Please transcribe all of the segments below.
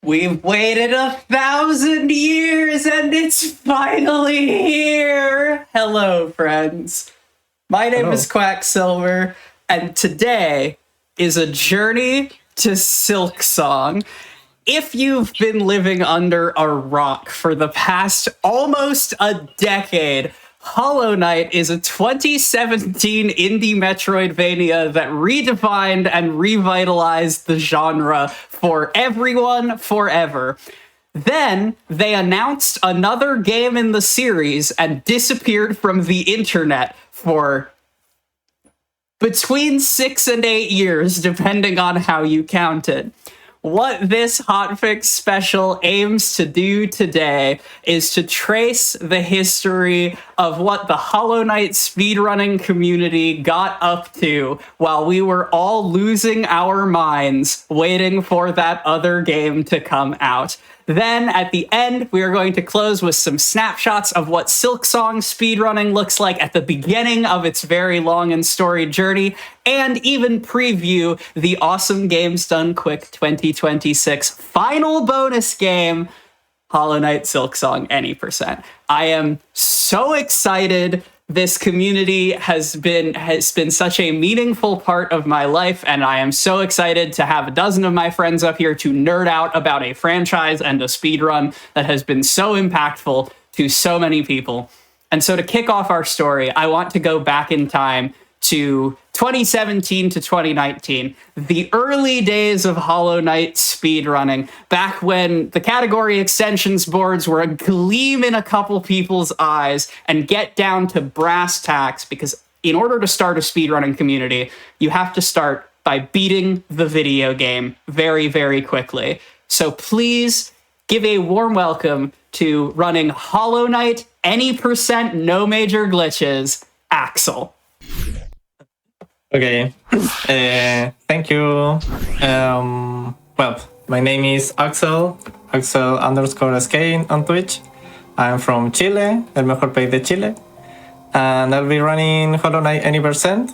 We've waited 1,000 years and it's finally here! Hello, friends. My name is Quacksilver, and today is a journey to Silksong. If you've been living under a rock for the past almost a decade, Hollow Knight is a 2017 indie Metroidvania that redefined and revitalized the genre for everyone forever. Then they announced another game in the series and disappeared from the internet for between 6 and 8 years, depending on how you count it. What this Hotfix special aims to do today is to trace the history of what the Hollow Knight speedrunning community got up to while we were all losing our minds waiting for that other game to come out. Then, at the end, we are going to close with some snapshots of what Silksong speedrunning looks like at the beginning of its very long and storied journey, and even preview the Awesome Games Done Quick 2026 final bonus game, Hollow Knight Silksong Any %. I am so excited. This community has been such a meaningful part of my life, and I am so excited to have a dozen of my friends up here to nerd out about a franchise and a speedrun that has been so impactful to so many people. And so to kick off our story, I want to go back in time to 2017 to 2019, the early days of Hollow Knight speedrunning, back when the category extensions boards were a gleam in a couple people's eyes, and get down to brass tacks, because in order to start a speedrunning community, you have to start by beating the video game very, very quickly. So please give a warm welcome to running Hollow Knight Any %, no major glitches, Axel. Okay, thank you. Well, my name is Axel _SK on Twitch. I'm from Chile, el mejor país de Chile. And I'll be running Hollow Knight Any %,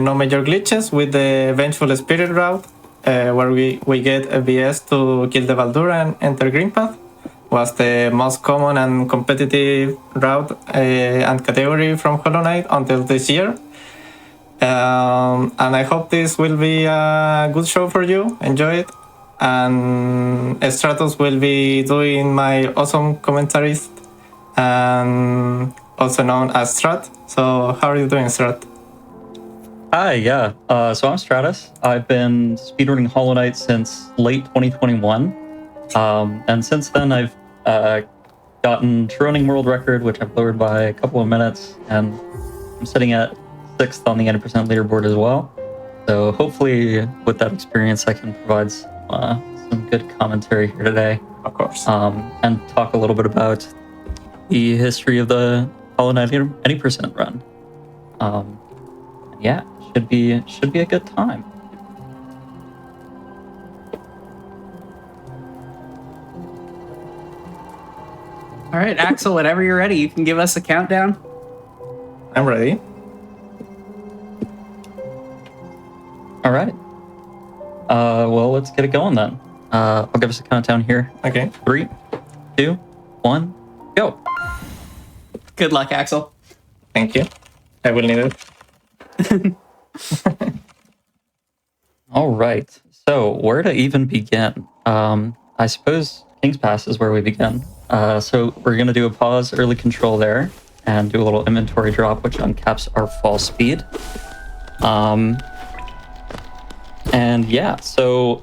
no major glitches, with the Vengeful Spirit route, where we get a BS to kill the Baldur and enter Green Path. Was the most common and competitive route and category from Hollow Knight until this year. And I hope this will be a good show for you. Enjoy it. And Stratos will be doing my awesome commentaries, and also known as Strat. So how are you doing, Strat? Hi, yeah. So I'm Stratus. I've been speedrunning Hollow Knight since late 2021. And since then, I've gotten to running world record, which I've lowered by a couple of minutes. And I'm sitting at 6th on the 80% leaderboard as well. So hopefully with that experience, I can provide some good commentary here today. Of course. And talk a little bit about the history of the Hollow Knight Any % run. Yeah, should be a good time. All right, Axel, whenever you're ready, you can give us a countdown. I'm ready. All right. Well, let's get it going then. I'll give us a countdown here. Okay. 3, 2, 1, go. Good luck, Axel. Thank you. I will need it. All right. So where to even begin? I suppose King's Pass is where we begin. So we're going to do a pause early control there and do a little inventory drop, which uncaps our fall speed. And yeah, so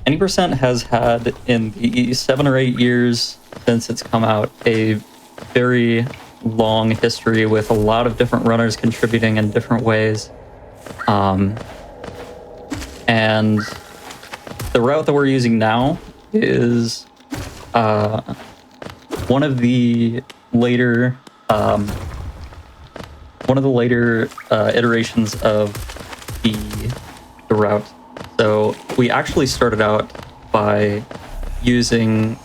Any % has had, in the 7 or 8 years since it's come out, a very long history with a lot of different runners contributing in different ways. And the route that we're using now is one of the later iterations of the route. So we actually started out by using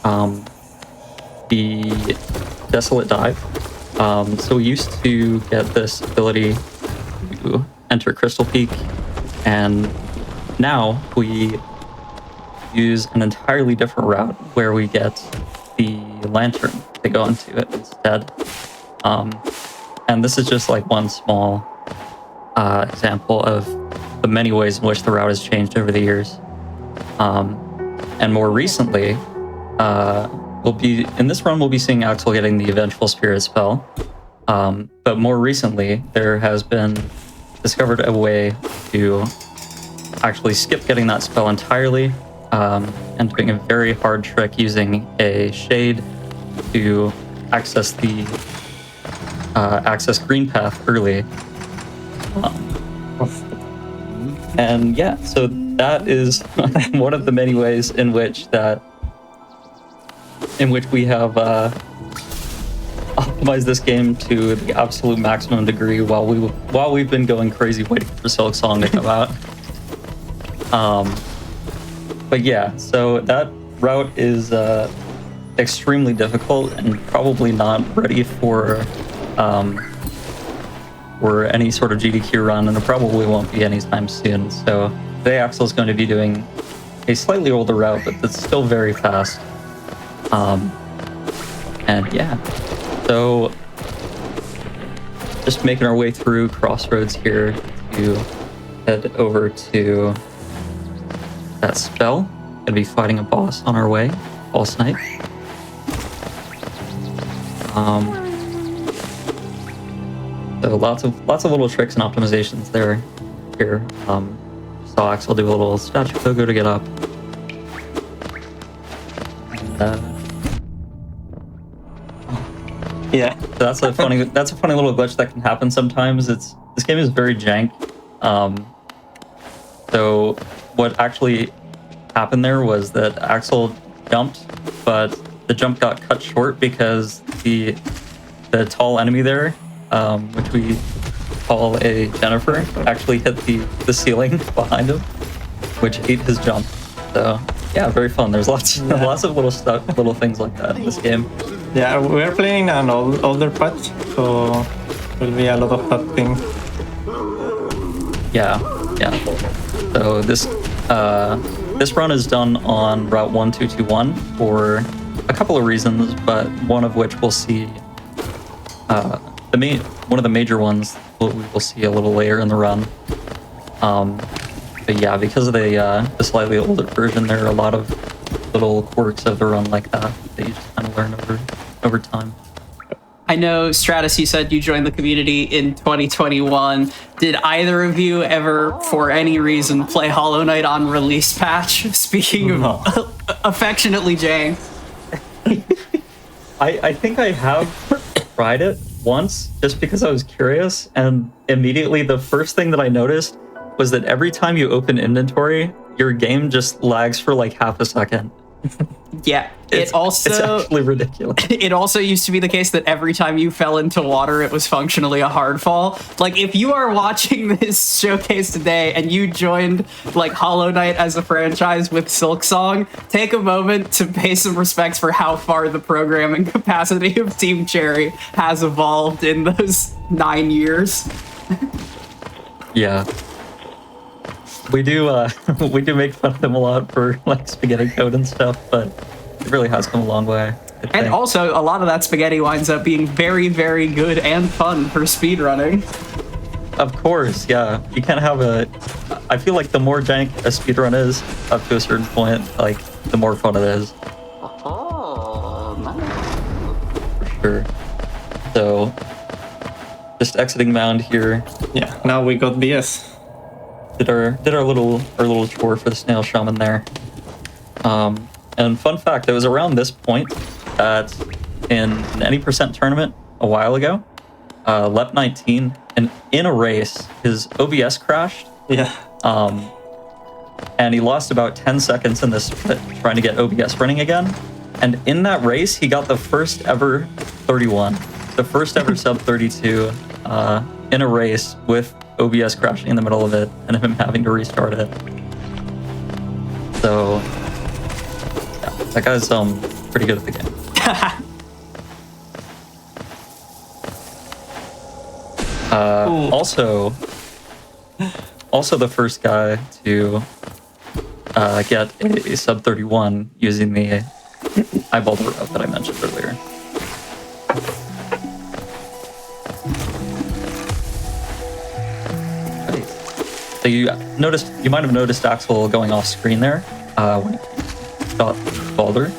the Desolate Dive. So we used to get this ability to enter Crystal Peak, and now we use an entirely different route where we get the lantern to go into it instead. And this is just like one small example of the many ways in which the route has changed over the years. And more recently, in this run we'll be seeing Axel getting the eventual spirit spell. But more recently, there has been discovered a way to actually skip getting that spell entirely, and doing a very hard trick using a shade to access the access green path early. And yeah, so that is one of the many ways in which we have optimized this game to the absolute maximum degree while we've been going crazy waiting for Silksong to come out. But yeah, so that route is extremely difficult and probably not ready for any sort of GDQ run, and it probably won't be anytime soon. So today Axel's going to be doing a slightly older route, but that's still very fast. And yeah, so just making our way through Crossroads here to head over to that spell. Gonna be fighting a boss on our way, False Knight. So lots of little tricks and optimizations there. Here, saw Axel do a little statue pogo to get up. Yeah, That's a funny little glitch that can happen sometimes. This game is very jank. So what actually happened there was that Axel jumped, but the jump got cut short because the tall enemy there, which we call a Jennifer, actually hit the ceiling behind him, which ate his jump. So yeah, very fun. There's lots of little things like that in this game. yeah, we're playing an older patch, so will be a lot of that things. Yeah. So this run is done on Route 1221 for a couple of reasons, but one of which we'll see. One of the major ones we will see a little later in the run. But yeah, because of the slightly older version, there are a lot of little quirks of the run like that you just kind of learn over time. I know, Stratus, you said you joined the community in 2021. Did either of you ever, for any reason, play Hollow Knight on release patch? Speaking of affectionately Jang. I think I have tried it once just because I was curious, and immediately the first thing that I noticed was that every time you open inventory, your game just lags for like half a second. Yeah, It's actually ridiculous. It also used to be the case that every time you fell into water, it was functionally a hard fall. Like, if you are watching this showcase today and you joined like Hollow Knight as a franchise with Silksong, take a moment to pay some respects for how far the programming capacity of Team Cherry has evolved in those 9 years. Yeah. We do make fun of them a lot for like spaghetti code and stuff, but it really has come a long way. And also, a lot of that spaghetti winds up being very, very good and fun for speedrunning. Of course, yeah. You can't have I feel like the more jank a speedrun is, up to a certain point, like, the more fun it is. For sure. So, just exiting Mound here. Yeah, now we got BS. Did our little chore for the snail shaman there. And fun fact, it was around this point that in an any percent tournament a while ago, Lep 19, and in a race, his OBS crashed. Yeah. And he lost about 10 seconds in this split trying to get OBS running again. And in that race, he got the first ever 31, the first ever sub 32 in a race with OBS crashing in the middle of it and him having to restart it. So yeah, that guy's pretty good at the game. Also the first guy to get a sub 31 using the eyeball route that I mentioned earlier. Right. So you might have noticed Axel going off screen there when he shot Baldur.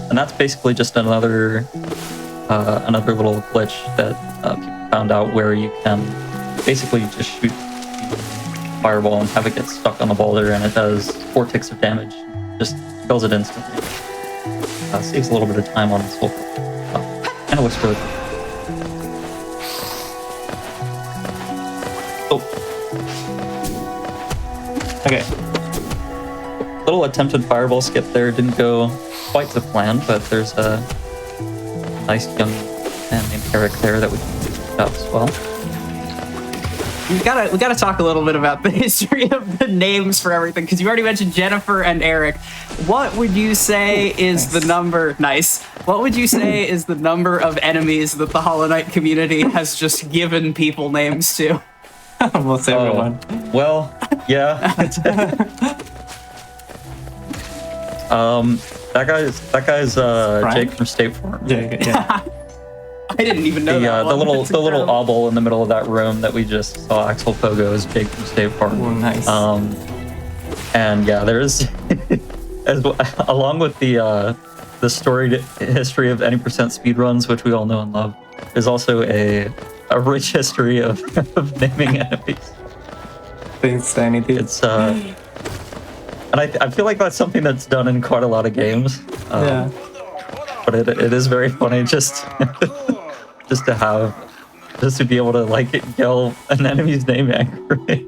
And that's basically just another little glitch that people found out, where you can basically just shoot fireball and have it get stuck on the boulder, and it does 4 ticks of damage, just kills it instantly. Saves a little bit of time on its whole, and it looks really cool. Oh. Okay. Little attempted fireball skip there, didn't go quite to plan, but there's a nice young man named Eric there that we can pick up as well. We gotta talk a little bit about the history of the names for everything, because you already mentioned Jennifer and Eric. What would you say is the number? Nice. What would you say is the number of enemies that the Hollow Knight community has just given people names to? Almost everyone. Well, yeah. That guy's Jake from State Farm. Yeah. I didn't even know that. The little oval in the middle of that room that we just saw Axel Pogo is Jake from State Farm. Oh, nice. And yeah, there's along with the storied history of any percent speedruns, which we all know and love, there's also a rich history of naming enemies. Insanity. It's and I feel like that's something that's done in quite a lot of games. Yeah. But it is very funny just to be able to like yell an enemy's name angrily.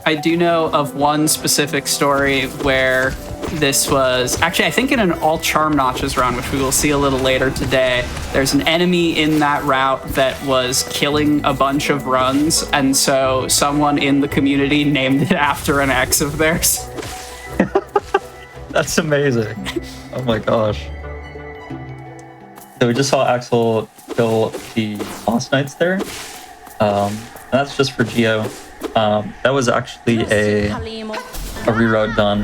I do know of one specific story where this was actually, I think, in an all charm notches run, which we will see a little later today. There's an enemy in that route that was killing a bunch of runs, and so someone in the community named it after an ex of theirs. That's amazing. Oh my gosh. So we just saw Axel kill the boss knights there. And that's just for Geo. That was actually a reroute done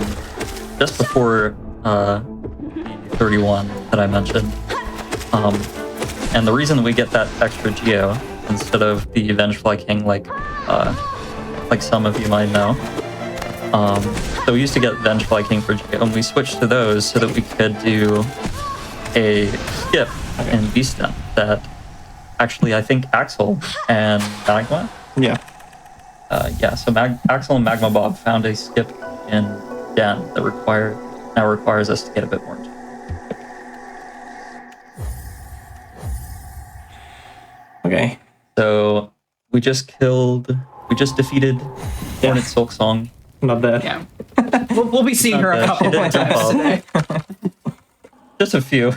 just before the 31 that I mentioned. And the reason we get that extra Geo instead of the Vengefly King, like some of you might know. So we used to get Vengefly King for Geo, and we switched to those so that we could do a skip in Beastden that actually I think Axel and Magma. Yeah. So Axel and Magma Bob found a skip in Den that now requires us to get a bit more. Okay. So we just defeated Hornet Silksong. Not bad. Yeah. We'll be seeing her a couple more times today. Just a few.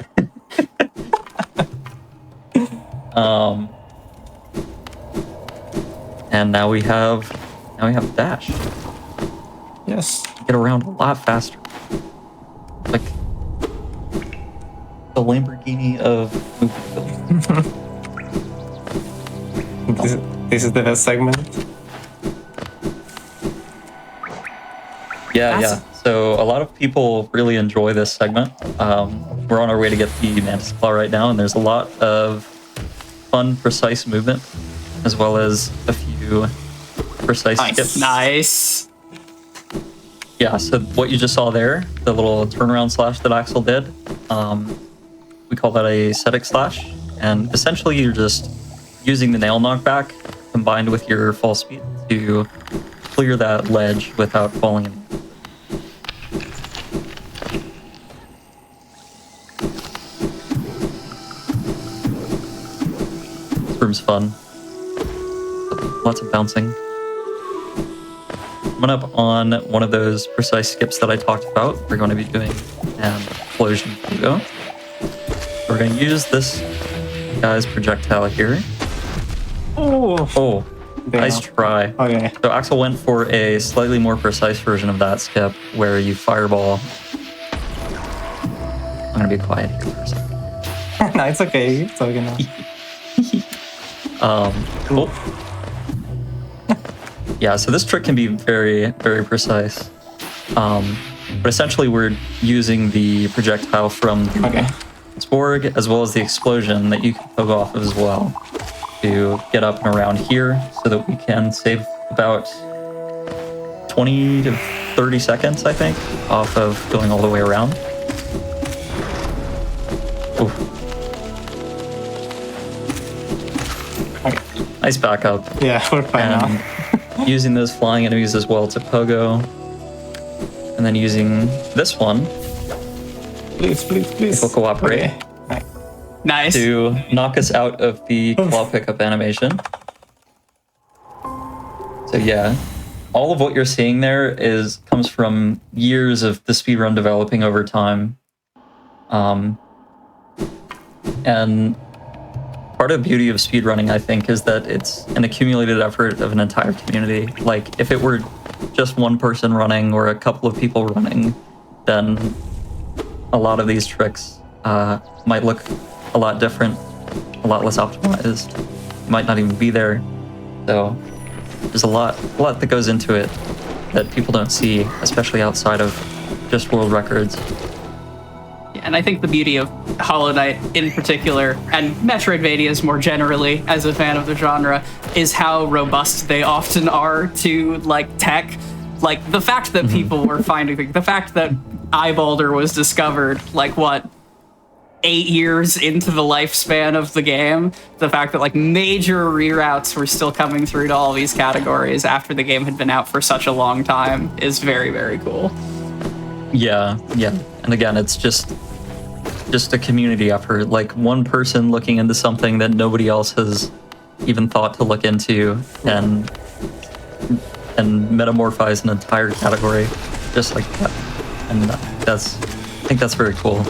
And now we have dash. Yes. Get around a lot faster. Like the Lamborghini of movie films. This is the best segment. Yeah. So a lot of people really enjoy this segment. We're on our way to get the Mantis Claw right now, and there's a lot of fun, precise movement, as well as a few precise skips. Nice. Yeah, so what you just saw there, the little turnaround slash that Axel did, we call that a static slash, and essentially you're just using the nail knockback combined with your fall speed to clear that ledge without falling in. This room's fun. Lots of bouncing. Coming up on one of those precise skips that I talked about, we're going to be doing an explosion Fugo. We're going to use this guy's projectile here. Oh, nice try. Okay. So Axel went for a slightly more precise version of that skip where you fireball. I'm going to be quiet here for a second. No, it's okay. It's okay now. Cool. Yeah, so this trick can be very, very precise. But essentially, we're using the projectile from the Sporg as well as the explosion that you can poke off of as well to get up and around here so that we can save about 20 to 30 seconds, I think, off of going all the way around. Ooh. Nice backup. Yeah, we're fine now. Using those flying enemies as well to pogo. And then using this one. Please. If we'll cooperate. Okay. Nice. To knock us out of the claw pickup animation. So yeah, all of what you're seeing there comes from years of the speedrun developing over time. And part of the beauty of speedrunning, I think, is that it's an accumulated effort of an entire community. Like, if it were just one person running or a couple of people running, then a lot of these tricks might look a lot different, a lot less optimized, might not even be there. So there's a lot that goes into it that people don't see, especially outside of just world records. And I think the beauty of Hollow Knight in particular, and Metroidvanias more generally as a fan of the genre, is how robust they often are to like tech. Like the fact that people were finding the fact that Eyebalder was discovered like what 8 years into the lifespan of the game, the fact that like major reroutes were still coming through to all these categories after the game had been out for such a long time is very, very cool. Yeah. And again, it's just a community effort. Like one person looking into something that nobody else has even thought to look into and metamorphose an entire category just like that. And I think that's very cool.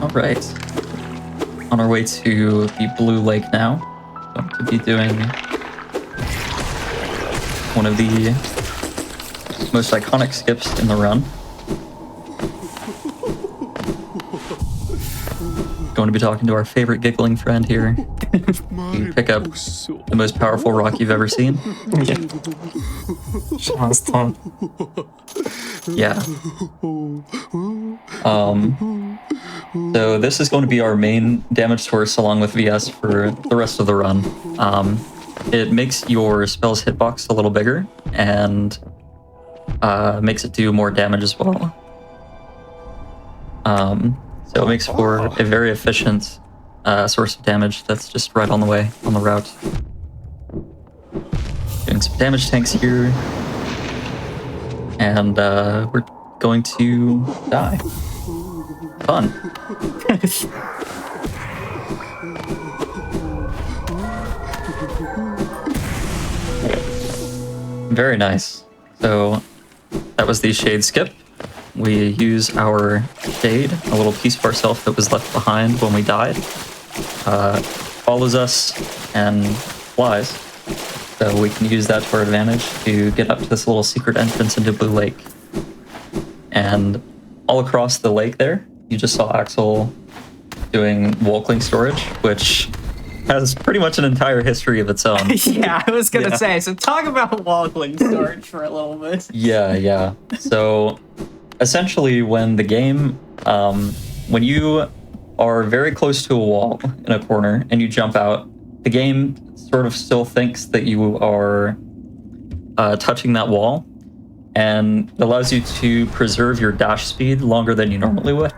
All right. On our way to the Blue Lake now. Going to be doing one of the most iconic skips in the run. Going to be talking to our favorite giggling friend here. You pick up the most powerful rock you've ever seen. Yeah. Sean's turn. Yeah. So this is going to be our main damage source along with VS for the rest of the run. It makes your spell's hitbox a little bigger and makes it do more damage as well. So it makes for a very efficient source of damage that's just right on the way, on the route. Doing some damage tanks here. And we're going to die. Fun. Very nice. So that was the shade skip. We use our shade, a little piece of ourself that was left behind when we died. Follows us and flies. So we can use that to our advantage to get up to this little secret entrance into Blue Lake. And all across the lake there, you just saw Axel doing Walkling storage, which has pretty much an entire history of its own. Yeah, I was gonna say, so talk about Walkling storage for a little bit. Yeah. So essentially when the game, when you are very close to a wall in a corner and you jump out, the game sort of still thinks that you are touching that wall, and it allows you to preserve your dash speed longer than you normally would.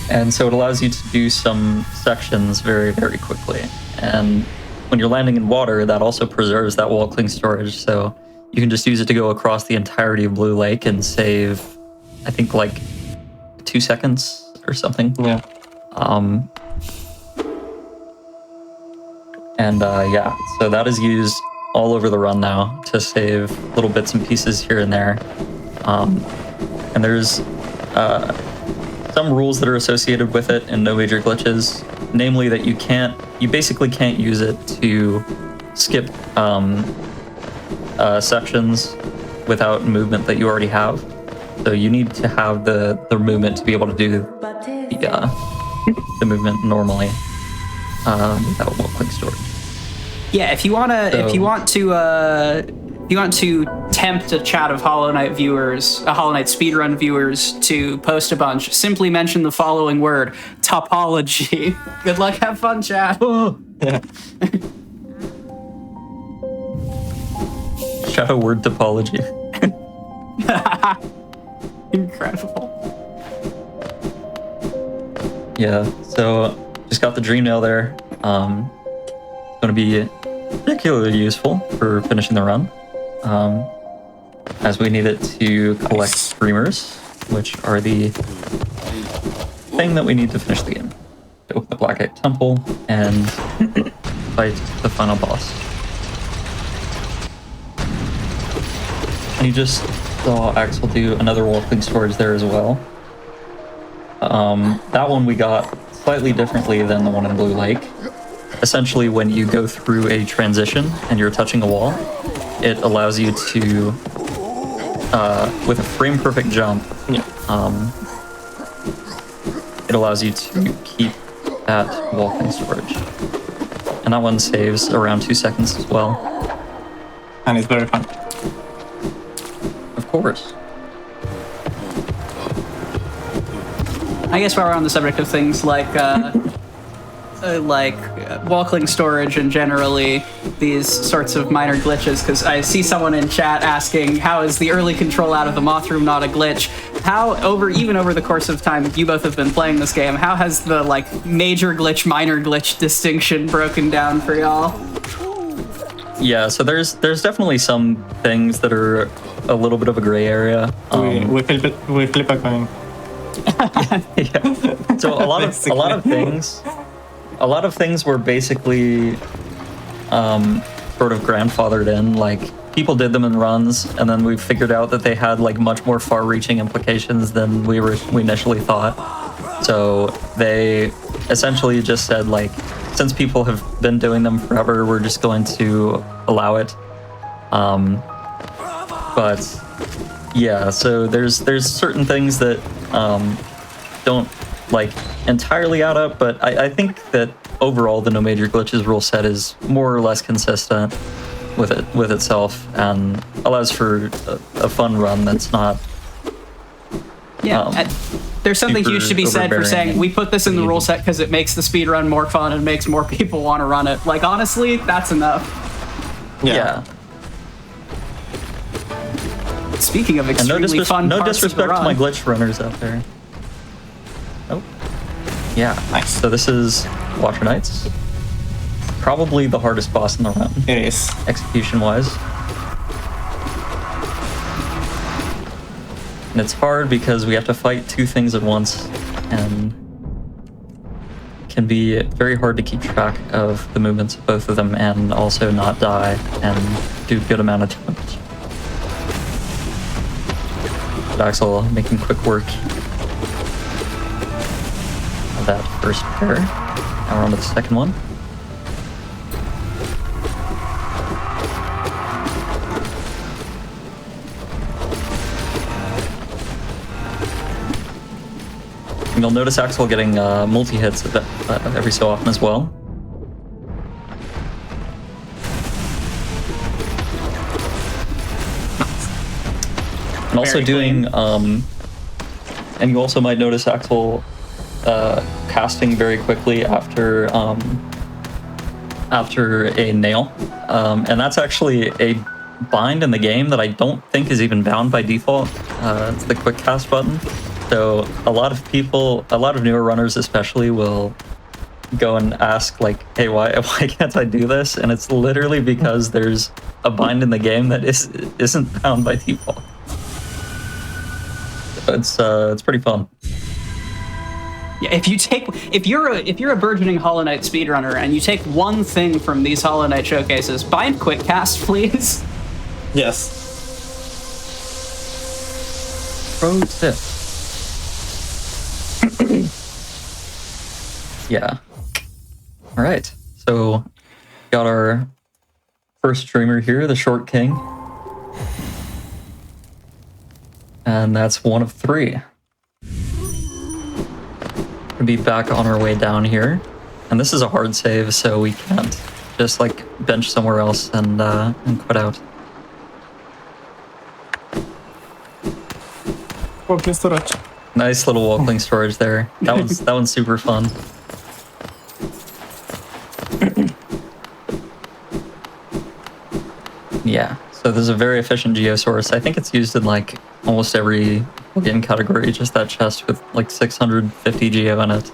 And so it allows you to do some sections very, very quickly. And when you're landing in water, that also preserves that Walkling storage. So you can just use it to go across the entirety of Blue Lake and save, I think, like 2 seconds or something. Yeah. Yeah, so that is used all over the run now to save little bits and pieces here and there. And there's some rules that are associated with it and no major glitches, namely that you basically can't use it to skip sections without movement that you already have. So you need to have the movement to be able to do the movement normally without wall-click storage. Yeah, if you want to tempt a chat of Hollow Knight viewers, Hollow Knight speedrun viewers, to post a bunch, simply mention the following word: topology. Good luck, have fun, chat. Yeah. Shadow word topology. Incredible. Yeah, so just got the dream nail there. It's going to be particularly useful for finishing the run, as we need it to collect streamers, which are the thing that we need to finish the game. Open the Blackgate Temple and fight the final boss. And you just saw Axel do another wall-click storage there as well. That one we got slightly differently than the one in Blue Lake. Essentially, when you go through a transition and you're touching a wall, it allows you to, with a frame-perfect jump, it allows you to keep that wall-click storage. And that one saves around 2 seconds as well. And it's very fun. Of course. I guess while we're on the subject of things like wall-clicking storage and generally these sorts of minor glitches, because I see someone in chat asking, how is the early control out of the moth room not a glitch? How, even over the course of time you both have been playing this game, how has the major glitch, minor glitch distinction broken down for y'all? Yeah, so there's definitely some things that are a little bit of a gray area. We flip a coin. Yeah. So a lot of things were basically sort of grandfathered in. Like, people did them in runs, and then we figured out that they had much more far-reaching implications than we initially thought. So they essentially just said, since people have been doing them forever, we're just going to allow it. But yeah, so there's certain things that don't entirely add up, but I think that overall the no major glitches rule set is more or less consistent with itself and allows for a fun run that's not there's something huge to be said for saying we put this in the rule set because it makes the speed run more fun and makes more people want to run it. Honestly, that's enough. Yeah. Speaking of extremely fun no parts disrespect of the to my run. glitch runners out there. Oh. Yeah. Nice. So this is Watcher Knights. Probably the hardest boss in the run. It is. Execution-wise. And it's hard because we have to fight two things at once, and it can be very hard to keep track of the movements of both of them and also not die and do a good amount of damage. But Axel making quick work of that first pair. Now we're on to the second one. And you'll notice Axel getting multi-hits every so often as well. And also doing, and you also might notice Axel casting very quickly after a nail. And that's actually a bind in the game that I don't think is even bound by default. It's the quick cast button. So a lot of people, a lot of newer runners especially, will go and ask hey, why can't I do this? And it's literally because there's a bind in the game that isn't bound by default. It's pretty fun. Yeah, if you're a burgeoning Hollow Knight speedrunner and you take one thing from these Hollow Knight showcases, bind quick cast, please. Yes. Pro tip. Yeah. All right. So, got our first streamer here, the Short King. And that's one of three. Pretty gonna be back on our way down here. And this is a hard save, so we can't just like bench somewhere else and quit out. Walking storage. Nice little walkling storage there. That one's super fun. Yeah, so there's a very efficient geosource. I think it's used in like almost every plugin category, just that chest with like 650 geo in it.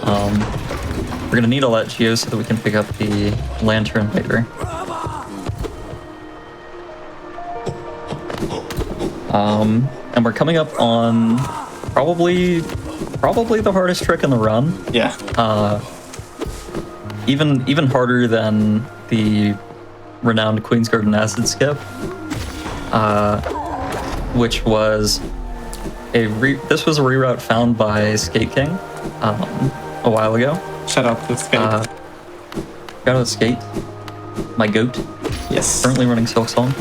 We're gonna need all that geo so that we can pick up the lantern later. And we're coming up on probably the hardest trick in the run. Yeah. Even harder than the renowned Queen's Garden acid skip, which was this was a reroute found by Skate King a while ago. Shout out to Skate. Shout out Skate, my goat. Yes. Currently running Silksong.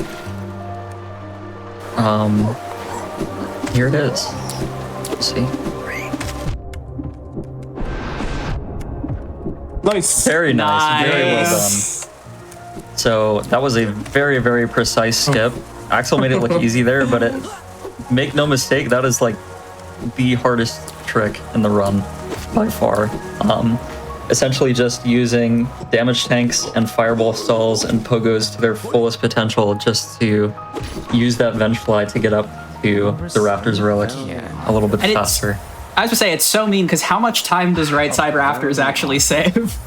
Here it is. Let's see. Nice. Very nice. Very well Nice. done. So that was a very, very precise skip. Axel made it look easy there, but make no mistake, that is like the hardest trick in the run by far. Essentially just using damage tanks and fireball stalls and pogos to their fullest potential just to use that Vengefly to get up to the Raptors relic a little bit And faster. I was gonna say, it's so mean, because how much time does right side Raptors actually save?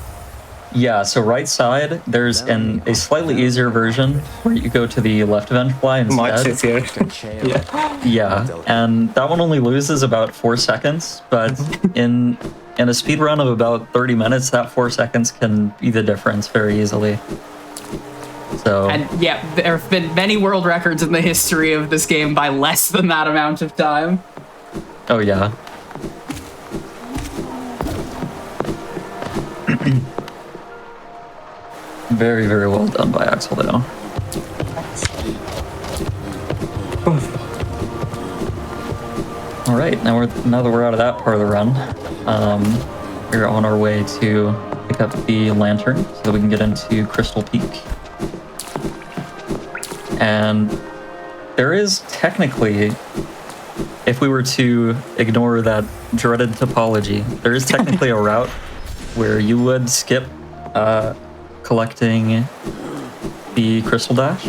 Yeah, so right side, there's a slightly easier version where you go to the left Vengefly Much instead. easier. Yeah. Yeah, and that one only loses about 4 seconds, but in a speed run of about 30 minutes, that 4 seconds can be the difference very easily. So, And yeah, there have been many world records in the history of this game by less than that amount of time. oh yeah. Very, very well done by Axel, though. All right, now that we're out of that part of the run, we're on our way to pick up the lantern so that we can get into Crystal Peak. And there is technically, if we were to ignore that dreaded topology, there is technically a route where you would skip collecting the Crystal Dash.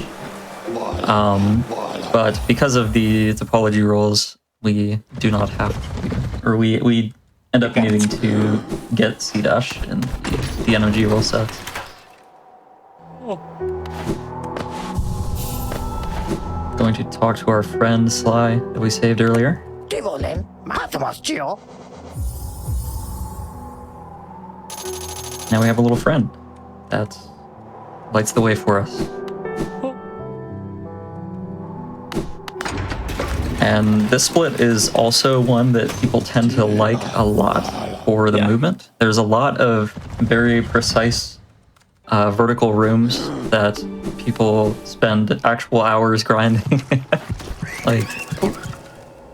But because of the topology rules, we do not have to, or we end up needing to get C Dash in the NMG rule set. Going to talk to our friend Sly that we saved earlier. Now we have a little friend that lights the way for us. And this split is also one that people tend to like a lot for the movement. There's a lot of very precise vertical rooms that people spend actual hours grinding. Like,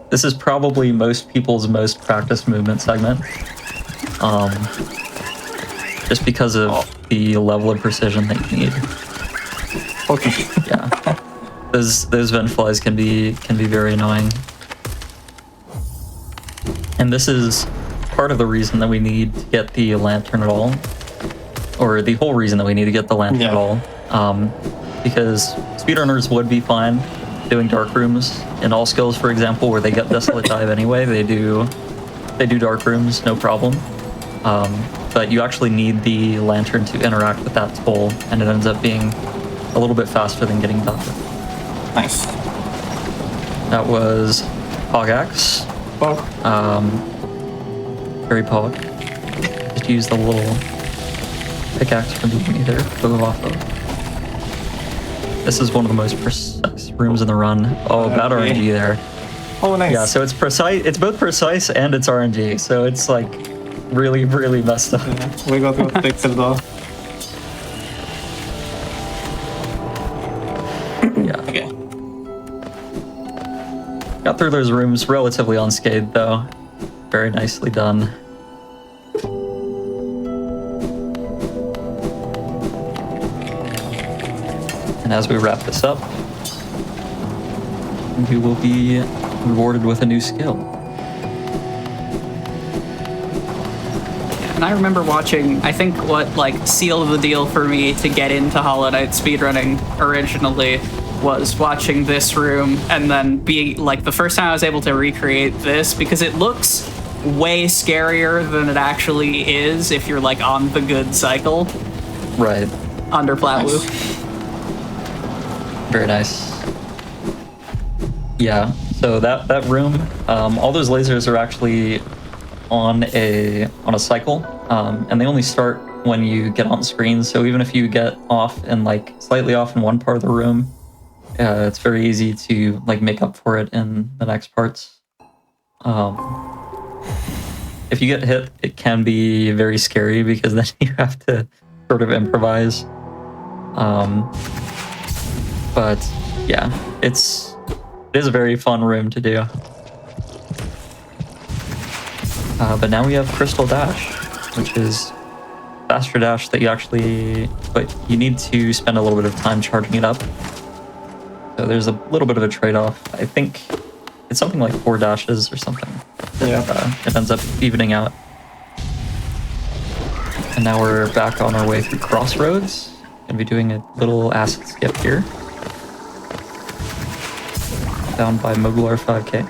this is probably most people's most practiced movement segment. Just because of the level of precision that you need. Okay. Yeah. Those Vengeflies can be very annoying. And this is part of the reason that we need to get the lantern at all. Or the whole reason that we need to get the lantern at all. Because speedrunners would be fine doing dark rooms in all skills, for example, where they get Desolate Dive anyway. They do dark rooms, no problem. But you actually need the lantern to interact with that toll, and it ends up being a little bit faster than getting done. Nice. That was Pogax. Very Pog. Just use the little pickaxe from the meter to move off of. This is one of the most precise rooms in the run. Oh, bad RNG there. Oh, nice. Yeah, so it's precise. It's both precise and it's RNG. So it's like really, really messed up. Yeah, we got good pixel though. Yeah. Okay. Got through those rooms relatively unscathed though. Very nicely done. And as we wrap this up, we will be rewarded with a new skill. And I remember watching, I think what like sealed the deal for me to get into Hollow Knight speedrunning originally was watching this room, and then being like the first time I was able to recreate this, because it looks way scarier than it actually is if you're like on the good cycle. Right. Under Flatwoo. Very nice. Yeah, so that room, all those lasers are actually on a cycle, and they only start when you get on screen. So even if you get off and like slightly off in one part of the room, it's very easy to like make up for it in the next parts. If you get hit, it can be very scary because then you have to sort of improvise. But yeah, it is a very fun room to do. But now we have Crystal Dash, which is faster dash that but you need to spend a little bit of time charging it up. So there's a little bit of a trade-off. I think it's something like 4 dashes or something. Yeah. It ends up evening out. And now we're back on our way through Crossroads. Gonna be doing a little acid skip here. Down by Moglar 5K.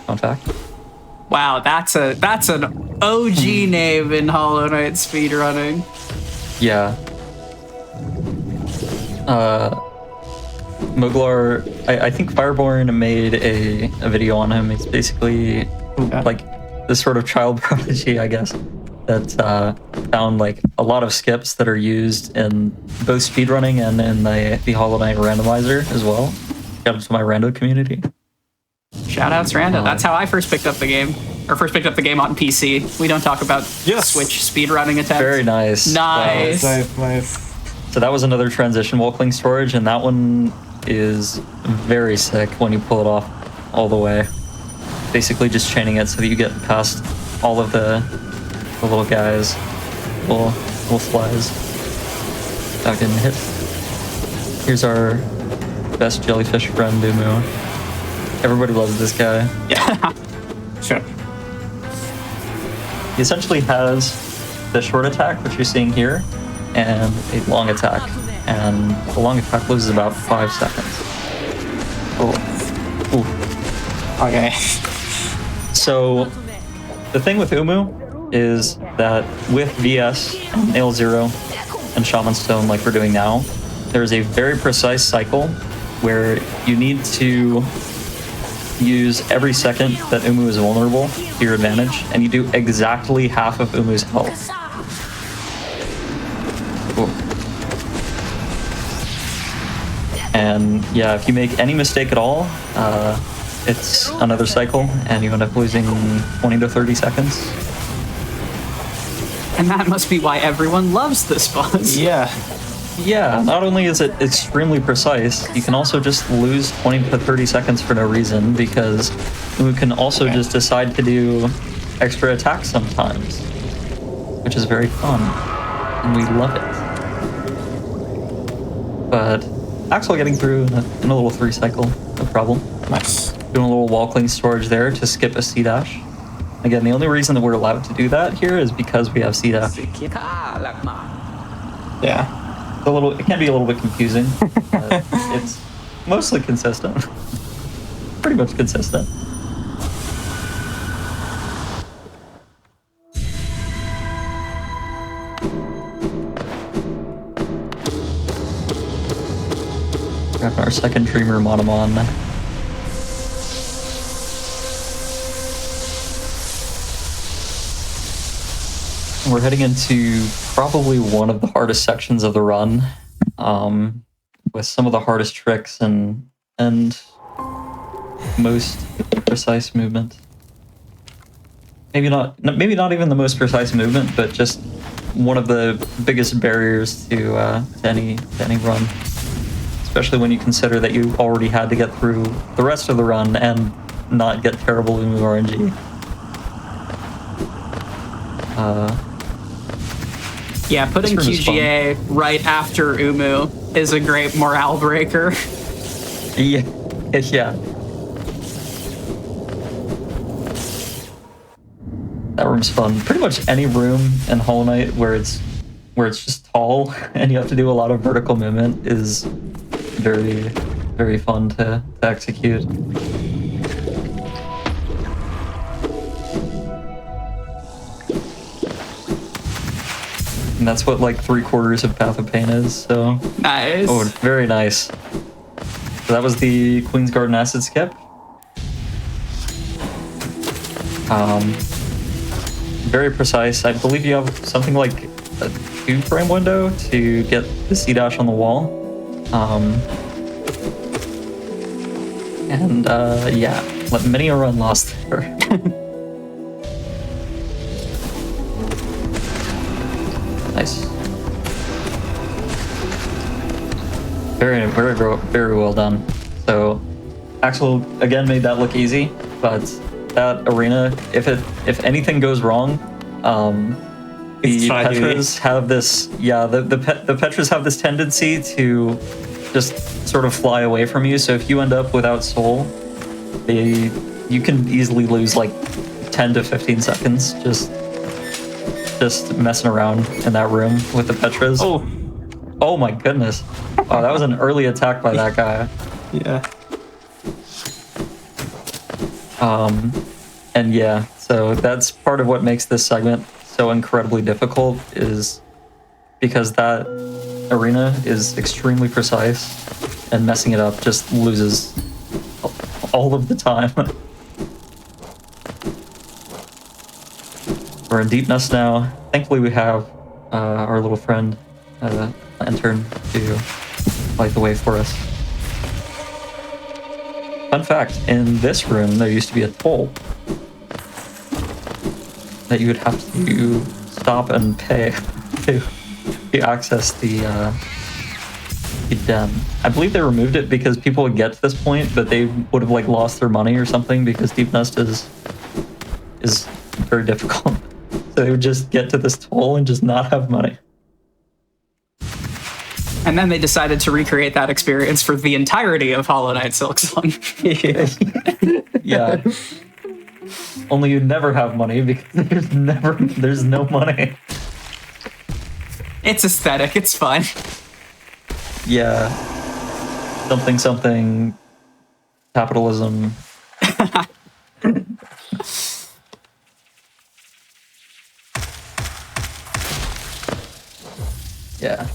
Fun fact. Wow, that's an OG name in Hollow Knight speedrunning. Yeah. Moglar, I think Fireborn made a video on him. He's basically like this sort of child prodigy, I guess, that found like a lot of skips that are used in both speedrunning and in the Hollow Knight randomizer as well. Shout out to my rando community. Shoutouts Rando. That's how I first picked up the game. Or first picked up the game on PC. We don't talk about Switch speedrunning attempts. Very nice. Nice. Nice. So that was another transition walkling storage, and that one is very sick when you pull it off all the way. Basically just chaining it so that you get past all of the little guys, little flies, without getting hit. Here's our best jellyfish friend, Awoo. Everybody loves this guy. Yeah. Sure. He essentially has the short attack, which you're seeing here, and a long attack. And the long attack loses about 5 seconds. Oh. Ooh. Okay. So the thing with Awoo is that with VS and Nail Zero and Shaman Stone like we're doing now, there's a very precise cycle where you need to use every second that Awoo is vulnerable to your advantage, and you do exactly half of Umu's health. Cool. And yeah, if you make any mistake at all, it's another cycle, and you end up losing 20 to 30 seconds. And that must be why everyone loves this boss. Yeah. Yeah, not only is it extremely precise, you can also just lose 20 to 30 seconds for no reason, because you can also just decide to do extra attacks sometimes, which is very fun, and we love it. But Axel getting through in a little 3 cycle, no problem. Nice. Doing a little walkling storage there to skip a C-dash. Again, the only reason that we're allowed to do that here is because we have C-dash. Yeah. It can be a little bit confusing, but it's mostly consistent. Pretty much consistent. Got our second Dreamer Monomon. We're heading into probably one of the hardest sections of the run, with some of the hardest tricks and most precise movement. Maybe not even the most precise movement, but just one of the biggest barriers to any run. Especially when you consider that you already had to get through the rest of the run and not get terrible Awoo RNG. Yeah, putting This room is QGA right after Umu is a great morale breaker. Yeah, yeah. That room's fun. Pretty much any room in Hollow Knight where it's just tall and you have to do a lot of vertical movement is very, very fun to execute. And that's what like 3/4 of Path of Pain is, so. Nice. Oh, very nice. So that was the Queen's Garden Acid skip. Very precise. I believe you have something like a 2-frame window to get the C-dash on the wall. Yeah, let many a run lost there. Nice. Very, very, very well done. So, Axel again made that look easy, but that arena, if anything goes wrong, the Petras have this. Yeah, the Petras have this tendency to just sort of fly away from you. So if you end up without soul, you can easily lose like 10 to 15 seconds just messing around in that room with the Petras. Oh my goodness. Oh, that was an early attack by that guy. Yeah. And yeah, so that's part of what makes this segment so incredibly difficult, is because that arena is extremely precise and messing it up just loses all of the time. We're in deep nest now. Thankfully we have our little friend Lantern to light the way for us. Fun fact, in this room there used to be a toll that you would have to stop and pay to access the den. I believe they removed it because people would get to this point, but they would have like lost their money or something, because deep nest is very difficult. So they would just get to this toll and just not have money. And then they decided to recreate that experience for the entirety of Hollow Knight Silksong. Yeah. Only you never have money because there's no money. It's aesthetic, it's fun. Yeah. Something capitalism. Yeah.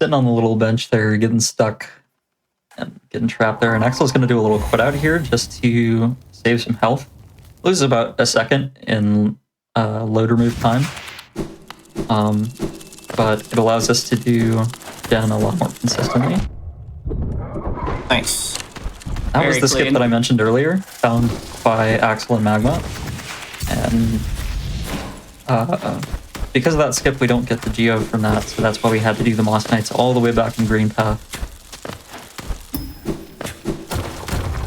Sitting on the little bench there, getting stuck and getting trapped there. And Axel's going to do a little quit out here just to save some health. Loses about a second in load remove time. But it allows us to do gen a lot more consistently. Nice. That was the skip that I mentioned earlier, found by Axel and Magma. And because of that skip, we don't get the geo from that, so that's why we had to do the Moss Knights all the way back in Green Path.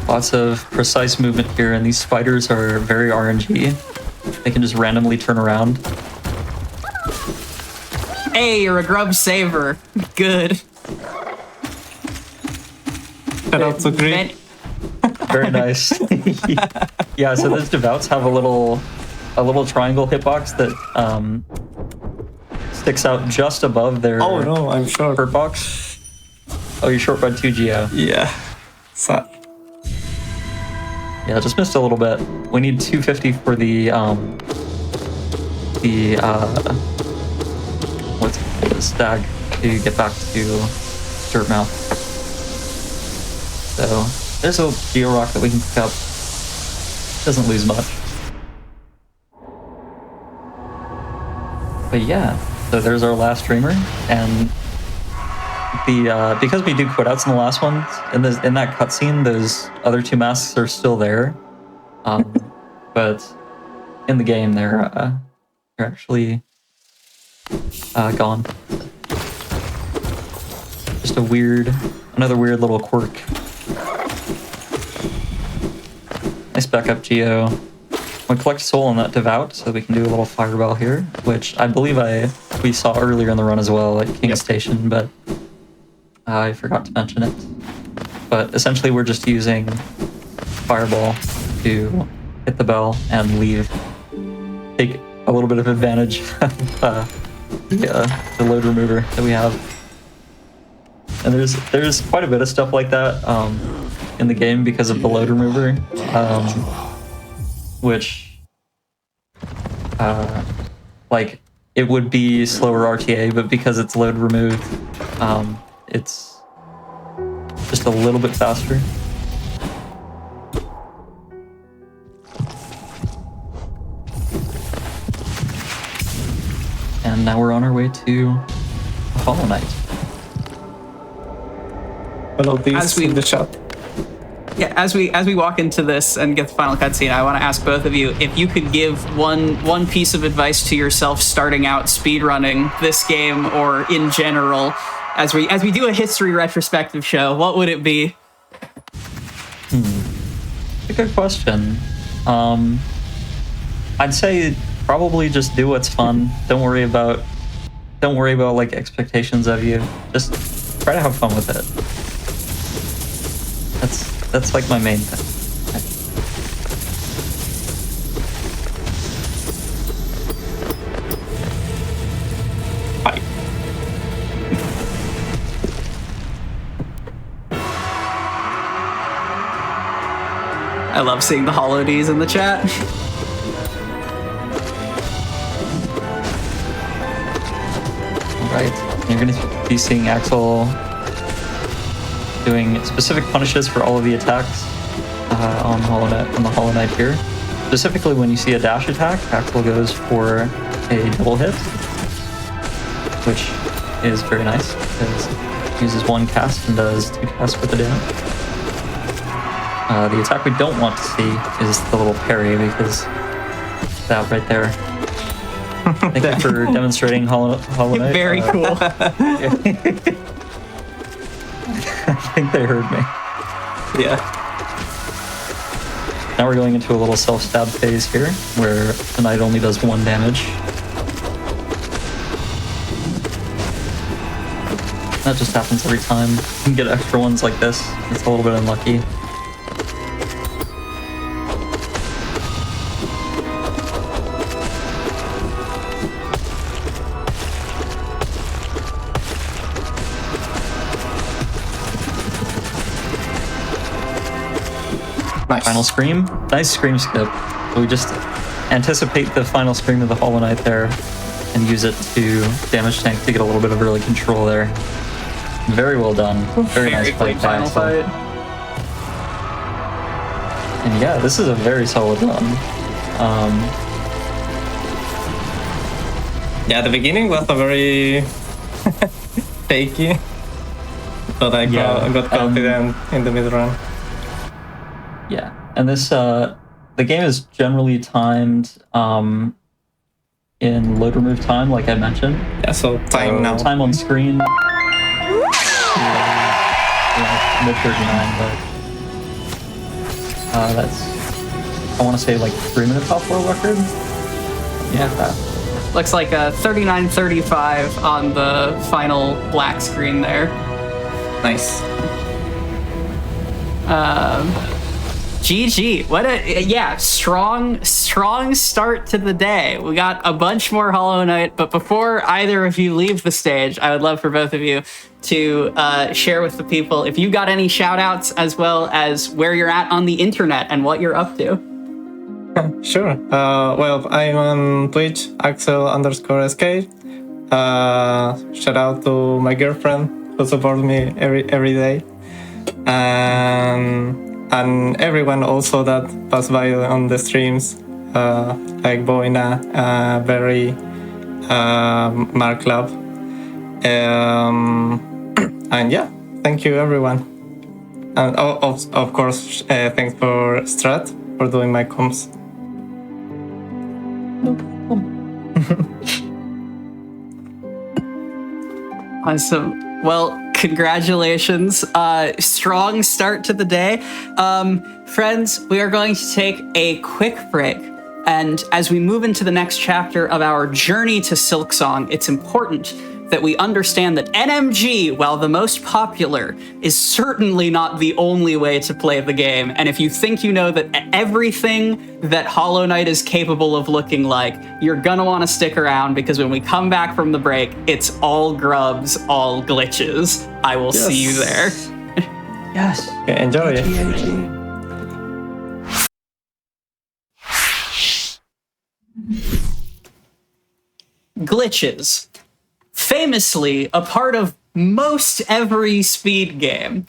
Lots of precise movement here, and these spiders are very RNG. They can just randomly turn around. Hey, you're a grub saver. Good. Shout out to Green. Very nice. Yeah, so those devouts have a little triangle hitbox that sticks out just above their Oh no, I'm short. hurt box. Oh, you're short by 2 geo. Yeah. Sad. Yeah, just missed a little bit. We need 250 for the what's it called, the stag, to get back to Dirtmouth. So there's a geo rock that we can pick up. Doesn't lose much. But yeah, so there's our last streamer, and the because we do quit outs in the last one, in that cutscene, those other 2 masks are still there, but in the game they're actually gone. Just another weird little quirk. Nice backup geo. we collect soul on that devout, so we can do a little fireball here, which I believe we saw earlier in the run as well at King Station, but I forgot to mention it. But essentially, we're just using fireball to hit the bell and take a little bit of advantage of the load remover that we have. And there's quite a bit of stuff like that in the game because of the load remover, which like it would be slower RTA, but because it's load removed, it's just a little bit faster. And now we're on our way to Hollow Knight. Follow these in the chat. Yeah, as we walk into this and get the final cutscene, I want to ask both of you if you could give one piece of advice to yourself starting out speedrunning this game or in general, as we do a history retrospective show, what would it be? A good question. I'd say probably just do what's fun. Don't worry about like expectations of you. Just try to have fun with it. That's like my main thing. Hi. I love seeing the Hollow Ds in the chat. Right. You're going to be seeing Axel doing specific punishes for all of the attacks on the Hollow Knight here. Specifically, when you see a dash attack, Axel goes for a double hit, which is very nice because he uses one cast and does 2 casts with the damage. The attack we don't want to see is the little parry, because that right there. Thank you for demonstrating Hollow Knight. Very cool. I think they heard me. Yeah. Now we're going into a little self-stab phase here, where the knight only does 1 damage. That just happens every time. You can get extra ones like this. It's a little bit unlucky. Nice. Final scream. Nice scream skip. We just anticipate the final scream of the Hollow Knight there and use it to damage tank to get a little bit of early control there. Very well done. Very nice clean fight. final fight. And yeah, this is a very solid run. Yeah, the beginning was a very shaky, but I got confident in the mid run. Yeah, and this the game is generally timed in load remove time, like I mentioned. Yeah, so time now. Time on screen. Mid 39, but that's, I want to say, like 3 minutes off world record. Yeah. Looks like a 39:35 on the final black screen there. Nice. GG. What a strong start to the day. We got a bunch more Hollow Knight, but before either of you leave the stage, I would love for both of you to share with the people if you got any shout outs, as well as where you're at on the internet and what you're up to. Sure. Well, I'm on Twitch, Axel_SK. Shout out to my girlfriend who supports me every day. And everyone also that passed by on the streams, like Boina, Barry, Mark Lab. And yeah, thank you everyone. And of course, thanks for Strat for doing my comms. Awesome. Well, congratulations. Strong start to the day. Friends, we are going to take a quick break. And as we move into the next chapter of our journey to Silksong, it's important that we understand that NMG, while the most popular, is certainly not the only way to play the game. And if you think you know that everything that Hollow Knight is capable of looking like, you're gonna want to stick around, because when we come back from the break, it's all grubs, all glitches. I will see you there. Yes. Okay, enjoy it. Glitches. Famously a part of most every speed game.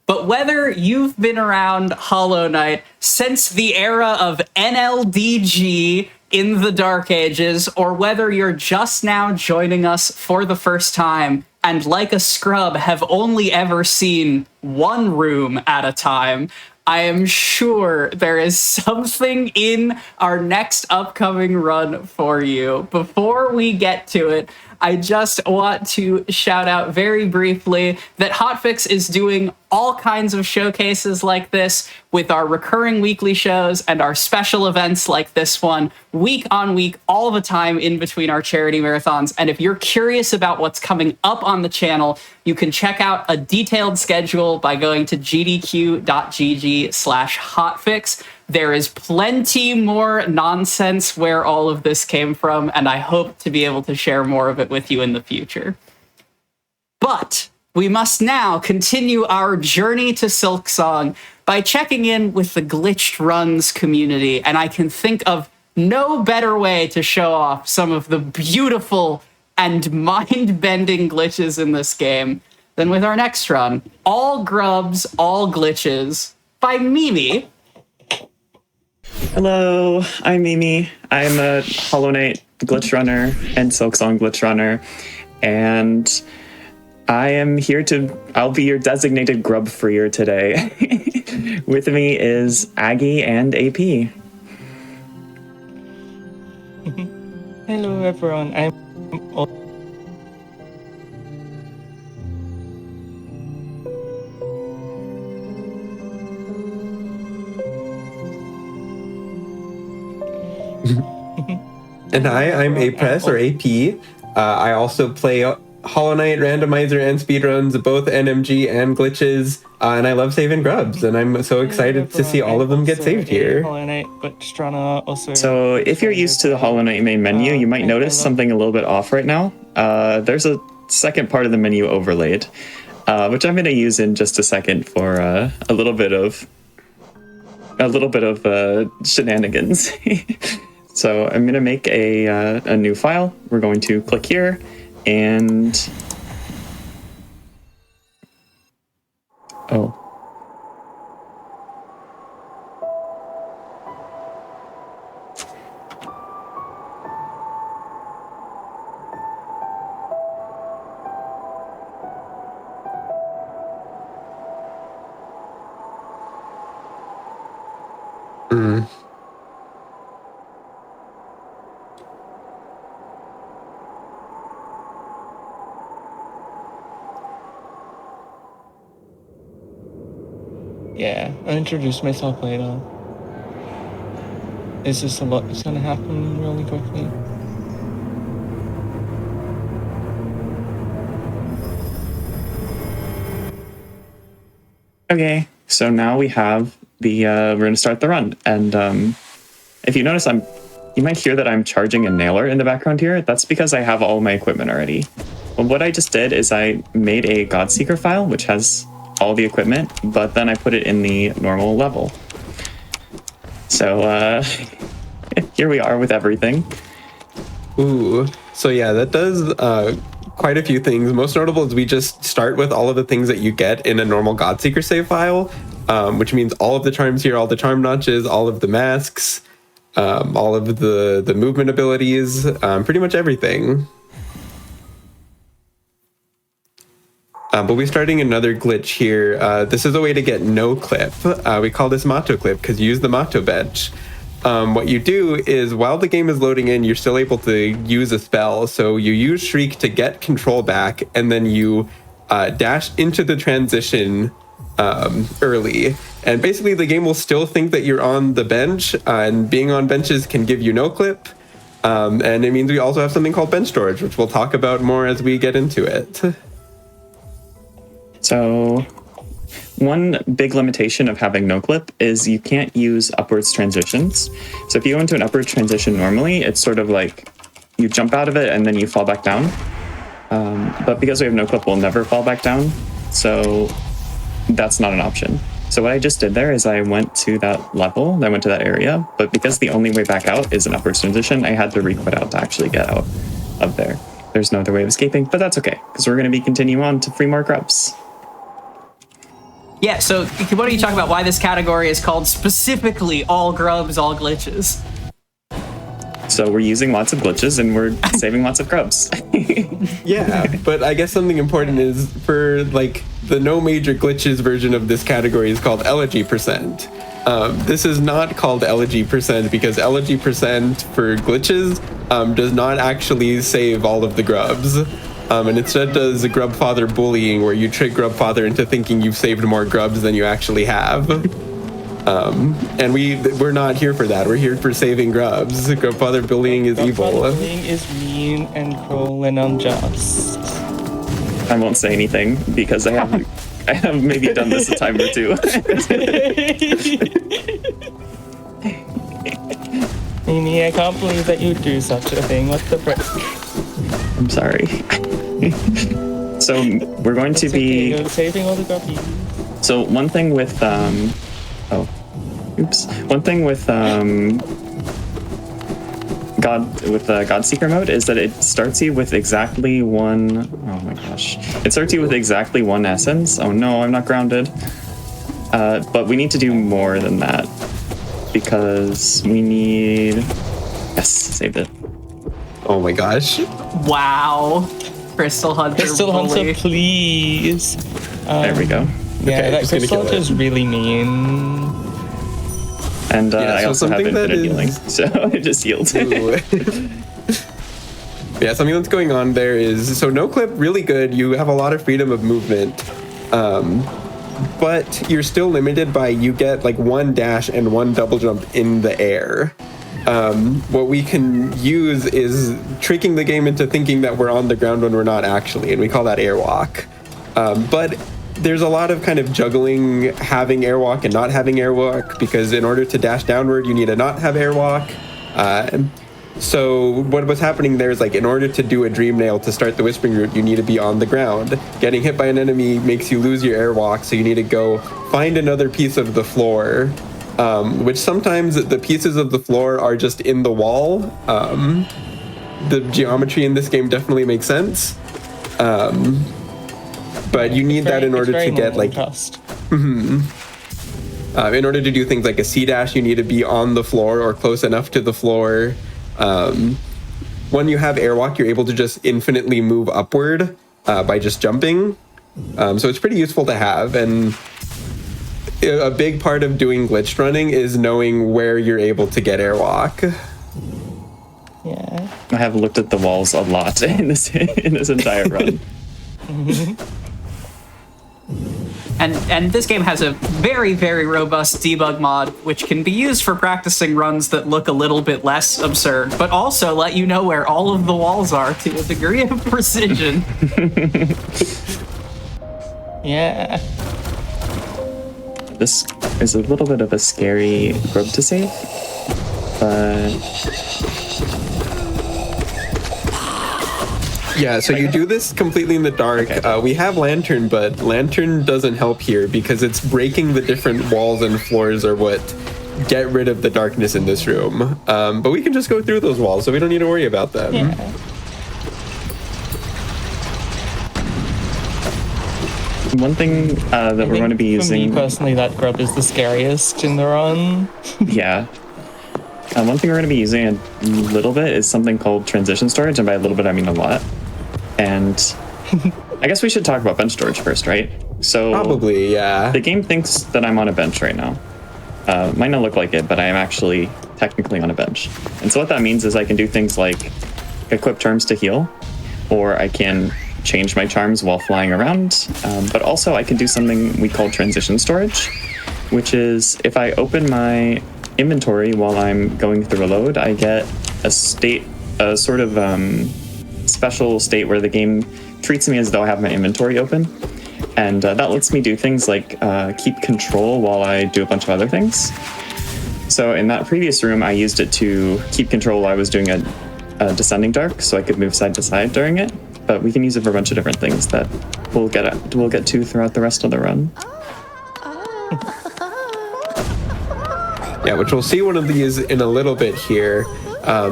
But whether you've been around Hollow Knight since the era of NLDG in the Dark Ages, or whether you're just now joining us for the first time and like a scrub have only ever seen one room at a time, I am sure there is something in our next upcoming run for you. Before we get to it, I just want to shout out very briefly that Hotfix is doing all kinds of showcases like this with our recurring weekly shows and our special events like this one, week on week, all the time in between our charity marathons. And if you're curious about what's coming up on the channel, you can check out a detailed schedule by going to gdq.gg/hotfix. There is plenty more nonsense where all of this came from, and I hope to be able to share more of it with you in the future. But we must now continue our journey to Silksong by checking in with the Glitched Runs community, and I can think of no better way to show off some of the beautiful and mind-bending glitches in this game than with our next run, All Grubs, All Glitches, by Mimi. Hello, I'm Mimi. I'm a Hollow Knight glitch runner and Silksong glitch runner, and I am here I'll be your designated grub freer today. With me is Aggie and AP. Hello everyone, I'm And hi, I'm Apress or AP. I also play Hollow Knight, Randomizer, and Speedruns, both NMG and glitches, and I love saving grubs, and I'm so excited to see all of them get saved here. Hollow Knight glitch runner, also. So if you're used to the Hollow Knight main menu, you might notice something a little bit off right now. There's a second part of the menu overlaid, which I'm going to use in just a second for a little bit of shenanigans. So I'm going to make a new file. We're going to click here and yeah, I'll introduce myself later. It's just a lot that's gonna happen really quickly. Okay, so now we have we're going to start the run. And if you notice, you might hear that I'm charging a nailer in the background here. That's because I have all my equipment already. Well, what I just did is I made a Godseeker file, which has all the equipment, but then I put it in the normal level. So here we are with everything. Ooh, so yeah, that does quite a few things. Most notable is we just start with all of the things that you get in a normal Godseeker save file, which means all of the charms here, all the charm notches, all of the masks, all of the movement abilities, pretty much everything. But we're starting another glitch here. This is a way to get no clip. We call this motto clip because you use the motto bench. What you do is while the game is loading in, you're still able to use a spell. So you use Shriek to get control back, and then you dash into the transition early. And basically the game will still think that you're on the bench, and being on benches can give you no clip. And it means we also have something called bench storage, which we'll talk about more as we get into it. So one big limitation of having no clip is you can't use upwards transitions. So if you go into an upward transition normally, it's sort of like you jump out of it and then you fall back down. But because we have no clip, we'll never fall back down. So that's not an option. So what I just did there is I went to that level, I went to that area, but because the only way back out is an upwards transition, I had to re-quit out to actually get out of there. There's no other way of escaping, but that's okay, because we're going to be continuing on to free more grubs. Yeah, so why don't you talk about why this category is called specifically all grubs, all glitches? So we're using lots of glitches and we're saving lots of grubs. Yeah, but I guess something important is for like the no major glitches version of this category is called elegy percent. This is not called elegy percent because elegy percent for glitches does not actually save all of the grubs. And instead does grub father bullying, where you trick grub father into thinking you've saved more grubs than you actually have. And we're not here for that. We're here for saving grubs. Grub father bullying is evil. Bullying is mean and cruel and unjust. I won't say anything because I have maybe done this a time or two. Mimi, I can't believe that you do such a thing. What the frick? I'm sorry. So we're going to be You're saving all the grubbies. So one thing with God Seeker mode is that it starts you with exactly one. Oh my gosh! It starts you with exactly one essence. Oh no, I'm not grounded. But we need to do more than that because we need. Yes, saved it. Oh my gosh. Wow. Crystal Hunter. Crystal Hunter, bully. please. There we go. Yeah, Okay, that just gonna Crystal kill Hunter it. is really mean. And Yeah, I so also have something that infinite healing, is- so it just heals. Yeah, something that's going on there is, so no clip, really good. You have a lot of freedom of movement. But you're still limited by, you get like one dash and one double jump in the air. What we can use is tricking the game into thinking that we're on the ground when we're not actually, and we call that airwalk. But there's a lot of kind of juggling having airwalk and not having airwalk, because in order to dash downward, you need to not have airwalk. So what was happening there is, like, in order to do a dream nail to start the whispering route, you need to be on the ground. Getting hit by an enemy makes you lose your airwalk, so you need to go find another piece of the floor, which sometimes the pieces of the floor are just in the wall. The geometry in this game definitely makes sense. But you need that in order to get, like, in order to do things like a C dash, you need to be on the floor or close enough to the floor. When you have airwalk, you're able to just infinitely move upward by just jumping. So it's pretty useful to have. And a big part of doing glitched running is knowing where you're able to get airwalk. Yeah. I have looked at the walls a lot in this entire run. And this game has a very, very robust debug mod, which can be used for practicing runs that look a little bit less absurd, but also let you know where all of the walls are to a degree of precision. Yeah. This is a little bit of a scary grub to save, but Yeah, so you do this completely in the dark. Okay. We have lantern, but lantern doesn't help here because it's breaking the different walls and floors are what get rid of the darkness in this room. But we can just go through those walls, so we don't need to worry about them. Yeah. one thing that we're going to be For me using. personally, that grub is the scariest in the run. Yeah. One thing we're going to be using a little bit is something called transition storage, and by a little bit I mean a lot. And I guess we should talk about bench storage first, right? So Probably, yeah. the game thinks that I'm on a bench right now. Might not look like it, but I am actually technically on a bench. And so what that means is I can do things like equip terms to heal, or I can change my charms while flying around. But also I can do something we call transition storage, which is if I open my inventory while I'm going through a load, I get a sort of special state where the game treats me as though I have my inventory open. And that lets me do things like keep control while I do a bunch of other things. So in that previous room, I used it to keep control while I was doing a descending dark, so I could move side to side during it. But we can use it for a bunch of different things that we'll get to throughout the rest of the run. Yeah, which we'll see one of these in a little bit here,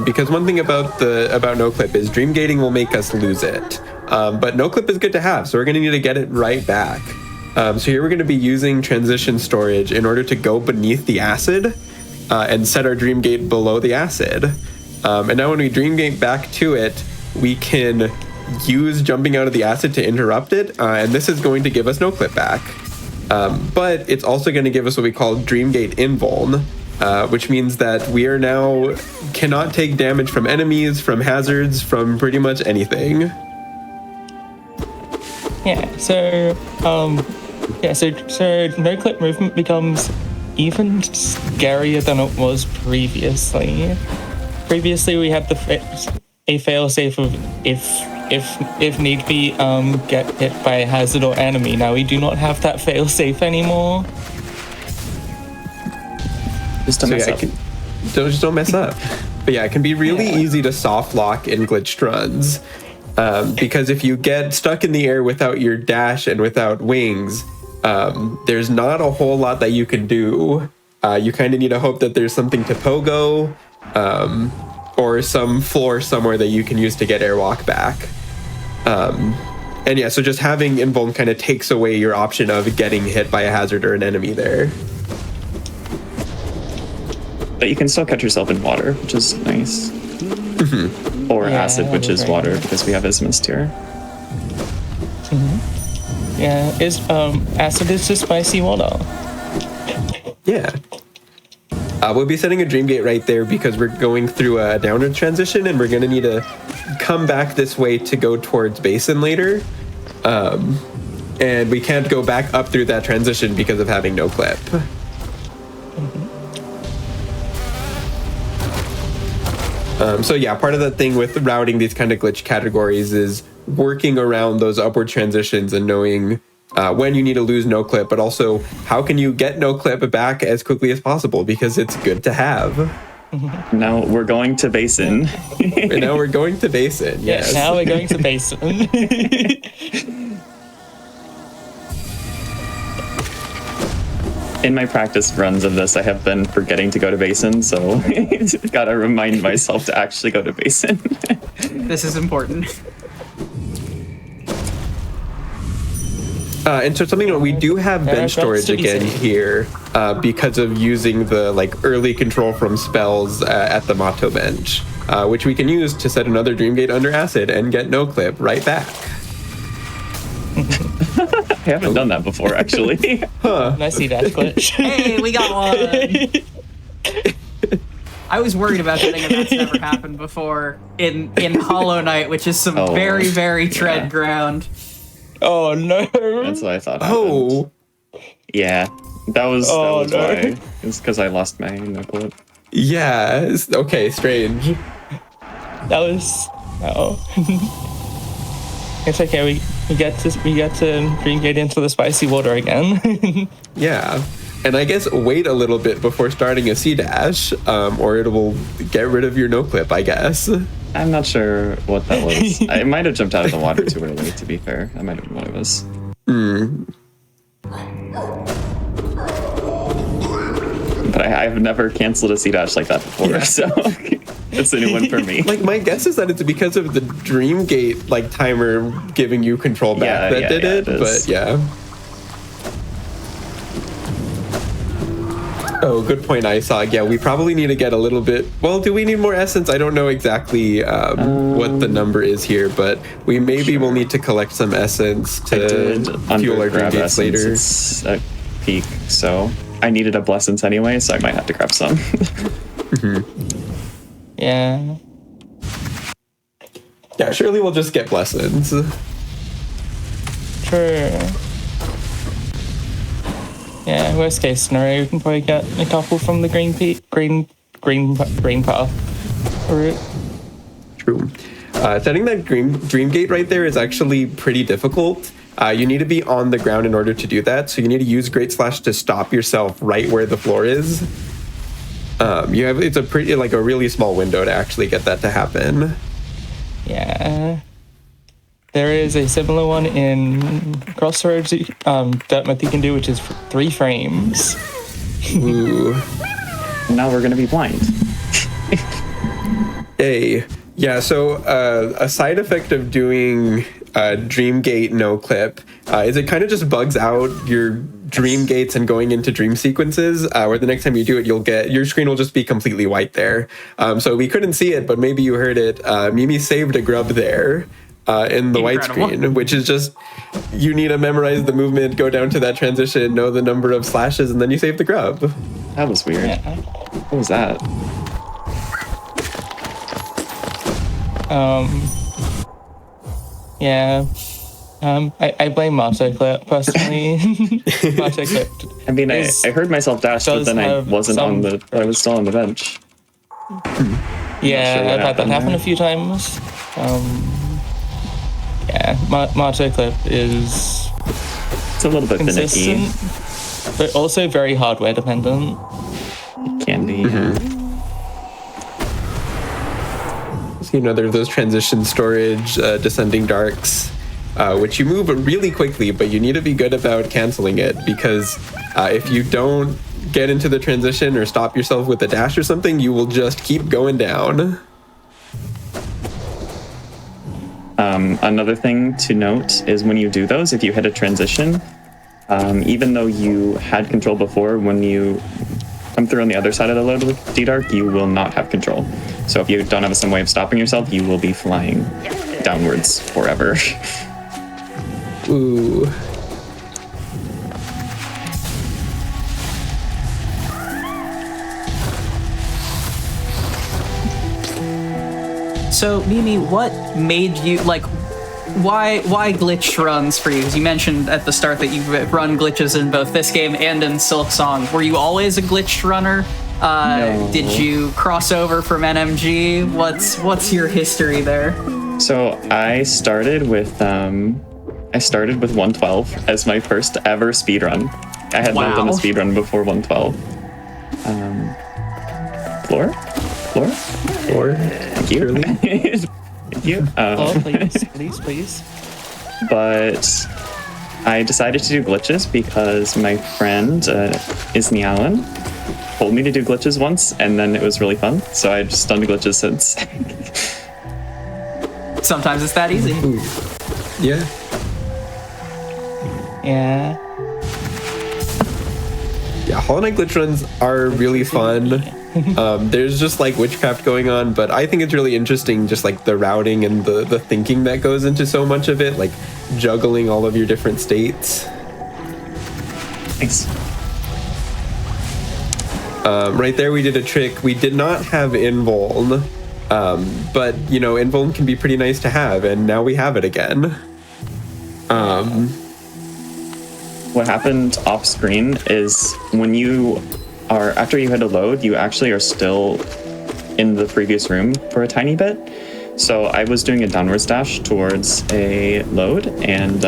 because one thing about no clip is dream gating will make us lose it. But no clip is good to have, so we're going to need to get it right back. So here we're going to be using transition storage in order to go beneath the acid and set our dream gate below the acid. And now when we dream gate back to it, we can use jumping out of the acid to interrupt it, and this is going to give us no clip back. But it's also going to give us what we call dream gate invuln, which means that we are now cannot take damage from enemies, from hazards, from pretty much anything. So no clip movement becomes even scarier than it was previously. Previously, we had a failsafe of if need be, get hit by a hazard or enemy. Now we do not have that failsafe anymore. Just don't mess up. Just don't mess up. But yeah, it can be really easy to soft lock in glitched runs. Because if you get stuck in the air without your dash and without wings, there's not a whole lot that you can do. You kind of need to hope that there's something to pogo, or some floor somewhere that you can use to get airwalk back. And yeah, so just having invuln kind of takes away your option of getting hit by a hazard or an enemy there. But you can still catch yourself in water, which is nice. Or acid, which is water, nice, because we have Isthmus here. Acid is just spicy water. Yeah. We'll be setting a dream gate right there because we're going through a downward transition and we're going to need to come back this way to go towards basin later. And we can't go back up through that transition because of having no clip. So yeah, part of the thing with routing these kind of glitch categories is working around those upward transitions and knowing when you need to lose no clip, but also how can you get no clip back as quickly as possible because it's good to have. Now we're going to basin. And now we're going to basin. Yes. Now we're going to basin. In my practice runs of this, I have been forgetting to go to basin, so gotta remind myself to actually go to basin. This is important. And so something that we do have bench storage again here because of using the early control from spells at the Mato bench, which we can use to set another dream gate under acid and get no clip right back. I haven't done that before, actually. I see that glitch. Hey, we got one! I was worried about getting it. That's never happened before in Hollow Knight, which is some very, very tread ground. Oh no! That's what I thought happened. Yeah, that was why. It's because I lost my knuckle. Yeah, okay, strange. That was... It's okay, we get to dream gate into the spicy water again. Yeah. And I guess wait a little bit before starting a C-dash, or it will get rid of your no-clip, I guess. I'm not sure what that was. I might have jumped out of the water too early, to be fair. That might have been what it was. But I've never canceled a C-dash like that before, so it's a new one for me. My guess is that it's because of the dream gate timer giving you control back that did it, but yeah. Oh, good point, Isog. Yeah, we probably need to get a little bit... Well, do we need more essence? I don't know exactly what the number is here, but we maybe will need to collect some essence to fuel our dream gates later. It's a peak, so I needed a blessings anyway, so I might have to grab some. Yeah. Yeah, surely we'll just get blessings. Yeah, worst case scenario, we can probably get a couple from the green path route. True. Setting that dream gate right there is actually pretty difficult. You need to be on the ground in order to do that. So you need to use Great Slash to stop yourself right where the floor is. It's a really small window to actually get that to happen. Yeah. There is a similar one in Crossroads that you can do, which is 3 frames. Ooh. Now we're gonna be blind. Hey. Yeah, so a side effect of doing Dreamgate no clip is it kind of just bugs out your dream gates and going into dream sequences, where the next time you do it, your screen will just be completely white there. So we couldn't see it, but maybe you heard it. Mimi saved a grub there in the white screen, which is just, you need to memorize the movement, go down to that transition, know the number of slashes, and then you save the grub. That was weird. Yeah. What was that? Yeah. I blame Motoclip personally. Motoclip. I mean, I heard myself dash, but then I wasn't I was still on the bench. Yeah, sure I've had that happen there. a few times. Yeah, Motoclip is It's a little bit consistent, finicky. but also very hardware dependent. It can be. There's those transition storage, descending darks, which you move really quickly, but you need to be good about canceling it, because if you don't get into the transition or stop yourself with a dash or something, you will just keep going down. Another thing to note is when you do those, if you hit a transition, even though you had control before, when you come through on the other side of the load with D-Dark, you will not have control. So if you don't have some way of stopping yourself, you will be flying downwards forever. Ooh. So, Mimi, what made you, why glitch runs for you? Because you mentioned at the start that you've run glitches in both this game and in Silksong. Were you always a glitched runner? No. Did you cross over from NMG? What's your history there? So I started with 112 as my first ever speedrun. I had not done a speedrun before 112. Floor? Thank you. Thank you. Please. But I decided to do glitches because my friend Isney Allen told me to do glitches once, and then it was really fun. So I've just done glitches since. Sometimes it's that easy. Ooh. Yeah. Yeah. Yeah, Hollow Knight glitch runs are really fun. There's just witchcraft going on, but I think it's really interesting, just the routing and the thinking that goes into so much of it, juggling all of your different states. Thanks. Right there, we did a trick. We did not have Invuln, but Invuln can be pretty nice to have, and now we have it again. What happened off screen is when you are, after you hit a load, you actually are still in the previous room for a tiny bit. So I was doing a downwards dash towards a load, and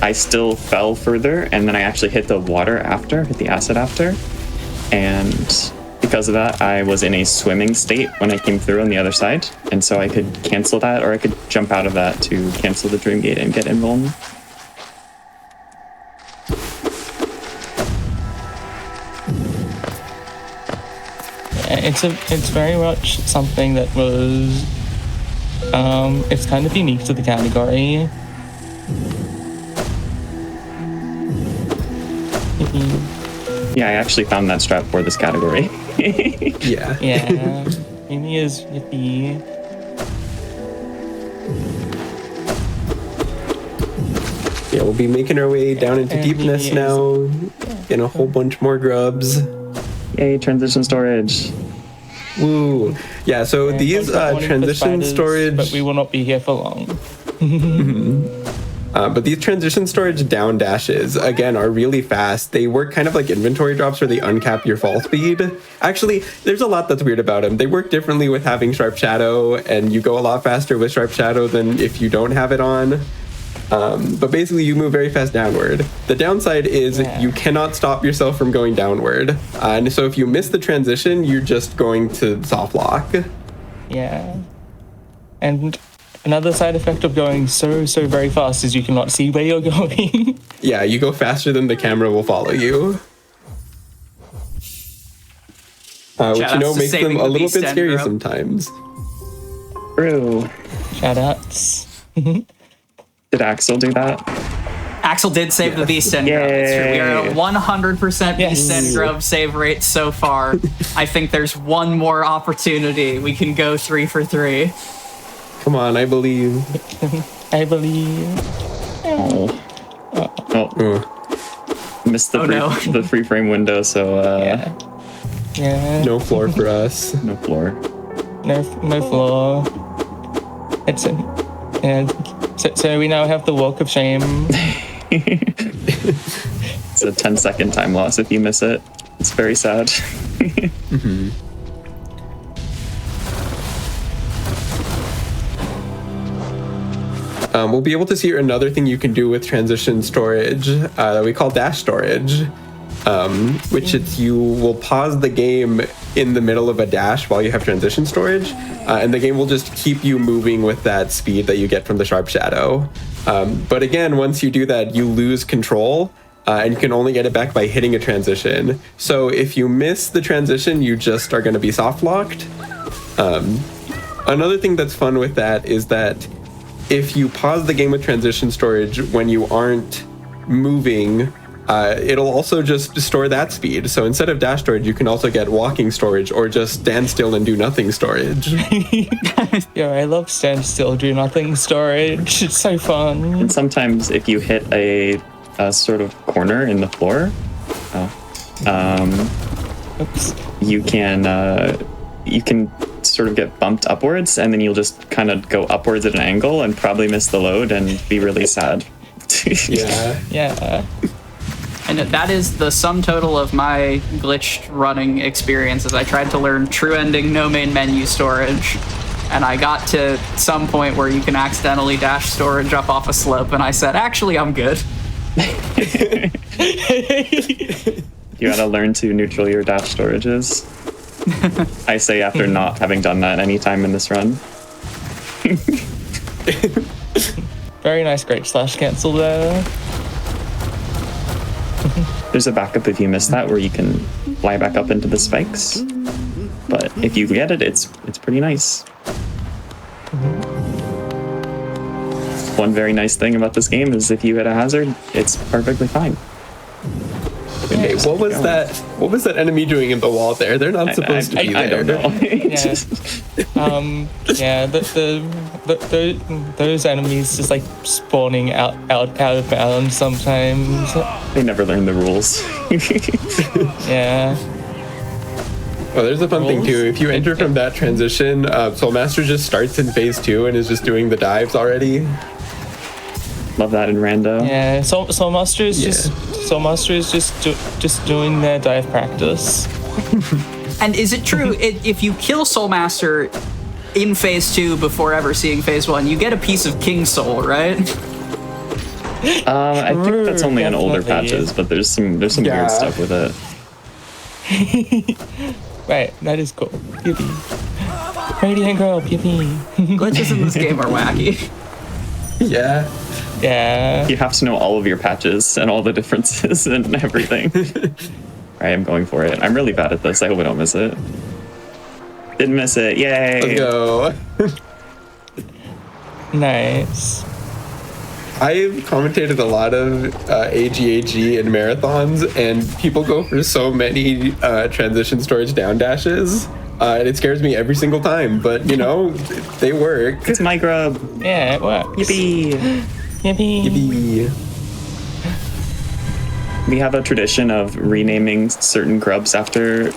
I still fell further, and then I actually hit the water after, hit the acid after. And because of that, I was in a swimming state when I came through on the other side. And so I could cancel that, or I could jump out of that to cancel the Dream Gate and get Invuln. It's very much something that was it's kind of unique to the category. Yeah, I actually found that strat for this category. Yeah. Yeah. Mimi is yippee. Yeah, we'll be making our way down into And deepness he is- now, getting a whole bunch more grubs. Yay, transition storage. Woo! Yeah, so these Don't warning for transition spiders, storage, but we will not be here for long. But these transition storage down dashes, again, are really fast. They work kind of like inventory drops where they uncap your fall speed. Actually, there's a lot that's weird about them. They work differently with having Sharp Shadow, and you go a lot faster with Sharp Shadow than if you don't have it on. But basically, you move very fast downward. The downside is you cannot stop yourself from going downward. And so if you miss the transition, you're just going to soft lock. Yeah. And another side effect of going so very fast is you cannot see where you're going. Yeah, you go faster than the camera will follow you. Which, you know, makes them a little bit scary sometimes. True. Shoutouts. Did Axel do that? Axel did save the Beast and Grub. It's true. We are at 100% Beast and Grub save rate so far. I think there's one more opportunity. We can go 3 for 3. Come on, I believe. I believe. Missed the the free frame window, so yeah. No floor for us. No floor. No floor. So we now have the walk of shame. It's a 10-second time loss if you miss it. It's very sad. We'll be able to see another thing you can do with transition storage that we call dash storage, which you will pause the game in the middle of a dash while you have transition storage, and the game will just keep you moving with that speed that you get from the Sharp Shadow. But again, once you do that, you lose control, and you can only get it back by hitting a transition. So if you miss the transition, you just are going to be soft locked. Another thing that's fun with that is that if you pause the game with transition storage when you aren't moving, it'll also just store that speed. So instead of dash storage, you can also get walking storage or just stand still and do nothing storage. Yeah, I love stand still, do nothing storage. It's so fun. And sometimes if you hit a sort of corner in the floor, you can sort of get bumped upwards, and then you'll just kind of go upwards at an angle and probably miss the load and be really sad. Yeah. And that is the sum total of my glitched running experience as I tried to learn true ending no main menu storage. And I got to some point where you can accidentally dash storage up off a slope, and I said, actually, I'm good. You gotta learn to neutral your dash storages. I say after not having done that any time in this run. Very nice great slash cancel there. There's a backup if you miss that where you can fly back up into the spikes. But if you get it, it's pretty nice. One very nice thing about this game is if you hit a hazard, it's perfectly fine. Okay, what was that enemy doing in the wall there? They're not supposed to be there. I don't know. Those enemies just like spawning out of bounds sometimes. They never learn the rules. Yeah. Oh, there's a fun thing too. If you enter from that transition, Soulmaster just starts in phase 2 and is just doing the dives already. Love that in rando. Yeah, Soulmaster is just doing their dive practice. And is it true, if you kill Soulmaster in phase 2 before ever seeing phase 1, you get a piece of King Soul, right? I think that's only on older patches, but there's some weird stuff with it. Right, that is cool. Yippee. Radiant girl, yippee. Glitches in this game are wacky. Yeah. Yeah. You have to know all of your patches and all the differences and everything. Alright, I'm going for it. I'm really bad at this. I hope I don't miss it. Didn't miss it. Yay! Let's go. Nice. I've commentated a lot of AGAG in marathons, and people go for so many transition storage down dashes, and it scares me every single time. But you know, they work. It's my grub. Yeah, it works. Yippee! Yippee. Yippee. We have a tradition of renaming certain grubs after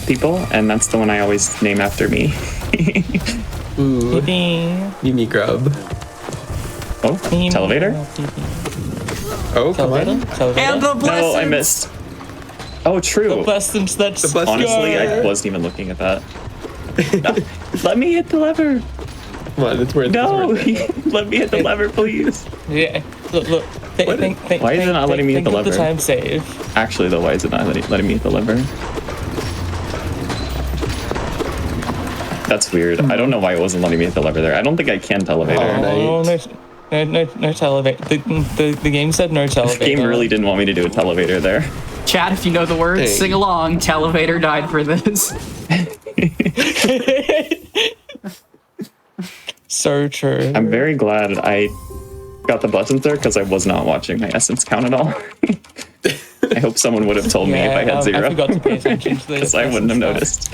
people, and that's the one I always name after me. Ooh, Yippee. Mimi Grub. Oh, televator? Oh, come on. And the blessings. No, I missed. Oh, true. The blessings that Honestly, I wasn't even looking at that. Let me hit the lever. Come on, it's worth No, it. let me hit the lever, please. Yeah, look. Why is it not letting me hit the lever? The time save. Actually, though, why is it not letting me hit the lever? That's weird. I don't know why it wasn't letting me hit the lever there. I don't think I can televator. Oh, no televator. The game said no televator. The game really didn't want me to do a televator there. Chat, if you know the words, Dang. sing along. Televator died for this. So true. I'm very glad I got the buttons there because I was not watching my essence count at all. I hope someone would have told me if I had 0. I forgot to pay attention to this. Because I wouldn't have noticed.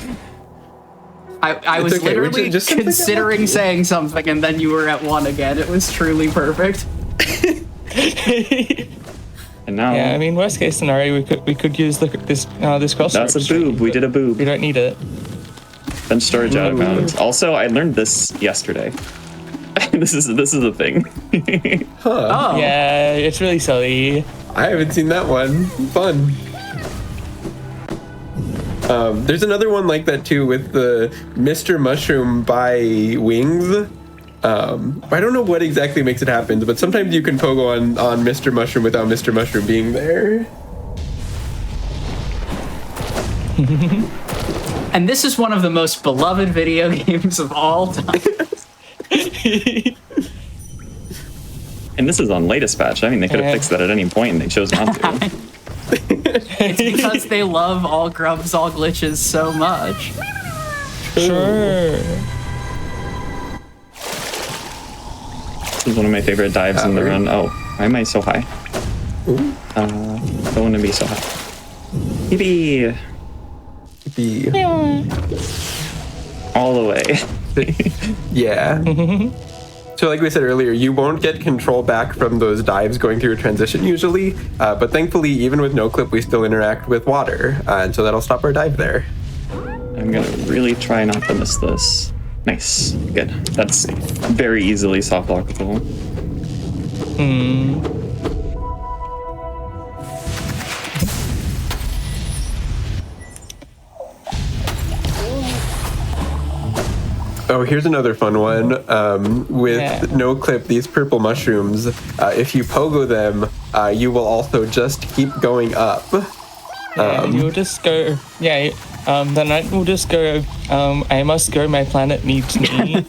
I was okay, we literally should just simply get considering lucky. saying something, and then you were at 1 again. It was truly perfect. And now Yeah, I mean, worst case scenario, we could use this crossroads. that's a boob. We did a boob. We don't need it. Then storage out of bounds. Also, I learned this yesterday. This is a thing. Oh. Yeah, it's really silly. I haven't seen that one. Fun. There's another one like that too with the Mr. Mushroom by wings. I don't know what exactly makes it happen, but sometimes you can pogo on Mr. Mushroom without Mr. Mushroom being there. And this is one of the most beloved video games of all time. And this is on latest patch. I mean, they could have fixed that at any point, and they chose not to. It's because they love all grubs, all glitches so much. Sure. This is one of my favorite dives in the run. Oh, why am I so high? Don't want to be so high. Yippee! All the way. Yeah. So like we said earlier, you won't get control back from those dives going through a transition usually, but thankfully, even with no clip, we still interact with water, and so that'll stop our dive there. I'm gonna really try not to miss this. Nice. Good. That's very easily soft blockable. Oh, here's another fun one. With no clip, these purple mushrooms, if you pogo them, you will also just keep going up. You'll just go. Yeah. The knight will just go. I must go. My planet needs me.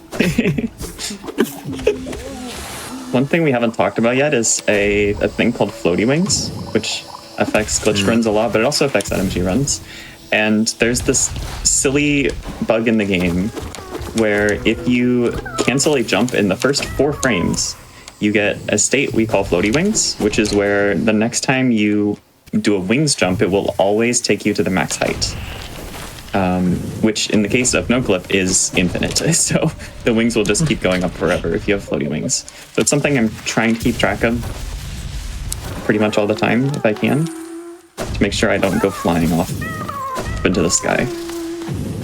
One thing we haven't talked about yet is a thing called floaty wings, which affects glitch runs a lot, but it also affects NMG runs. And there's this silly bug in the game where if you cancel a jump in the first 4 frames, you get a state we call floaty wings, which is where the next time you do a wings jump, it will always take you to the max height. Which in the case of no clip is infinite. So the wings will just keep going up forever if you have floaty wings. So it's something I'm trying to keep track of pretty much all the time if I can, to make sure I don't go flying off up into the sky.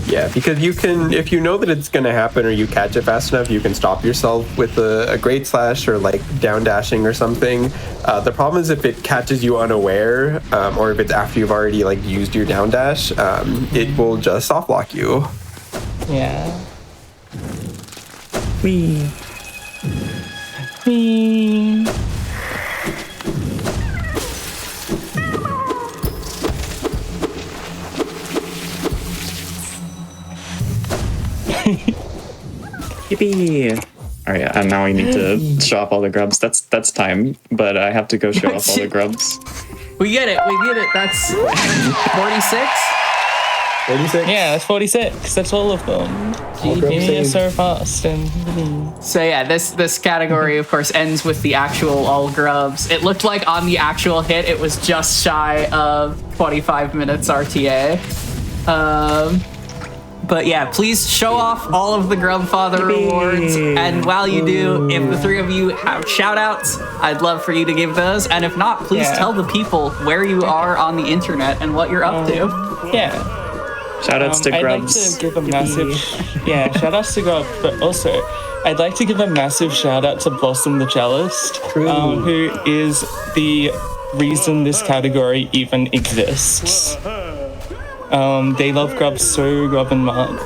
Yeah, because you can, if you know that it's going to happen or you catch it fast enough, you can stop yourself with a great slash or like down dashing or something. The problem is if it catches you unaware, or if it's after you've already like used your down dash, it will just soft block you. Yeah. Whee! Whee. Yippee! All right, and now we need to show off all the grubs. That's time, but I have to go show off all the grubs. We get it. That's 46. 46? Yeah, that's 46. That's all of them. GDQ so fast and. So yeah, this category of course ends with the actual all grubs. It looked like on the actual hit it was just shy of 25 minutes RTA. But yeah, please show off all of the Grubfather rewards. And while you do, if the 3 of you have shout outs, I'd love for you to give those. And if not, please tell the people where you are on the internet and what you're up to. Yeah. Shoutouts to I'd Grubs. like to give a massive shout outs to Grubs, but also I'd like to give a massive shout out to Blossom the Cellist, who is the reason this category even exists. They love Grubs so grubbin' much,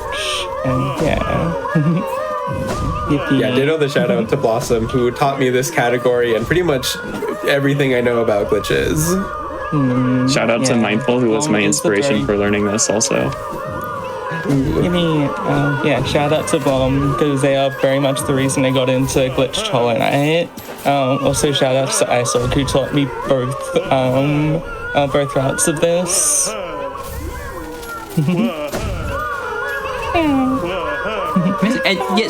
and yeah. Yippee. Yeah, ditto the shout out to Blossom, who taught me this category and pretty much everything I know about glitches. Shout out to Mindful, who was my inspiration for learning this also. Shout out to Blom, because they are very much the reason I got into glitched Hollow Knight. Also shout out to Isok, who taught me both routes of this.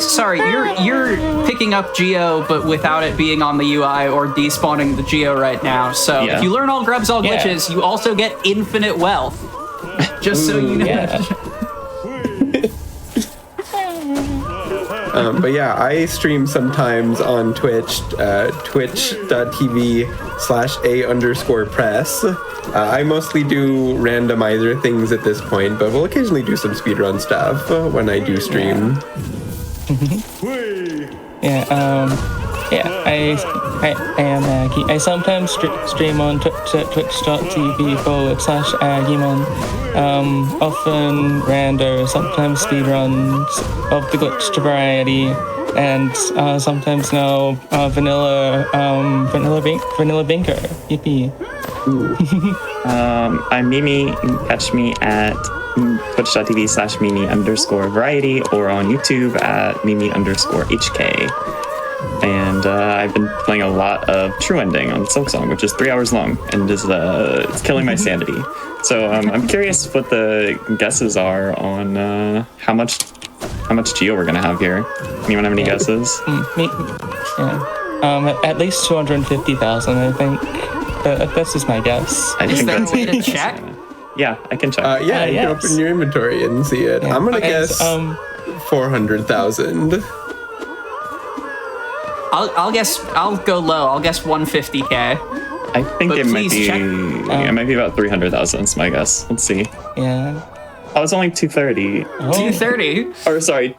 Sorry, you're picking up Geo, but without it being on the UI or despawning the Geo right now. So if you learn all Grubs, all glitches, you also get infinite wealth. Just so you know. Yeah. But yeah, I stream sometimes on Twitch, twitch.tv/a_press. I mostly do randomizer things at this point, but we'll occasionally do some speedrun stuff when I do stream. I am Aggie. I sometimes stream on twitch.tv/Aggieman. Often rando, sometimes speedruns of the glitched variety, and sometimes now vanilla binker. Yippee. I'm Mimi. You can catch me at twitch.tv/Mimi_variety or on YouTube at Mimi_HK. And I've been playing a lot of True Ending on Silksong, which is 3 hours long and is it's killing my sanity. So I'm curious what the guesses are on how much Geo we're gonna have here. Anyone have any guesses? At least 250,000, I think. That's just my guess. Is there a way to check? Yeah, I can check. You can open your inventory and see it. I'm gonna guess 400,000. I'll go low. I'll guess 150K. I think But it might be check. it might be about 300,000. Is my guess. Let's see. Yeah. Oh, it's only 230. 230. Or sorry,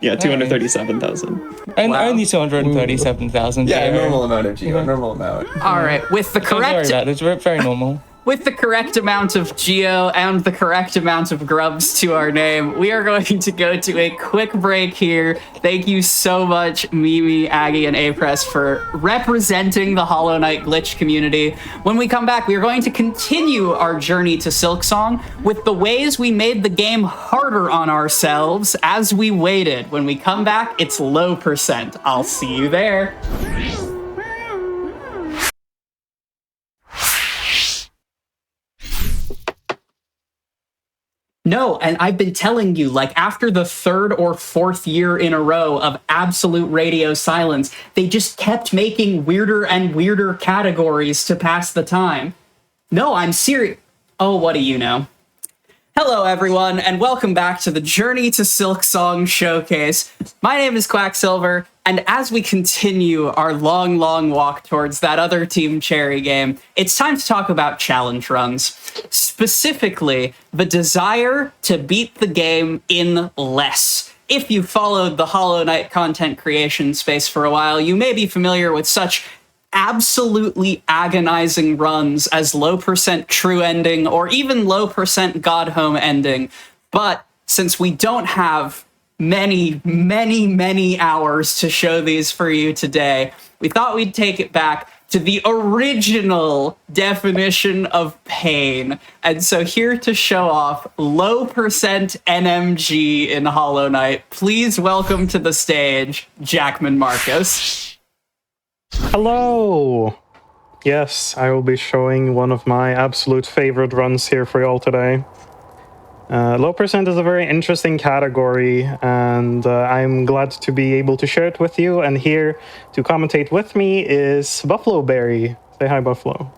237,000. And Wow. only 237,000. Yeah, normal amount of Geo, normal amount. All right, with the Don't worry correct about it. It's very normal. With the correct amount of Geo and the correct amount of Grubs to our name, we are going to go to a quick break here. Thank you so much, Mimi, Aggie, and Apress for representing the Hollow Knight glitch community. When we come back, we are going to continue our journey to Silksong with the ways we made the game harder on ourselves as we waited. When we come back, it's low percent. I'll see you there. No, and I've been telling you, like, after the third or fourth year in a row of absolute radio silence, they just kept making weirder and weirder categories to pass the time. No, I'm serious. Oh, what do you know? Hello, everyone, and welcome back to the Journey to Silksong Showcase. My name is Quacksilver, and as we continue our long, long walk towards that other Team Cherry game, it's time to talk about challenge runs. Specifically, the desire to beat the game in less. If you followed the Hollow Knight content creation space for a while, you may be familiar with such absolutely agonizing runs as low percent True Ending or even low percent God Home Ending. But since we don't have many hours to show these for you today, we thought we'd take it back to the original definition of pain. And so here to show off low percent NMG in Hollow Knight, please welcome to the stage, Jackman Marcus. Hello! Yes, I will be showing one of my absolute favorite runs here for y'all today. Low percent is a very interesting category, and I'm glad to be able to share it with you. And here to commentate with me is Buffalo Berry. Say hi, Buffalo.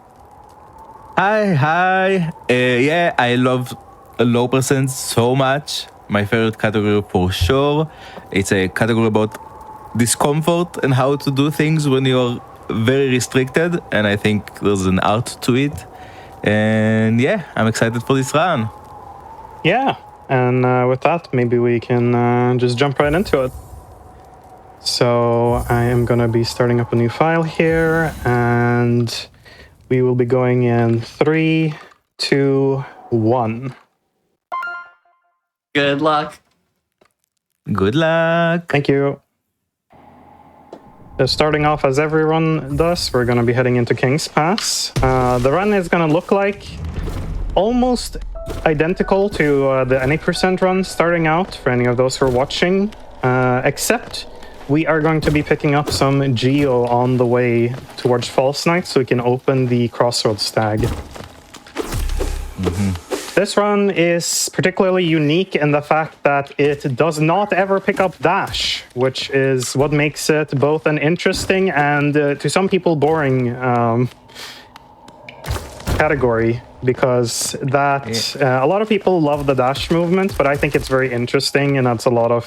Hi. Yeah, I love low percent so much. My favorite category for sure. It's a category about discomfort and how to do things when you're very restricted. And I think there's an art to it. And yeah, I'm excited for this run. Yeah, and with that, maybe we can just jump right into it. So I am going to be starting up a new file here, and we will be going in 3, 2, 1. Good luck. Good luck. Thank you. So starting off as everyone does, we're going to be heading into King's Pass. The run is going to look like almost identical to the any percent run starting out for any of those who are watching, except we are going to be picking up some geo on the way towards False Night so we can open the Crossroads tag. This run is particularly unique in the fact that it does not ever pick up dash, which is what makes it both an interesting and, to some people, boring category, because that a lot of people love the dash movement, but I think it's very interesting and adds a lot of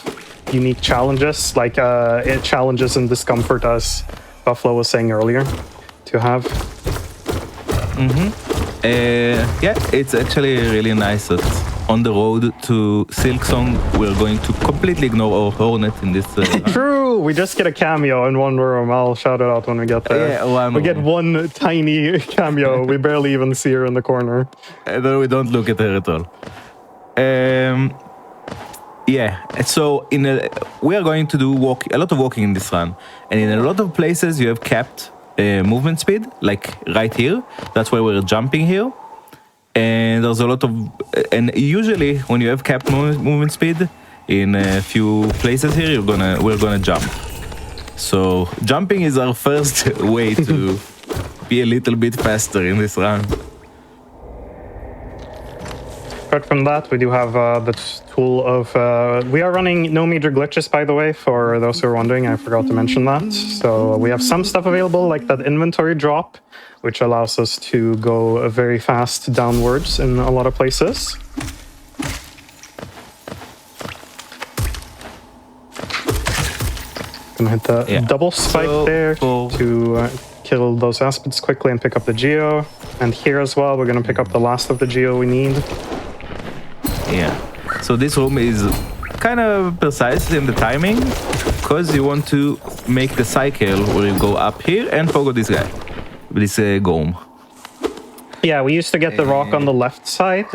unique challenges, like it challenges and discomfort, as Buffalo was saying earlier, to have. Yeah, it's actually really nice that on the road to Silksong, we're going to completely ignore our Hornet in this. True, we just get a cameo in one room. I'll shout it out when we get there. Yeah, we get one tiny cameo. We barely even see her in the corner. Then we don't look at her at all. Yeah, so we are going to do a lot of walking in this run, and in a lot of places you have capped movement speed, like right here. That's why we're jumping here, and there's a lot of. And usually, when you have capped movement speed in a few places here, we're gonna jump. So jumping is our first way to be a little bit faster in this run. Apart from that, we do have the tool of... we are running no major glitches, by the way, for those who are wondering. I forgot to mention that. So we have some stuff available, like that inventory drop, which allows us to go very fast downwards in a lot of places. Gonna hit the double spike there to kill those aspids quickly and pick up the geo. And here as well, we're gonna pick up the last of the geo we need. Yeah, so this room is kind of precise in the timing, because you want to make the cycle where you go up here and forget this guy, this Gome. Yeah, we used to get the rock on the left side,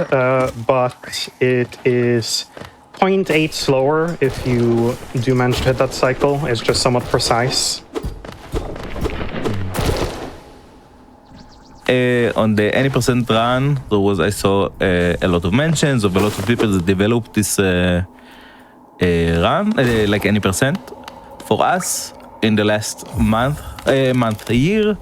but it is 0.8 slower if you do manage to hit that cycle. It's just somewhat precise. On the any percent run, I saw a lot of mentions of a lot of people that developed this run, like any percent. For us, in the last a year,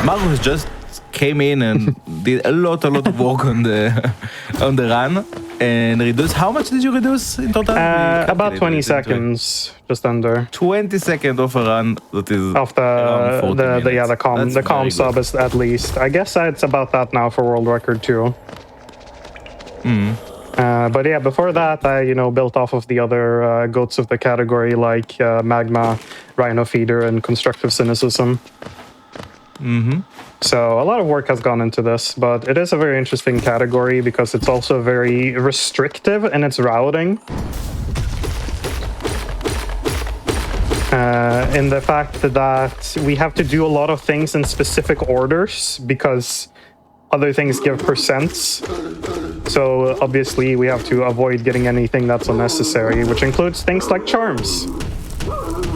Marcus just came in and did a lot of work on the run and reduced. How much did you reduce in total? About 20 seconds, just under. 20 seconds of a run that is off the calm sub is at least. I guess it's about that now for world record too. But yeah, before that, I built off of the other goats of the category, like Magma, Rhino Feeder, and Constructive Cynicism. So a lot of work has gone into this, but it is a very interesting category because it's also very restrictive in its routing. In the fact that we have to do a lot of things in specific orders because other things give percents. So obviously we have to avoid getting anything that's unnecessary, which includes things like charms.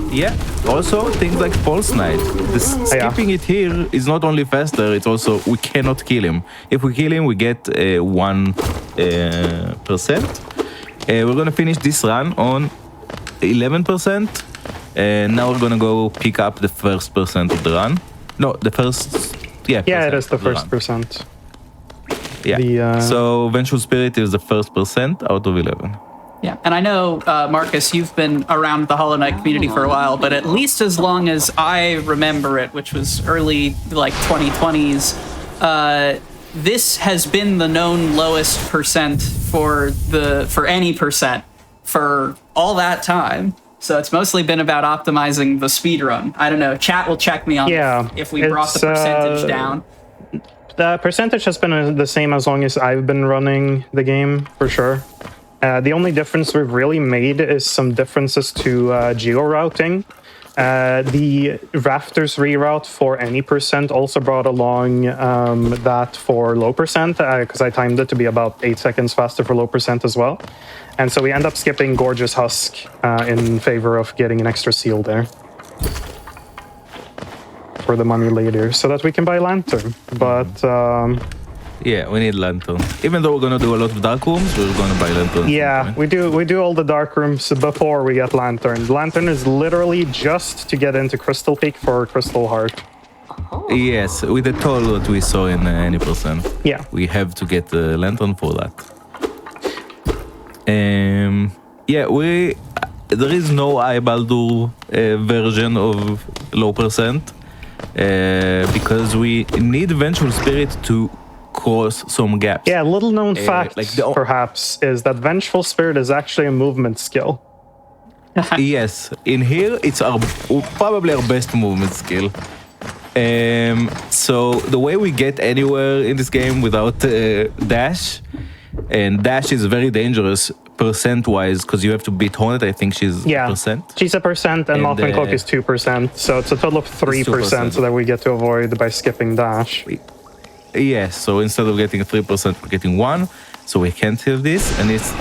Yeah, also things like False Night. Skipping it here is not only faster, it's also we cannot kill him. If we kill him, we get 1%. We're gonna finish this run on 11%. And now we're gonna go pick up the first percent of the run. No, the first... Yeah, it is the first percent. Yeah, so Vengeful Spirit is the first percent out of 11. Yeah, and I know, Marcus, you've been around the Hollow Knight community for a while, but at least as long as I remember it, which was early, 2020s, this has been the known lowest percent for any percent for all that time. So it's mostly been about optimizing the speedrun. I don't know, chat will check me on if we brought the percentage down. The percentage has been the same as long as I've been running the game, for sure. The only difference we've really made is some differences to geo-routing. The rafters reroute for any percent also brought along that for low percent, because I timed it to be about 8 seconds faster for low percent as well. And so we end up skipping Gorgeous Husk in favor of getting an extra seal there for the money later, so that we can buy Lantern. But Yeah, we need Lantern. Even though we're gonna do a lot of dark rooms, we're gonna buy Lantern. yeah, we do all the dark rooms before we get Lantern. Lantern is literally just to get into Crystal Peak for Crystal Heart. Yes, with the toll that we saw in any percent. Yeah. We have to get the Lantern for that. Yeah, there is no iBaldur version of low percent because we need Vengeful Spirit to cross some gaps. Yeah, little known fact, like perhaps, is that Vengeful Spirit is actually a movement skill. Yes, in here it's probably our best movement skill. So the way we get anywhere in this game without dash, and dash is very dangerous percent-wise because you have to beat Hornet. I think she's percent. She's a percent, and Mothman Cloak is 2%, so it's a total of 3% so that we get to avoid by skipping dash. Yes, so instead of getting 3%, we're getting 1, so we can't have this, and it's.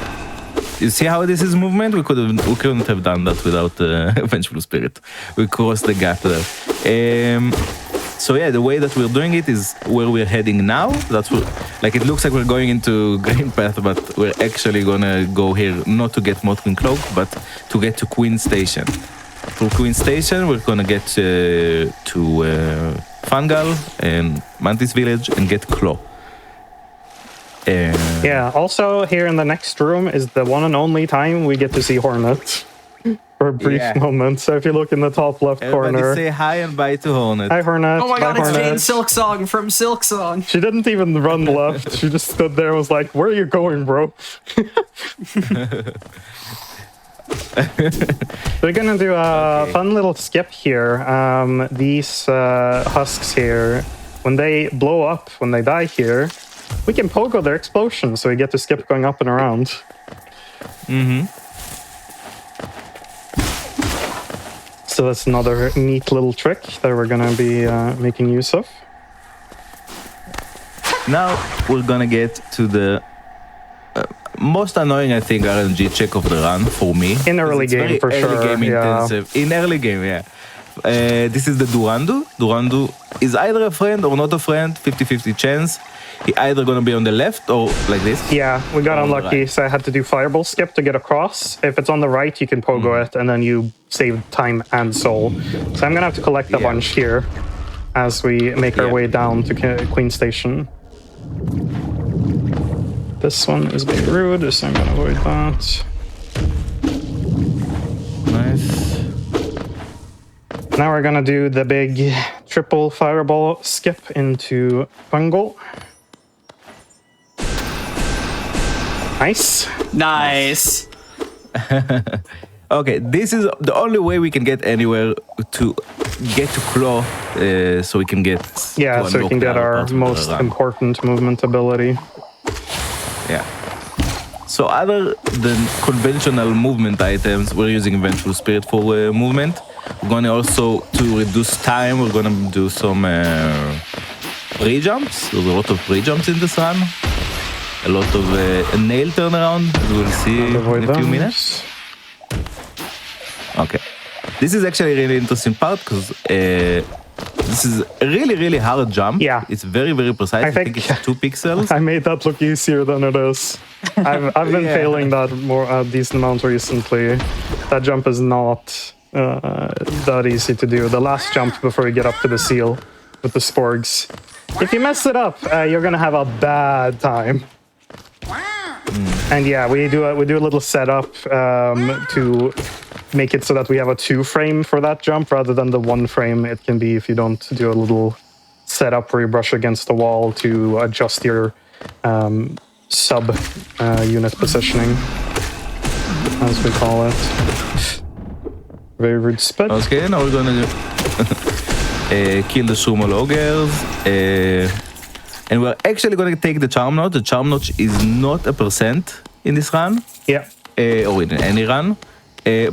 You see how this is movement? We couldn't have done that without Vengeful Spirit. We crossed the gap there. So yeah, the way that we're doing it is where we're heading now. That's where, like, it looks like we're going into Green Path, but we're actually gonna go here not to get Mothman Cloak, but to get to Queen Station. Through Queen Station, we're gonna get to Fangal and Mantis Village and get Claw. Yeah, also here in the next room is the one and only time we get to see Hornet for a brief moment. So if you look in the top left corner. Say hi and bye to Hornet. Hi, Hornet. Oh my god, it's Hornet. Jane Silksong from Silksong. She didn't even run left. She just stood there and was like, where are you going, bro? We're gonna do a fun little skip here. These husks here, when they blow up, when they die here, we can pogo their explosion, so we get to skip going up and around. So that's another neat little trick that we're gonna be making use of. Now we're gonna get to the most annoying, I think, RNG check of the run for me. In early game, for sure. Early game intensive. In early game, yeah. This is the Durandu. Durandu is either a friend or not a friend, 50-50 chance. He either gonna be on the left or like this. Yeah, we got unlucky, so I had to do Fireball skip to get across. If it's on the right, you can pogo it, and then you save time and soul. So I'm gonna have to collect a bunch here as we make our way down to Queen Station. This one is being rude, so I'm gonna avoid that. Nice. Now we're gonna do the big triple Fireball skip into Fungal. Nice. Nice. Okay, this is the only way we can get anywhere to get to Claw, so we can get. Yeah, so we can get our most important movement ability. Yeah. So other than conventional movement items, we're using Vengeful Spirit for movement. We're gonna also, to reduce time, we're gonna do some pre-jumps. There's a lot of pre-jumps in this run. A lot of nail turnaround, as we'll see in a few minutes. Okay. This is actually a really interesting part because this is a really, really hard jump. Yeah. It's very, very precise. I think it's 2 pixels. I made that look easier than it is. I've been failing that a decent amount recently. That jump is not that easy to do. The last jump before you get up to the seal with the sporgs. If you mess it up, you're gonna have a bad time. And yeah, we do a little setup to make it so that we have a 2-frame for that jump rather than the 1-frame it can be if you don't do a little setup where you brush against the wall to adjust your sub unit positioning, as we call it. Very rude spit. Okay, now we're gonna do kill the sumo loggers. And we're actually gonna take the charm notch. The charm notch is not a percent. in this run, Yeah. or in any run,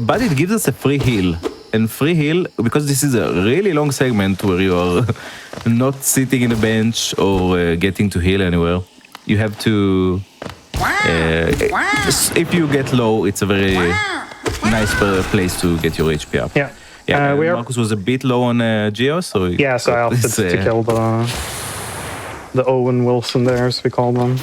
but it gives us a free heal. And free heal, because this is a really long segment where you are not sitting in a bench or getting to heal anywhere. You have to. If you get low, it's a very nice place to get your HP up. Yeah. Yeah, we are. Marcus was a bit low on Geo, so Yeah, so I opted this, to kill the Owen Wilson there, as we call them.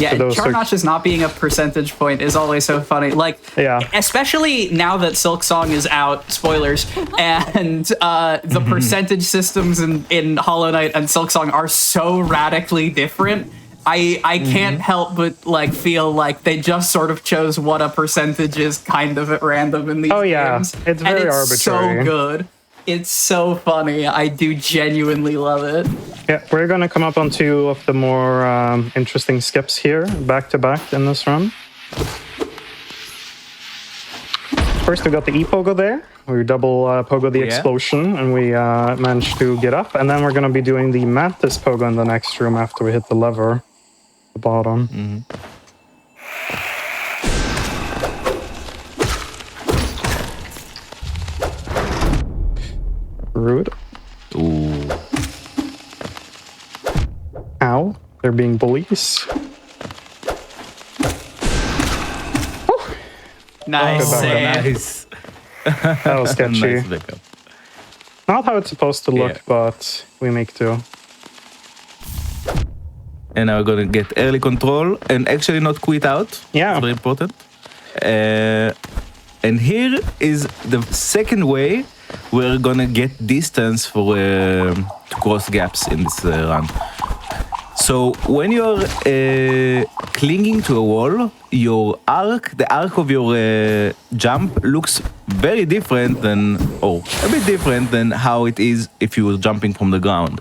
Yeah, those Charge are- Notches not being a percentage point is always so funny. Like, Yeah. especially now that Silksong is out, spoilers, and the percentage systems in Hollow Knight and Silksong are so radically different. I can't help but like feel like they just sort of chose what a percentage is kind of at random in these Oh, yeah. games. It's and very it's arbitrary. so good. It's so funny. I do genuinely love it. Yeah, we're going to come up on two of the more interesting skips here, back to back in this run. First, we got the E-Pogo there. We double Pogo the Yeah. explosion, and we managed to get up. And then we're going to be doing the Mantis Pogo in the next room after we hit the lever at the bottom. Rude. Ooh. Ow. They're being bullies. Nice Oh, save. Nice. That was sketchy. Nice backup. Not how it's supposed to look, Yeah. but we make do. And now we're gonna get early control and actually not quit out. Yeah. It's very important. And here is the second way we're gonna get distance for to cross gaps in this run. So when you're clinging to a wall, your arc, the arc of your jump looks very different than, or a bit different than how it is if you were jumping from the ground.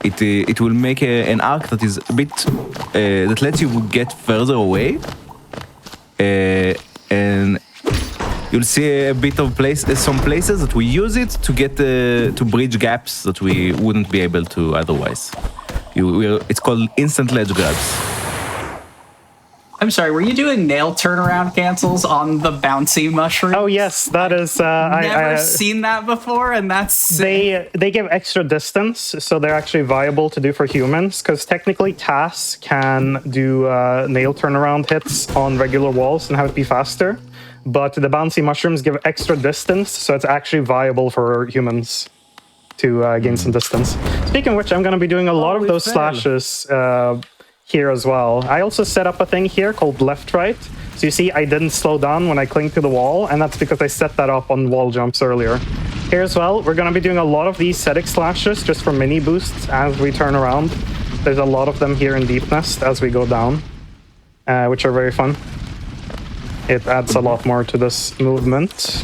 It will make an arc that is a bit, that lets you get further away. And you'll see a bit of some places that we use it to get to bridge gaps that we wouldn't be able to otherwise. It's called instant ledge grabs. I'm sorry, were you doing nail turnaround cancels on the bouncy mushroom? Oh yes, that is. Never seen that before, and that's sick. They give extra distance, so they're actually viable to do for humans. Because technically, TAS can do nail turnaround hits on regular walls and have it be faster. But the bouncy mushrooms give extra distance, so it's actually viable for humans to gain some distance. Speaking of which, I'm going to be doing a lot of those slashes here as well. I also set up a thing here called left-right. So you see, I didn't slow down when I cling to the wall, and that's because I set that up on wall jumps earlier. Here as well, we're going to be doing a lot of these static slashes just for mini boosts as we turn around. There's a lot of them here in Deep Nest as we go down, which are very fun. It adds a lot more to this movement.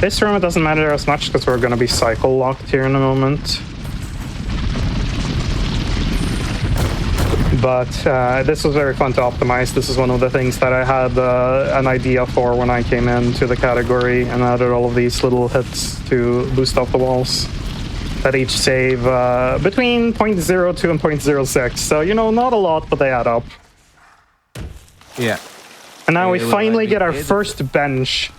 This room, it doesn't matter as much because we're going to be cycle locked here in a moment. But this was very fun to optimize. This is one of the things that I had an idea for when I came into the category and added all of these little hits to boost off the walls that each save between 0.02 and 0.06. So, you know, not a lot, but they add up. Yeah. And now we well, finally I get our did. first bench.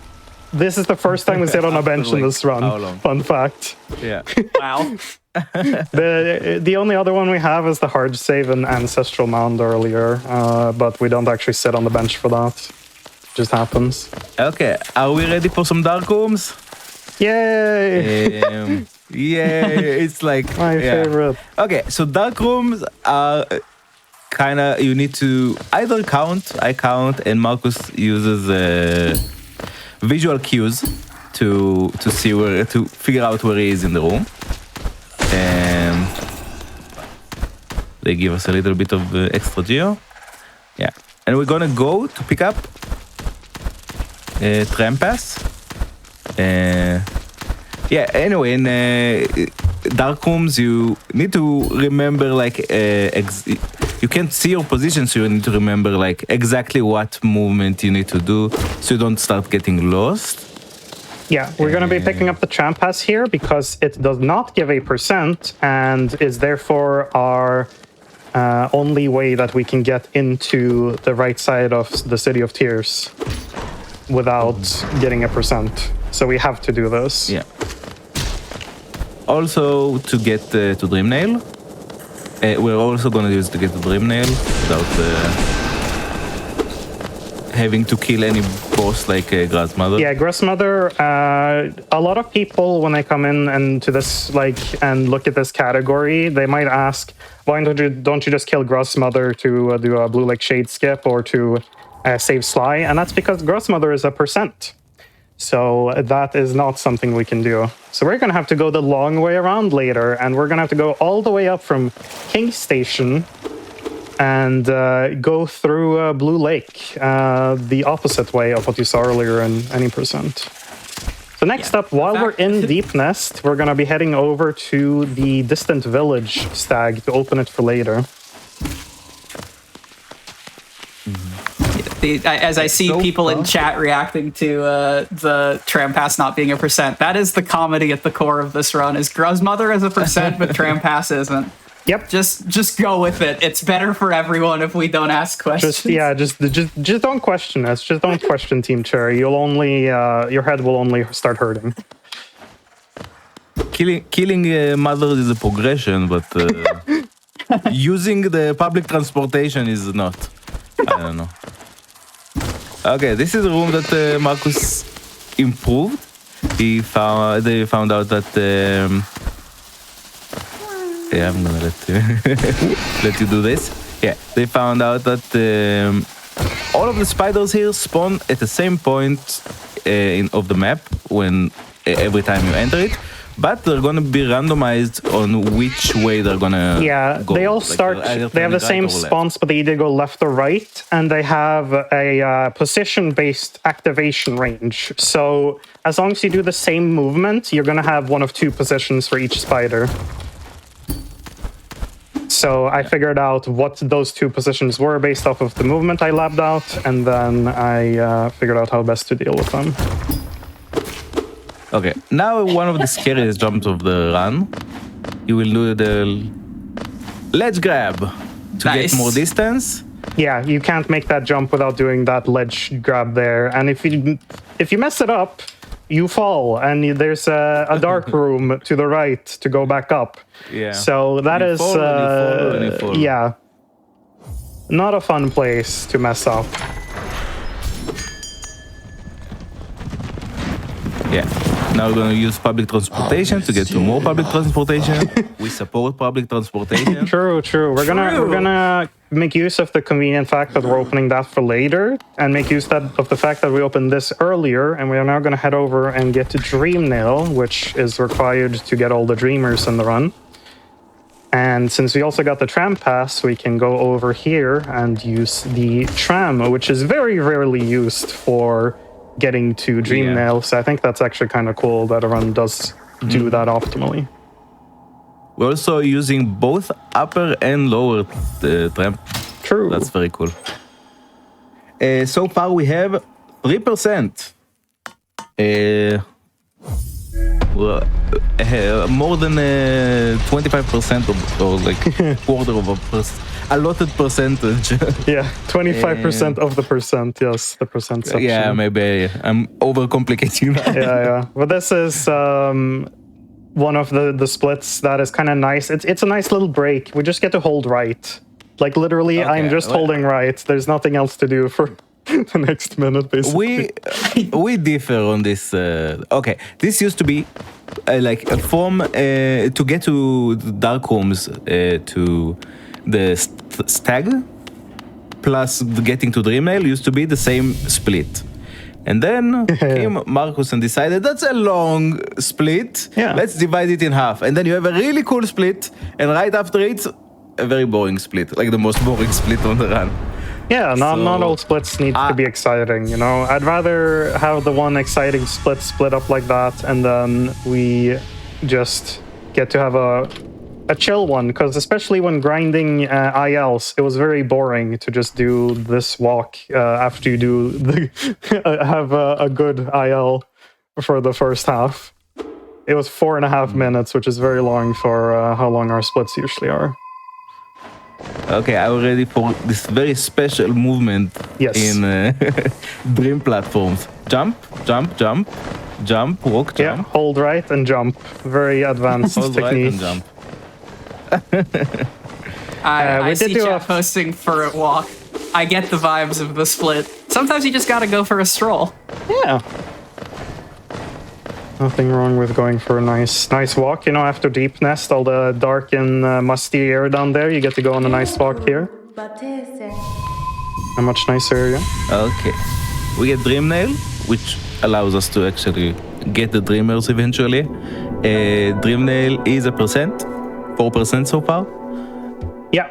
This is the first time we sit on a bench in this run. how long? Fun fact. Yeah. Wow. The only other one we have is the hard save in Ancestral Mound earlier, but we don't actually sit on the bench for that. It just happens. Okay. Are we ready for some dark rooms? Yay! Yeah. It's like My favorite. Okay, so dark rooms are kind of, you need to either I count, and Marcus uses visual cues to see to figure out where he is in the room. And they give us a little bit of extra geo. Yeah, and we're gonna go to pick up Trampas. Yeah, anyway, in dark rooms, you need to remember, like, you can't see your position, so you need to remember, like, exactly what movement you need to do so you don't start getting lost. Yeah, we're going to be picking up the Tramp Pass here because it does not give a percent and is therefore our only way that we can get into the right side of the City of Tears without getting a percent. So we have to do this. Yeah. Also, to get to Dreamnail, we're also gonna use to get to Dreamnail without having to kill any boss like Grasmother. Yeah, Grasmother. A lot of people, when they come in and to this and look at this category, they might ask, "Why don't you just kill Grasmother to do a Blue Lake Shade skip or to save Sly?" And that's because Grasmother is a percent. So that is not something we can do. So we're going to have to go the long way around later, and we're going to have to go all the way up from King Station and go through Blue Lake, the opposite way of what you saw earlier in any percent. So next up, while we're in Deep Nest, we're going to be heading over to the Distant Village stag to open it for later. As I see people in chat reacting to the Tram Pass not being a percent, that is the comedy at the core of this run, is Grubsmother is a percent, but Tram Pass isn't. Yep. Just go with it. It's better for everyone if we don't ask questions. Just don't question us. Just don't question Team Cherry. You'll only your head will only start hurting. Killing mothers is a progression, but using the public transportation is not. I don't know. Okay, this is a room that Marcus improved. They found out that. Yeah, I'm gonna let you do this. Yeah, they found out that all of the spiders here spawn at the same point of the map when every time you enter it, but they're gonna be randomized on which way they're gonna go. They all start. They have the same spawns, but they either go left or right, and they have a position-based activation range. So as long as you do the same movement, you're gonna have one of two positions for each spider. So I figured out what those two positions were based off of the movement I labbed out, and then I figured out how best to deal with them. Okay, now one of the scariest jumps of the run. You will do the ledge grab to get more distance. Yeah, you can't make that jump without doing that ledge grab there. And if you mess it up, you fall, and there's a dark room to the right to go back up. Yeah. So that you is fall. Yeah, not a fun place to mess up. Yeah. Now we're going to use public transportation to get to more public transportation. We support public transportation. True. We're gonna make use of the convenient fact that we're opening that for later, and make use of the fact that we opened this earlier, and we are now gonna head over and get to Dreamnail, which is required to get all the Dreamers in the run. And since we also got the Tram Pass, we can go over here and use the tram, which is very rarely used for getting to Dreamnail. So I think that's actually kind of cool that a run does do that optimally. We're also using both upper and lower tram. True. That's very cool. So far we have 3%. More than 25% or like quarter of a percent. Allotted percentage. Yeah, 25% of the percent. Yes, the percent section. Yeah, maybe I'm overcomplicating that. Yeah. But this is one of the splits that is kind of nice. It's a nice little break. We just get to hold right. Like literally, I'm just holding right. There's nothing else to do for the next minute, basically. We differ on this. Okay, this used to be like a form to get to the dark rooms to the stag plus getting to Dreamnail used to be the same split. And then came Marcus and decided that's a long split. Yeah. Let's divide it in half. And then you have a really cool split, and right after it, a very boring split, like the most boring split on the run. Yeah, not all splits need to be exciting, you know? I'd rather have the one exciting split up like that, and then we just get to have a chill one, because especially when grinding ILs, it was very boring to just do this walk after you do have a good IL for the first half. It was 4.5 minutes, which is very long for how long our splits usually are. Okay, are you ready for this very special movement Yes. in dream platforms? Jump, jump, jump, jump, walk, Yeah, jump. hold right and jump. Very advanced Hold right technique. and jump. I we see did do chat a- posting for it walk. I get the vibes of the split. Sometimes you just gotta go for a stroll. Yeah. Nothing wrong with going for a nice walk. You know, after Deep Nest, all the dark and musty air down there, you get to go on a nice walk here. A much nicer area. Okay. We get Dream Nail, which allows us to actually get the Dreamers eventually. Dream Nail is 4% so far. Yeah.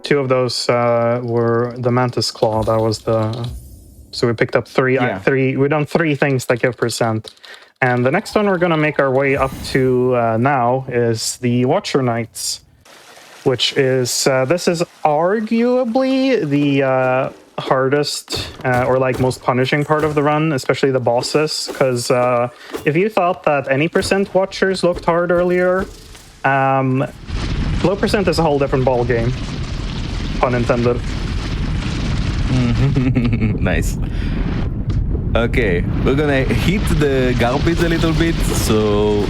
2 of those were the Mantis Claw. That was the... So we picked up 3. Yeah. 3. We've done 3 things that give percent. And the next one we're going to make our way up to now is the Watcher Knights, which is... this is arguably the hardest or like most punishing part of the run, especially the bosses, because if you thought that any percent Watchers looked hard earlier, low percent is a whole different ball game. Pun intended. Nice. Okay, we're gonna hit the garbage a little bit, so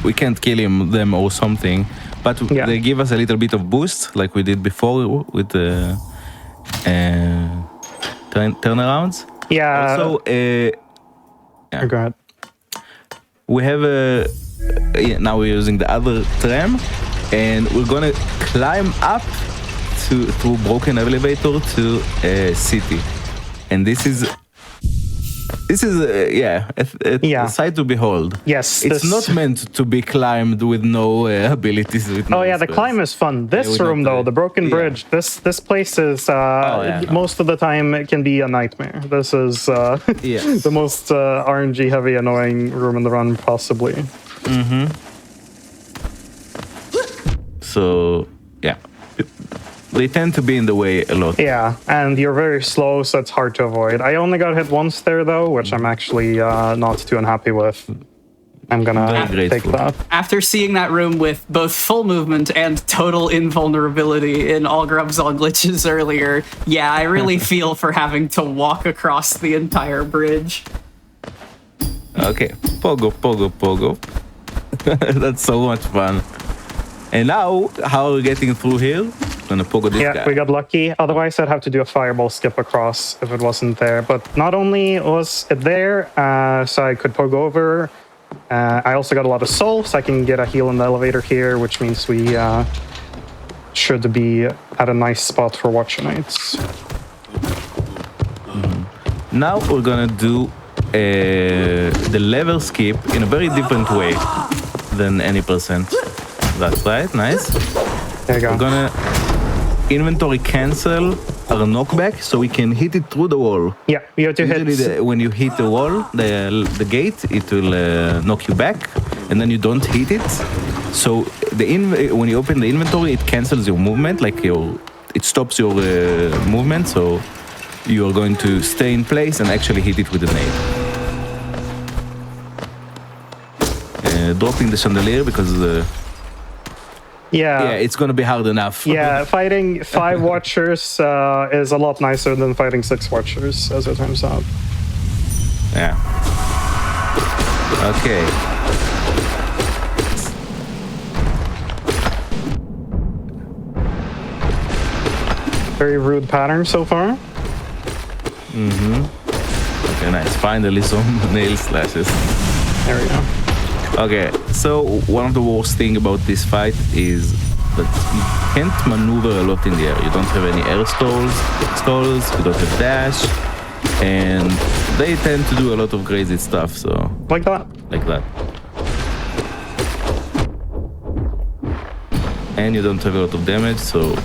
we can't kill them or something. But Yeah. they give us a little bit of boost, like we did before with the turnarounds. Yeah. Also, Go ahead. we have now we're using the other tram, and we're gonna climb up through broken elevator to a city, and this is a sight to behold. Yes, It's this- not meant to be climbed with no abilities. With Oh no yeah, the spells. climb is fun. This we room don't though, play. the Broken Yeah. Bridge, this place is no. most of the time it can be a nightmare. This is Yes. the most RNG heavy, annoying room in the run possibly. So yeah, they tend to be in the way a lot. Yeah, and you're very slow, so it's hard to avoid. I only got hit once there though, which I'm actually not too unhappy with. I'm gonna Very take grateful. that. After seeing that room with both full movement and total invulnerability in all Grubs all glitches earlier, yeah, I really feel for having to walk across the entire bridge. Okay, pogo, pogo, pogo. That's so much fun. And now, how are we getting through here? Gonna pogo this Yeah, guy. we got lucky. Otherwise, I'd have to do a fireball skip across if it wasn't there. But not only was it there, so I could poke over, I also got a lot of soul, so I can get a heal in the elevator here, which means we should be at a nice spot for Watcher Knights. Now we're gonna do the level skip in a very different way than any percent. That's right, nice. There you go. We're gonna inventory cancel our knockback so we can hit it through the wall. Yeah, you have to Usually hit... when you hit the wall, the gate, it will knock you back, and then you don't hit it. So when you open the inventory, it cancels your movement, like it stops your movement, so you are going to stay in place and actually hit it with a nail. Dropping the chandelier because it's going to be hard enough. Yeah, fighting 5 Watchers is a lot nicer than fighting 6 Watchers, as it turns out. Yeah. Okay. Very rude pattern so far. Okay, nice. Finally some nail slashes. There we go. Okay, so one of the worst thing about this fight is that you can't maneuver a lot in the air. You don't have any air stalls, you don't have dash, and they tend to do a lot of crazy stuff, so Like that. like that. And you don't have a lot of damage, so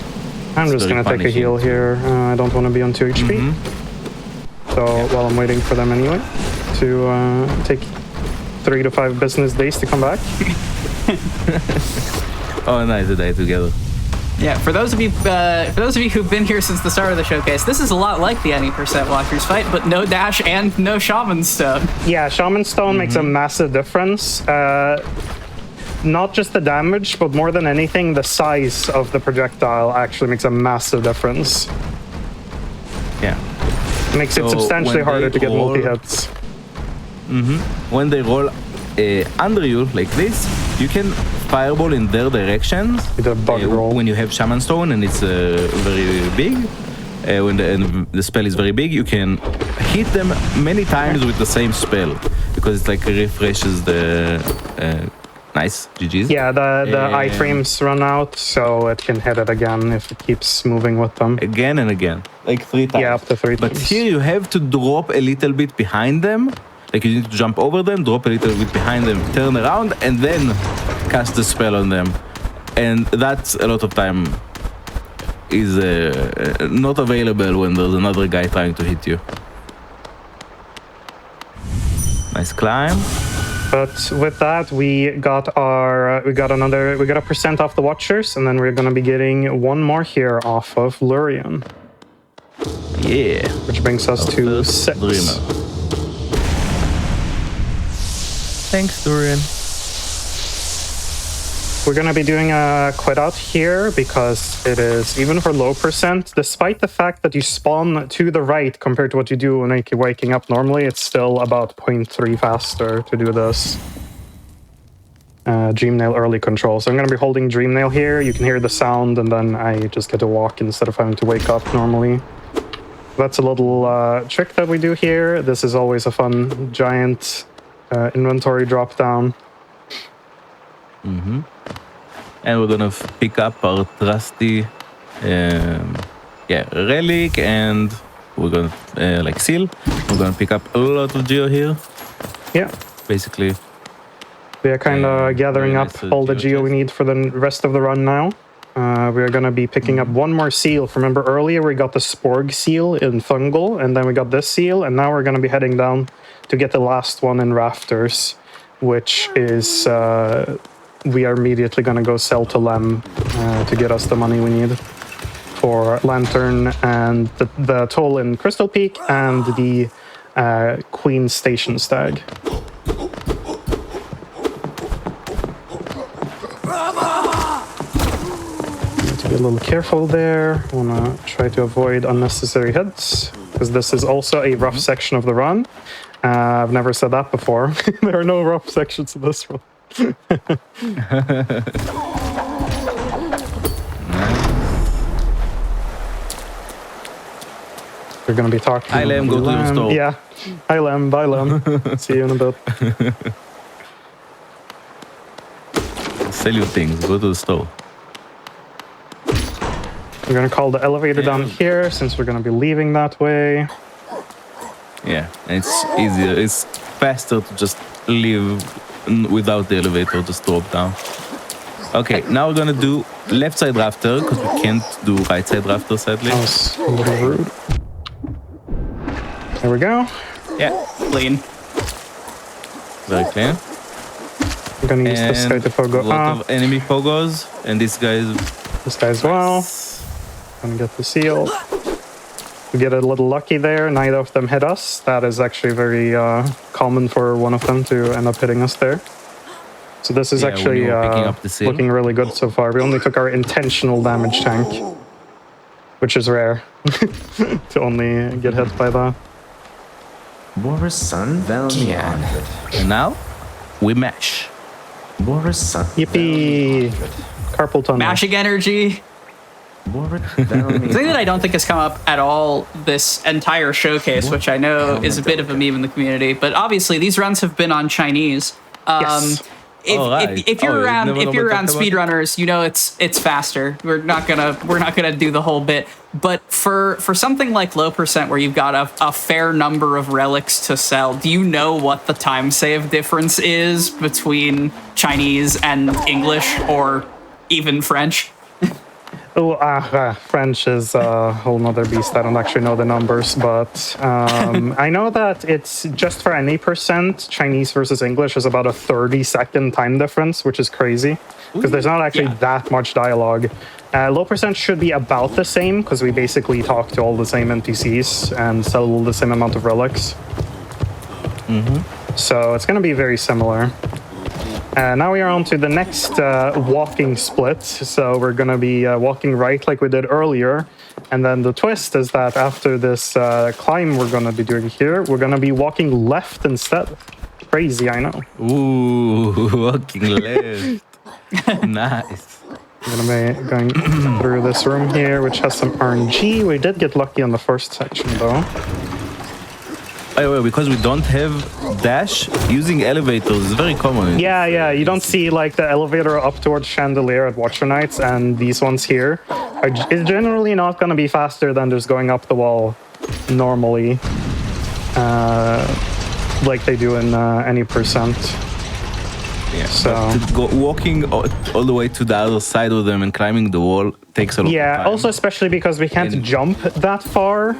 I'm it's just very gonna take a punishing. heal here. I don't want to be on 2 HP. So while I'm waiting for them anyway to take 3 to 5 business days to come back. Oh, nice, they die together. Yeah, for those of you who've been here since the start of the showcase, this is a lot like the any percent Watchers fight, but no dash and no Shaman Stone. Yeah, Shaman Stone makes a massive difference. not just the damage, but more than anything, the size of the projectile actually makes a massive difference. Yeah. It makes it So substantially when harder they to get roll- multi-hits. When they roll under you like this, you can fireball in their directions. With a bug roll. When you have Shaman Stone and it's very big, when the spell is very big, you can hit them many times with the same spell because it like refreshes the. Nice, GG's. Yeah, the iframes run out, so it can hit it again if it keeps moving with them. Again and again, like 3 times. Yeah, up to 3 But times. here you have to drop a little bit behind them. Like you need to jump over them, drop a little bit behind them, turn around, and then cast the spell on them. And that's a lot of time is not available when there's another guy trying to hit you. Nice climb. But with that, we got a percent off the Watchers, and then we're gonna be getting one more here off of Lurian, Yeah. which brings us to First 6. Dreamer. Thanks, Dorian. We're gonna be doing a quit out here because it is, even for low percent, despite the fact that you spawn to the right compared to what you do when you're waking up normally, it's still about 0.3 faster to do this. Dreamnail early control. So I'm gonna be holding Dreamnail here. You can hear the sound, and then I just get to walk instead of having to wake up normally. That's a little trick that we do here. This is always a fun giant inventory drop down. And we're gonna pick up our trusty relic, and we're gonna like seal. We're gonna pick up a lot of geo here. Yeah. Basically, We are kind of gathering very up nice all the geo geo we chest. need for the rest of the run now. We are going to be picking up one more seal. Remember earlier we got the Sporg seal in Fungal, and then we got this seal, and now we're going to be heading down to get the last one in Rafters, which is we are immediately going to go sell to Lem to get us the money we need for Lantern and the toll in Crystal Peak and the Queen Station Stag. Be a little careful there. Wanna try to avoid unnecessary hits because this is also a rough section of the run. I've never said that before. There are no rough sections in this run. We're gonna be talking. Hi, Lem, go to your store. Yeah. Hi, Lem. Bye, Lem. See you in a bit. sell you things. Go to the store. We're gonna call the elevator down here since we're gonna be leaving that way. Yeah, and it's easier. It's faster to just leave without the elevator. Just drop down. Okay, now we're gonna do left side rafter because we can't do right side rafter, sadly. That was a little rude. There we go. Yeah, clean. Very clean. We're gonna use this guy And to a pogo lot up. of enemy pogos, and this guy is This guy as well. Gonna get the seal. We get a little lucky there. Neither of them hit us. That is actually very common for one of them to end up hitting us there. So this is Yeah, when actually you were picking up the seal. looking really good so far. We only took our intentional damage tank, which is rare to only get hit by that. Boris Sun Velmian. and now we mash. Boris Sun. Yippee! Carpal tunnel. Mashing energy. Boris Something that I don't think has come up at all this entire showcase, which I know is a bit of a meme in the community, but obviously these runs have been on Chinese. Yes. If you're around talked about it? speedrunners, you know it's faster. We're not gonna do the whole bit. But for something like low percent where you've got a fair number of relics to sell, do you know what the time save difference is between Chinese and English or even French? Oh, French is a whole nother beast. I don't actually know the numbers, but I know that it's just for any percent, Chinese versus English is about a 30-second time difference, which is crazy because there's not actually that much dialogue. Low percent should be about the same because we basically talk to all the same NPCs and sell the same amount of relics. So it's going to be very similar. Now we are on to the next walking split. So we're going to be walking right like we did earlier. And then the twist is that after this climb we're going to be doing here, we're going to be walking left instead. Crazy, I know. Ooh, walking left. Nice. I'm going to be going through this room here, which has some RNG. We did get lucky on the first section, though. By the way, because we don't have dash, using elevators is very common. Yeah, you don't see like the elevator up towards Chandelier at Watcher Nights, and these ones here is generally not going to be faster than just going up the wall normally, like they do in any percent. Yeah, So walking all the way to the other side of them and climbing the wall takes a lot of time. also especially because we can't jump that far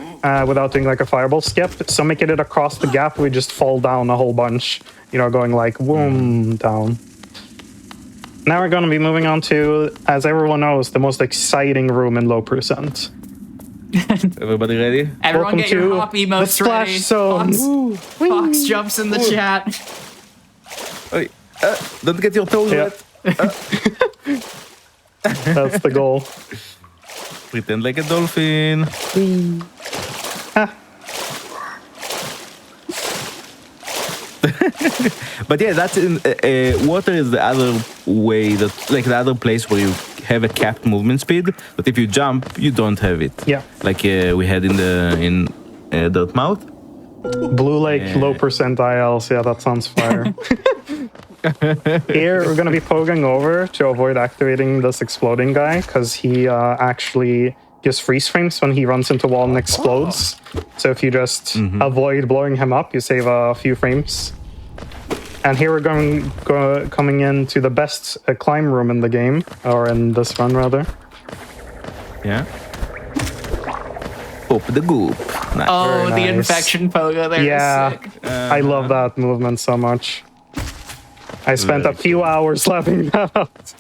without doing like a fireball skip. So making it across the gap, we just fall down a whole bunch, going like boom down. Now we're going to be moving on to, as everyone knows, the most exciting room in low percent. Everybody ready? Everyone Welcome get your to hop the emotes splash ready. zone. Fox jumps in the chat. Wait, don't get your toes Yeah. wet. That's the goal. Pretend like a dolphin. But yeah, that's in water is the other way that the other place where you have a capped movement speed. But if you jump, you don't have it. Yeah. Like we had in Dirtmouth. Blue Lake low percentiles. Yeah, that sounds fire. Here we're gonna be poking over to avoid activating this exploding guy because he actually gives freeze frames when he runs into wall and explodes. So if you just avoid blowing him up, you save a few frames. And here we're coming into the best climb room in the game, or in this run rather. Yeah. Pop the goop. Nice. Oh, Very the nice. infection pogo there is Yeah, sick. I love that movement so much. I spent a few hours slapping that out.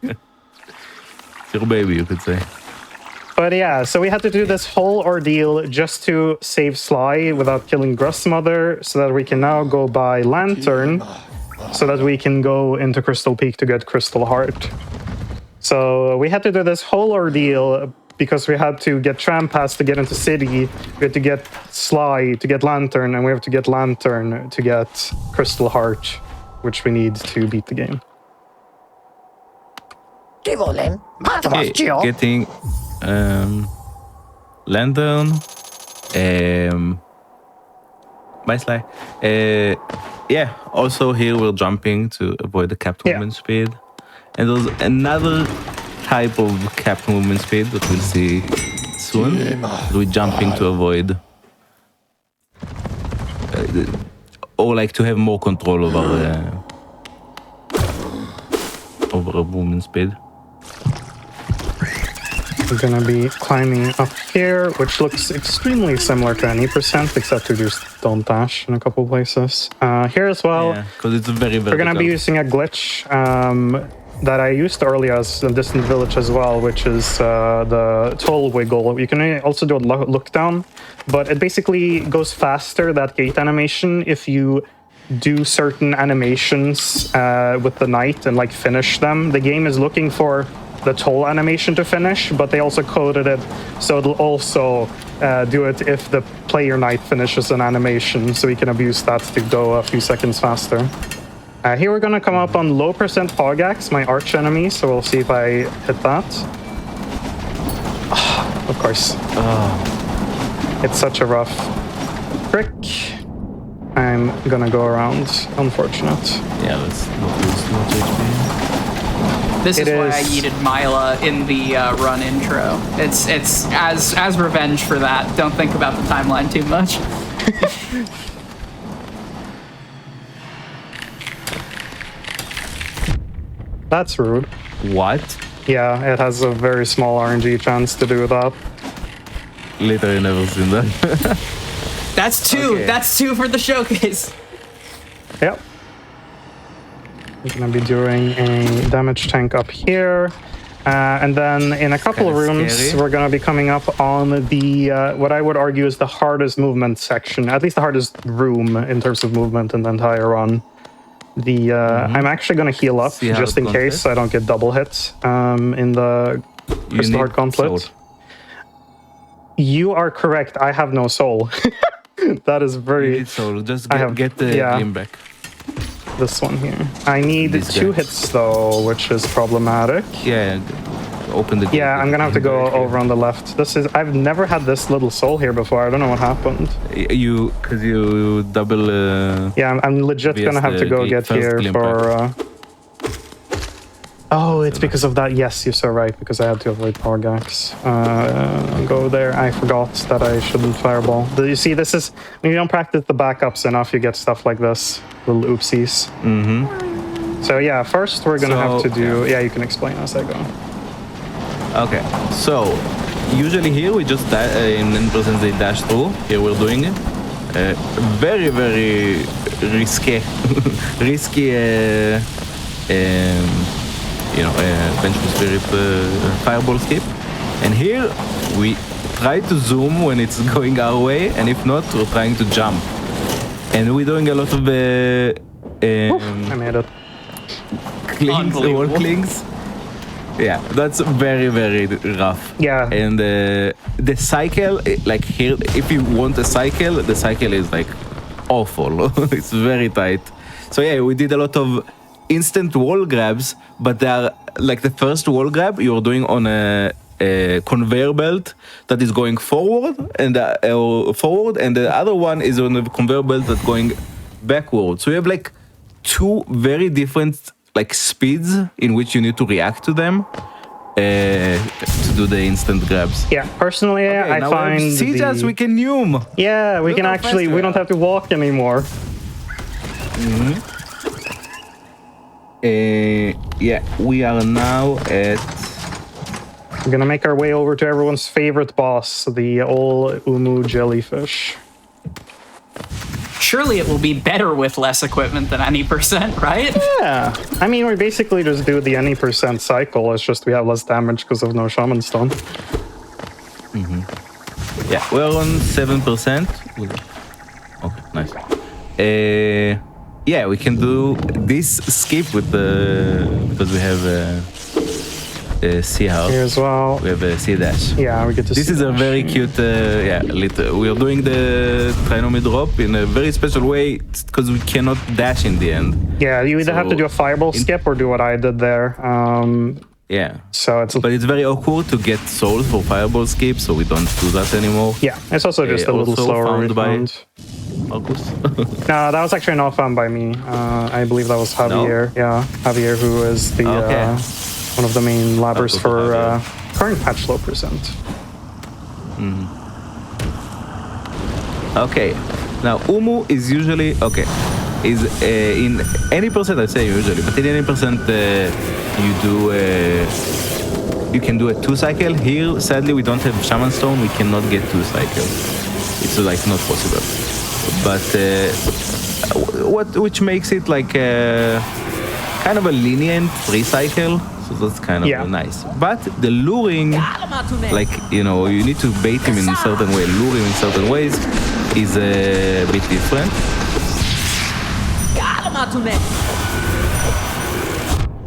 It's your baby, you could say. But yeah, so we had to do this whole ordeal just to save Sly without killing Grubs Mother, so that we can now go buy Lantern, so that we can go into Crystal Peak to get Crystal Heart. So we had to do this whole ordeal because we had to get Tram Pass to get into City, we had to get Sly to get Lantern, and we have to get Lantern to get Crystal Heart, which we need to beat the game. Okay, getting Lantern. Bye, Sly. Yeah, also here we're jumping to avoid the capped movement speed. And there's another type of capped movement speed that we'll see soon. We're jumping to avoid. Or like to have more control over a movement speed. We're gonna be climbing up here, which looks extremely similar to any percent, except we just don't dash in a couple places. Here as well, Yeah, because it's very we're gonna be vertical. using a glitch that I used earlier as in Distant Village as well, which is the toll wiggle. You can also do a look down, but it basically goes faster, that gate animation, if you do certain animations with the knight and like finish them. The game is looking for the toll animation to finish, but they also coded it so it'll also do it if the player knight finishes an animation, so we can abuse that to go a few seconds faster. Here we're gonna come up on low percent Fog Axe, my arch enemy, so we'll see if I hit that. Of course. It's such a rough trick. I'm gonna go around, unfortunate. Yeah, let's not lose too much HP. This is It why I is. yeeted Mila in the run intro. It's as revenge for that. Don't think about the timeline too much. That's rude. What? Yeah, it has a very small RNG chance to do that. Literally never seen that. That's two. Okay. That's two for the showcase. Yep. We're gonna be doing a damage tank up here. And then in a couple of Kinda rooms, scary. we're gonna be coming up on the, what I would argue is the hardest movement section, at least the hardest room in terms of movement in the entire run. I'm actually gonna heal up See how just it in case I don't get double hits in the You Crystal need Heart Gauntlet. soul. You are correct. I have no soul. That is You very need soul. Just I have- get the yeah. glim back. this one here. I need This 2 guy. hits though, which is problematic. Yeah, open the gate. Yeah, I'm gonna have to go over on the left. I've never had this little soul here before. I don't know what happened. Because you double. Yeah, I'm legit VS gonna have to the go gate get first here glim for. Oh, it's because of that. Yes, you're so right. Because I had to avoid power gags. Go there. I forgot that I shouldn't fireball. Do you see? This is when you don't practice the backups enough, you get stuff like this, little oopsies. Mm-hmm. So yeah, first we're gonna have So, to do. Yeah, you can explain as I go. Okay, so usually here we just in % they dash through. Here we're doing it. Very, very risky, Vengeful Spirit fireball skip. And here we try to zoom when it's going our way, and if not, we're trying to jump. And we're doing a lot of I made it. clings, wall Unbelievable. clings. Yeah, that's very, very rough. Yeah. And the cycle, like here, if you want a cycle, the cycle is like awful. It's very tight. So yeah, we did a lot of instant wall grabs, but they are like the first wall grab you're doing on a conveyor belt that is going forward and the other one is on a conveyor belt that's going backward. So you have like 2 very different like speeds in which you need to react to them to do the instant grabs. Yeah, personally, I Now find see us, we can nume. Yeah, we Look can how actually. fast We we don't are. have to walk anymore. Yeah, we are now at We're gonna make our way over to everyone's favorite boss, the old Awoo jellyfish. Surely it will be better with less equipment than any %, right? Yeah, I mean, we basically just do the any % cycle. It's just we have less damage because of no Shaman Stone. yeah, we're on 7%. Okay, nice. Yeah, we can do this skip with the because we have a sea house. Here as well. We have a sea dash. Yeah, we get to This see is a that. very cute, we are doing the Trinomy drop in a very special way because we cannot dash in the end. Yeah, you either have to So, do a fireball skip or do what I did there. Yeah. So it's But it's very awkward to get souls for fireball skip, so we don't do that anymore. yeah, it's also just a little also slower. found we by- found. Marcus. No, that was actually not found by me. I believe that was Javier. Yeah, Javier, who is the Okay. one of the main labbers Marcus for Javier. current patch low %. Okay. Now Awoo is usually is in any %, I say usually, but in any % you do you can do a 2 cycle. Here, sadly, we don't have Shaman Stone. We cannot get 2 cycles. It's like not possible. But which makes it like kind of a lenient 3 cycle. So that's kind of Yeah. nice. But the luring, like you need to bait him in a certain way, lure him in certain ways, is a bit different.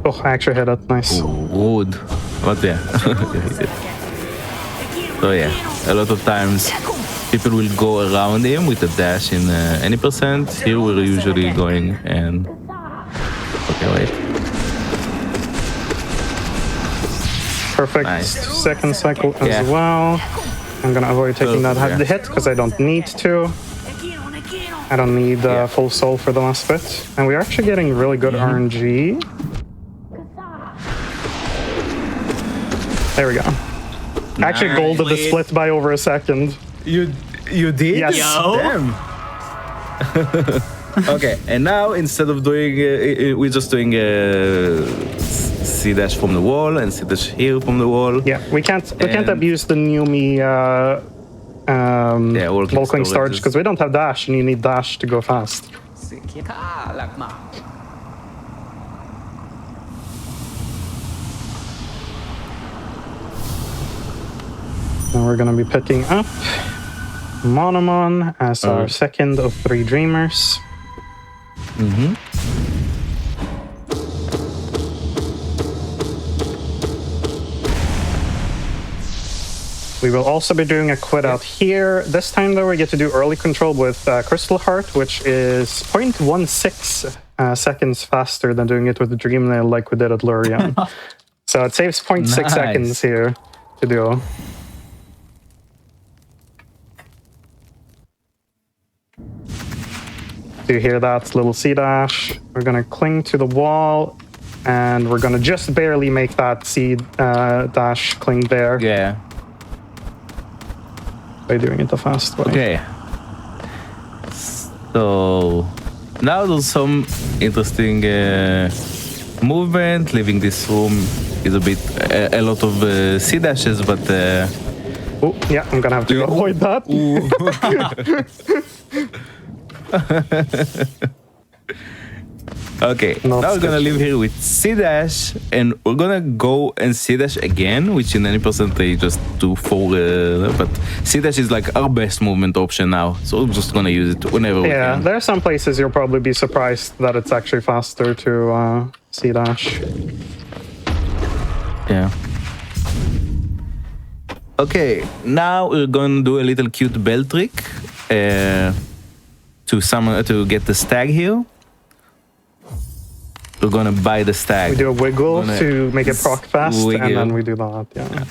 Oh, I actually hit it. Nice. Wood. But yeah. So yeah, a lot of times people will go around him with a dash in any %. Here we're usually going and... Okay, wait. Perfect. Nice. Second cycle as Yeah. well. I'm gonna avoid taking that yeah. hit because I don't need to. I don't need full soul for the last bit. And we're actually getting really good RNG. There we go. Actually, golded the split by over a second. You did? Yes. Yo. Damn. Okay, and now instead of doing, we're just doing C dash from the wall and C dash here from the wall. Yeah, we can't And- abuse the Numi walking bulking storage storages. because we don't have dash, and you need dash to go fast. And we're gonna be picking up Monomon as our second of 3 dreamers. We will also be doing a quit out here. This time, though, we get to do early control with Crystal Heart, which is 0.16 seconds faster than doing it with the Dream Nail like we did at Lurian. So it saves 0.6 seconds here to do. Do you hear that little C dash? We're gonna cling to the wall, and we're gonna just barely make that C dash cling there. Yeah. By doing it the fast way. Okay. So now there's some interesting movement. Leaving this room is a lot of C dashes, but. Oh, yeah, I'm gonna have to avoid that. Okay, now we're gonna leave here with C dash, and we're gonna go and C dash again, which in any percentage just do 4. But C dash is like our best movement option now, so we're just gonna use it whenever we Yeah, can. there are some places you'll probably be surprised that it's actually faster to C dash. Yeah. Okay, now we're gonna do a little cute bell trick to get the stag here. We're gonna buy the stag. We do a wiggle to make it proc fast, wiggle. and then we do that, yeah.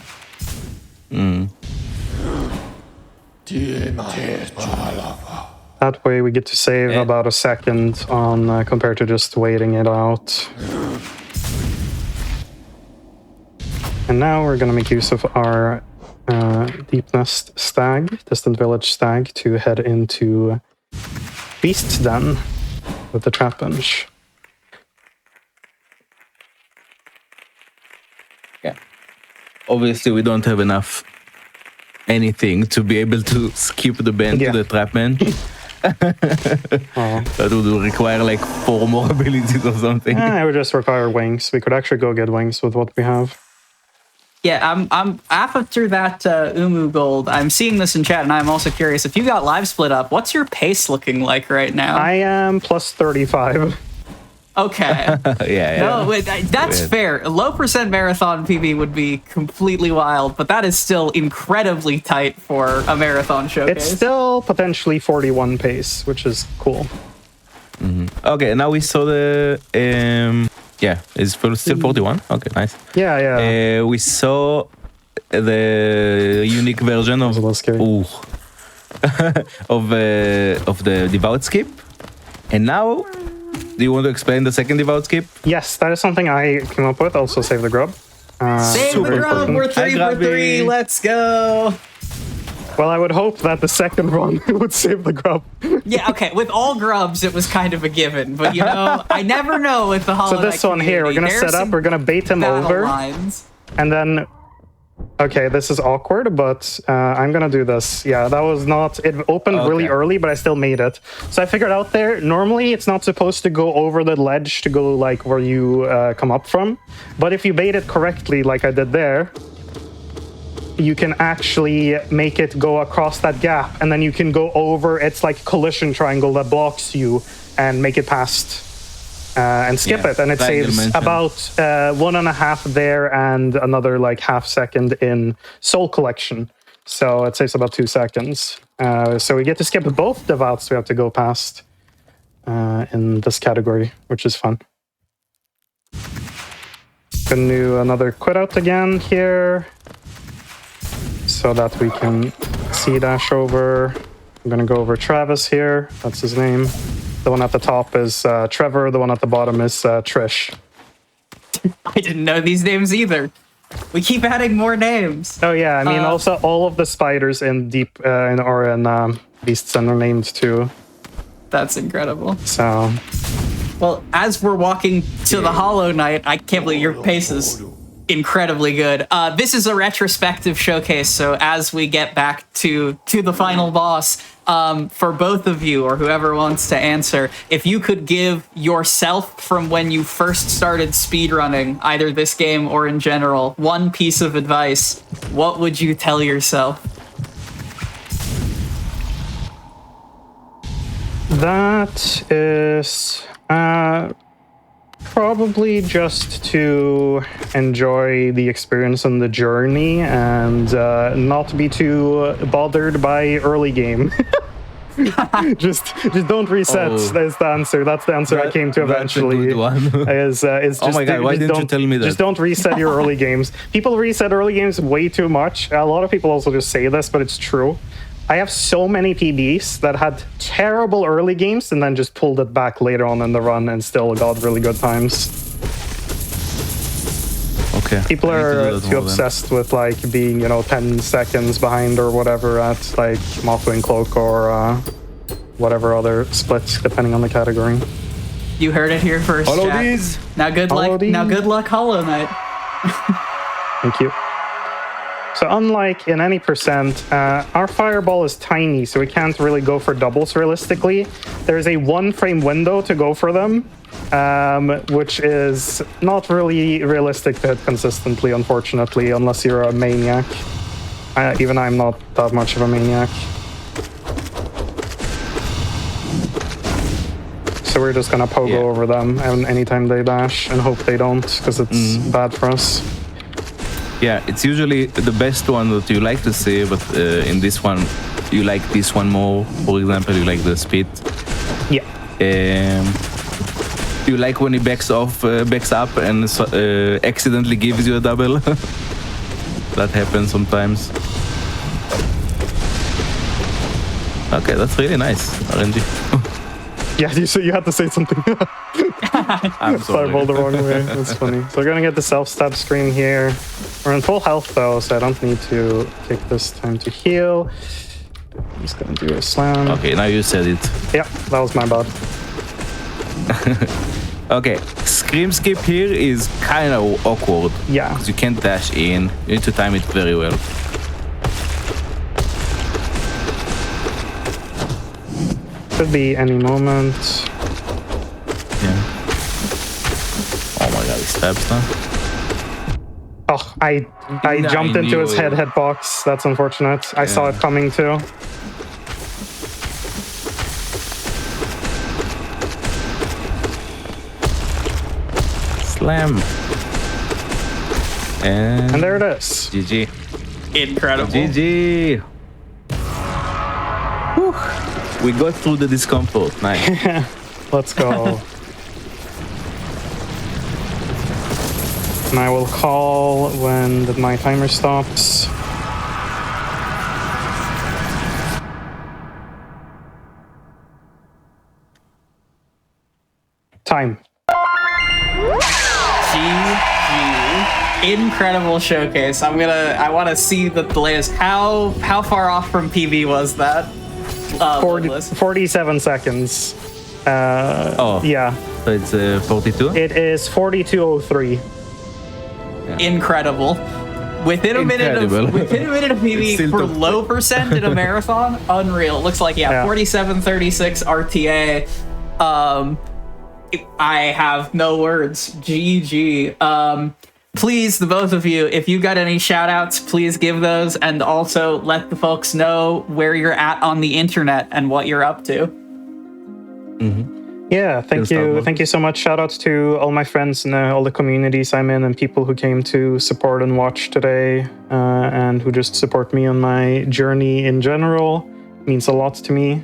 That way we get to save about a second on compared to just waiting it out. And now we're gonna make use of our Deep Nest Stag, Distant Village Stag, to head into Beast's Den with the trap bench. Yeah. Obviously, we don't have enough anything to be able to skip the bend to the trap bench. That would require like 4 more abilities or something. It would just require wings. We could actually go get wings with what we have. Yeah, I'm after that Umu gold. I'm seeing this in chat, and I'm also curious if you got live split up. What's your pace looking like right now? I am plus 35. Okay. Yeah. No, wait, that's fair. A low percent marathon PB would be completely wild, but that is still incredibly tight for a marathon showcase. It's still potentially 41 pace, which is cool. Okay, now we saw the it's still 41. Okay, nice. Yeah. We saw the unique version of scary. of the devout skip, and now. Do you want to explain the second devout skip? Yes, that is something I came up with. Also, save the grub. Save the grub. We're 3 for 3. Let's go. Well, I would hope that the second one would save the grub. Yeah, okay. With all grubs, it was kind of a given, but you know, I never know with the Hollow So this Knight one here, we're gonna community. set up. We're gonna bait him over, Lines. and then. Okay, this is awkward, but I'm gonna do this. Yeah, that was not... It opened really early, but I still made it. So I figured out there, normally it's not supposed to go over the ledge to go like where you come up from. But if you bait it correctly, like I did there, you can actually make it go across that gap, and then you can go over its like collision triangle that blocks you and make it past... and skip it, and it saves about 1.5 there and another like half second in soul collection. So it saves about 2 seconds. So we get to skip both devouts we have to go past in this category, which is fun. Gonna do another quit out again here so that we can C-dash over. I'm gonna go over Travis here. That's his name. The one at the top is Trevor. The one at the bottom is Trish. I didn't know these names either. We keep adding more names. Oh yeah, I mean also all of the spiders in Deep in Beasts are named too. That's incredible. So, well, as we're walking to the Hollow Knight, I can't believe your pace is incredibly good. This is a retrospective showcase, so as we get back to the final boss, for both of you or whoever wants to answer, if you could give yourself from when you first started speedrunning, either this game or in general, one piece of advice, what would you tell yourself? that is Probably just to enjoy the experience and the journey and not be too bothered by early game. just don't reset. Oh. That's the answer. That's the answer I came to eventually. That's a good one. Is just, Oh my God, why didn't you tell me that? Just don't reset your early games. People reset early games way too much. A lot of people also just say this, but it's true. I have so many PBs that had terrible early games and then just pulled it back later on in the run and still got really good times. Okay. People I need to do are that too more then. obsessed with like being, 10 seconds behind or whatever at like Mothwing Cloak or whatever other splits depending on the category. You heard it here first. Follow Jack. these. Now good Follow luck. these. Now good luck, Hollow Knight. Thank you. So unlike in any percent, our fireball is tiny, so we can't really go for doubles realistically. There's a 1 frame window to go for them, which is not really realistic to hit consistently, unfortunately, unless you're a maniac. Even I'm not that much of a maniac. So we're just gonna pogo over them anytime they dash and hope they don't, because it's bad for us. Yeah, it's usually the best one that you like to see, but in this one, you like this one more. For example, you like the speed. Yeah. You like when he backs up, and accidentally gives you a double. That happens sometimes. Okay, that's really nice, RNG. Yeah, you had to say something. I'm sorry. Fireball the wrong way. That's funny. So we're gonna get the self-stab screen here. We're in full health though, so I don't need to take this time to heal. I'm just gonna do a slam. Okay, now you said it. Yeah, that was my bad. Okay, scream skip here is kind of awkward. Yeah. Because you can't dash in. You need to time it very well. Could be any moment. Yeah. Oh my god, he stabs now. Oh, I jumped into his knew it. hitbox. That's unfortunate. I saw it coming too. Slam. And And there it is. GG. Incredible. GG. Whew. We got through the discomfort. Nice. Let's go. And I will call when my timer stops. Time. GG. Incredible showcase. I want to see the latest. How far off from PB was that? 47 seconds. Oh. Yeah. So it's 42? It is 42:03. Incredible. Within a minute of PB Still for top. low percent in a marathon, unreal. Looks like 47:36 RTA. I have no words. GG. Please, the both of you, if you got any shout outs, please give those, and also let the folks know where you're at on the internet and what you're up to. Yeah, thank you. Thank you so much. Shout outs to all my friends and all the communities I'm in and people who came to support and watch today and who just support me on my journey in general. It means a lot to me.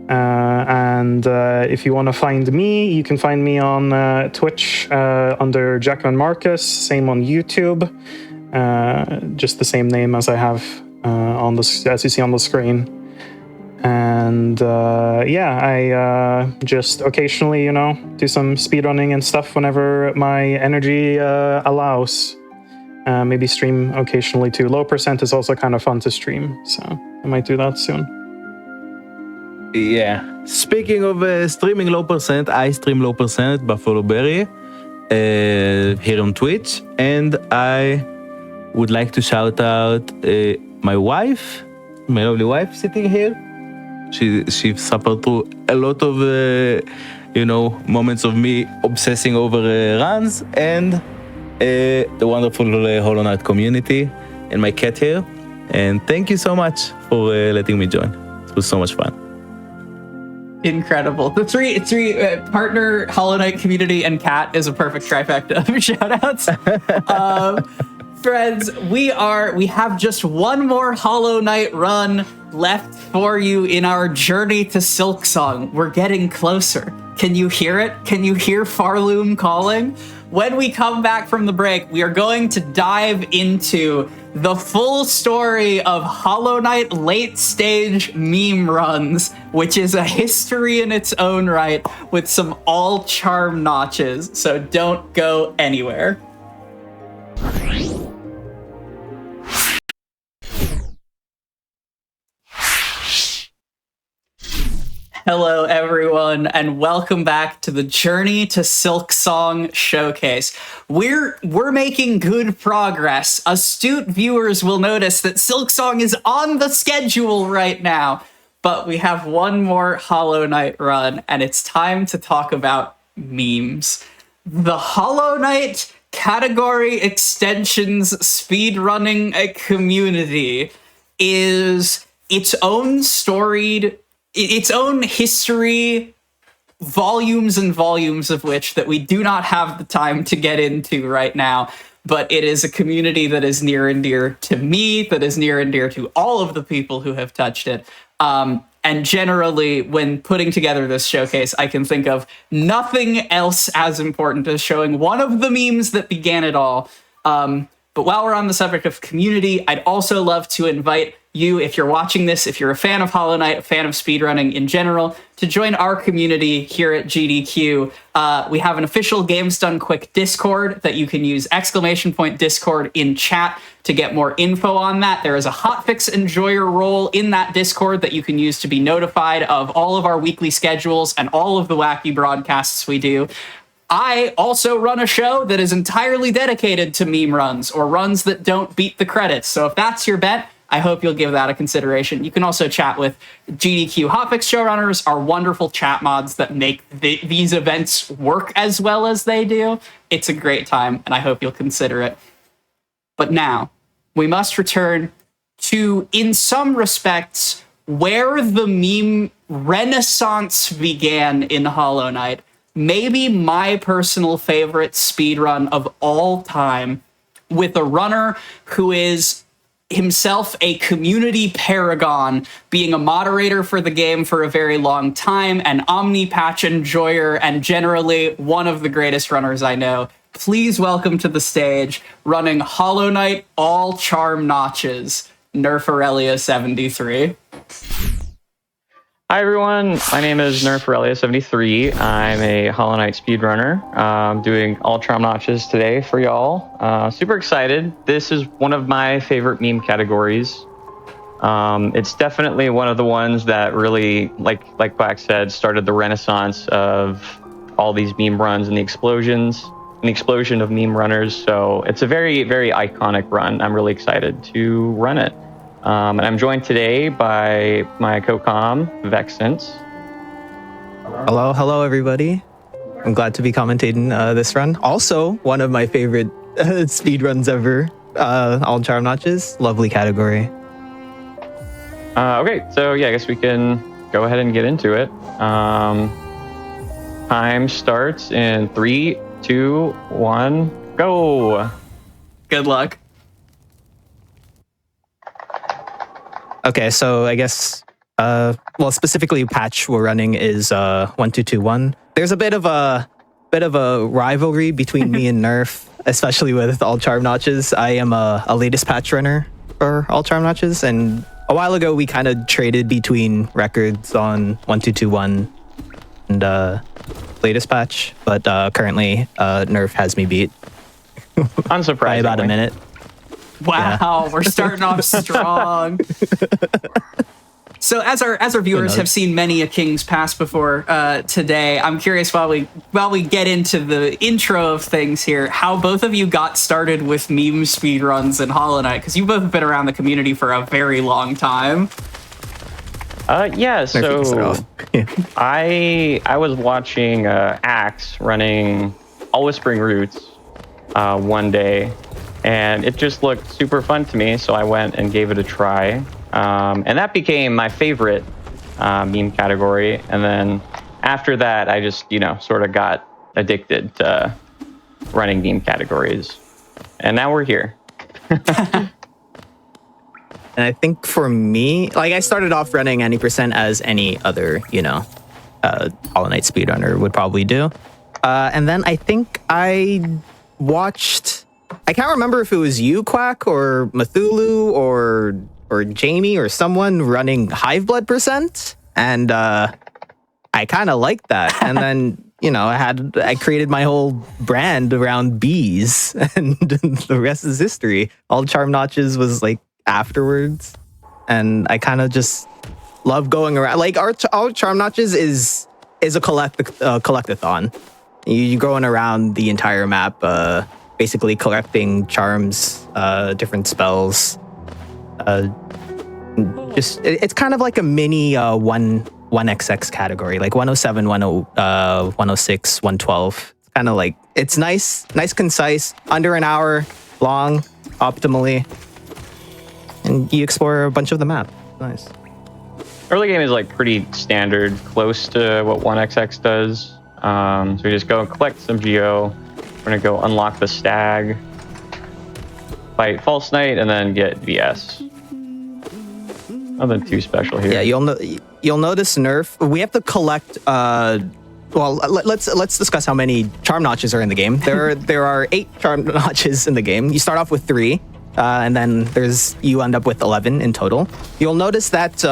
And if you want to find me, you can find me on Twitch under Jackman Marcus, same on YouTube, just the same name as I have as you see on the screen. And I just occasionally, do some speedrunning and stuff whenever my energy allows. Maybe stream occasionally too. Low percent is also kind of fun to stream, so I might do that soon. Yeah. Speaking of streaming low percent, I stream low percent Buffalo Berry here on Twitch, and I would like to shout out my wife, my lovely wife sitting here. She suffered through a lot of moments of me obsessing over runs, and the wonderful Hollow Knight community, and my cat here. And thank you so much for letting me join. It was so much fun. Incredible. The three partner, Hollow Knight community, and cat is a perfect trifecta of shoutouts. Friends, we have just one more Hollow Knight run left for you in our journey to Silksong. We're getting closer. Can you hear it? Can you hear Farloom calling? When we come back from the break, we are going to dive into the full story of Hollow Knight late stage meme runs, which is a history in its own right with some all charm notches. So don't go anywhere. Hello, everyone, and welcome back to the Journey to Silksong Showcase. We're making good progress. Astute viewers will notice that Silksong is on the schedule right now, but we have one more Hollow Knight run, and it's time to talk about memes. The Hollow Knight category extensions speedrunning community is its own storied, its own history, volumes and volumes of which that we do not have the time to get into right now. But it is a community that is near and dear to me, that is near and dear to all of the people who have touched it. And generally, when putting together this showcase, I can think of nothing else as important as showing one of the memes that began it all. But while we're on the subject of community, I'd also love to invite you, if you're watching this, if you're a fan of Hollow Knight, a fan of speedrunning in general, to join our community here at GDQ. We have an official Games Done Quick Discord that you can use !Discord in chat to get more info on that. There is a hotfix enjoyer role in that Discord that you can use to be notified of all of our weekly schedules and all of the wacky broadcasts we do. I also run a show that is entirely dedicated to meme runs or runs that don't beat the credits. So if that's your bet, I hope you'll give that a consideration. You can also chat with GDQ Hotfix showrunners, our wonderful chat mods that make these events work as well as they do. It's a great time, and I hope you'll consider it. But now, we must return to, in some respects, where the meme renaissance began in Hollow Knight. Maybe my personal favorite speedrun of all time, with a runner who is himself a community paragon, being a moderator for the game for a very long time, an omni-patch enjoyer, and generally one of the greatest runners I know. Please welcome to the stage, running Hollow Knight all charm notches, Nerf Aurelia 73. Hi everyone, my name is Nerf Aurelia 73. I'm a Hollow Knight speedrunner. I'm doing all charm notches today for y'all. Super excited. This is one of my favorite meme categories. It's definitely one of the ones that really, like Quack said, started the renaissance of all these meme runs and the explosion of meme runners. So it's a very, very iconic run. I'm really excited to run it. And I'm joined today by my co-com, Vexence. Hello, everybody. I'm glad to be commentating this run. Also, one of my favorite speed runs ever. All charm notches. Lovely category. Okay, so yeah, I guess we can go ahead and get into it. Time starts in 3, 2, 1, go. Good luck. Okay, so I guess, specifically patch we're running is 1221. There's a bit of a rivalry between me and Nerf, especially with all charm notches. I am a latest patch runner for all charm notches, and a while ago we kind of traded between records on 1221 and latest patch, but currently Nerf has me beat. Unsurprisingly. By about a minute. Wow, We're starting off strong. So as our viewers have seen many a King's Pass before today, I'm curious while we get into the intro of things here, how both of you got started with meme speedruns in Hollow Knight, because you both have been around the community for a very long time. Yeah, so I was watching Axe running All Whispering Roots one day, and it just looked super fun to me, so I went and gave it a try. And that became my favorite meme category. And then after that, I just, sort of got addicted to running meme categories. And now we're here. And I think for me, like I started off running any percent as any other, Hollow Knight speedrunner would probably do. And then I think I watched, I can't remember if it was you, Quack, or Mathulu, or Jamie, or someone running Hive Blood percent. And I kind of liked that. And then, I created my whole brand around bees, and the rest is history. All Charm Notches was like afterwards. And I kind of just love going around. Like our Charm Notches is a collectathon. You're going around the entire map, basically collecting charms, different spells. It's kind of like a mini 1XX category, like 107, 106, 112. It's kind of like, it's nice, concise, under an hour long, optimally. And you explore a bunch of the map. Nice. Early game is like pretty standard, close to what 1XX does. So we just go and collect some geo. We're gonna go unlock the stag, fight False Knight, and then get VS. Nothing too special here. Yeah, you'll notice nerf. We have to collect. Let's discuss how many charm notches are in the game. There are 8 charm notches in the game. You start off with 3, and then you end up with 11 in total. You'll notice that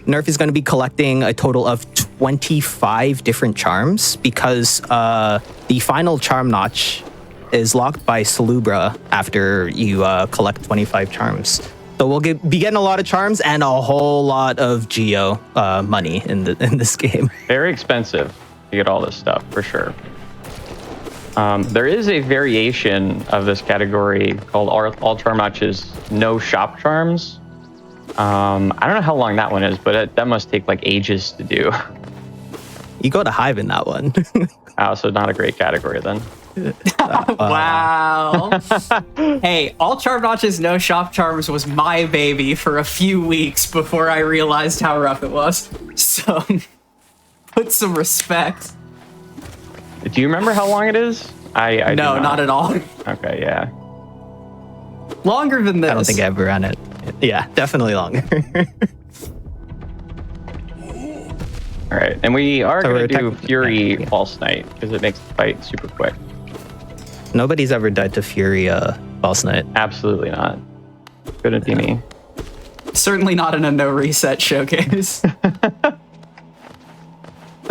Nerf is going to be collecting a total of 25 different charms because the final charm notch is locked by Salubra after you collect 25 charms. So we'll be getting a lot of charms and a whole lot of geo money in this game. Very expensive to get all this stuff, for sure. There is a variation of this category called All Charm Notches No Shop Charms. I don't know how long that one is, but that must take like ages to do. You go to Hive in that one. Oh, so not a great category then. Wow. Hey, All Charm Notches No Shop Charms was my baby for a few weeks before I realized how rough it was. So, put some respect. Do you remember how long it is? I No, not at all. Okay, yeah. Longer than this. I don't think I ever ran it. Yeah, definitely longer. All right, and we are So going to do we're Fury yeah. False Knight because it makes the fight super quick. Nobody's ever died to Fury False Knight. Absolutely not. Couldn't be me. Certainly not in a no reset showcase.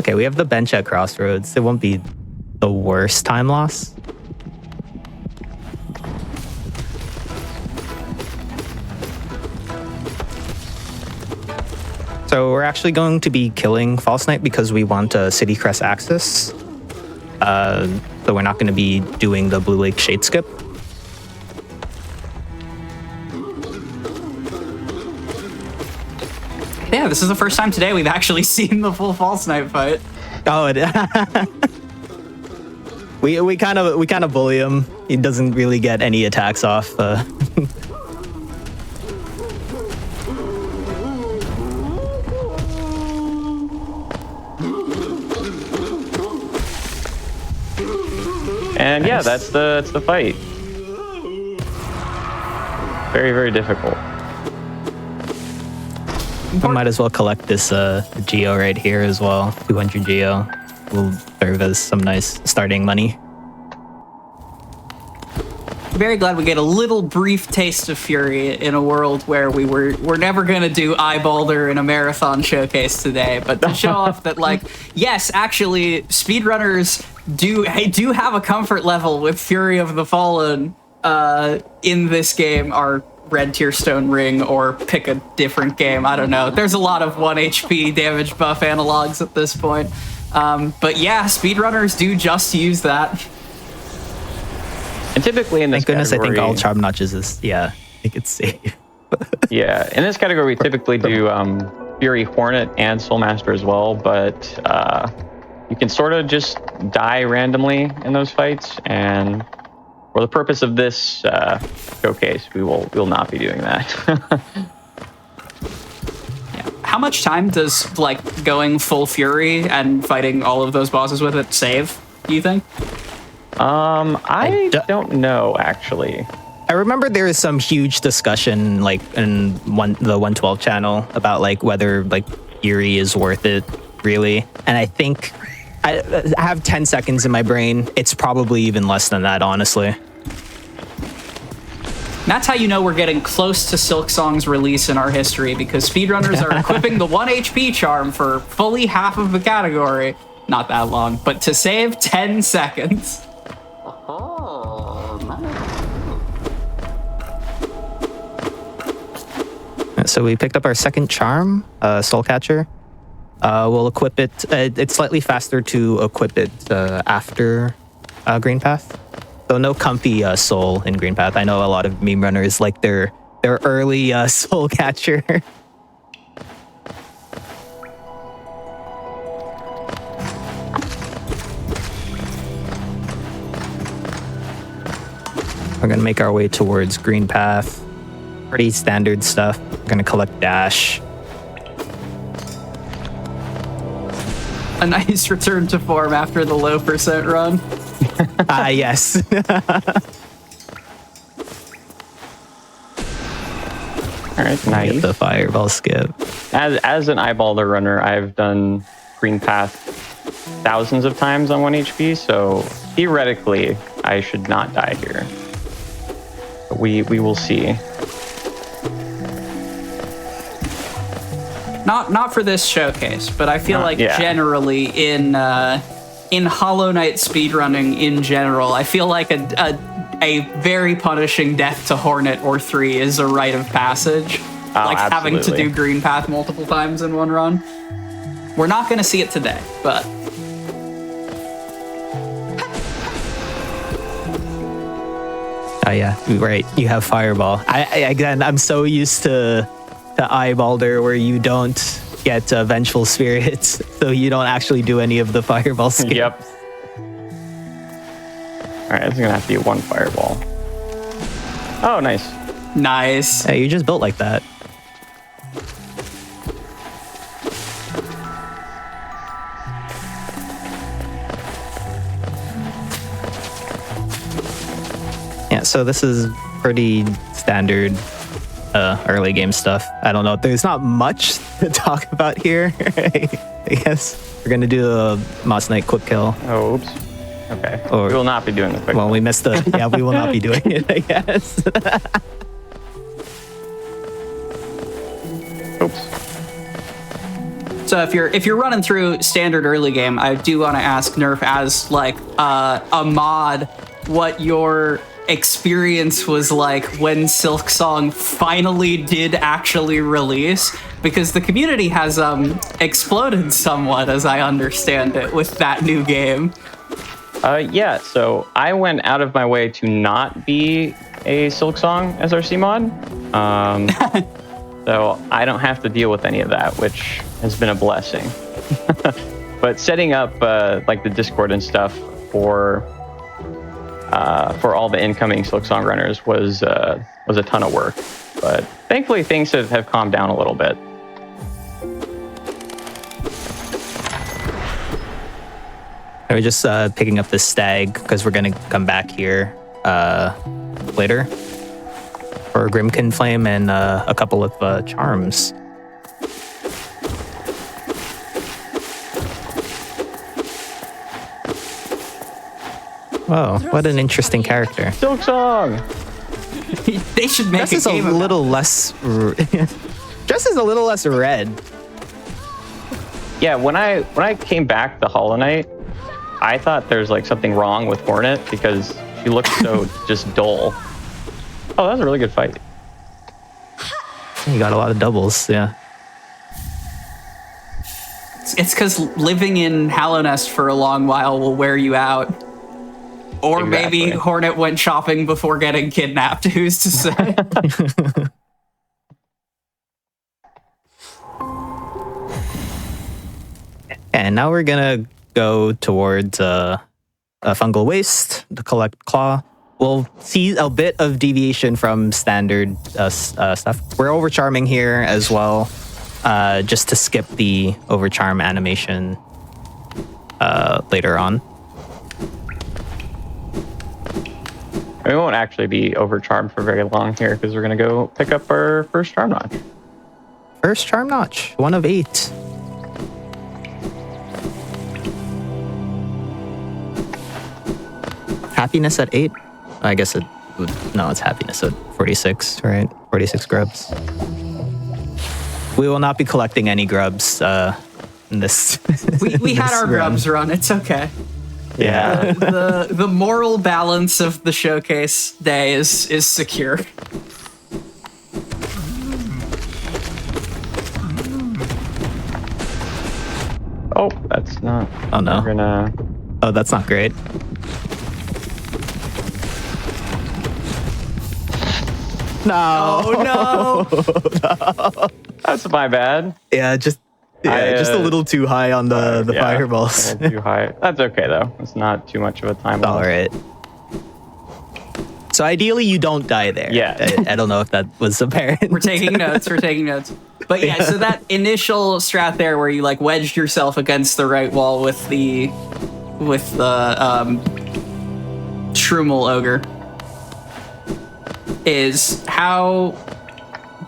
Okay, we have the bench at Crossroads. It won't be the worst time loss. So we're actually going to be killing False Knight because we want a City Crest access. So we're not going to be doing the Blue Lake Shade Skip. Yeah, this is the first time today we've actually seen the full False Knight fight. Oh, we kind of bully him. He doesn't really get any attacks off. And yeah, that's the fight. Very, very difficult. We might as well collect this geo right here as well. 200 geo will serve as some nice starting money. Very glad we get a little brief taste of Fury in a world where we're never gonna do Eyebalder in a marathon showcase today, but to show off that, like, yes, actually, speedrunners do have a comfort level with Fury of the Fallen in this game. Our Red Tier Stone Ring, or pick a different game. I don't know. There's a lot of 1 HP damage buff analogs at this point. But yeah, speedrunners do just use that. And typically in this Thank goodness category, I think all Charm Notches is, yeah, I think it's safe. yeah, in this category we typically do Fury Hornet and Soulmaster as well, but you can sort of just die randomly in those fights, and for the purpose of this showcase, we will not be doing that. how much time does like going full fury and fighting all of those bosses with it save? Do you think? I don't know actually. I remember there was some huge discussion like in the 112 channel about like whether like Fury is worth it really, and I think I have 10 seconds in my brain. It's probably even less than that, honestly. That's how you know we're getting close to Silksong's release in our history, because speedrunners are equipping the 1 HP charm for fully half of the category. Not that long, but to save 10 seconds. So we picked up our second charm, Soul Catcher. We'll equip it. It's slightly faster to equip it after Green Path. So no comfy soul in Green Path. I know a lot of meme runners like their early Soul Catcher. We're gonna make our way towards Green Path. Pretty standard stuff. We're gonna collect dash. A nice return to form after the low percent run. Yes. All right, nice. Get the fireball skip. As an eyeballer runner, I've done Green Path thousands of times on 1 HP, so theoretically, I should not die here. But we will see. Not for this showcase, but I feel like generally in Hollow Knight speedrunning in general, I feel like a very punishing death to Hornet or 3 is a rite of passage. Like having to do Green Path multiple times in one run. We're not going to see it today, but... Oh yeah, right. You have fireball. I'm so used to eyebalder where you don't get vengeful spirits, so you don't actually do any of the fireball skip. Yep. All right, it's gonna have to be one fireball. Oh, nice. Nice. Yeah, you just built like that. Yeah, so this is pretty standard early game stuff. I don't know. There's not much to talk about here. I guess we're gonna do a Moss Knight quick kill. Oh, oops. Okay. We will not be doing the quick. Well, we missed the. Yeah, we will not be doing it, I guess. Oops. So if you're running through standard early game, I do want to ask Nerf as like a mod what your experience was like when Silksong finally did actually release, because the community has exploded somewhat, as I understand it, with that new game. Yeah, so I went out of my way to not be a Silksong SRC mod. So I don't have to deal with any of that, which has been a blessing. But setting up like the Discord and stuff for all the incoming Silksong runners was a ton of work. But thankfully things have calmed down a little bit. We're just picking up this stag because we're gonna come back here later for Grimkin Flame and a couple of charms. Whoa, what an interesting character. Silksong! They should make Dress is a little less. Dress is a little less red. Yeah, when I came back to Hollow Knight, I thought there's like something wrong with Hornet because she looked so just dull. Oh, that was a really good fight. You got a lot of doubles, yeah. It's because living in Hallownest for a long while will wear you out. Or Exactly. maybe Hornet went shopping before getting kidnapped. Who's to say? And now we're gonna go towards a fungal waste to collect claw. We'll see a bit of deviation from standard stuff. We're over charming here as well. just to skip the overcharm animation later on. We won't actually be overcharmed for very long here because we're going to go pick up our first charm notch. First charm notch, 1 of 8. Happiness at 8? I guess it would, no, it's happiness at 46, right? 46 grubs. We will not be collecting any grubs in this. We had our run. grubs run. It's okay. Yeah. The moral balance of the showcase day is secure. Oh, that's not. Oh no. We're gonna. Oh, that's not great. No. Oh no. That's my bad. Yeah, just a little too high on the Yeah, fireballs. a little too high. That's okay though. It's not too much of a time. All right. So ideally, you don't die there. Yeah. I don't know if that was apparent. We're taking notes. But yeah, so that initial strat there where you like wedged yourself against the right wall with the Shroomel ogre is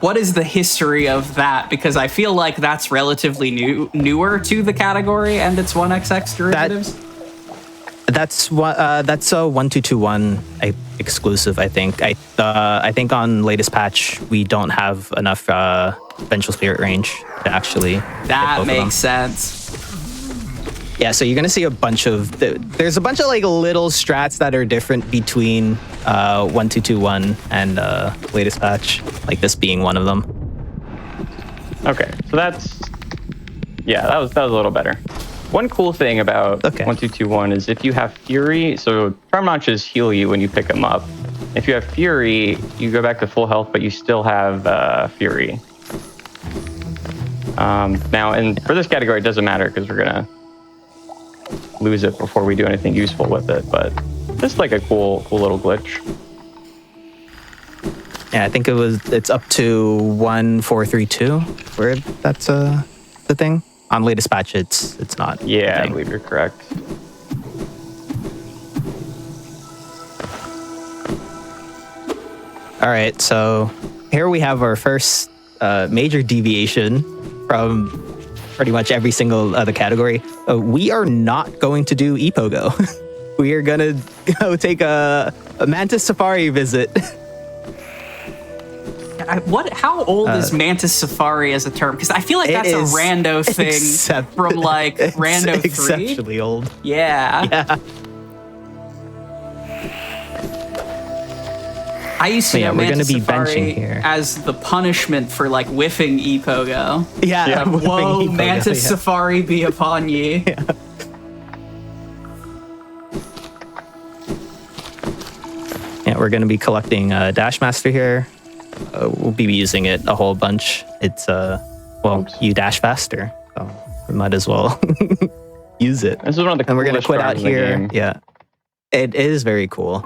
what is the history of that? Because I feel like that's relatively newer to the category and its 1xx derivatives. That's a 1221 exclusive. I think. I think on latest patch we don't have enough vengeful spirit range to actually. That makes sense. Yeah, so you're gonna see a bunch of there's a bunch of like little strats that are different between 1221 and latest patch, like this being one of them. Okay, so that was a little better. One cool thing about 1221 is if you have Fury, so charm notches heal you when you pick them up. If you have Fury, you go back to full health, but you still have Fury. Now, and for this category, it doesn't matter because we're gonna lose it before we do anything useful with it, but just like a cool little glitch. Yeah, I think it's up to 1432 where that's the thing. On latest patch, it's not. Yeah, I believe you're correct. All right, so here we have our first major deviation from pretty much every single other category. We are not going to do Epogo. We are gonna go take a Mantis Safari visit. How old is Mantis Safari as a term? Because I feel like that's a rando thing from like Rando 3. Exceptionally old. Yeah. I used to know Mantis Safari as the punishment for like whiffing Epogo. Yeah. Whoa, Epogo, Mantis Safari be upon ye. Yeah. Yeah, we're going to be collecting Dashmaster here. We'll be using it a whole bunch. It's, you dash faster, so we might as well use it. This is one of the and we're going to quit out here. Game. Yeah. It is very cool.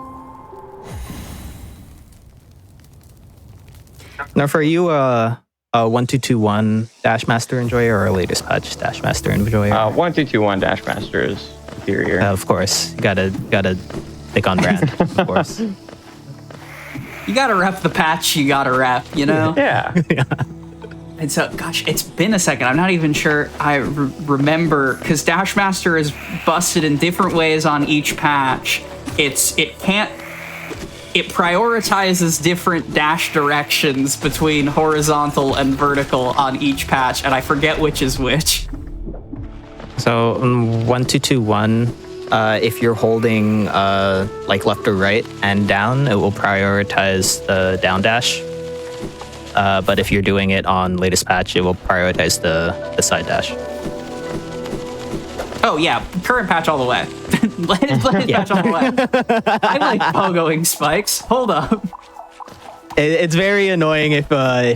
Now, for you, a 1221 Dashmaster enjoyer or a latest patch Dashmaster enjoyer? 1221 Dashmaster is superior. Of course. You gotta pick on brand, of course. You gotta rep the patch, you gotta rep, you know? Yeah. And so, gosh, it's been a second. I'm not even sure I remember, because Dashmaster is busted in different ways on each patch. It prioritizes different dash directions between horizontal and vertical on each patch, and I forget which is which. So 1221, if you're holding like left or right and down, it will prioritize the down dash. But if you're doing it on latest patch, it will prioritize the side dash. Oh yeah, current patch all the way. latest patch all the way. I like pogoing spikes. Hold up. It's very annoying if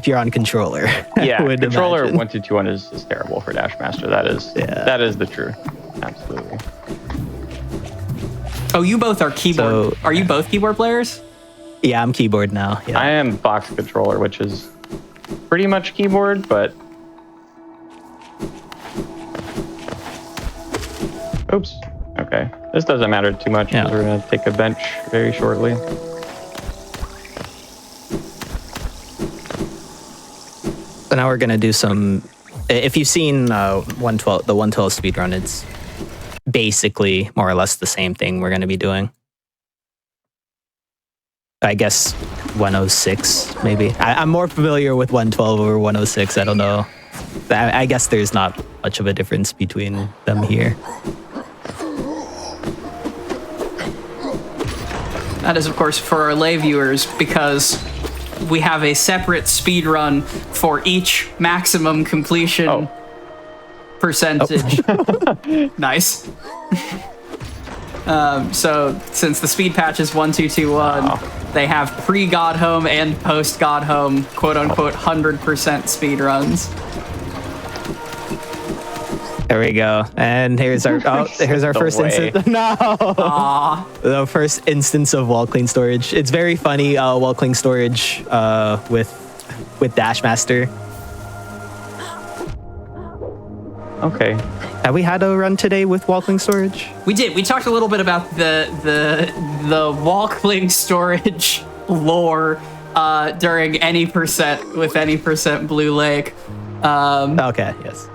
you're on controller. Yeah, controller 1221 is terrible for Dashmaster. That is the truth. Absolutely. Oh, you both are keyboard. Are you both keyboard players? Yeah, I'm keyboard now. Yeah. I am box controller, which is pretty much keyboard, but Oops. Okay. This doesn't matter too much because we're going to take a bench very shortly. So now we're gonna do some. If you've seen 112, the 112 speedrun, it's basically more or less the same thing we're gonna be doing. I guess 106 maybe. I'm more familiar with 112 over 106. I don't know. I guess there's not much of a difference between them here. That is, of course, for our lay viewers, because we have a separate speed run for each maximum completion percentage. Nice. So since the speed patch is 1221, they have pre-God Home and post-God Home, quote-unquote, 100% speed runs. There we go. And here's our here's our first instance. No. The first instance of wall clean storage. It's very funny. Wall clean storage with Dashmaster. Okay. Have we had a run today with wall clean storage? We did. We talked a little bit about the wall cling storage lore during any percent with any percent Blue Lake. Okay. Yes.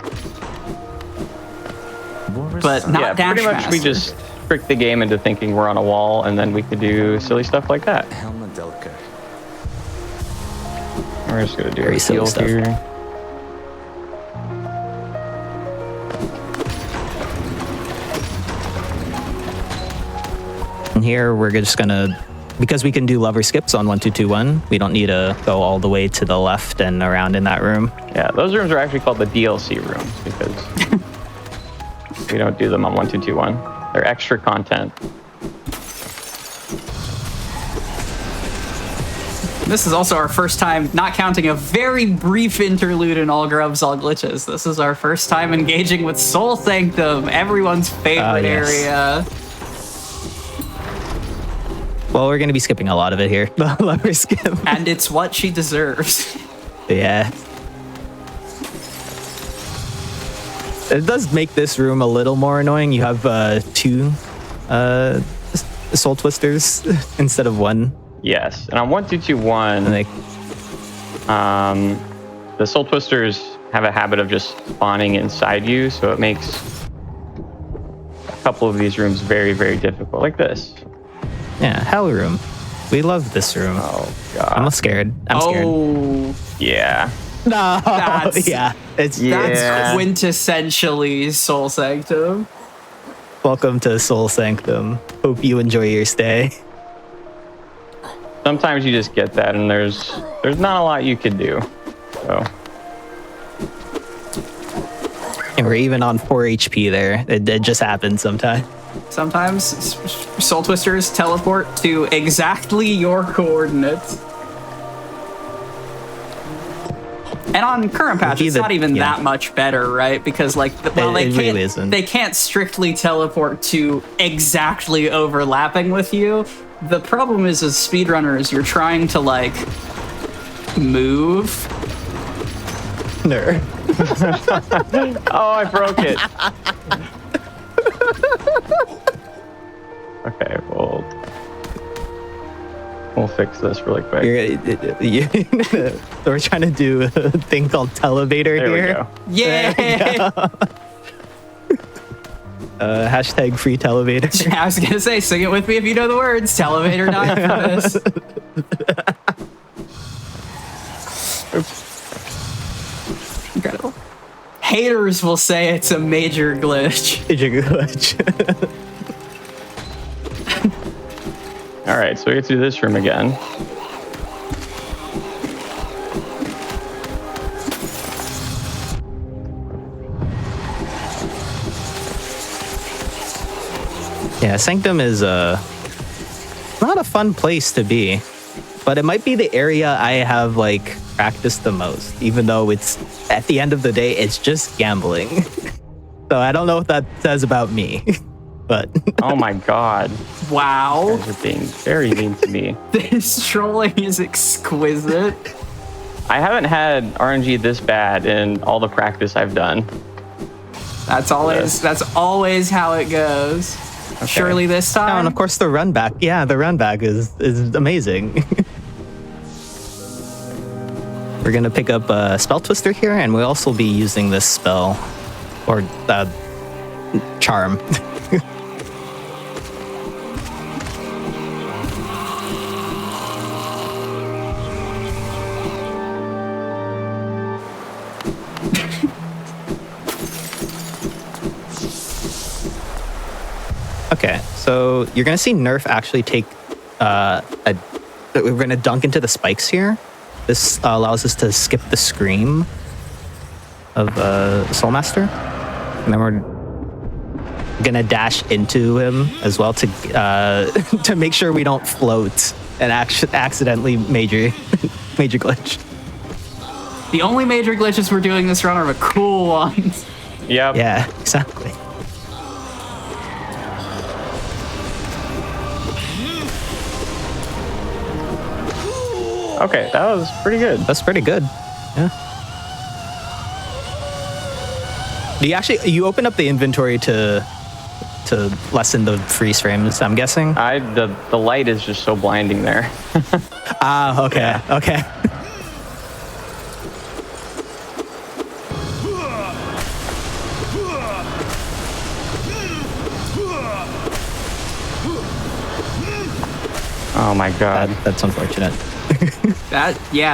But not Dash pretty much Master. we just trick the game into thinking we're on a wall, and then we could do silly stuff like that. We're just gonna do Very a silly heal stuff. here. And here we're just gonna, because we can do lover skips on 1221, we don't need to go all the way to the left and around in that room. Yeah, those rooms are actually called the DLC rooms because we don't do them on 1221. They're extra content. This is also our first time, not counting a very brief interlude in All Grubs, All Glitches. This is our first time engaging with Soul Sanctum, everyone's favorite area. Well, we're gonna be skipping a lot of it here. The lover skip. And it's what she deserves. Yeah. It does make this room a little more annoying. You have two soul twisters instead of one. Yes, and on 1221, the soul twisters have a habit of just spawning inside you, so it makes a couple of these rooms very, very difficult, like this. Yeah, hell room. We love this room. Oh god, I'm scared. I'm scared. Oh, yeah. No. That's It's that's quintessentially Soul Sanctum. Welcome to Soul Sanctum. Hope you enjoy your stay. Sometimes you just get that, and there's not a lot you could do. So. And we're even on 4 HP there. It just happens sometimes. Sometimes Soul Twisters teleport to exactly your coordinates. And on current patch, it's not even that much better, right? Because like, they can't strictly teleport to exactly overlapping with you. The problem is, as speedrunners, you're trying to like move. Nerd. Oh, I broke it. Okay, we'll fix this really quick. We're trying to do a thing called Televator there here. We go. Yeah. Hashtag free Televator. I was gonna say, sing it with me if you know the words. Televator died for this. Oops. Incredible. Haters will say it's a major glitch. Major glitch. All right, so we get to do this room again. Yeah, Sanctum is not a fun place to be, but it might be the area I have like practiced the most, even though it's at the end of the day, it's just gambling. So I don't know what that says about me, but oh my god. Wow. You guys are being very mean to me. This trolling is exquisite. I haven't had RNG this bad in all the practice I've done. That's always how it goes. Surely this time. Oh, and of course the run back. Yeah, the run back is amazing. We're gonna pick up a Spell Twister here, and we'll also be using this spell, or charm. Okay, so you're gonna see Nerf actually take we're gonna dunk into the spikes here. This allows us to skip the scream of Soulmaster, and then we're gonna dash into him as well to to make sure we don't float and accidentally major glitch. The only major glitches we're doing this run are the cool ones. Yep. Yeah, exactly. Okay, that was pretty good. That's pretty good. Yeah. Do you open up the inventory to lessen the freeze frames, I'm guessing? The light is just so blinding there. Okay. Yeah. Okay. Oh my god. That's unfortunate.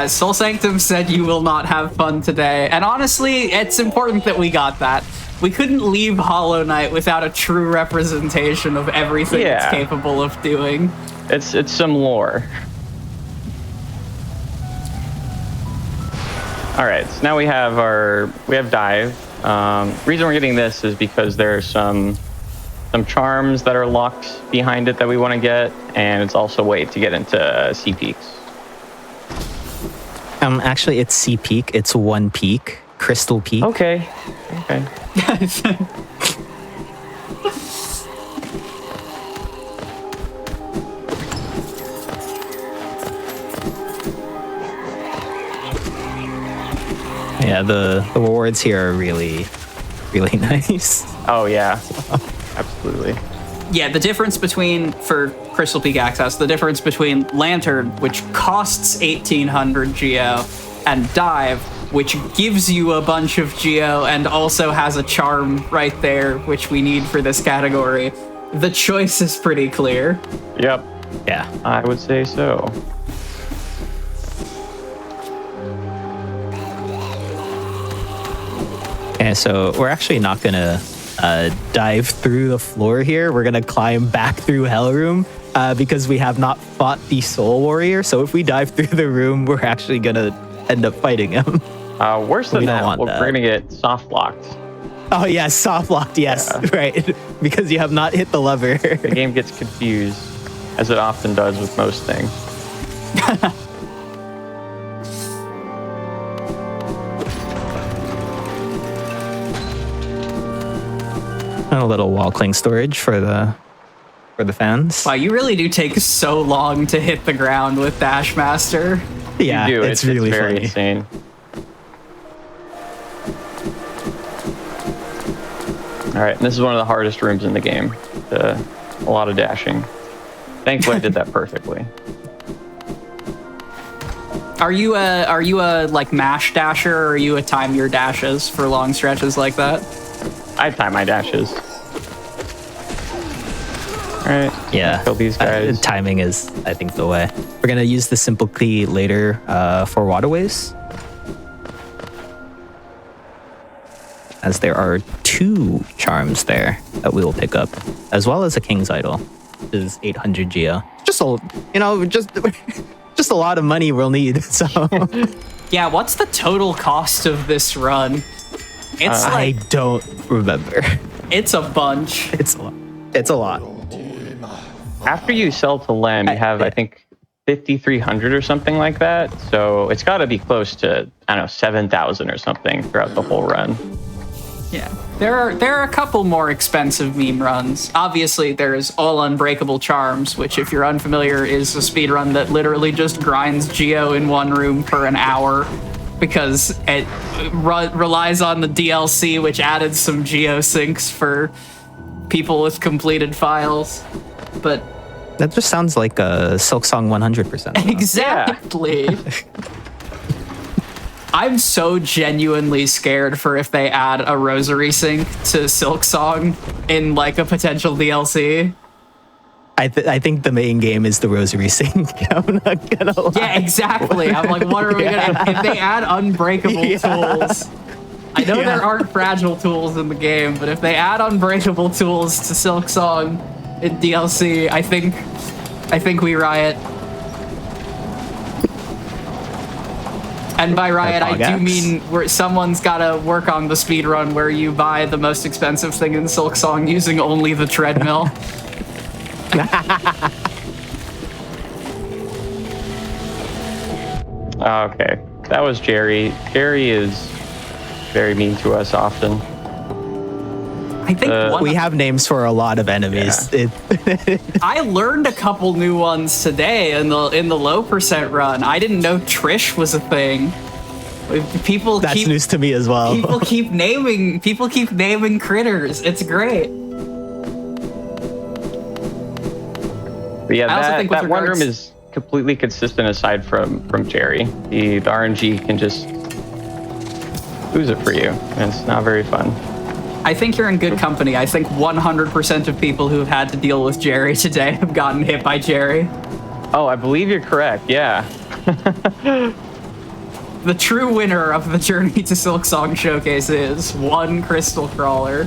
Soul Sanctum said you will not have fun today. And honestly, it's important that we got that. We couldn't leave Hollow Knight without a true representation of everything it's capable of doing. It's some lore. Alright, so now we have dive. Reason we're getting this is because there's some charms that are locked behind it that we want to get, and it's also a way to get into sea peaks. Actually, it's Sea Peak. It's one peak, Crystal Peak. Okay. Yeah, the rewards here are really, really nice. Oh yeah, absolutely. Yeah, the difference for Crystal Peak access, the difference between Lantern, which costs 1,800 Geo, and Dive, which gives you a bunch of Geo and also has a charm right there, which we need for this category. The choice is pretty clear. Yep. Yeah. I would say so. Okay, so we're actually not gonna dive through the floor here. We're gonna climb back through Hellroom because we have not fought the Soul Warrior. So if we dive through the room, we're actually gonna end up fighting him. Worse than that, we're gonna get soft locked. Oh yeah, soft locked. Yes, yeah. Right. Because you have not hit the lever. The game gets confused, as it often does with most things. And a little wall cling storage for the fans. Wow, you really do take so long to hit the ground with Dashmaster. Yeah, you do. It's really very funny. Insane. All right, and this is one of the hardest rooms in the game. A lot of dashing. Thankfully, I did that perfectly. Are you a like mash dasher, or are you a time your dashes for long stretches like that? I time my dashes. All right. Yeah. Kill these guys. Timing is, I think, the way. We're gonna use the simple key later for waterways, as there are 2 charms there that we will pick up, as well as a King's Idol, which is 800 Geo. Just a lot of money we'll need. So. Yeah. What's the total cost of this run? It's I don't remember. It's a bunch. It's a lot. It's a lot. After you sell to Lem, you have, I think, 5,300 or something like that. So it's got to be close to, I don't know, 7,000 or something throughout the whole run. Yeah. There are a couple more expensive meme runs. Obviously, there's All Unbreakable Charms, which, if you're unfamiliar, is a speedrun that literally just grinds Geo in one room for an hour. because it relies on the DLC, which added some geosyncs for people with completed files. But That just sounds like a Silksong 100%. exactly. I'm so genuinely scared for if they add a rosary sync to Silksong in like a potential DLC. I think the main game is the Rosary Sync. I'm not gonna lie. Yeah, exactly. I'm like, what are we gonna... If they add unbreakable tools... I know there aren't fragile tools in the game, but if they add unbreakable tools to Silksong in DLC, I think we riot. And by riot, I do mean someone's gotta work on the speedrun where you buy the most expensive thing in Silksong using only the treadmill. Okay, that was Jerry. Jerry is very mean to us often. I think we have names for a lot of enemies. Yeah. I learned a couple new ones today in the low percent run. I didn't know Trish was a thing. That's news to me as well. People keep naming critters. It's great. But yeah, I also think with that one regards- room is completely consistent aside from Jerry. The RNG can just lose it for you, and it's not very fun. I think you're in good company. I think 100% of people who've had to deal with Jerry today have gotten hit by Jerry. Oh, I believe you're correct, yeah. The true winner of the Journey to Silksong showcase is one Crystal Crawler.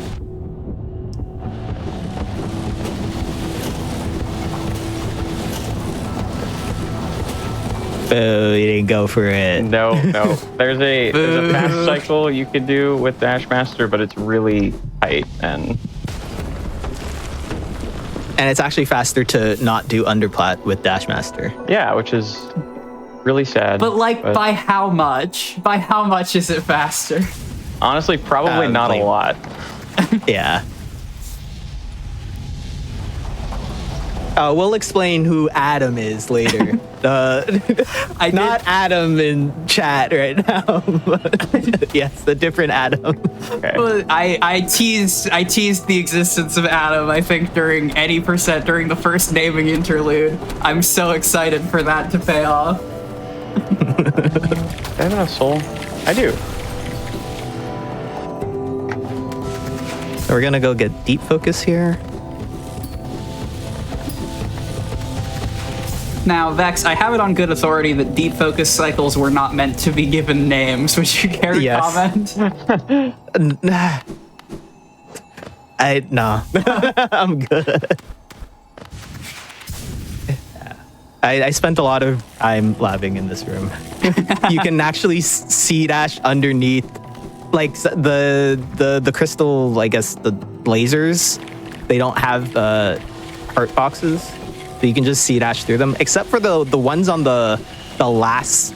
Oh, you didn't go for it. No. There's a fast cycle you could do with Dashmaster, but it's really tight and it's actually faster to not do underplat with Dashmaster. yeah, which is really sad. But by how much? By how much is it faster? Honestly, probably not a lot. Yeah. We'll explain who Adam is later. Not Adam in chat right now. But yes, the different Adam. Okay. Well, I teased the existence of Adam, I think, during the first naming interlude. I'm so excited for that to pay off. I have enough soul. I do. So we're gonna go get deep focus here. Now, Vex, I have it on good authority that deep focus cycles were not meant to be given names. Would you care to comment? No. I'm good. I spent a lot of time labbing in this room. You can actually see Dash underneath, like the crystal, I guess the lasers. They don't have heart boxes. So you can just see dash through them, except for the ones on the last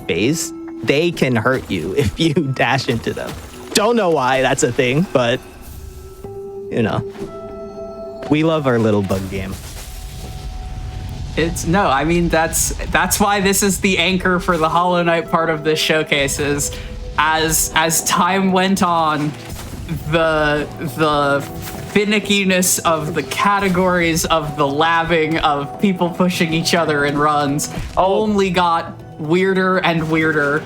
phase. They can hurt you if you dash into them. Don't know why that's a thing, but you know, we love our little bug game. I mean that's why this is the anchor for the Hollow Knight part of this showcase. Is as time went on, the finickiness of the categories of the labbing of people pushing each other in runs only got weirder and weirder.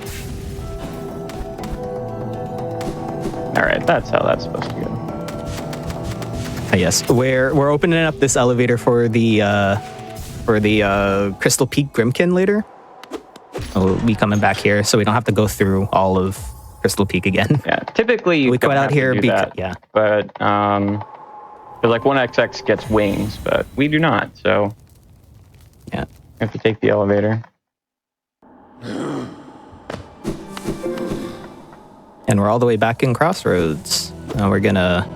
All right, that's how that's supposed to go. Yes, we're opening up this elevator for the Crystal Peak Grimkin later. We'll be coming back here, so we don't have to go through all of Crystal Peak again. Yeah, typically you we don't come out have here to do that, yeah. But like 1XX gets wings, but we do not, so yeah, we have to take the elevator. And we're all the way back in Crossroads. We're gonna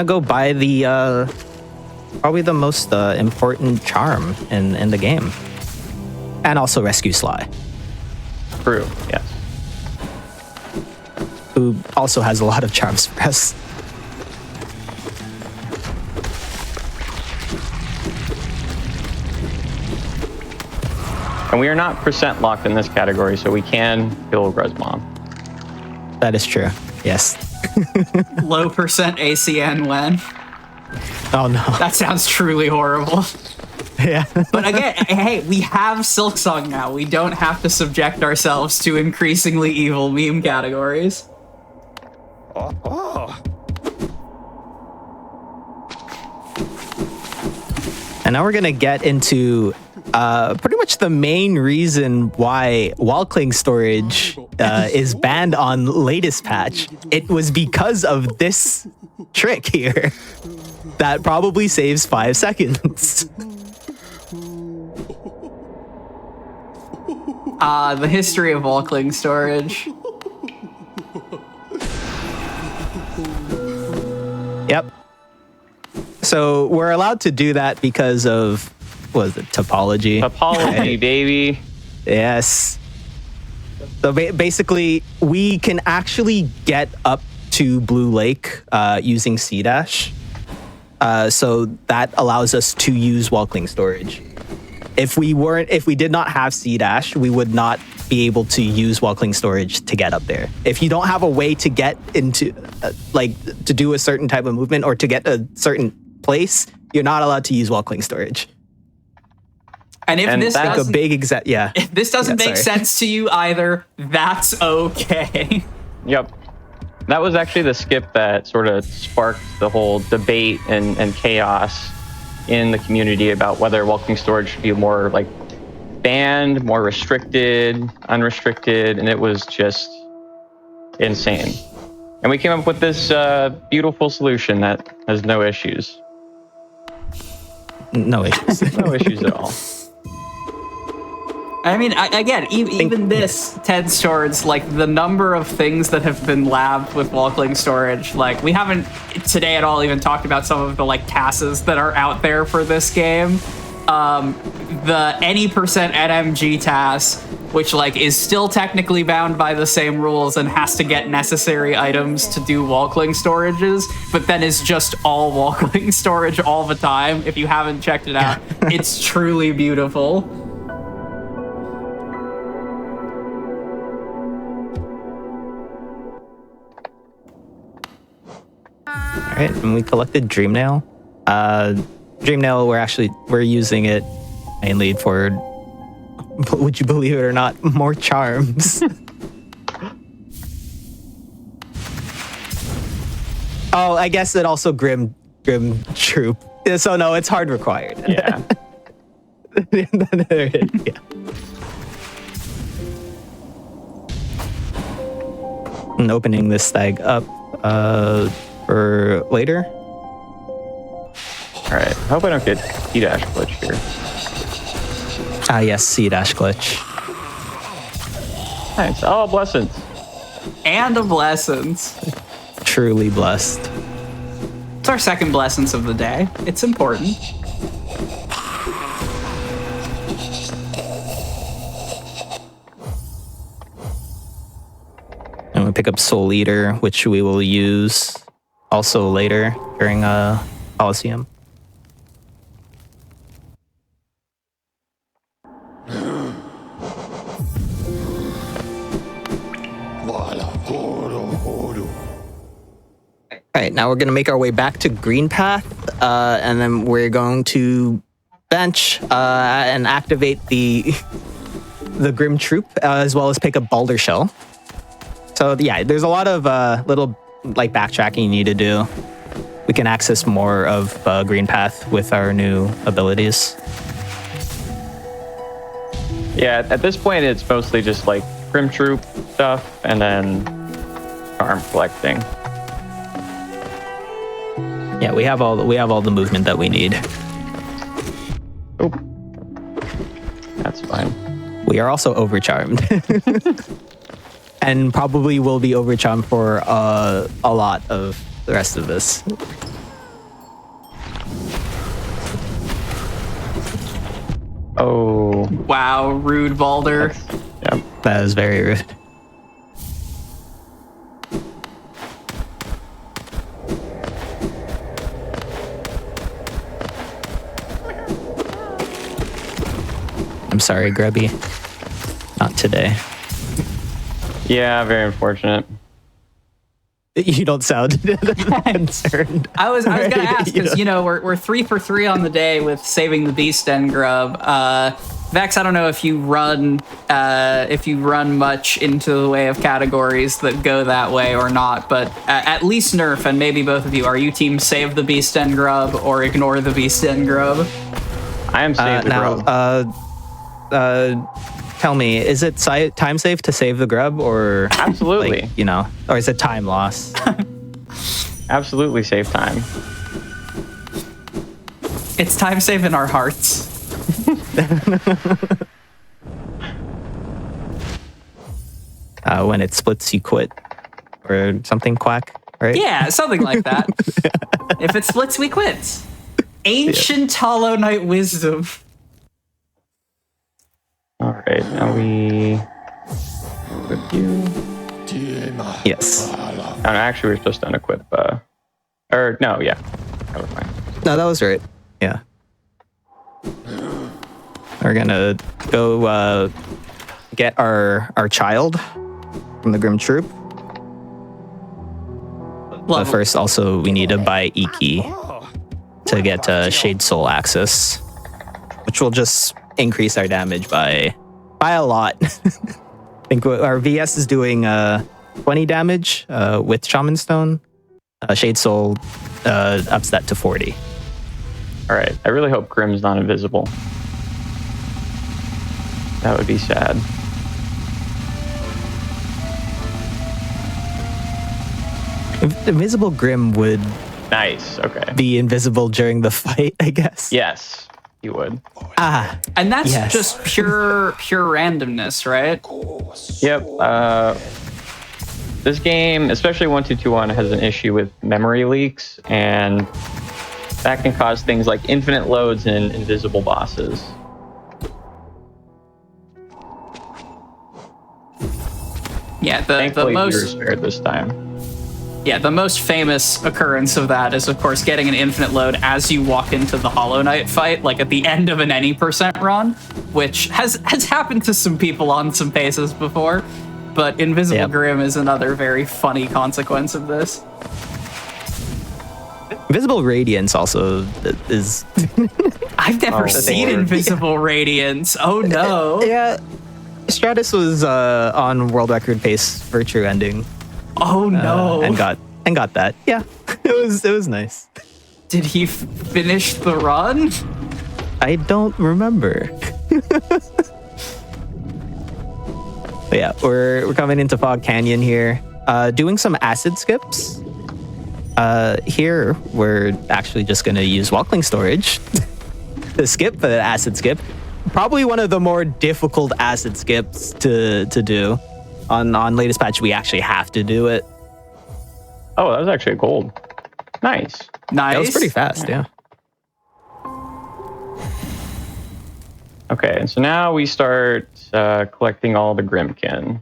go buy the probably the most important charm in the game, and also rescue Sly. True. Yes. Who also has a lot of charms for us. And we are not percent locked in this category, so we can kill Grubs Mom. That is true. Yes. Low percent ACN when. Oh no. That sounds truly horrible. Yeah. But again, hey, we have Silksong now. We don't have to subject ourselves to increasingly evil meme categories. And now we're gonna get into pretty much the main reason why wall cling storage is banned on latest patch. It was because of this trick here that probably saves 5 seconds. The history of wall cling storage. Yep. So we're allowed to do that because of, what is it, topology? Topology, baby. Yes. So basically, we can actually get up to Blue Lake using C dash. So that allows us to use wall cling storage. If we did not have C dash, we would not be able to use wall cling storage to get up there. If you don't have a way to get into, to do a certain type of movement or to get a certain place, you're not allowed to use wall cling storage. And if this like a doesn't, big yeah. if this doesn't make sense to you either, that's okay. Yep. That was actually the skip that sort of sparked the whole debate and chaos in the community about whether walking storage should be more like banned, more restricted, unrestricted, and it was just insane. And we came up with this beautiful solution that has no issues. No issues. No issues at all. I mean, again, even this tends towards like the number of things that have been labbed with wall cling storage. Like we haven't today at all even talked about some of the like TASs that are out there for this game. The any percent NMG TAS, which like is still technically bound by the same rules and has to get necessary items to do wall cling storages, but then is just all wall cling storage all the time. If you haven't checked it out, it's truly beautiful. All right, and we collected Dreamnail. Dreamnail, we're using it mainly for, would you believe it or not, more charms. Oh, I guess it also Grim Troop. So no, it's hard required. Yeah. Yeah. And opening this stag up for later. All right. I hope I don't get C-dash glitch here. Yes, C-dash glitch. Nice. Oh, blessings. And a blessings. Truly blessed. It's our second blessings of the day. It's important. And we pick up Soul Eater, which we will use also later during Coliseum. All right, now we're going to make our way back to Green Path, and then we're going to bench and activate the Grim Troop, as well as pick up Balder Shell. So yeah, there's a lot of little like backtracking you need to do. We can access more of Green Path with our new abilities. Yeah, at this point, it's mostly just like Grim Troop stuff and then charm collecting. Yeah, we have all the movement that we need. Oh, that's fine. We are also overcharmed, and probably will be overcharmed for a lot of the rest of this. Oh, Wow, rude Balder. yeah. That is very rude. I'm sorry, Grubby. Not today. Yeah, very unfortunate. You don't sound concerned. I was gonna ask because we're 3 for 3 on the day with saving the beast and grub. Vex, I don't know if you run much into the way of categories that go that way or not, but at least Nerf and maybe both of you, are you team save the beast and grub or ignore the beast and grub? I am save the grub. Tell me, is it time safe to save the grub or absolutely, or is it time loss? Absolutely save time. It's time save in our hearts. When it splits, you quit, or something quack, right? Yeah, something like that. If it splits, we quit. Ancient Hollow Knight wisdom. All right, now we equip you. Yes. Oh, no, actually, we're supposed to unequip. No, yeah. Never mind. No, that was right. Yeah. We're gonna go get our child from the Grim Troop. But first, also, we need to buy E-Key to get Shade Soul access, which will just increase our damage by a lot. I think our VS is doing 20 damage with Shaman Stone. Shade Soul ups that to 40. All right, I really hope Grim's not invisible. That would be sad. Invisible Grim would Nice, okay. be invisible during the fight, I guess. Yes, you would. And that's Yes. just pure randomness, right? Yep. This game, especially 1221, has an issue with memory leaks, and that can cause things like infinite loads and invisible bosses. Yeah, the Thankfully, we were most spared this time. Yeah, the most famous occurrence of that is, of course, getting an infinite load as you walk into the Hollow Knight fight, like at the end of an any % run, which has happened to some people on some paces before, but Invisible Grim is another very funny consequence of this. Invisible Radiance also is... I've never seen Invisible Radiance. Oh no. Yeah, Stratus was on world record pace for true ending. Oh no. And got that. Yeah. It was nice. Did he finish the run? I don't remember. But yeah, we're coming into Fog Canyon here. Doing some acid skips. Here we're actually just gonna use Walkling storage to skip the acid skip. Probably one of the more difficult acid skips to do. On latest patch, we actually have to do it. Oh, that was actually a gold. Nice. That was pretty fast, yeah. Okay, and so now we start collecting all the Grimkin.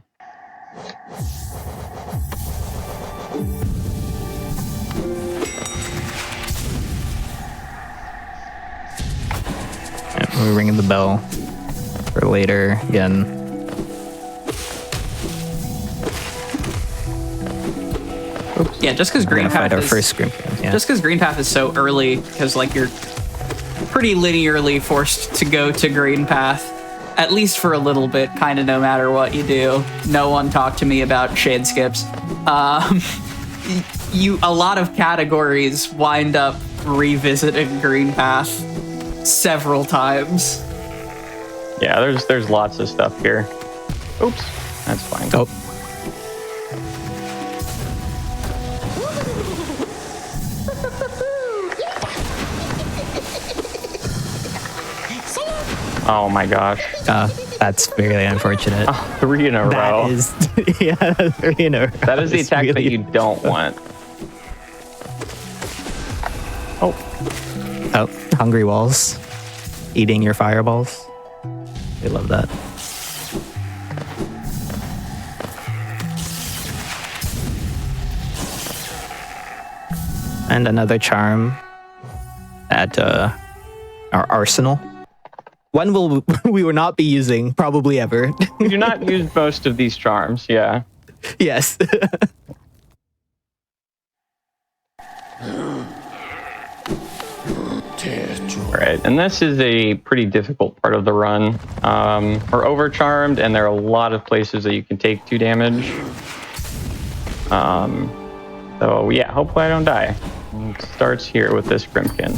Yeah, we're ringing the bell for later again. Oops. Yeah, just because Green Path our is first Grimkin. Yeah. Just because Green Path is so early, because like you're pretty linearly forced to go to Green Path, at least for a little bit, kind of no matter what you do. No one talk to me about shade skips. A lot of categories wind up revisiting Green Path several times. Yeah, there's lots of stuff here. Oops, that's fine. Oh. Oh my gosh. That's very unfortunate. Oh, 3 in a row. That is, yeah, 3 in a row. That is the attack that you don't want. Oh, hungry walls. Eating your fireballs. I love that. And another charm at our arsenal. one we will not be using probably ever. We do not use most of these charms. Yeah. Yes. All right, and this is a pretty difficult part of the run. We're overcharmed, and there are a lot of places that you can take 2 damage. So yeah, hopefully I don't die. It starts here with this Grimkin.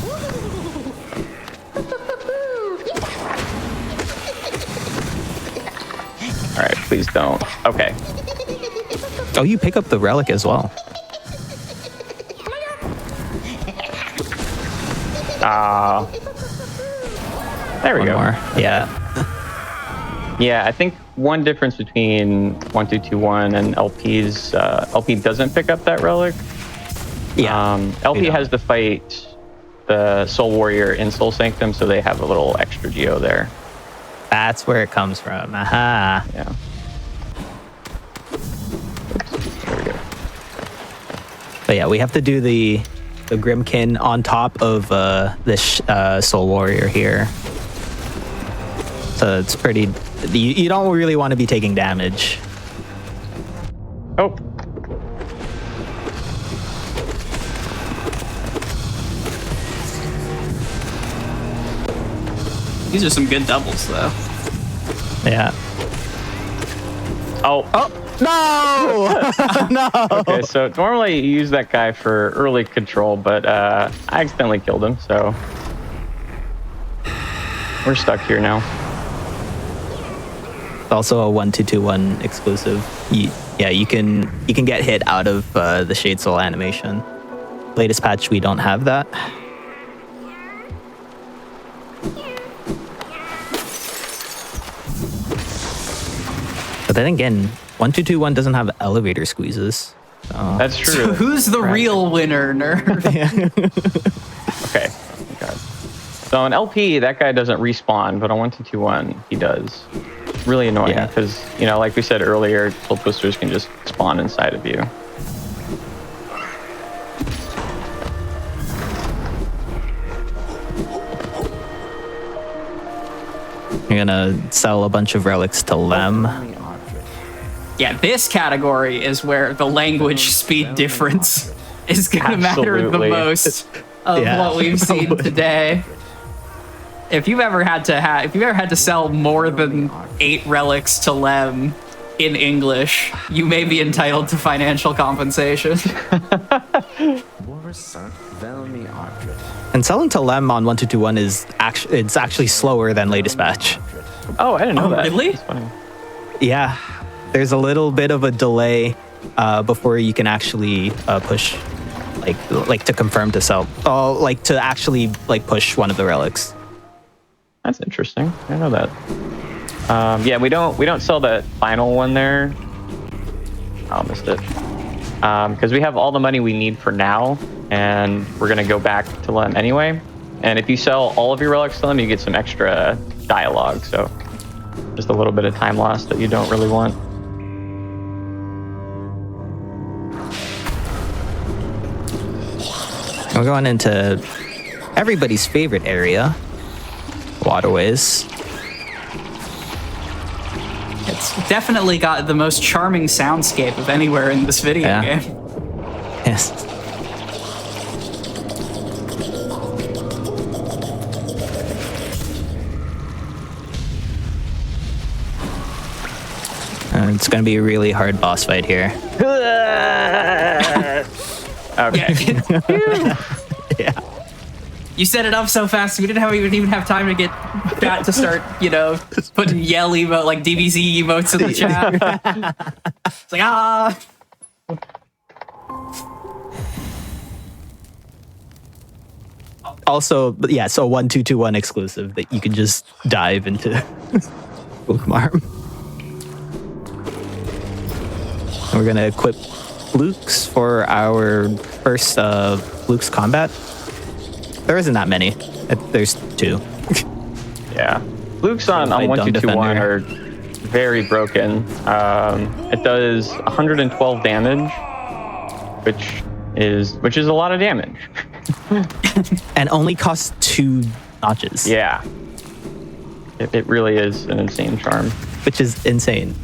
All right, please don't. Okay. Oh, you pick up the relic as well. There we One go. more. Yeah. Yeah, I think one difference between 1221 and LP's LP doesn't pick up that relic. Yeah. LP has to fight the Soul Warrior in Soul Sanctum, so they have a little extra geo there. That's where it comes from. Aha. Yeah. Oops. There we go. But yeah, we have to do the Grimkin on top of this Soul Warrior here. So it's pretty... You don't really want to be taking damage. Oh. These are some good doubles, though. Yeah. Oh. No! No! Okay, so normally you use that guy for early control, but I accidentally killed him, so we're stuck here now. Also a 1-2-2-1 exclusive. You can get hit out of the Shade Soul animation. Latest patch, we don't have that. But then again, 1-2-2-1 doesn't have elevator squeezes. So. That's true. So who's the real winner, Nerf? Okay. Oh, God. So on LP, that guy doesn't respawn, but on 1221, he does. Really annoying because, you know, like we said earlier, soul twisters can just spawn inside of you. You're gonna sell a bunch of relics to Lem. Yeah, this category is where the language speed difference is gonna matter the Absolutely. most of what we've seen today. If you've ever had to sell more than 8 relics to Lem in English, you may be entitled to financial compensation. And selling to Lem on 1-2-2-1 is actually slower than latest batch. Oh, I didn't know that. Really? That's funny. Yeah, there's a little bit of a delay before you can actually push, like to confirm to sell, like to actually push one of the relics. That's interesting. I didn't know that. Yeah, we don't sell that final one there. Oh, missed it. Because we have all the money we need for now, and we're gonna go back to Lem anyway. And if you sell all of your relics to Lem, you get some extra dialogue. So just a little bit of time loss that you don't really want. We're going into everybody's favorite area, waterways. It's definitely got the most charming soundscape of anywhere in this video game. Yes. And it's going to be a really hard boss fight here. Okay. Yeah. You set it up so fast, we didn't even have time to get Pat to start, putting yell emote, like DBZ emotes in the chat. It's like, ah. Also, yeah, so 1-2-2-1 exclusive that you can just dive into Bookmarm. We're going to equip Flukes for our first Flukes combat. There isn't that many. There's 2. Yeah. Flukes on 1221 are very broken. It does 112 damage, which is a lot of damage. And only costs 2 notches. Yeah. It really is an insane charm. which is insane.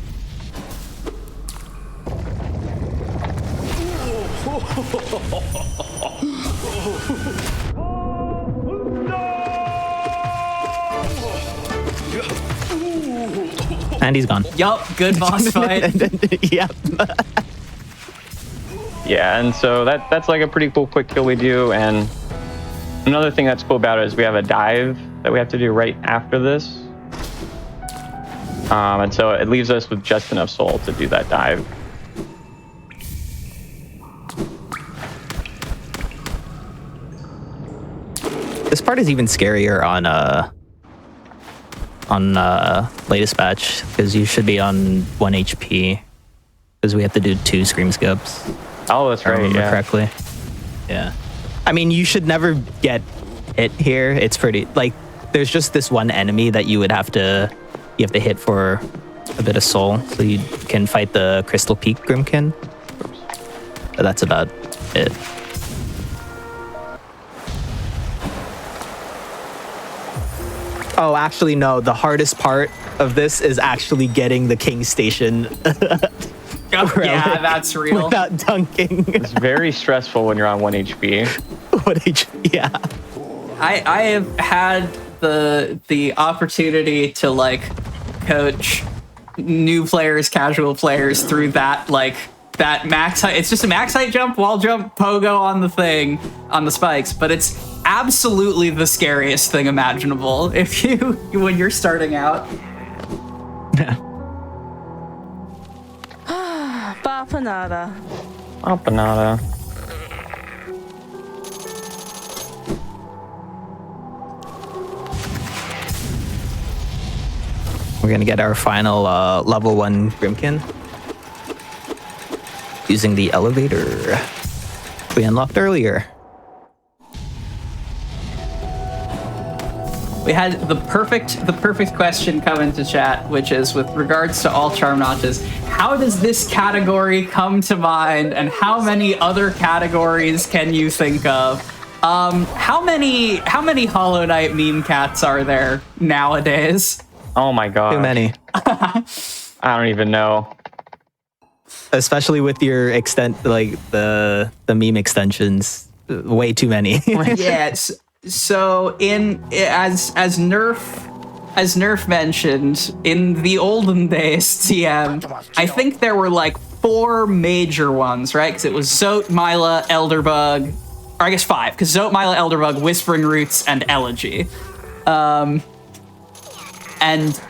And he's gone. Yup, good boss fight. Yeah. Yeah, and so that's like a pretty cool quick kill we do. And another thing that's cool about it is we have a dive that we have to do right after this. And so it leaves us with just enough soul to do that dive. This part is even scarier on latest patch because you should be on 1 HP because we have to do 2 scream skips. Oh, that's If I right. remember Yeah. correctly. Yeah. I mean, you should never get hit here. It's pretty like there's just this one enemy that you have to hit for a bit of soul so you can fight the Crystal Peak Grimkin. But that's about it. Oh, actually, no. The hardest part of this is actually getting the King Station Yeah, that's real. without dunking. It's very stressful when you're on 1 HP. 1 HP, yeah. I have had the opportunity to like coach new players, casual players through that that max height. It's just a max height jump, wall jump, pogo on the thing, on the spikes, but it's absolutely the scariest thing imaginable when you're starting out. Bapanada. Empanada. We're gonna get our final level 1 Grimkin using the elevator we unlocked earlier. We had the perfect question come into chat, which is with regards to all charm notches. How does this category come to mind, and how many other categories can you think of? How many Hollow Knight meme cats are there nowadays? Oh my god. Too many. I don't even know. Especially with your the meme extensions. Way too many. Yes. So as Nerf mentioned, in the olden days, TM, I think there were like 4 major ones, right? Because it was Zote, Myla, Elderbug, or I guess 5, because Zote, Myla, Elderbug, Whispering Roots, and Elegy. And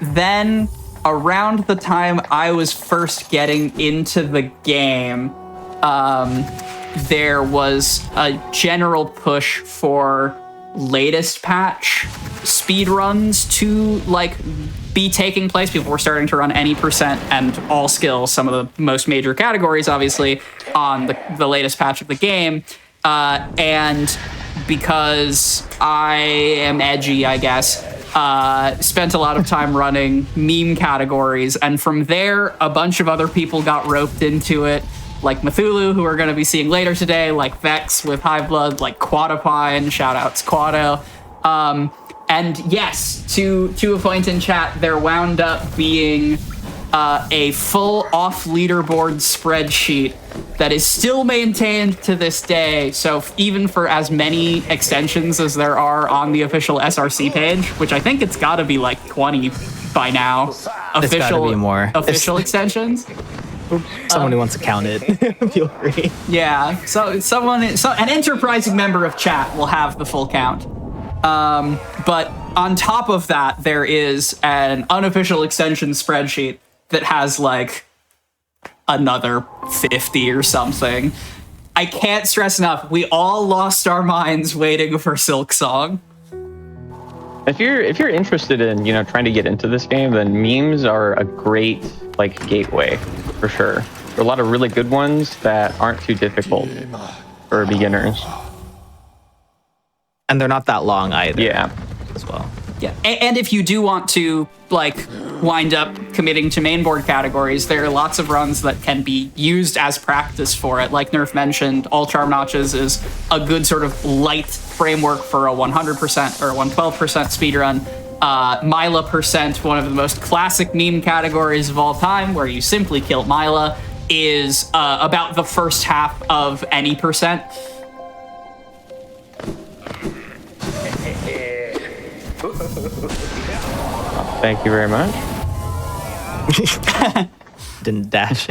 then around the time I was first getting into the game, there was a general push for latest patch speedruns to like be taking place. People were starting to run any percent and all skills, some of the most major categories, obviously, on the latest patch of the game. And because I am edgy, I guess, spent a lot of time running meme categories, and from there a bunch of other people got roped into it, like Cthulhu, who we're going to be seeing later today, like Vex with Hive Blood, like Quadopine, shoutouts Quado. And yes, to a point in chat, there wound up being a full off leaderboard spreadsheet that is still maintained to this day. So even for as many extensions as there are on the official SRC page, which I think it's got to be like 20 by now, It's gotta be more. official extensions. Someone who wants to count it, feel free. Yeah, so an enterprising member of chat will have the full count. But on top of that, there is an unofficial extension spreadsheet that has like another 50 or something. I can't stress enough, we all lost our minds waiting for Silksong. If you're interested in, trying to get into this game, then memes are a great like gateway for sure. There are a lot of really good ones that aren't too difficult for beginners. And they're not that long either. Yeah. As well. Yeah, and if you do want to like wind up committing to mainboard categories, there are lots of runs that can be used as practice for it. Like Nerf mentioned, all charm notches is a good sort of light framework for a 100% or 112% speedrun. Mila percent, one of the most classic meme categories of all time, where you simply kill Mila, is about the first half of any percent. Thank you very much. Didn't dash.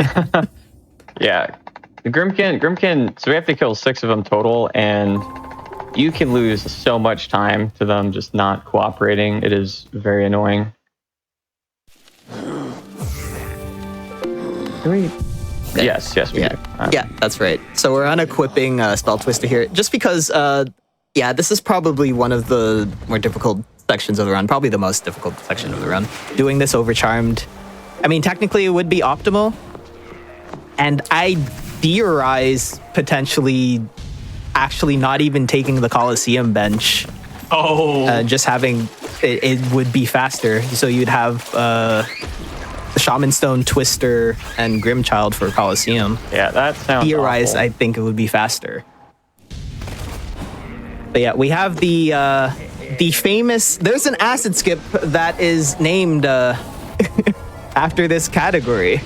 Yeah. The Grimkin, so we have to kill 6 of them total, and you can lose so much time to them just not cooperating. It is very annoying. Do we? Yes, we do. Yeah, that's right. So we're unequipping Spell Twister here, just because, this is probably one of the more difficult sections of the run, probably the most difficult section of the run. Doing this overcharmed, I mean, technically it would be optimal, and I theorize potentially actually not even taking the Coliseum bench. Just having it would be faster. So you'd have the Shaman Stone, Twister, and Grimchild for Coliseum. Yeah, that sounds Theorize, awful. I think it would be faster. But yeah, we have the famous. There's an acid skip that is named after this category,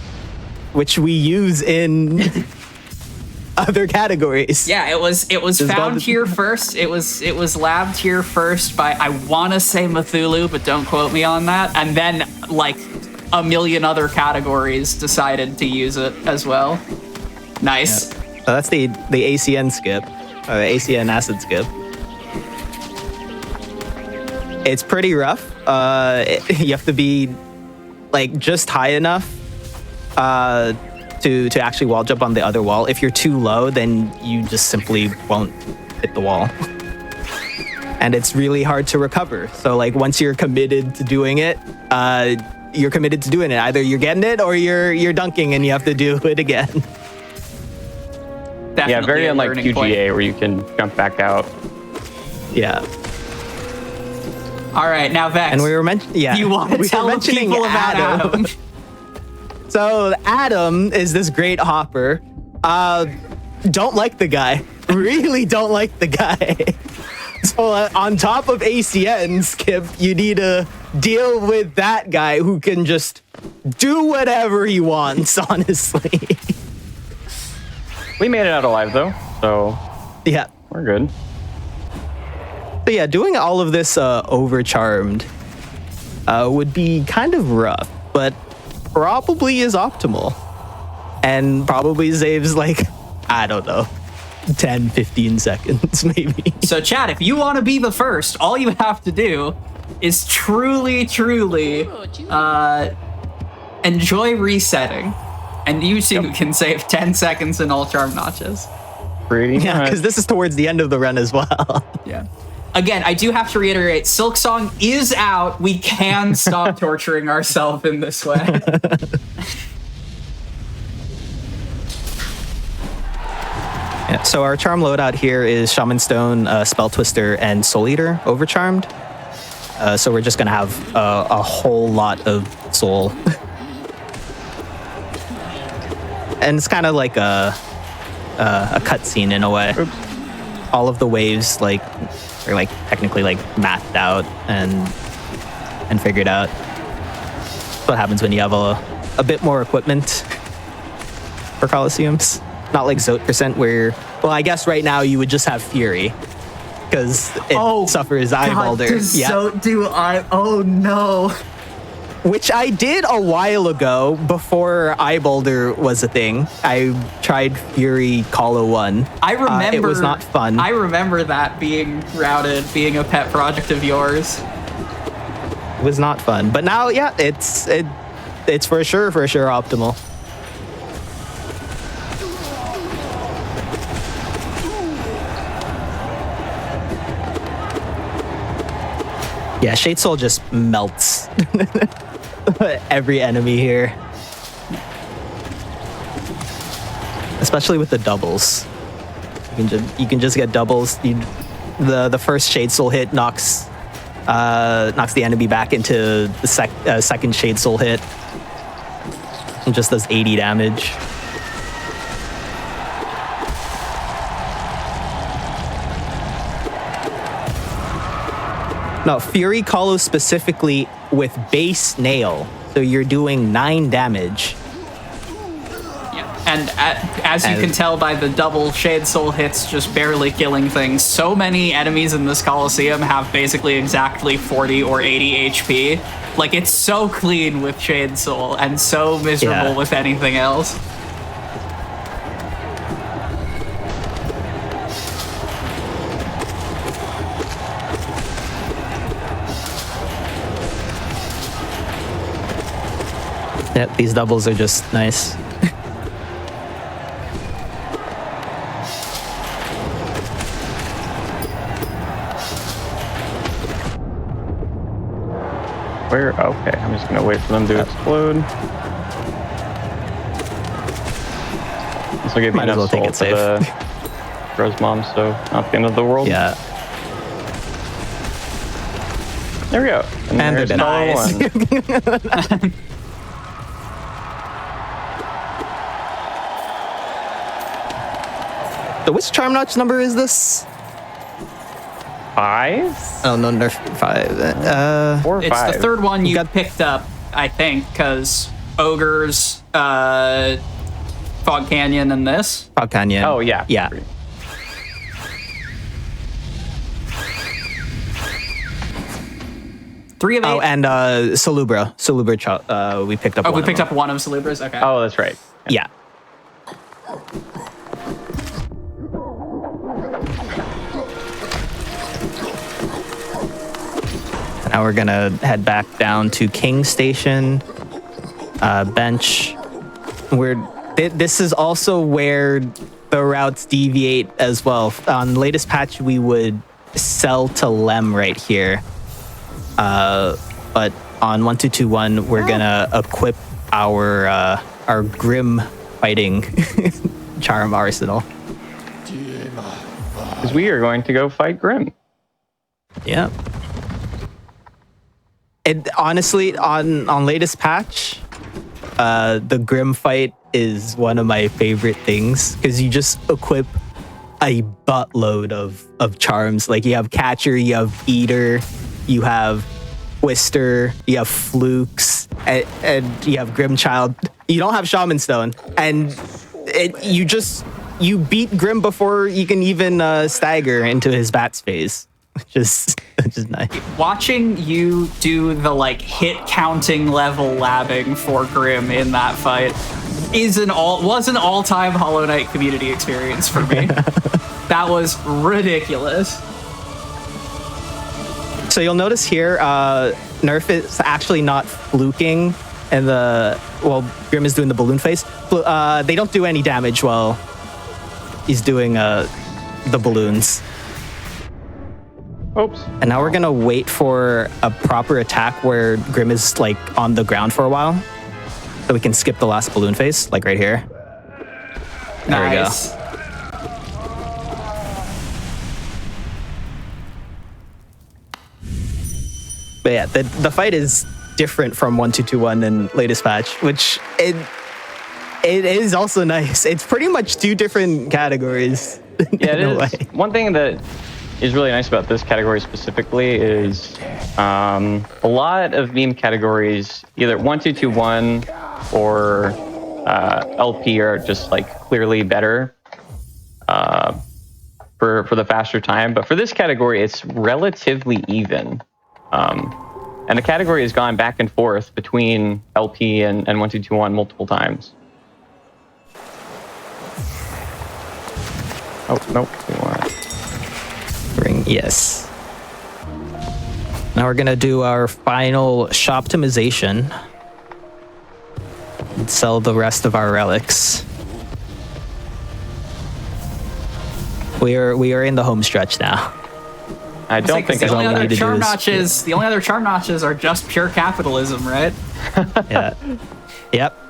which we use in other categories. Yeah, it was found here first. It was labbed here first by, I want to say Cthulhu, but don't quote me on that. And then like a million other categories decided to use it as well. Nice. Yeah. So that's the ACN skip, or the ACN acid skip. It's pretty rough. You have to be like just high enough to actually wall jump on the other wall. If you're too low, then you just simply won't hit the wall. And it's really hard to recover. So like once you're committed to doing it, you're committed to doing it. Either you're getting it or you're dunking and you have to do it again. Definitely yeah, very unlike learning QGA point. where you can jump back out. Yeah. All right, now Vex. And we were mentioning, yeah. You want to tell the people about Adam? So Adam is this great hopper. Don't like the guy. Really don't like the guy. So on top of ACN skip, you need to deal with that guy who can just do whatever he wants, honestly. We made it out alive though, so yeah, we're good. But yeah, doing all of this overcharmed would be kind of rough, but probably is optimal. And probably saves like, I don't know, 10, 15 seconds maybe. So chat, if you want to be the first, all you have to do is truly enjoy resetting. And you too can save 10 seconds in all charm notches. Pretty Yeah, much. because this is towards the end of the run as well. Yeah. Again, I do have to reiterate, Silksong is out. We can stop torturing ourselves in this way. Yeah, so our charm loadout here is Shaman Stone, Spell Twister, and Soul Eater overcharmed. So we're just gonna have a whole lot of soul. And it's kind of like a cutscene in a way. All of the waves are like technically like mathed out and figured out. That's what happens when you have a bit more equipment for Coliseums. Not like Zote percent where, well, I guess right now you would just have Fury because it suffers Eyebalder. Does Zote do oh no. Which I did a while ago before Eyebalder was a thing. I tried Fury Colo 1. I remember it was not fun. I remember that being routed, being a pet project of yours. It was not fun. But now, yeah, it's for sure optimal. Yeah, Shade Soul just melts every enemy here. Especially with the doubles. You can just get doubles. The first Shade Soul hit knocks the enemy back into the second Shade Soul hit. And just does 80 damage. No, Fury Colo specifically with base nail. So you're doing 9 damage. And as you can tell by the double Shade Soul hits just barely killing things, so many enemies in this Coliseum have basically exactly 40 or 80 HP. Like, it's so clean with Shade Soul and so miserable with anything else. Yep, these doubles are just nice. Where? Okay, I'm just gonna wait for them to explode. This will give me Might as enough well take soul it for safe. the Rose Mom, so not the end of the world. Yeah. There we go. And there's they're Colo nice. 1. So which Charm Notch number is this? 5? Oh, no, Nerf 5. 4 or 5? It's the third one you picked up, I think, because Ogres, Fog Canyon, and this. Fog Canyon. Oh, yeah. Yeah. 3 of 8. Oh, and Salubra. Salubra, we picked up Oh, one we picked of up one of Salubra's? Okay. Oh, that's right. Yeah. Now we're gonna head back down to King Station, bench. This is also where the routes deviate as well. On the latest patch, we would sell to Lem right here. But on 1221, we're gonna equip our Grim fighting charm arsenal. Because we are going to go fight Grim. Yeah. And honestly, on latest patch, the Grim fight is one of my favorite things because you just equip a buttload of charms. Like you have Catcher, you have Eater, you have Twister, you have Flukes, and you have Grimchild. You don't have Shaman Stone, and you beat Grim before you can even stagger into his Bats phase. Which is nice. Watching you do the like hit counting level labbing for Grim in that fight was an all-time Hollow Knight community experience for me. That was ridiculous. So you'll notice here, Nerf is actually not fluking, and Grim is doing the balloon face. They don't do any damage while he's doing the balloons. Oops. And now we're gonna wait for a proper attack where Grim is like on the ground for a while, so we can skip the last balloon phase, like right here. There we go. But yeah, the fight is different from 1221 and latest patch, which it is also nice. It's pretty much 2 different categories. Yeah, it is. One thing that is really nice about this category specifically is a lot of meme categories, either 1221 or LP, are just like clearly better for the faster time. But for this category, it's relatively even. And the category has gone back and forth between LP and 1221 multiple times. Oh, nope. We want Yes. Now we're gonna do our final shoptimization and sell the rest of our relics. We are in the home stretch now. I don't think the only all we other need to do charm is- notches. The only other charm notches are just pure capitalism, right? Yeah. Yep.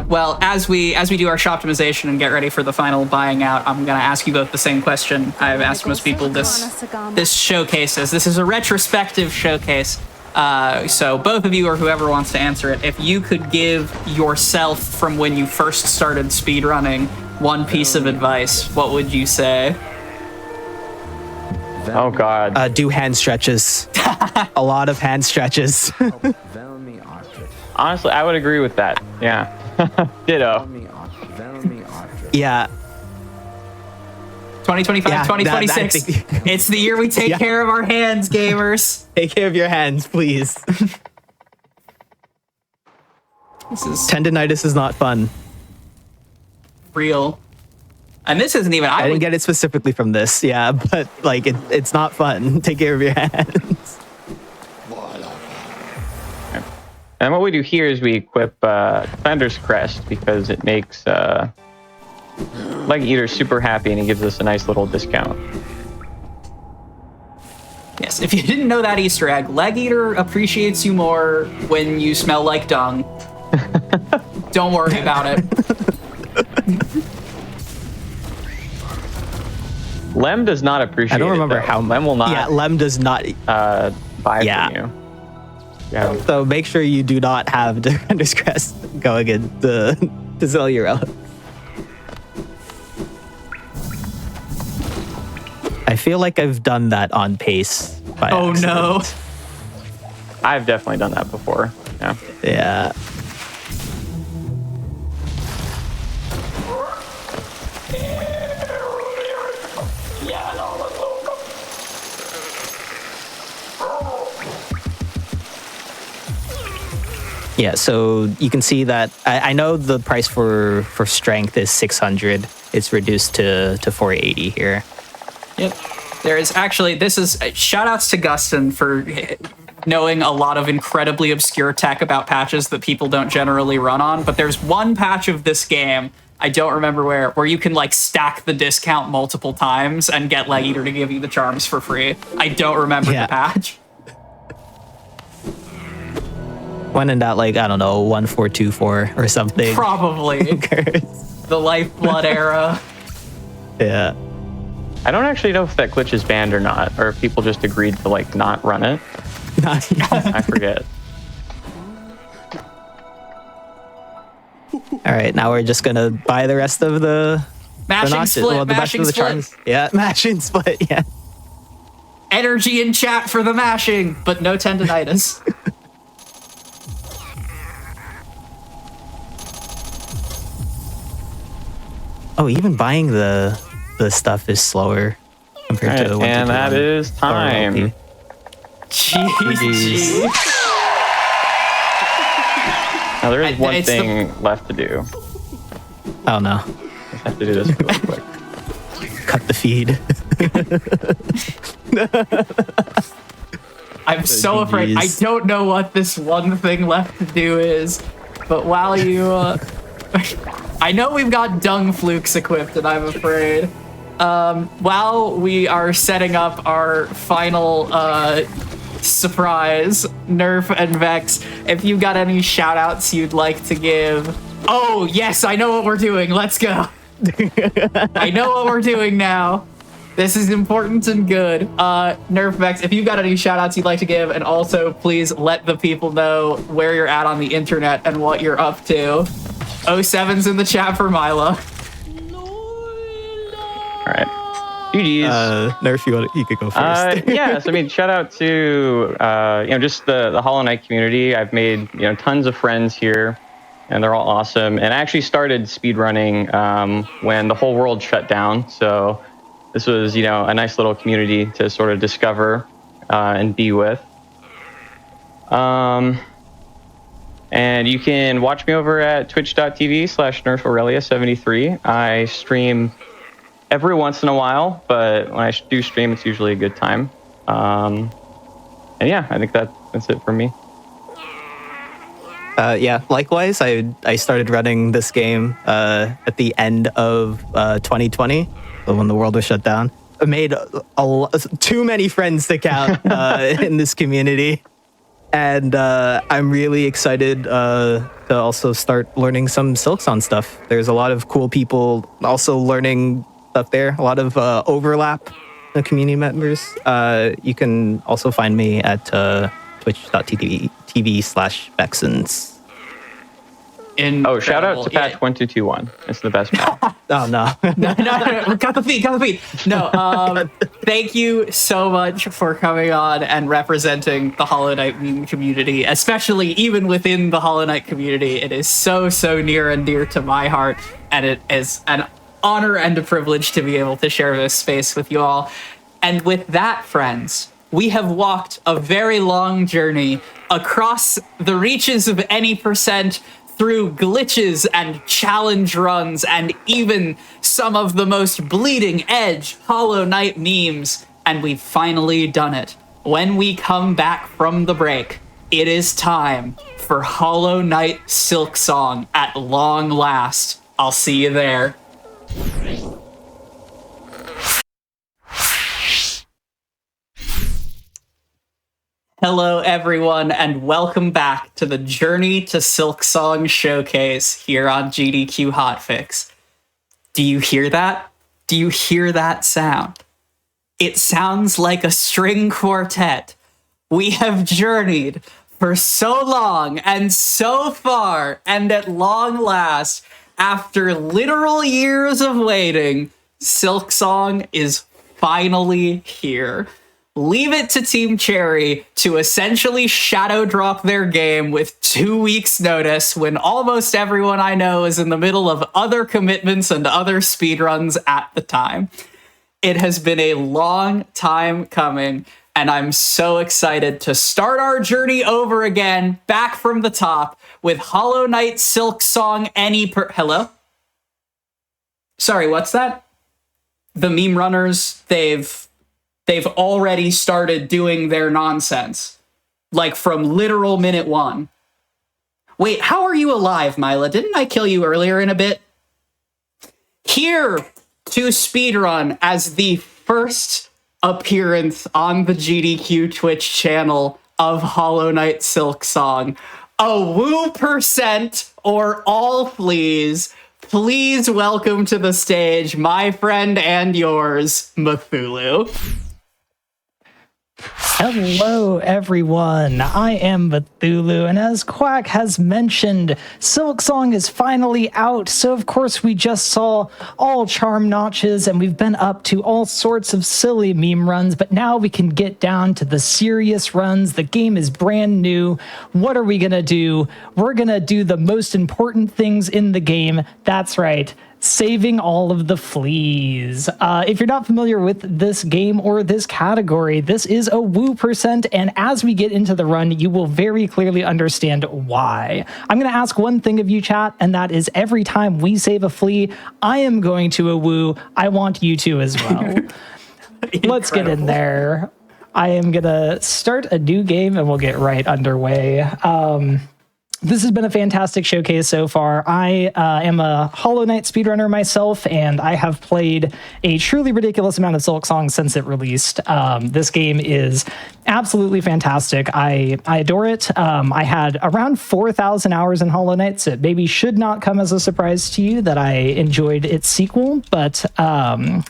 Well, as we do our shoptimization and get ready for the final buying out, I'm gonna ask you both the same question I've asked most people this showcases. This is a retrospective showcase. So both of you or whoever wants to answer it, if you could give yourself from when you first started speedrunning one piece of advice, what would you say? Oh God. Do hand stretches. A lot of hand stretches. Honestly, I would agree with that. Yeah. Ditto. Yeah. 2025, Yeah, 2026. It's the year we take Yeah. care of our hands, gamers. Take care of your hands, please. This is Tendinitis is not fun. real. And this isn't even. I didn't get it specifically from this, yeah, but like it's not fun. Take care of your hands. And what we do here is we equip Defender's Crest because it makes Leg Eater super happy and he gives us a nice little discount. Yes, if you didn't know that Easter egg, Leg Eater appreciates you more when you smell like dung. Don't worry about it. Lem does not appreciate I don't remember it, though. how Lem will not Yeah, Lem does not. buy Yeah. from you. Yeah. So make sure you do not have Defender's Crest going in to sell your relic. I feel like I've done that on pace. By Oh accident. no. I've definitely done that before. Yeah. Yeah. Yeah, so you can see that I know the price for strength is 600. It's reduced to 480 here. Yep. There is actually, this is shout outs to Gustin for knowing a lot of incredibly obscure tech about patches that people don't generally run on. But there's one patch of this game, I don't remember where you can like stack the discount multiple times and get Leg Eater to give you the charms for free. I don't remember the patch. When in that, like, I don't know, 1424 or something. Probably. The Lifeblood era. Yeah. I don't actually know if that glitch is banned or not, or if people just agreed to like not run it. I forget. All right, now we're just gonna buy the rest of the Mashing notches. split, Well, the rest mashing of the split. charms. Yeah, mashing split. Yeah. Energy in chat for the mashing, but no tendinitis. Oh, even buying the stuff is slower compared to the one. And that is time. Jeez. Now there is one It's thing left to do. Oh no. I have to do this really quick. Cut the feed. I'm so afraid. I don't know what this one thing left to do is, but while you, I know we've got dung flukes equipped, and I'm afraid. While we are setting up our final surprise, Nerf and Vex, if you got any shout outs you'd like to give. Oh, yes, I know what we're doing. Let's go. I know what we're doing now. This is important and good. Nerf Vex, if you've got any shout outs you'd like to give, and also please let the people know where you're at on the internet and what you're up to. 07's in the chat for Mila. All right. GG's. Nerf, you could go first. Yes, I mean, shout out to just the Hollow Knight community. I've made tons of friends here, and they're all awesome. And I actually started speedrunning when the whole world shut down. So this was a nice little community to sort of discover and be with. And you can watch me over at twitch.tv/NerfAurelia73. I stream every once in a while, but when I do stream, it's usually a good time. And yeah, I think that's it for me. Yeah, likewise, I started running this game at the end of 2020, when the world was shut down. I made too many friends to count in this community. And I'm really excited to also start learning some Silksong stuff. There's a lot of cool people also learning stuff there, a lot of overlap in the community members. You can also find me at twitch.tv/Vexens. Oh, shout out to patch 1221. It's the best patch. Oh no. No, got the feed. No, thank you so much for coming on and representing the Hollow Knight meme community, especially even within the Hollow Knight community. It is so near and dear to my heart, and it is an honor and a privilege to be able to share this space with you all. And with that, friends, we have walked a very long journey across the reaches of any percent, through glitches and challenge runs, and even some of the most bleeding edge Hollow Knight memes, and we've finally done it. When we come back from the break, it is time for Hollow Knight Silksong at long last. I'll see you there. Hello, everyone, and welcome back to the Journey to Silksong showcase here on GDQ Hotfix. Do you hear that? Do you hear that sound? It sounds like a string quartet. We have journeyed for so long and so far, and at long last, after literal years of waiting, Silksong is finally here. Leave it to Team Cherry to essentially shadow drop their game with 2 weeks' notice when almost everyone I know is in the middle of other commitments and other speedruns at the time. It has been a long time coming, and I'm so excited to start our journey over again, back from the top, with Hollow Knight Silksong Any Hello? Sorry, what's that? The meme runners, they've already started doing their nonsense. Like from literal minute 1. Wait, how are you alive, Mila? Didn't I kill you earlier in a bit? Here to speedrun as the first appearance on the GDQ Twitch channel of Hollow Knight Silksong. Awoo percent or all please. Please welcome to the stage my friend and yours, Cthulhu. Hello everyone, I am Cthulhu, and as Quack has mentioned, Silksong is finally out, so of course we just saw all charm notches and we've been up to all sorts of silly meme runs, but now we can get down to the serious runs. The game is brand new. What are we gonna do? We're gonna do the most important things in the game. That's right. Saving all of the fleas. If you're not familiar with this game or this category, this is Awoo percent, and as we get into the run, you will very clearly understand why. I'm going to ask one thing of you, chat, and that is every time we save a flea, I am going to Awoo. I want you to as well. Let's get in there. I am going to start a new game, and we'll get right underway. This has been a fantastic showcase so far. I am a Hollow Knight speedrunner myself, and I have played a truly ridiculous amount of Silksong since it released. This game is absolutely fantastic. I adore it. I had around 4,000 hours in Hollow Knight, so it maybe should not come as a surprise to you that I enjoyed its sequel, but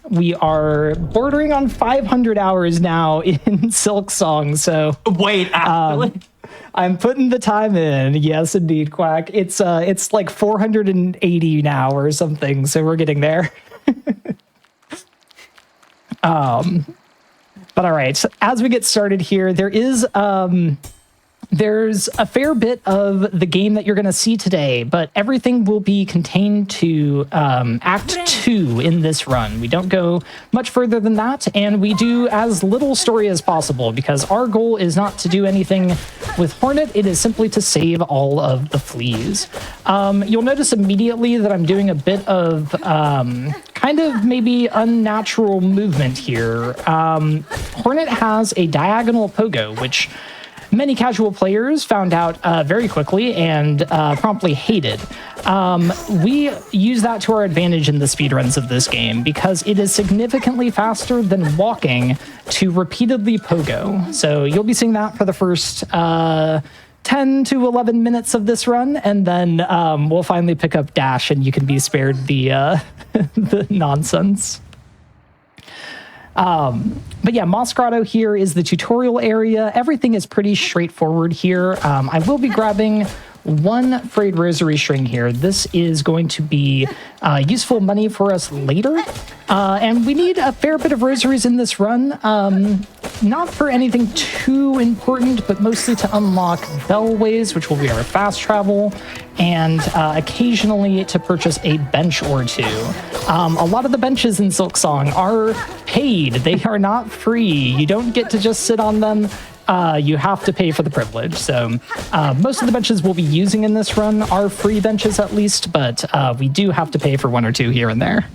we are bordering on 500 hours now in Silksong, so... Wait, actually... I'm putting the time in. Yes, indeed, Quack. It's like 480 now or something, so we're getting there. But all right, so as we get started here, there's a fair bit of the game that you're going to see today, but everything will be contained to Act 2 in this run. We don't go much further than that, and we do as little story as possible, because our goal is not to do anything with Hornet, it is simply to save all of the fleas. You'll notice immediately that I'm doing a bit of kind of maybe unnatural movement here. Hornet has a diagonal pogo, which many casual players found out very quickly and promptly hated. We use that to our advantage in the speedruns of this game because it is significantly faster than walking to repeatedly pogo. So you'll be seeing that for the first 10 to 11 minutes of this run, and then we'll finally pick up dash and you can be spared the, the nonsense. But yeah, Moss Grotto here is the tutorial area. Everything is pretty straightforward here. I will be grabbing 1 frayed rosary string here. This is going to be useful money for us later. And we need a fair bit of rosaries in this run. Not for anything too important, but mostly to unlock bellways, which will be our fast travel, and occasionally to purchase a bench or two. A lot of the benches in Silksong are paid. They are not free. You don't get to just sit on them. You have to pay for the privilege. So most of the benches we'll be using in this run are free benches at least, but we do have to pay for 1 or 2 here and there.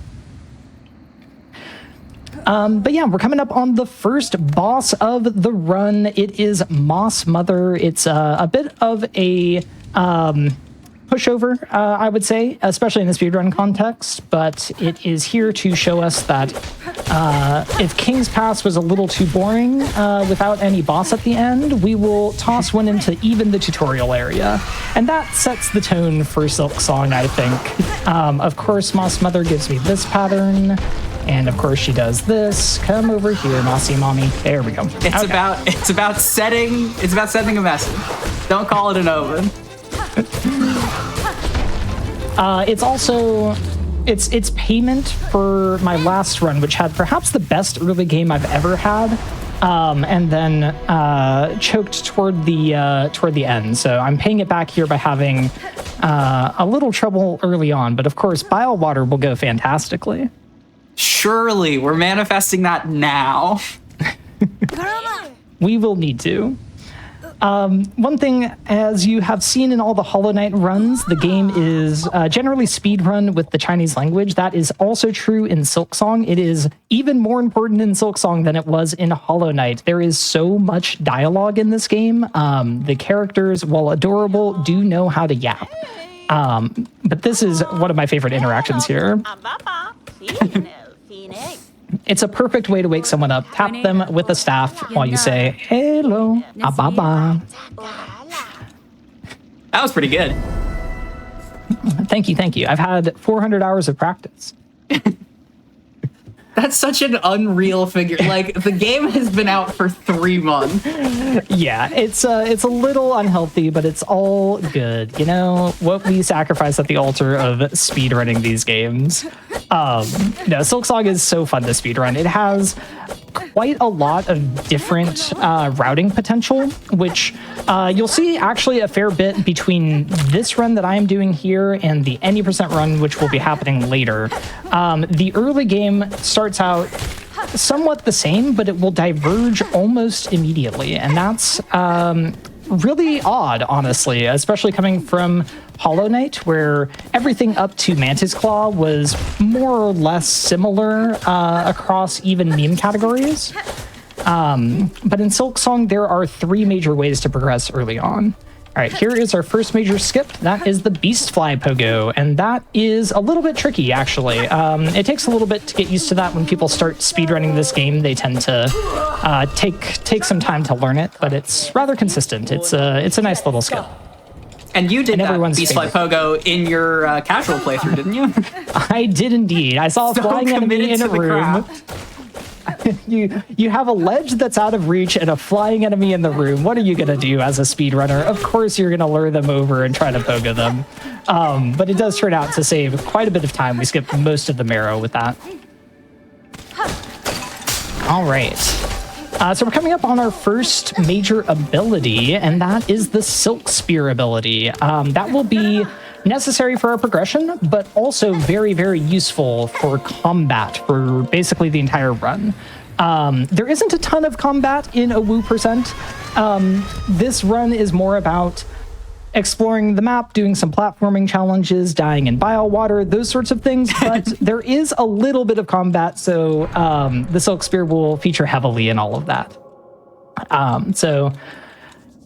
But yeah, we're coming up on the first boss of the run. It is Moss Mother. It's a bit of a pushover, I would say, especially in the speedrun context, but it is here to show us that if King's Pass was a little too boring without any boss at the end, we will toss one into even the tutorial area. And that sets the tone for Silksong, I think. Of course, Moss Mother gives me this pattern. And of course she does this. Come over here, Mossy Mommy. There we go. It's about setting a message. Don't call it an oven. It's also it's payment for my last run, which had perhaps the best early game I've ever had, and then choked toward the end. So I'm paying it back here by having a little trouble early on. But of course, bile water will go fantastically. Surely, we're manifesting that now. We will need to. One thing, as you have seen in all the Hollow Knight runs, the game is generally speedrun with the Chinese language. That is also true in Silksong. It is even more important in Silksong than it was in Hollow Knight. There is so much dialogue in this game. The characters, while adorable, do know how to yap. But this is one of my favorite interactions here. It's a perfect way to wake someone up. Tap them with a staff while you say, hello, ababa. That was pretty good. Thank you. I've had 400 hours of practice. That's such an unreal figure. Like, the game has been out for 3 months. Yeah, it's a little unhealthy, but it's all good. You know, what we sacrifice at the altar of speedrunning these games. Silksong is so fun to speedrun. It has quite a lot of different routing potential, which you'll see actually a fair bit between this run that I am doing here and the any percent run, which will be happening later. The early game starts out somewhat the same, but it will diverge almost immediately, and that's really odd, honestly, especially coming from Hollow Knight, where everything up to Mantis Claw was more or less similar across even meme categories. But in Silksong, there are 3 major ways to progress early on. All right, here is our first major skip. That is the Beast Fly Pogo, and that is a little bit tricky, actually. It takes a little bit to get used to that. When people start speedrunning this game, they tend to take some time to learn it, but it's rather consistent. It's a nice little skip. And you did that Beast Fly Pogo in your casual playthrough, didn't you? I did indeed. I saw a flying enemy in a room. You have a ledge that's out of reach and a flying enemy in the room. What are you gonna do as a speedrunner? Of course you're gonna lure them over and try to pogo them. But it does turn out to save quite a bit of time. We skipped most of the marrow with that. All right. So we're coming up on our first major ability, and that is the Silk Spear ability. That will be necessary for our progression, but also very, very useful for combat for basically the entire run. There isn't a ton of combat in Awoo percent. This run is more about exploring the map, doing some platforming challenges, dying in bile water, those sorts of things, but there is a little bit of combat, so the Silk Spear will feature heavily in all of that. So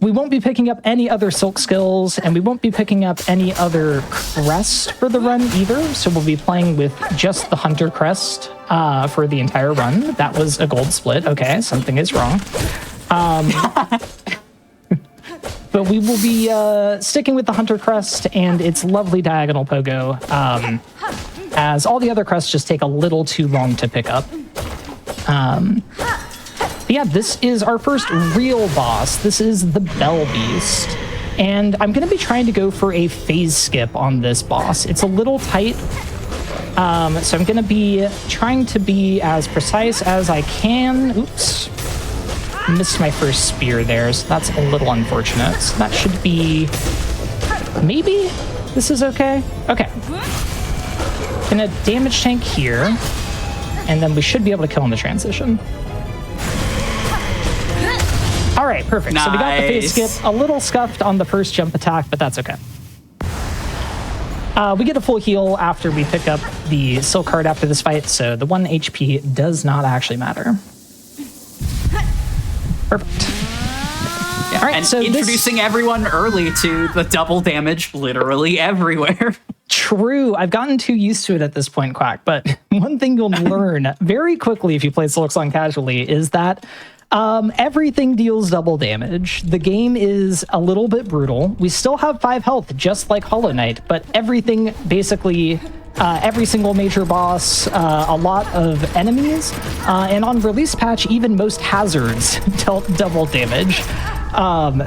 we won't be picking up any other silk skills, and we won't be picking up any other crest for the run either, so we'll be playing with just the Hunter crest for the entire run. That was a gold split. Okay, something is wrong. But we will be sticking with the Hunter crest and its lovely diagonal pogo, as all the other crests just take a little too long to pick up. But yeah, this is our first real boss. This is the Bell Beast. And I'm going to be trying to go for a phase skip on this boss. It's a little tight, so I'm going to be trying to be as precise as I can. Oops. Missed my first spear there, so that's a little unfortunate. So that should be... maybe? This is okay? Okay. Gonna damage tank here, and then we should be able to kill in the transition. All right, perfect. Nice. So we got the phase skip. A little scuffed on the first jump attack, but that's okay. We get a full heal after we pick up the Silk Heart after this fight, so the 1 HP does not actually matter. Perfect. Yeah, all right, and so introducing everyone early to the double damage literally everywhere. True. I've gotten too used to it at this point, Quack, but one thing you'll learn very quickly if you play Silksong casually is that everything deals double damage. The game is a little bit brutal. We still have 5 health, just like Hollow Knight, but everything basically... every single major boss, a lot of enemies, and on release patch, even most hazards dealt double damage.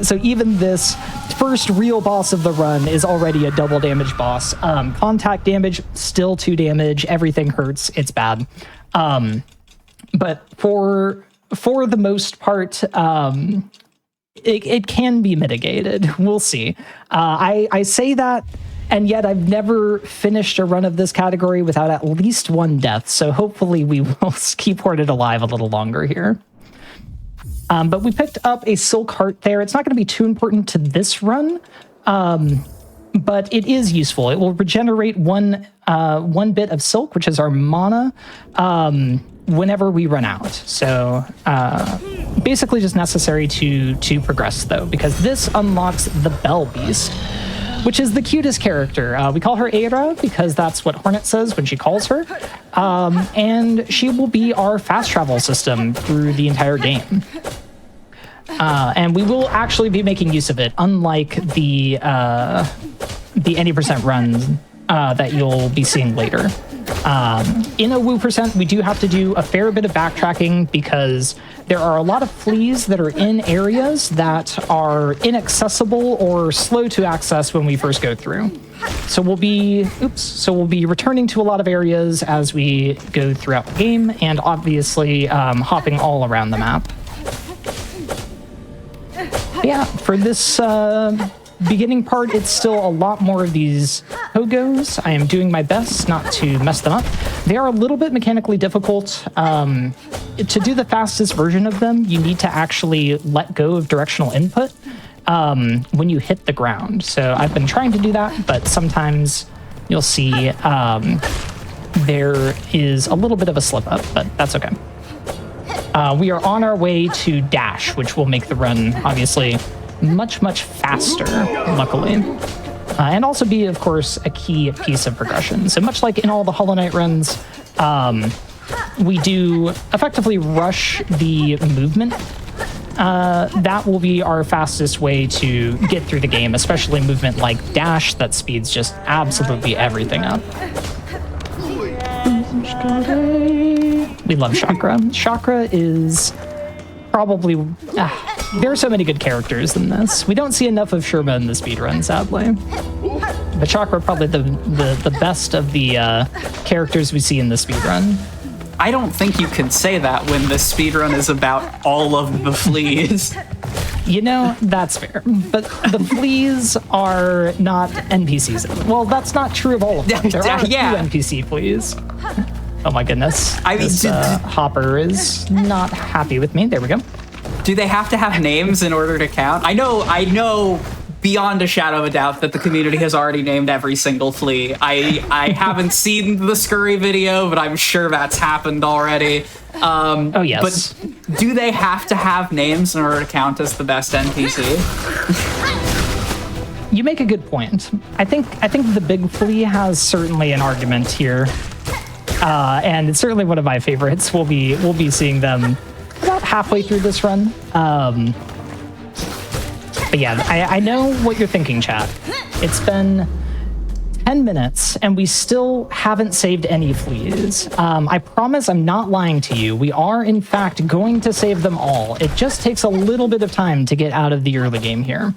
So even this first real boss of the run is already a double damage boss. Contact damage, still 2 damage. Everything hurts. It's bad. But for the most part, it can be mitigated. We'll see. I say that, and yet I've never finished a run of this category without at least 1 death, so hopefully we will keep Hoarded alive a little longer here. But we picked up a Silk Heart there. It's not going to be too important to this run, but it is useful. It will regenerate one bit of Silk, which is our mana, whenever we run out. So basically just necessary to progress, though, because this unlocks the Bell Beast, which is the cutest character. We call her Aira because that's what Hornet says when she calls her. And she will be our fast travel system through the entire game. And we will actually be making use of it, unlike the any % run that you'll be seeing later. In Awoo %, we do have to do a fair bit of backtracking because there are a lot of fleas that are in areas that are inaccessible or slow to access when we first go through. So we'll be returning to a lot of areas as we go throughout the game, and obviously hopping all around the map. Yeah, for this beginning part, it's still a lot more of these Pogos. I am doing my best not to mess them up. They are a little bit mechanically difficult. To do the fastest version of them, you need to actually let go of directional input when you hit the ground. So I've been trying to do that, but sometimes you'll see there is a little bit of a slip up, but that's okay. We are on our way to dash, which will make the run, obviously, much, much faster, luckily. And also be, of course, a key piece of progression. So much like in all the Hollow Knight runs, we do effectively rush the movement. That will be our fastest way to get through the game, especially movement like dash that speeds just absolutely everything up. We love Chakra. Chakra is probably... there are so many good characters in this. We don't see enough of Sherma in the speedrun, sadly. But Chakra probably the best of the characters we see in the speedrun. I don't think you can say that when the speedrun is about all of the fleas. You know, that's fair. But the fleas are not NPCs. Well, that's not true of all of them. There are a few NPC fleas. Oh my goodness. This Hopper is not happy with me. There we go. Do they have to have names in order to count? I know beyond a shadow of a doubt that the community has already named every single flea. I haven't seen the Scurry video, but I'm sure that's happened already. Oh, yes. But do they have to have names in order to count as the best NPC? You make a good point. I think the big flea has certainly an argument here. And it's certainly one of my favorites. We'll be seeing them about halfway through this run. But yeah, I know what you're thinking, chat. It's been 10 minutes and we still haven't saved any fleas. I promise I'm not lying to you. We are, in fact, going to save them all. It just takes a little bit of time to get out of the early game here.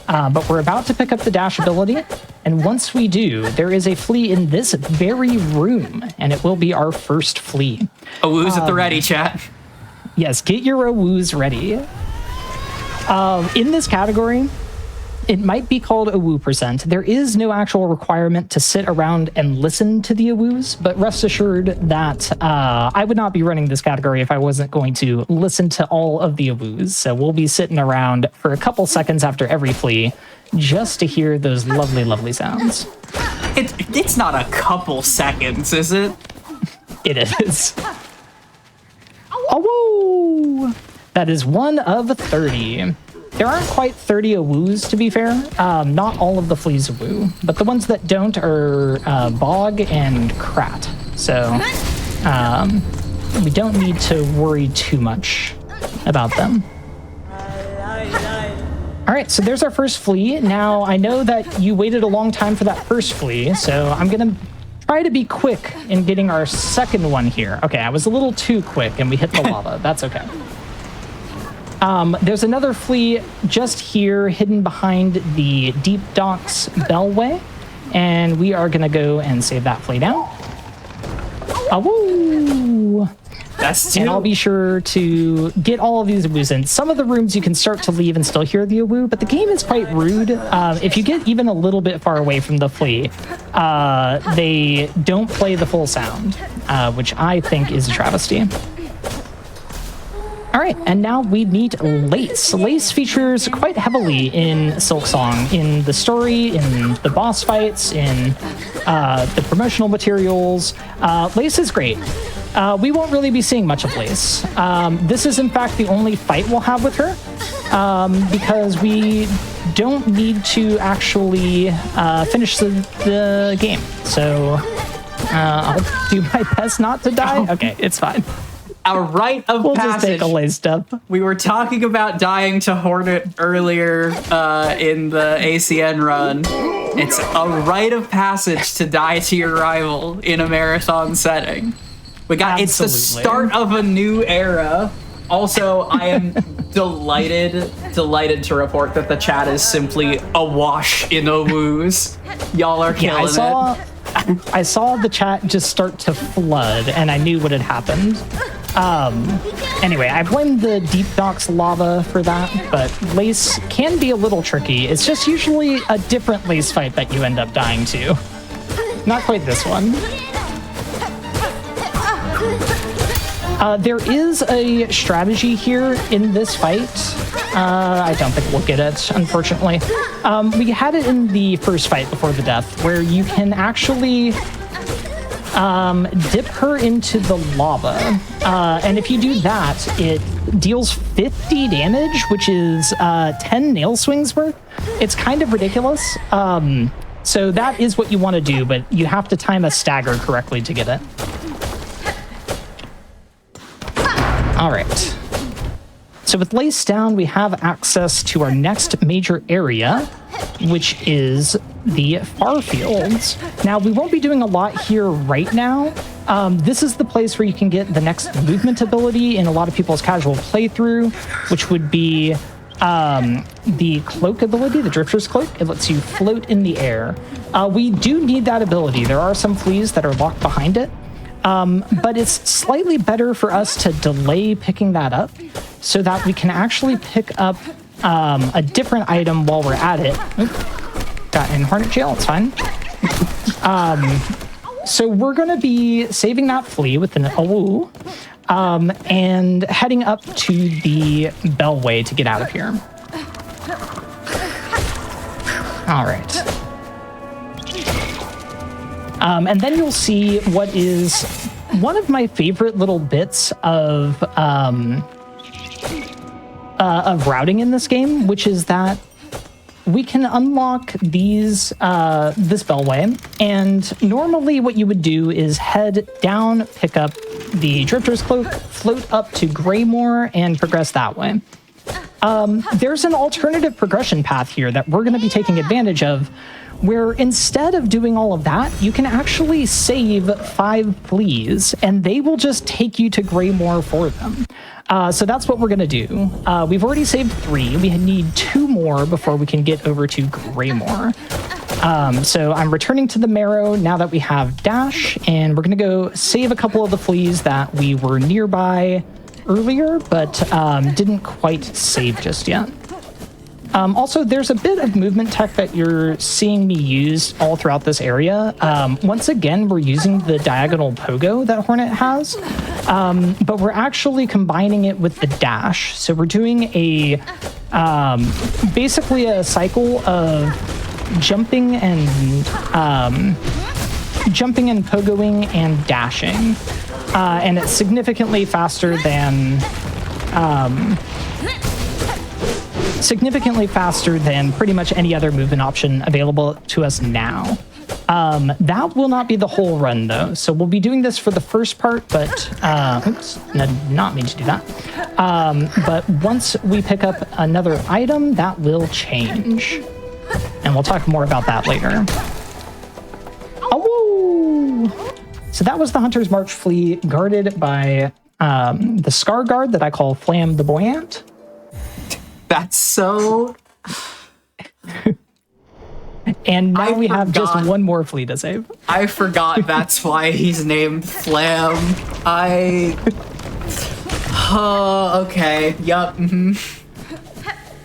but we're about to pick up the dash ability. And once we do, there is a flea in this very room, and it will be our first flea. Awoo's at the ready, chat. Yes, get your Awoos ready. In this category, it might be called Awoo percent. There is no actual requirement to sit around and listen to the Awoos, but rest assured that I would not be running this category if I wasn't going to listen to all of the Awoos. So we'll be sitting around for a couple seconds after every flea just to hear those lovely, lovely sounds. It's not a couple seconds, is it? It is. Awoo! That is 1 of 30. There aren't quite 30 Awoos, to be fair. Not all of the fleas Awoo, but the ones that don't are Bog and Krat. So we don't need to worry too much about them. All right, so there's our first flea. Now, I know that you waited a long time for that first flea, so I'm going to try to be quick in getting our second one here. Okay, I was a little too quick, and we hit the lava. That's okay. There's another flea just here, hidden behind the Deep Docks Bellway, and we are going to go and save that flea down. Awoo! That's and I'll be sure to get all of these Awoos in. Some of the rooms you can start to leave and still hear the Awoo, but the game is quite rude. If you get even a little bit far away from the flea, they don't play the full sound, which I think is a travesty. All right, and now we meet Lace. Lace features quite heavily in Silksong, in the story, in the boss fights, in the promotional materials. Lace is great. We won't really be seeing much of Lace. This is, in fact, the only fight we'll have with her, because we don't need to actually finish the game. So I'll do my best not to die. Okay, it's fine. Our rite of we'll passage. Just take a Lace step. We were talking about dying to Hornet earlier in the ACN run. It's a rite of passage to die to your rival in a marathon setting. It's the start of a new era. Also, I am delighted to report that the chat is simply awash in Awoos. Y'all are killing it. I saw the chat just start to flood, and I knew what had happened. Anyway, I blame the Deep Docks lava for that, but Lace can be a little tricky. It's just usually a different Lace fight that you end up dying to. Not quite this one. There is a strategy here in this fight. I don't think we'll get it, unfortunately. We had it in the first fight before the death, where you can actually dip her into the lava. And if you do that, it deals 50 damage, which is 10 nail swings worth. It's kind of ridiculous. So that is what you want to do, but you have to time a stagger correctly to get it. All right. So with Lace down, we have access to our next major area, which is the far fields. Now, we won't be doing a lot here right now. This is the place where you can get the next movement ability in a lot of people's casual playthrough, which would be the cloak ability, the Drifter's Cloak. It lets you float in the air. We do need that ability. There are some fleas that are locked behind it. But it's slightly better for us to delay picking that up so that we can actually pick up a different item while we're at it. Oop, got in Hornet Jail, it's fine. So we're going to be saving that flea with an Awoo and heading up to the Bellway to get out of here. All right. And then you'll see what is one of my favorite little bits of routing in this game, which is that we can unlock these this Bellway, and normally what you would do is head down, pick up the Drifter's Cloak, float up to Greymoor, and progress that way. There's an alternative progression path here that we're going to be taking advantage of, where instead of doing all of that, you can actually save 5 fleas, and they will just take you to Greymoor for them. So that's what we're going to do. We've already saved 3. We need 2 more before we can get over to Greymoor. So I'm returning to the Marrow now that we have Dash, and we're going to go save a couple of the fleas that we were nearby earlier, but didn't quite save just yet. Also, there's a bit of movement tech that you're seeing me use all throughout this area. Once again, we're using the diagonal pogo that Hornet has, but we're actually combining it with the dash. So we're doing a basically a cycle of jumping and pogoing and dashing, and it's significantly faster than pretty much any other movement option available to us now. That will not be the whole run though, so we'll be doing this for the first part, but oops, did not mean to do that. But once we pick up another item, that will change, and we'll talk more about that later. Awoo! So that was the Hunter's March Flea, guarded by the Scar Guard that I call Flam the Buoyant. That's so... And now we have just 1 more flea to save. I forgot that's why he's named Flam. Okay, yup.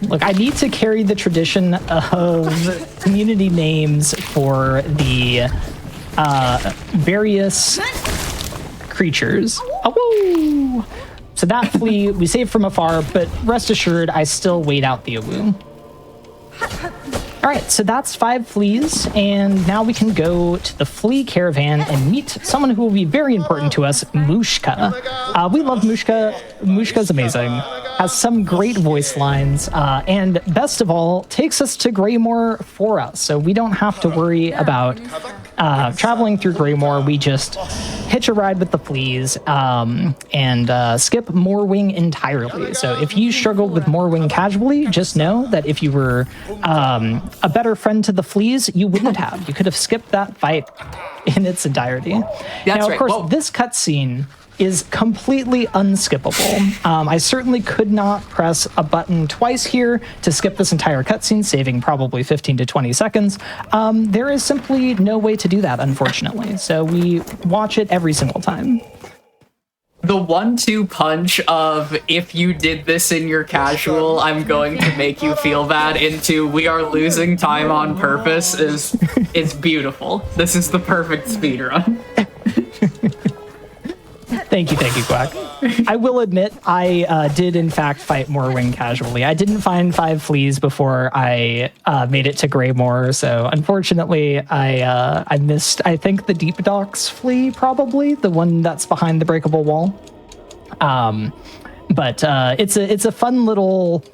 Look, I need to carry the tradition of community names for the various creatures. Awoo! So that flea we saved from afar, but rest assured, I still wait out the Awoo. All right, so that's 5 fleas, and now we can go to the flea caravan and meet someone who will be very important to us, Mushka. We love Mushka. Mushka's amazing. Has some great voice lines, and best of all, takes us to Greymoor for us, so we don't have to worry about traveling through Greymoor. We just hitch a ride with the fleas and skip Moorwing entirely. So if you struggled with Moorwing casually, just know that if you were a better friend to the fleas, you wouldn't have. You could have skipped that fight in its entirety. Now, of course, this cutscene is completely unskippable. I certainly could not press a button twice here to skip this entire cutscene, saving probably 15 to 20 seconds. There is simply no way to do that, unfortunately. So we watch it every single time. The 1-2 punch of, if you did this in your casual, I'm going to make you feel bad, into we are losing time on purpose is beautiful. This is the perfect speedrun. Thank you, Quack. I will admit, I did in fact fight Moorwing casually. I didn't find 5 fleas before I made it to Greymoor, so unfortunately I missed, I think, the Deep Docks flea, probably, the one that's behind the breakable wall. But it's a fun little,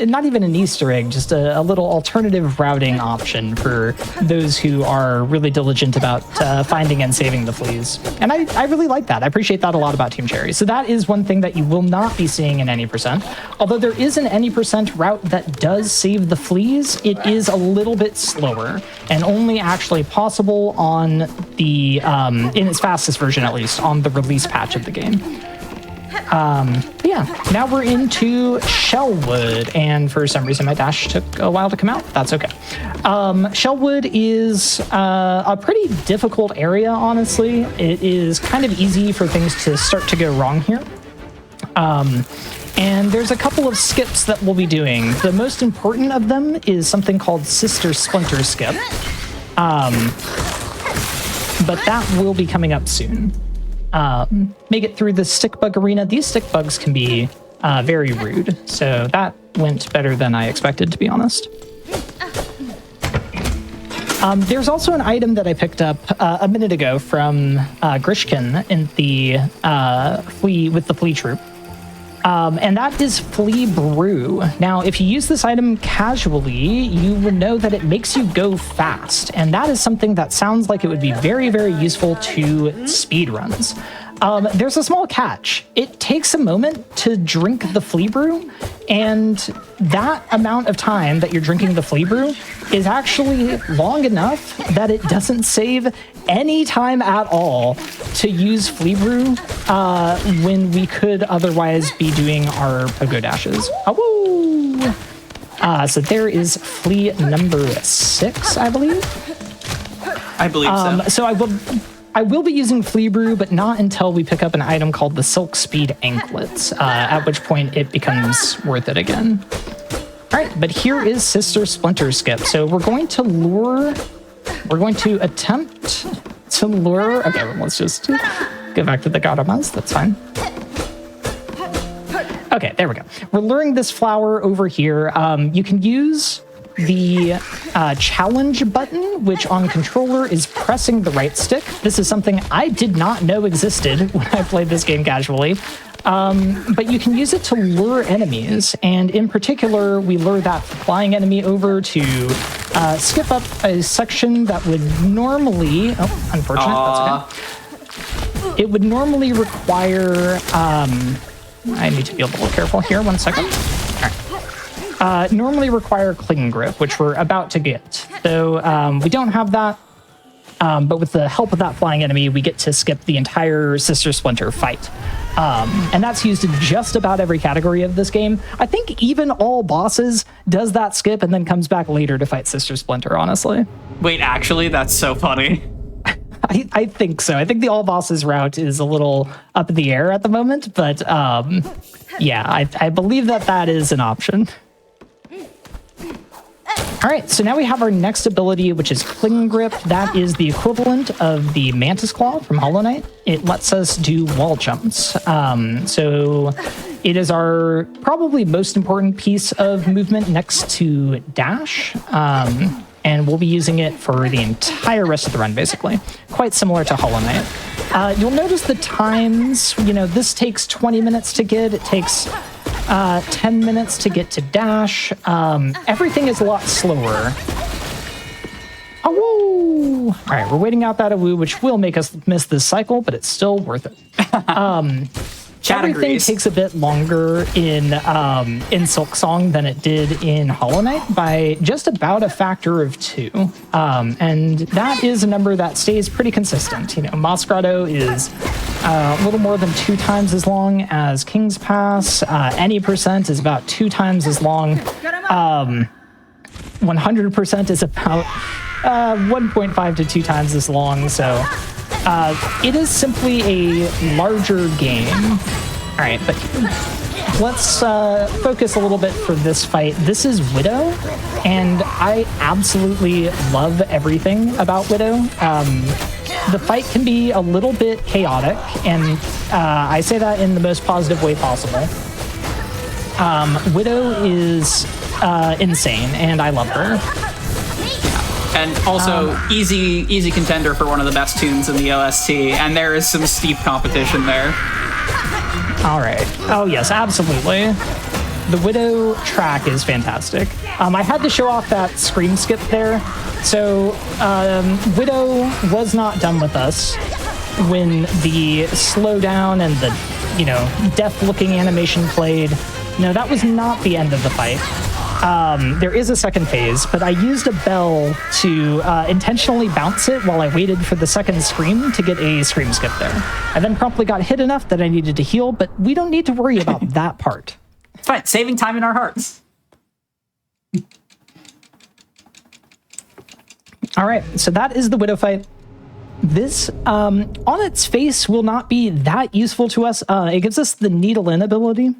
not even an Easter egg, just a little alternative routing option for those who are really diligent about finding and saving the fleas. And I really like that. I appreciate that a lot about Team Cherry. So that is one thing that you will not be seeing in any %. Although there is an any % route that does save the fleas, it is a little bit slower and only actually possible on the, in its fastest version at least, on the release patch of the game. Yeah, now we're into Shellwood, and for some reason my dash took a while to come out. That's okay. Shellwood is a pretty difficult area, honestly. It is kind of easy for things to start to go wrong here. And there's a couple of skips that we'll be doing. The most important of them is something called Sister Splinter Skip. But that will be coming up soon. Make it through the stick bug arena. These stick bugs can be very rude, so that went better than I expected, to be honest. There's also an item that I picked up a minute ago from Grishkin in the flea with the flea troop. And that is Flea Brew. Now, if you use this item casually, you will know that it makes you go fast, and that is something that sounds like it would be very, very useful to speedruns. There's a small catch. It takes a moment to drink the flea brew, and that amount of time that you're drinking the flea brew is actually long enough that it doesn't save any time at all to use flea brew when we could otherwise be doing our pogo dashes. Awoo! So there is flea number 6, I believe. I believe so. So I will be using Flea Brew, but not until we pick up an item called the Silk Speed Anklets, at which point it becomes worth it again. All right, but here is Sister Splinter Skip. So we're going to attempt to lure, okay, well, let's just go back to the Garamas, that's fine. Okay, there we go. We're luring this flower over here. You can use the challenge button, which on controller is pressing the right stick. This is something I did not know existed when I played this game casually. But you can use it to lure enemies, and in particular, we lure that flying enemy over to skip up a section that would normally, oh, unfortunate, that's okay. It would normally require, I need to be a little careful here, 1 second. All right. Normally require Cling Grip, which we're about to get. So we don't have that, but with the help of that flying enemy, we get to skip the entire Sister Splinter fight. And that's used in just about every category of this game. I think even all bosses does that skip and then comes back later to fight Sister Splinter, honestly. Wait, actually, that's so funny. I think so. I think the all bosses route is a little up in the air at the moment, but yeah, I believe that is an option. All right, so now we have our next ability, which is Cling Grip. That is the equivalent of the Mantis Claw from Hollow Knight. It lets us do wall jumps. So it is our probably most important piece of movement next to dash. And we'll be using it for the entire rest of the run, basically. Quite similar to Hollow Knight. You'll notice the times, this takes 20 minutes to get. It takes 10 minutes to get to dash. Everything is a lot slower. Awoo! All right, we're waiting out that Awoo, which will make us miss this cycle, but it's still worth it. Everything takes a bit longer in Silksong than it did in Hollow Knight by just about a factor of 2. And that is a number that stays pretty consistent. Moss Grotto is a little more than 2 times as long as King's Pass. Any percent is about 2 times as long. 100% is about 1.5 to 2 times as long. So it is simply a larger game. All right, but let's focus a little bit for this fight. This is Widow, and I absolutely love everything about Widow. The fight can be a little bit chaotic, and I say that in the most positive way possible. Widow is insane, and I love her. And also, easy contender for one of the best tunes in the OST, and there is some steep competition there. All right. Oh, yes, absolutely. The Widow track is fantastic. I had to show off that scream skip there. So, Widow was not done with us when the slowdown and the, death-looking animation played. No, that was not the end of the fight. There is a second phase, but I used a bell to intentionally bounce it while I waited for the second scream to get a scream skip there. I then promptly got hit enough that I needed to heal, but we don't need to worry about that part. It's fine. Saving time in our hearts. All right, so that is the Widow fight. This, on its face, will not be that useful to us. It gives us the Needle In ability.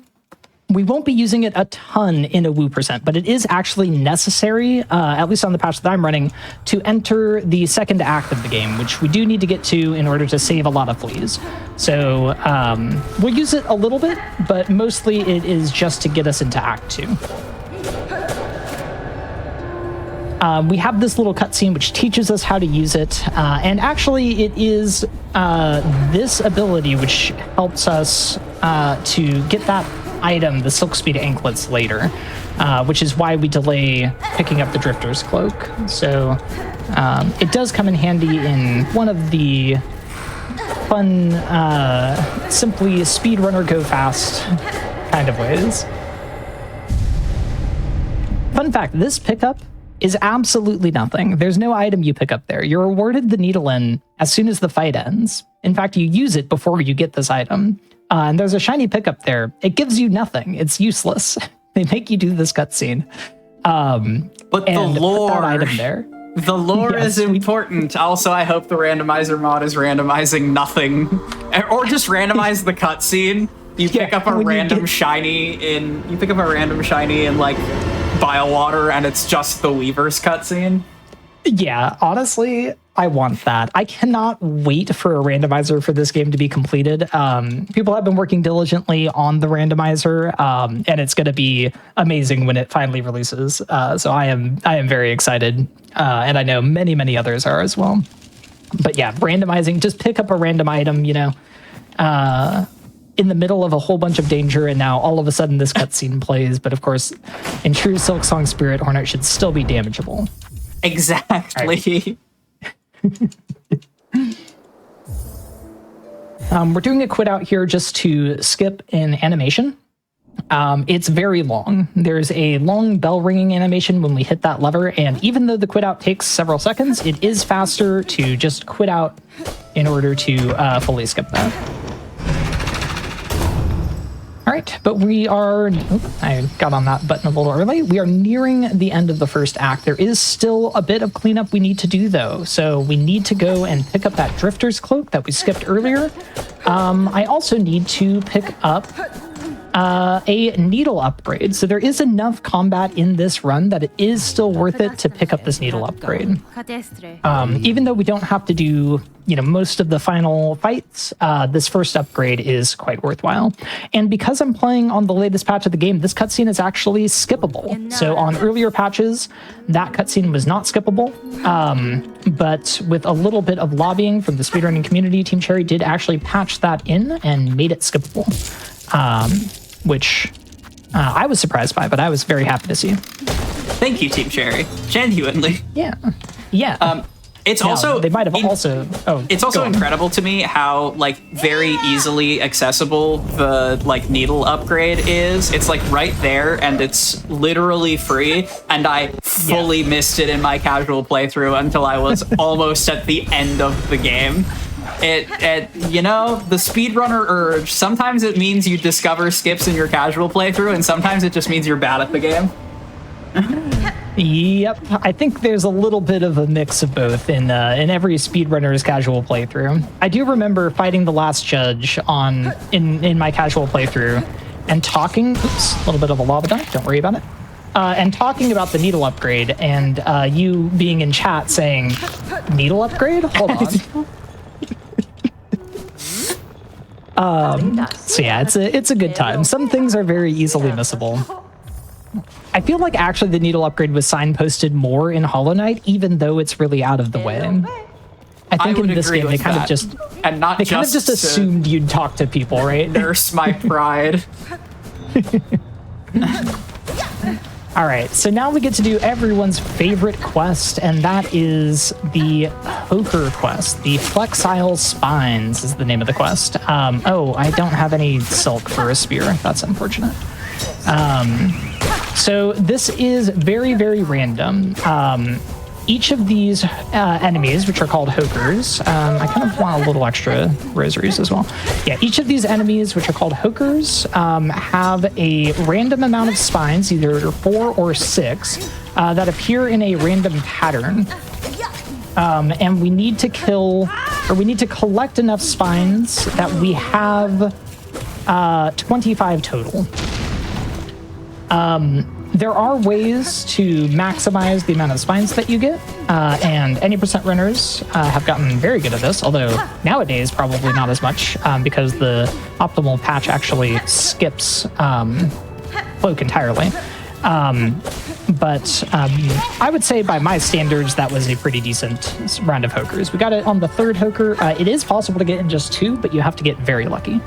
We won't be using it a ton in Awoo percent, but it is actually necessary, at least on the patch that I'm running, to enter the second act of the game, which we do need to get to in order to save a lot of fleas. So we'll use it a little bit, but mostly it is just to get us into Act 2. We have this little cutscene which teaches us how to use it, and actually it is this ability which helps us to get that item, the Silk Speed Anklets, later, which is why we delay picking up the Drifter's Cloak. So it does come in handy in one of the fun, simply speedrunner go fast kind of ways. Fun fact, this pickup is absolutely nothing. There's no item you pick up there. You're awarded the needle in as soon as the fight ends. In fact, you use it before you get this item. And there's a shiny pickup there. It gives you nothing. It's useless. They make you do this cutscene. But the lore, put that item there. The lore is important. Also, I hope the randomizer mod is randomizing nothing, or just randomize the cutscene. You pick up a random shiny in like Biowater, and it's just the Weaver's cutscene. Yeah, honestly, I want that. I cannot wait for a randomizer for this game to be completed. People have been working diligently on the randomizer, and it's going to be amazing when it finally releases. So I am very excited, and I know many others are as well. But yeah, randomizing, just pick up a random item, you know, in the middle of a whole bunch of danger, and now all of a sudden this cutscene plays. But of course, in true Silksong spirit, Hornet should still be damageable. Exactly. We're doing a quit out here just to skip an animation. It's very long. There's a long bell ringing animation when we hit that lever, and even though the quit out takes several seconds, it is faster to just quit out in order to fully skip that. All right, but we are, I got on that button a little early. We are nearing the end of the first act. There is still a bit of cleanup we need to do though. So we need to go and pick up that Drifter's Cloak that we skipped earlier. I also need to pick up a needle upgrade. So there is enough combat in this run that it is still worth it to pick up this needle upgrade. Even though we don't have to do, you know, most of the final fights, this first upgrade is quite worthwhile. And because I'm playing on the latest patch of the game, this cutscene is actually skippable. So on earlier patches, that cutscene was not skippable. But with a little bit of lobbying from the speedrunning community, Team Cherry did actually patch that in and made it skippable. Which I was surprised by, but I was very happy to see. Thank you, Team Cherry. Genuinely. Yeah. Yeah. It's now, also they might have also. Oh, it's also incredible to me how like very easily accessible the like needle upgrade is. It's like right there, and it's literally free. And I fully missed it in my casual playthrough until I was almost at the end of the game. It you know, the speedrunner urge, sometimes it means you discover skips in your casual playthrough, and sometimes it just means you're bad at the game. Yep, I think there's a little bit of a mix of both in every speedrunner's casual playthrough. I do remember fighting the last judge in my casual playthrough and talking, oops, a little bit of a lava dunk, don't worry about it, and talking about the needle upgrade, and you being in chat saying, needle upgrade? Hold on. So yeah, it's a good time. Some things are very easily missable. I feel like actually the needle upgrade was signposted more in Hollow Knight, even though it's really out of the way. I think in this game they kind of just assumed you'd talk to people, right? Nurse my pride. All right, so now we get to do everyone's favorite quest, and that is the Hoker quest. The Flexile Spines is the name of the quest. Oh, I don't have any silk for a spear. That's unfortunate. So this is very, very random. Each of these enemies, which are called Hokers, I kind of want a little extra rosaries as well. Yeah, each of these enemies, which are called Hokers, have a random amount of spines, either 4 or 6, that appear in a random pattern. And we need to collect enough spines that we have 25 total. There are ways to maximize the amount of spines that you get, and any percent runners have gotten very good at this, although nowadays probably not as much, because the optimal patch actually skips cloak entirely. But I would say by my standards, that was a pretty decent round of Hokers. We got it on the third Hoker. It is possible to get in just 2, but you have to get very lucky.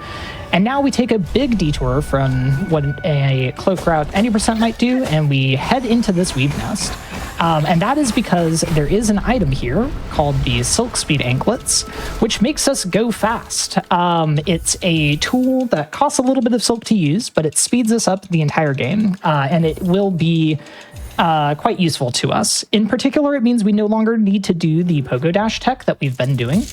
And now we take a big detour from what a cloak route any percent might do, and we head into this weave nest. And that is because there is an item here called the Silk Speed Anklets, which makes us go fast. It's a tool that costs a little bit of silk to use, but it speeds us up the entire game, and it will be quite useful to us. In particular, it means we no longer need to do the pogo dash tech that we've been doing.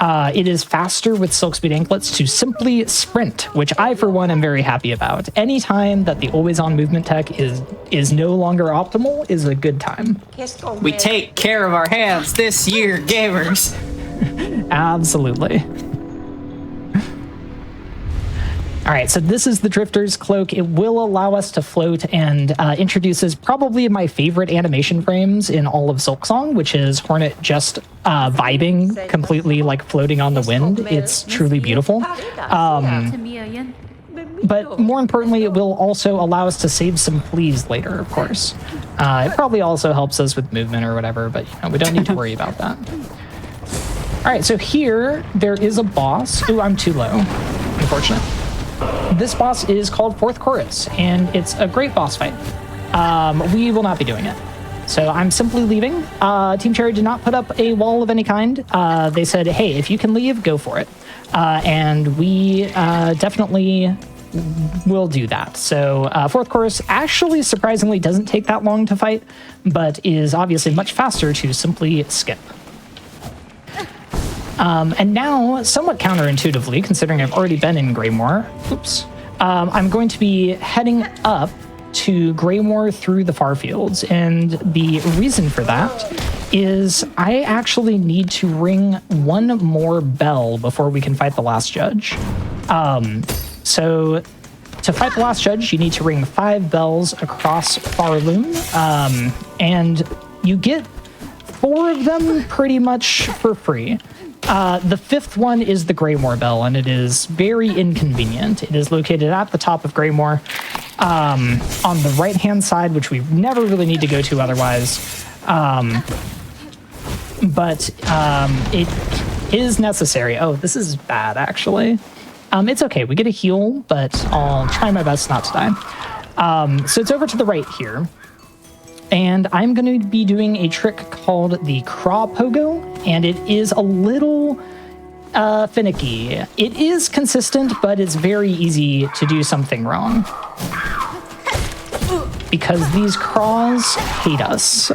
It is faster with Silk Speed Anklets to simply sprint, which I, for one, am very happy about. Any time that the always-on movement tech is no longer optimal is a good time. We take care of our hands this year, gamers. Absolutely. All right, so this is the Drifter's Cloak. It will allow us to float and introduces probably my favorite animation frames in all of Silksong, which is Hornet just vibing completely, like floating on the wind. It's truly beautiful. But more importantly, it will also allow us to save some fleas later, of course. It probably also helps us with movement or whatever, but we don't need to worry about that. All right, so here there is a boss. Ooh, I'm too low. Unfortunate. This boss is called Fourth Chorus, and it's a great boss fight. We will not be doing it. So I'm simply leaving. Team Cherry did not put up a wall of any kind. They said, hey, if you can leave, go for it. And we definitely will do that. So Fourth Chorus actually surprisingly doesn't take that long to fight, but is obviously much faster to simply skip. And now, somewhat counterintuitively, considering I've already been in Greymoor, I'm going to be heading up to Greymoor through the far fields. And the reason for that is I actually need to ring one more bell before we can fight the last judge. So to fight the last judge, you need to ring 5 bells across Farloom, and you get 4 of them pretty much for free. The 5th one is the Greymoor Bell, and it is very inconvenient. It is located at the top of Greymoor, on the right-hand side, which we never really need to go to otherwise. But it is necessary. Oh, this is bad, actually. It's okay. We get a heal, but I'll try my best not to die. So it's over to the right here. And I'm going to be doing a trick called the Craw Pogo, and it is a little finicky. It is consistent, but it's very easy to do something wrong. Because these craws hate us.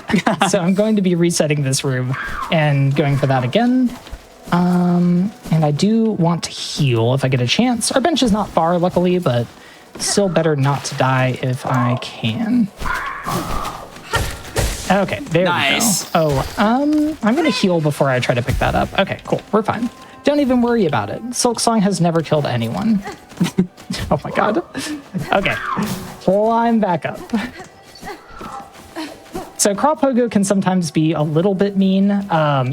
So I'm going to be resetting this room and going for that again. And I do want to heal if I get a chance. Our bench is not far, luckily, but still better not to die if I can. Okay, there we go. Oh, I'm gonna heal before I try to pick that up. Okay, cool, we're fine. Don't even worry about it. Silksong has never killed anyone. Oh my god. Okay, climb back up. So Craw Pogo can sometimes be a little bit mean.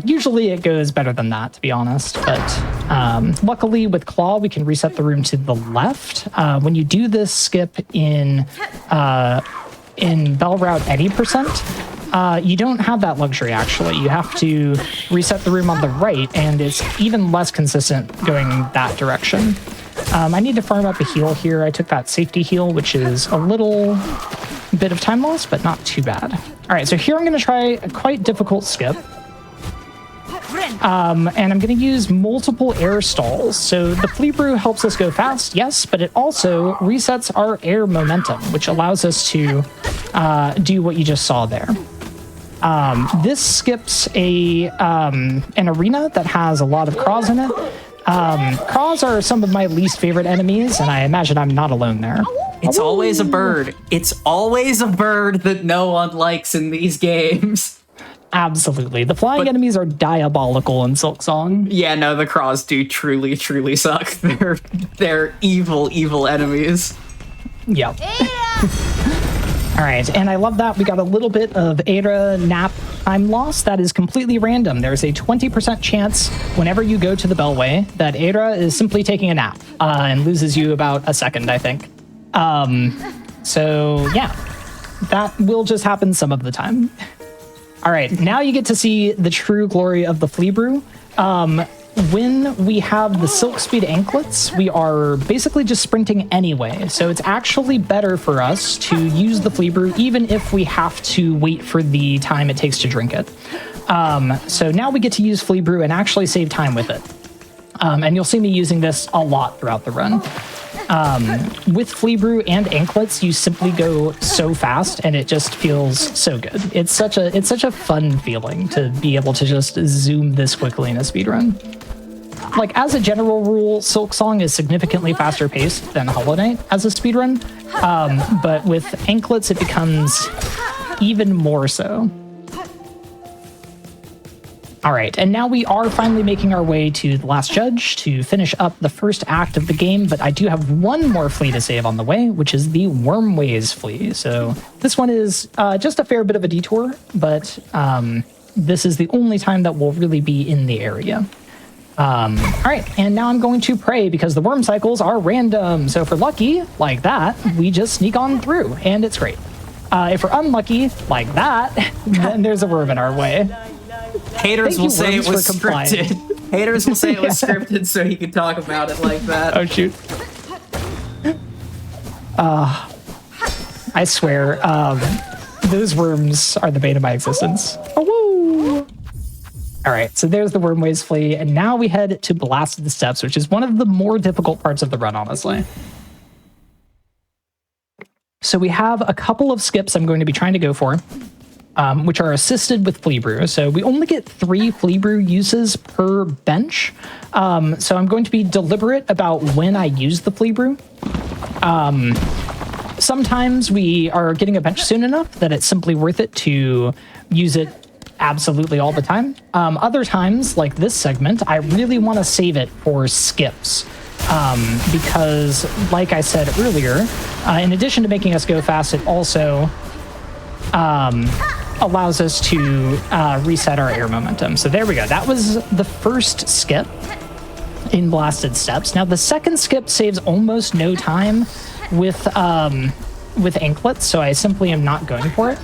Usually it goes better than that, to be honest. But luckily with Claw, we can reset the room to the left. When you do this skip in Bell Route any percent, you don't have that luxury, actually. You have to reset the room on the right, and it's even less consistent going that direction. I need to farm up a heal here. I took that safety heal, which is a little bit of time loss, but not too bad. All right, so here I'm going to try a quite difficult skip. And I'm going to use multiple air stalls. So the Flea Brew helps us go fast, yes, but it also resets our air momentum, which allows us to do what you just saw there. This skips an arena that has a lot of craws in it. Craws are some of my least favorite enemies, and I imagine I'm not alone there. It's always a bird. It's always a bird that no one likes in these games. Absolutely. The flying enemies are diabolical in Silksong. Yeah, no, the craws do truly, truly suck. They're evil, evil enemies. Yep. All right, and I love that we got a little bit of Ada nap time loss. That is completely random. There's a 20% chance whenever you go to the Bellway that Ada is simply taking a nap and loses you about a second, I think. So yeah, that will just happen some of the time. All right, now you get to see the true glory of the Flea Brew. when we have the Silk Speed anklets, we are basically just sprinting anyway. So it's actually better for us to use the flea brew, even if we have to wait for the time it takes to drink it. So now we get to use flea brew and actually save time with it. And you'll see me using this a lot throughout the run. With flea brew and anklets, you simply go so fast, and it just feels so good. It's such a fun feeling to be able to just zoom this quickly in a speedrun. Like, as a general rule, Silksong is significantly faster paced than Hollow Knight as a speedrun, but with anklets, it becomes even more so. All right, and now we are finally making our way to the last judge to finish up the first act of the game, but I do have one more flea to save on the way, which is the Wormways flea. So this one is just a fair bit of a detour, but this is the only time that we'll really be in the area. All right, and now I'm going to pray because the worm cycles are random. So if we're lucky, like that, we just sneak on through, and it's great. If we're unlucky, like that, then there's a worm in our way. Haters will say it was scripted. Haters will say it was scripted so he could talk about it like that. Oh, shoot. I swear, those worms are the bane of my existence. Awoo! All right, so there's the Wormways flea, and now we head to Blasted Steps, which is one of the more difficult parts of the run, honestly. So we have a couple of skips I'm going to be trying to go for. Which are assisted with flea brew. So we only get 3 flea brew uses per bench. So I'm going to be deliberate about when I use the flea brew. Sometimes we are getting a bench soon enough that it's simply worth it to use it absolutely all the time. Other times, like this segment, I really want to save it for skips. Because, like I said earlier, in addition to making us go fast, it also allows us to reset our air momentum. So there we go. That was the first skip in Blasted Steps. Now the second skip saves almost no time with anklets, so I simply am not going for it.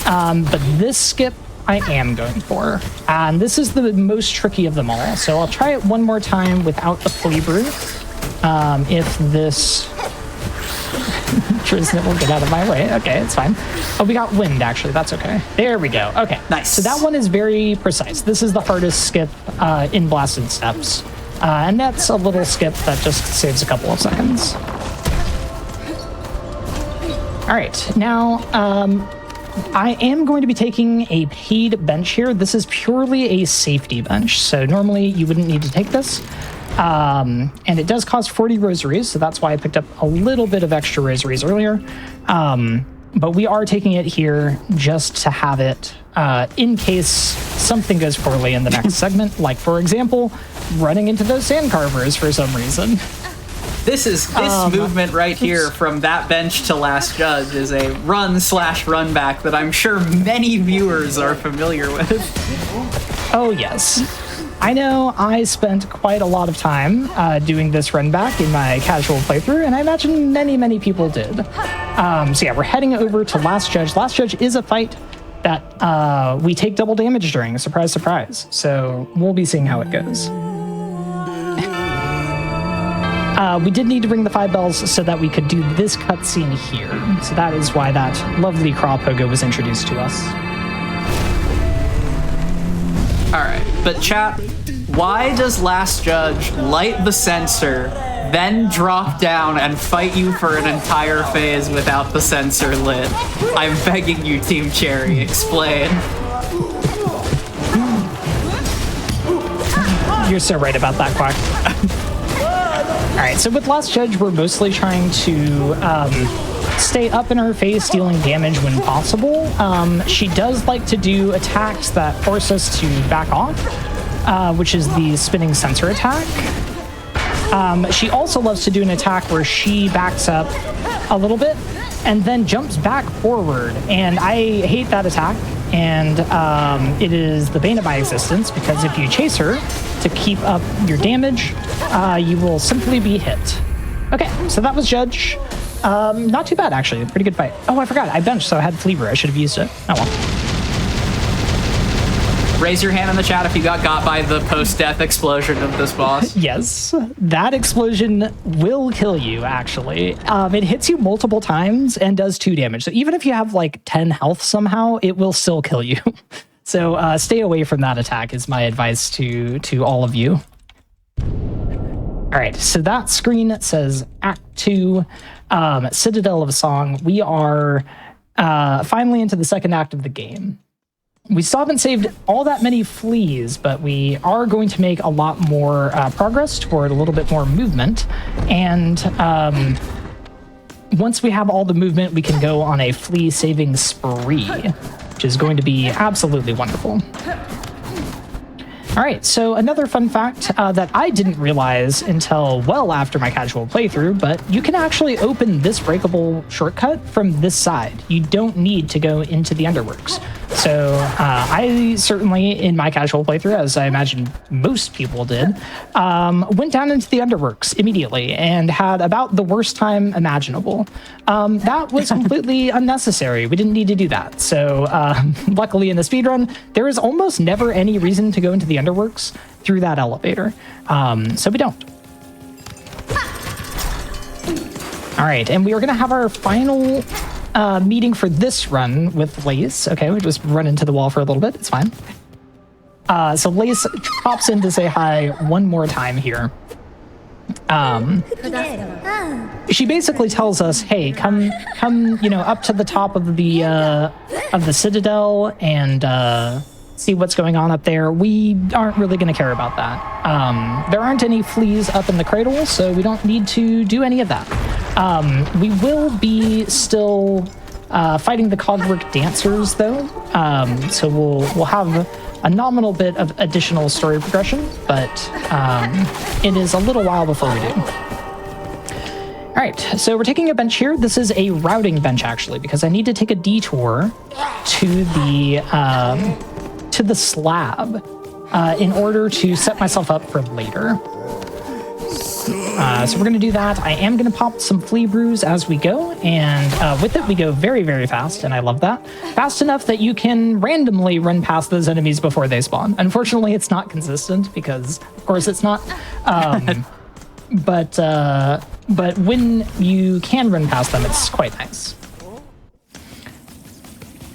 But this skip I am going for. And this is the most tricky of them all. So I'll try it one more time without the flea brew. If this Tristan will get out of my way. Okay, it's fine. Oh, we got wind, actually. That's okay. There we go. Okay. Nice. So that one is very precise. This is the hardest skip in Blasted Steps. And that's a little skip that just saves a couple of seconds. All right. Now, I am going to be taking a paid bench here. This is purely a safety bench. So normally you wouldn't need to take this. And it does cost 40 rosaries, so that's why I picked up a little bit of extra rosaries earlier. But we are taking it here just to have it in case something goes poorly in the next segment, like, for example, running into those sand carvers for some reason. This movement right here from that bench to last judge is a run/run back that I'm sure many viewers are familiar with. Oh, yes. I know I spent quite a lot of time doing this run back in my casual playthrough, and I imagine many people did. So yeah, we're heading over to Last Judge. Last Judge is a fight that we take double damage during. Surprise, surprise. So we'll be seeing how it goes. We did need to ring the 5 bells so that we could do this cutscene here. So that is why that lovely craw pogo was introduced to us. Alright, but chat, why does Last Judge light the sensor, then drop down and fight you for an entire phase without the sensor lit? I'm begging you, Team Cherry, explain. You're so right about that, Quack. Alright, so with Last Judge, we're mostly trying to stay up in her face, dealing damage when possible. She does like to do attacks that force us to back off, which is the spinning sensor attack. She also loves to do an attack where she backs up a little bit and then jumps back forward. And I hate that attack. And it is the bane of my existence, because if you chase her to keep up your damage, you will simply be hit. Okay, so that was Judge. Not too bad, actually. Pretty good fight. Oh, I forgot. I benched, so I had Fleaver. I should have used it. Oh, well. Raise your hand in the chat if you got by the post-death explosion of this boss. Yes, that explosion will kill you, actually. It hits you multiple times and does 2 damage. So even if you have like 10 health somehow, it will still kill you. So stay away from that attack is my advice to all of you. All right, so that screen says Act 2, Citadel of a Song. We are finally into the second act of the game. We still haven't saved all that many fleas, but we are going to make a lot more progress toward a little bit more movement. And once we have all the movement, we can go on a flea saving spree, which is going to be absolutely wonderful. All right, so another fun fact that I didn't realize until well after my casual playthrough, but you can actually open this breakable shortcut from this side. You don't need to go into the underworks. So I certainly, in my casual playthrough, as I imagine most people did, went down into the underworks immediately and had about the worst time imaginable. That was completely unnecessary. We didn't need to do that. So luckily in the speedrun, there is almost never any reason to go into the underworks through that elevator. So we don't. All right, and we are going to have our final meeting for this run with Lace. Okay, we just run into the wall for a little bit. It's fine. So Lace pops in to say hi one more time here. She basically tells us, "Hey, come, up to the top of the Citadel and see what's going on up there." We aren't really going to care about that. There aren't any fleas up in the cradle, so we don't need to do any of that. We will be still fighting the Cogwork Dancers, though, so we'll have a nominal bit of additional story progression, but it is a little while before we do. All right, so we're taking a bench here. This is a routing bench, actually, because I need to take a detour to the slab in order to set myself up for later. So we're going to do that. I am going to pop some flea brews as we go, and with it we go very, very fast, and I love that. Fast enough that you can randomly run past those enemies before they spawn. Unfortunately, it's not consistent because, of course, it's not. But when you can run past them, it's quite nice.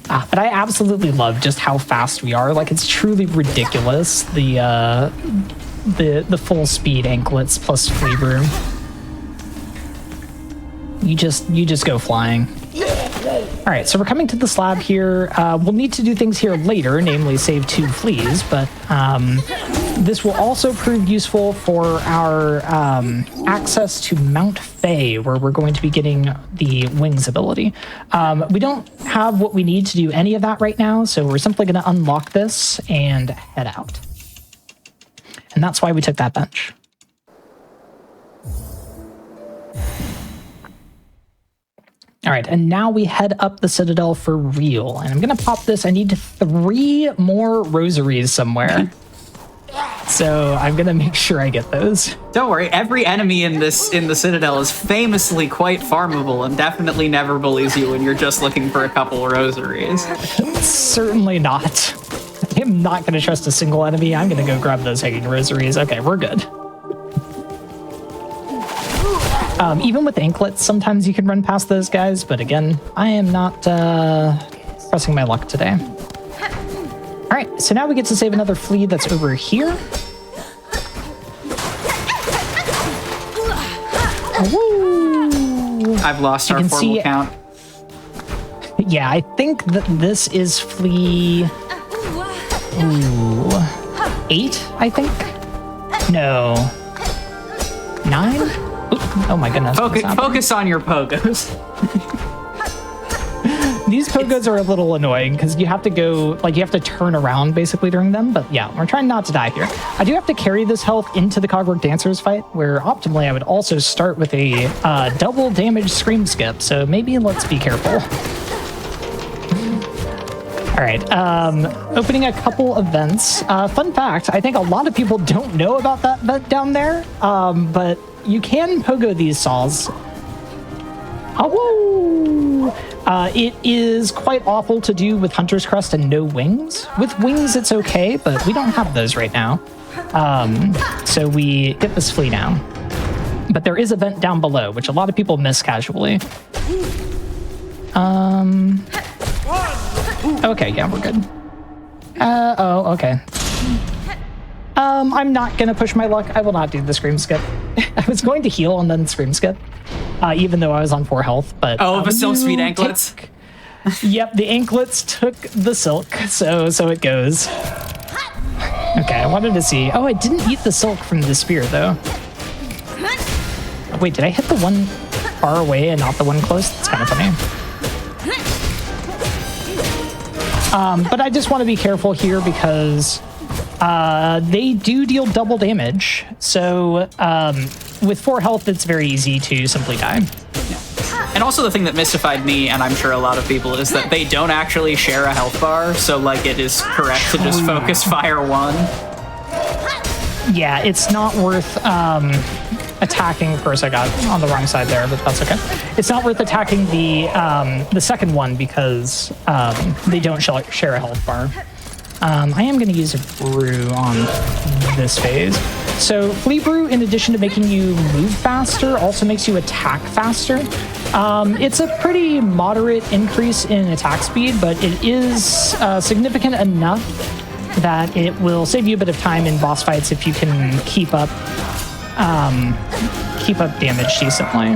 But I absolutely love just how fast we are. Like, it's truly ridiculous, the full speed anklets plus flea brew. You just go flying. All right, so we're coming to the slab here. We'll need to do things here later, namely save 2 fleas, but this will also prove useful for our access to Mount Fae, where we're going to be getting the wings ability. We don't have what we need to do any of that right now, so we're simply going to unlock this and head out. And that's why we took that bench. All right, and now we head up the Citadel for real. And I'm going to pop this. I need 3 more rosaries somewhere. So I'm going to make sure I get those. Don't worry, every enemy in the Citadel is famously quite farmable and definitely never bullies you when you're just looking for a couple rosaries. Certainly not. I'm not going to trust a single enemy. I'm going to go grab those hanging rosaries. Okay, we're good. Even with anklets, sometimes you can run past those guys, but again, I am not pressing my luck today. All right, so now we get to save another flea that's over here. Woo! I've lost our formal count. Yeah, I think that this is flea... 8, I think? No. 9? Ooh, oh my goodness. Focus on your pogos. These pogos are a little annoying because you have to go, you have to turn around basically during them. But yeah, we're trying not to die here. I do have to carry this health into the Cogwork Dancers fight, where optimally I would also start with a double damage scream skip. So maybe let's be careful. All right, opening a couple of vents. Fun fact, I think a lot of people don't know about that vent down there, but you can pogo these saws. Awoo! It is quite awful to do with Hunter's Crest and no wings. With wings, it's okay, but we don't have those right now. So we get this flea down. But there is a vent down below, which a lot of people miss casually. Okay, yeah, we're good. Oh, okay. I'm not gonna push my luck. I will not do the scream skip. I was going to heal and then scream skip, even though I was on 4 health, but... Oh, the silk speed anklets? Yep, the anklets took the silk, so it goes. Okay, I wanted to see... Oh, I didn't eat the silk from the spear, though. Wait, did I hit the one far away and not the one close? That's kind of funny. But I just want to be careful here because they do deal double damage. So with 4 health, it's very easy to simply die. And also the thing that mystified me, and I'm sure a lot of people, is that they don't actually share a health bar. So like it is correct to just focus fire 1. Yeah, it's not worth attacking. Of course, I got on the wrong side there, but that's okay. It's not worth attacking the second one because they don't share a health bar. I am going to use a brew on this phase. So Flea Brew, in addition to making you move faster, also makes you attack faster. It's a pretty moderate increase in attack speed, but it is significant enough that it will save you a bit of time in boss fights if you can keep up damage decently.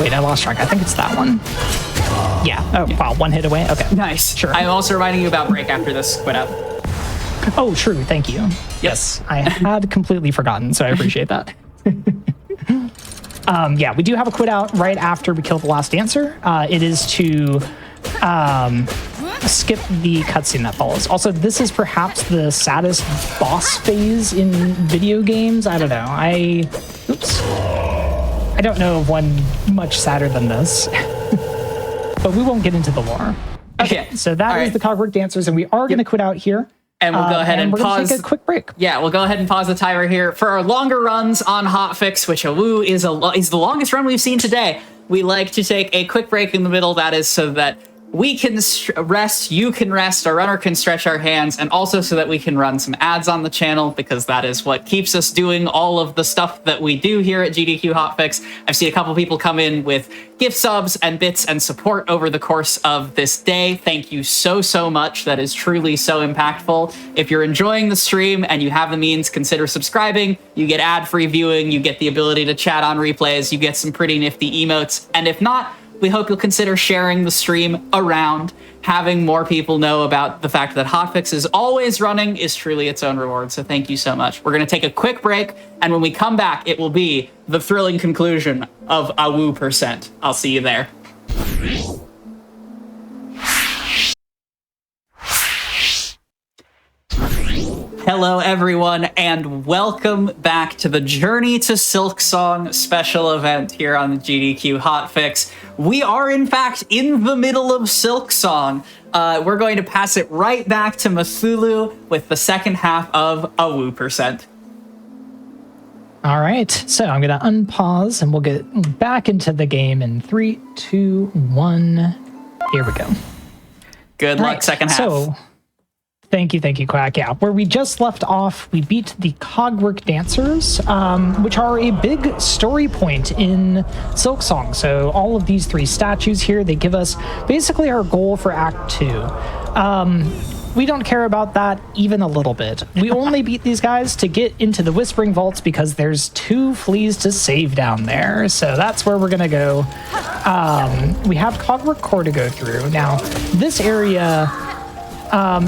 Wait, I lost track. I think it's that one. Yeah. Oh, wow. 1 hit away. Okay. Nice. Sure. I'm also reminding you about break after this quit out. Oh, true. Thank you. Yes, I had completely forgotten, so I appreciate that. Yeah, we do have a quit out right after we kill the last dancer. It is to skip the cutscene that follows. Also, this is perhaps the saddest boss phase in video games. I don't know. I don't know of one much sadder than this. But we won't get into the lore. Okay, so that is the Cogwork Dancers, and we are going to quit out here. And we'll go ahead and we're pause. Take a quick break. Yeah, we'll go ahead and pause the timer here for our longer runs on Hotfix, which Awoo is the longest run we've seen today. We like to take a quick break in the middle. That is so that we can rest, you can rest, our runner can stretch our hands, and also so that we can run some ads on the channel, because that is what keeps us doing all of the stuff that we do here at GDQ Hotfix. I've seen a couple people come in with gift subs and bits and support over the course of this day. Thank you so, so much. That is truly so impactful. If you're enjoying the stream and you have the means, consider subscribing. You get ad-free viewing, you get the ability to chat on replays, you get some pretty nifty emotes, and if not, we hope you'll consider sharing the stream around. Having more people know about the fact that Hotfix is always running is truly its own reward, so thank you so much. We're going to take a quick break, and when we come back, it will be the thrilling conclusion of Awoo%. I'll see you there. Hello, everyone, and welcome back to the Journey to Silksong special event here on the GDQ Hotfix. We are, in fact, in the middle of Silksong. We're going to pass it right back to Cthulhu with the second half of Awoo%. All right, so I'm going to unpause, and we'll get back into the game in 3, 2, 1. Here we go. Good luck, second half. So, Thank you, Quack. Yeah, where we just left off, we beat the Cogwork Dancers, which are a big story point in Silksong. So all of these 3 statues here, they give us basically our goal for Act 2. We don't care about that even a little bit. We only beat these guys to get into the Whispering Vaults because there's 2 fleas to save down there. So that's where we're going to go. We have Cogwork Core to go through. Now, this area...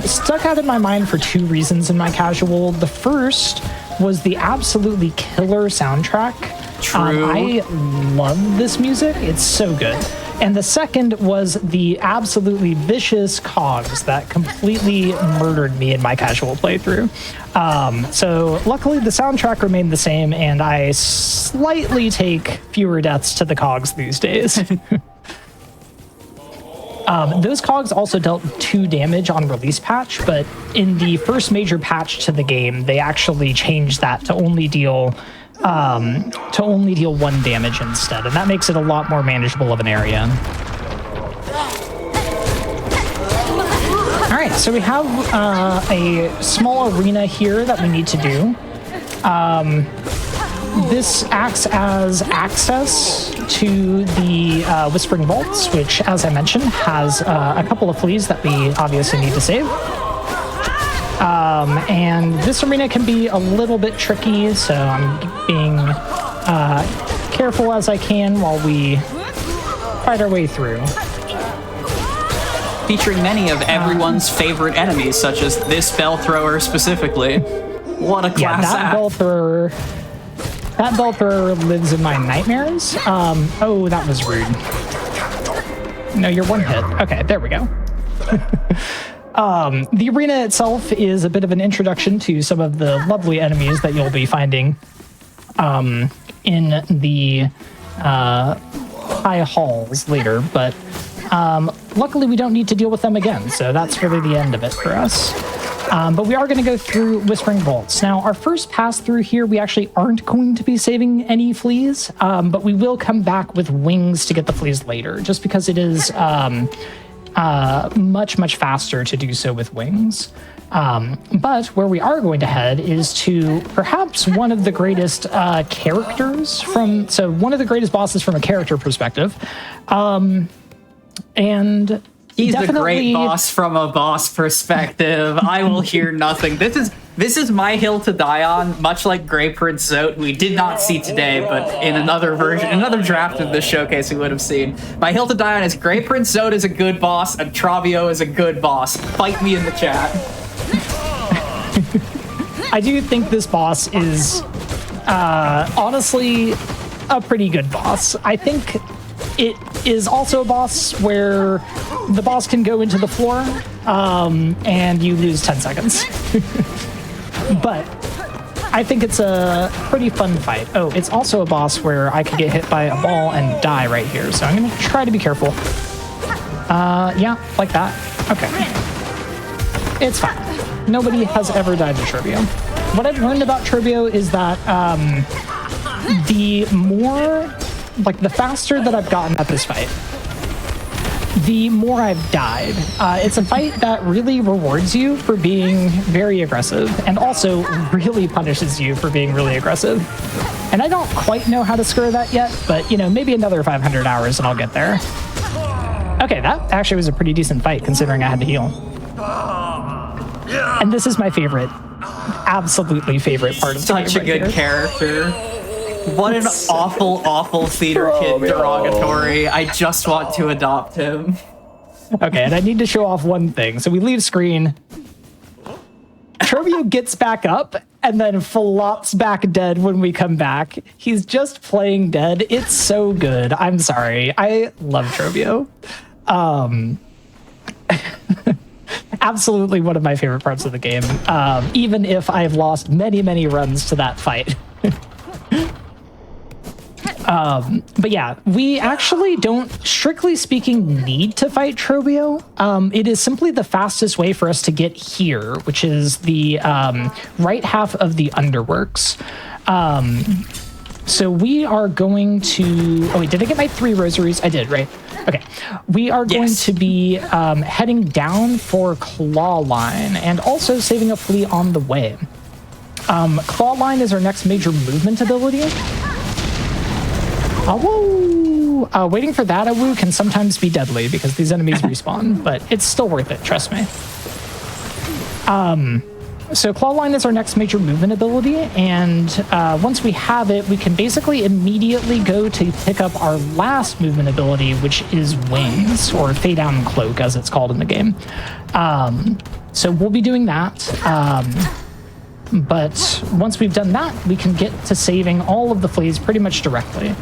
stuck out in my mind for 2 reasons in my casual. The first was the absolutely killer soundtrack. True. I love this music. It's so good. And the second was the absolutely vicious cogs that completely murdered me in my casual playthrough. So luckily the soundtrack remained the same, and I slightly take fewer deaths to the cogs these days. Those cogs also dealt 2 damage on release patch, but in the first major patch to the game, they actually changed that to only deal to only deal 1 damage instead, and that makes it a lot more manageable of an area. All right, so we have a small arena here that we need to do. This acts as access to the Whispering Vaults, which, as I mentioned, has a couple of fleas that we obviously need to save. And this arena can be a little bit tricky, so I'm being careful as I can while we fight our way through. Featuring many of everyone's favorite enemies, such as this bell thrower specifically. What a class that act. That bell thrower lives in my nightmares. Oh, that was rude. No, you're 1 hit. Okay, there we go. The arena itself is a bit of an introduction to some of the lovely enemies that you'll be finding in the high halls later, but luckily we don't need to deal with them again, so that's really the end of it for us. But we are going to go through Whispering Vaults. Now, our first pass through here, we actually aren't going to be saving any fleas, but we will come back with wings to get the fleas later, just because it is much faster to do so with wings. But where we are going to head is to perhaps one of the greatest characters one of the greatest bosses from a character perspective. And he's a great boss from a boss perspective. I will hear nothing. This is my hill to die on, much like Grey Prince Zote, who we did not see today, but in another version, another draft of this showcase we would have seen. My hill to die on is Grey Prince Zote is a good boss, and Travio is a good boss. Fight me in the chat. I do think this boss is honestly a pretty good boss. I think it is also a boss where the boss can go into the floor and you lose 10 seconds. But I think it's a pretty fun fight. Oh, it's also a boss where I could get hit by a ball and die right here. So I'm going to try to be careful. Yeah, like that. Okay. It's fine. Nobody has ever died to Turbio. What I've learned about Turbio is that the faster that I've gotten at this fight, the more I've died. It's a fight that really rewards you for being very aggressive and also really punishes you for being really aggressive. And I don't quite know how to score that yet, but maybe another 500 hours and I'll get there. Okay, that actually was a pretty decent fight considering I had to heal. And this is my favorite, absolutely favorite part of the game. Such a good character. What an awful theater kid derogatory. I just want to adopt him. Okay, and I need to show off one thing. So we leave screen. Turbio gets back up and then flops back dead when we come back. He's just playing dead. It's so good. I'm sorry. I love Turbio. Absolutely one of my favorite parts of the game, even if I've lost many runs to that fight. But yeah, we actually don't, strictly speaking, need to fight Turbio. It is simply the fastest way for us to get here, which is the right half of the Underworks. So we are going to... Oh, wait, did I get my 3 rosaries? I did, right? Okay. We are going to be heading down for Claw Line and also saving a flea on the way. Claw Line is our next major movement ability. Awoo! Waiting for that Awoo can sometimes be deadly because these enemies respawn, but it's still worth it, trust me. So Claw Line is our next major movement ability, and once we have it, we can basically immediately go to pick up our last movement ability, which is Wings, or Fade Down Cloak, as it's called in the game. So we'll be doing that. But once we've done that, we can get to saving all of the fleas pretty much directly.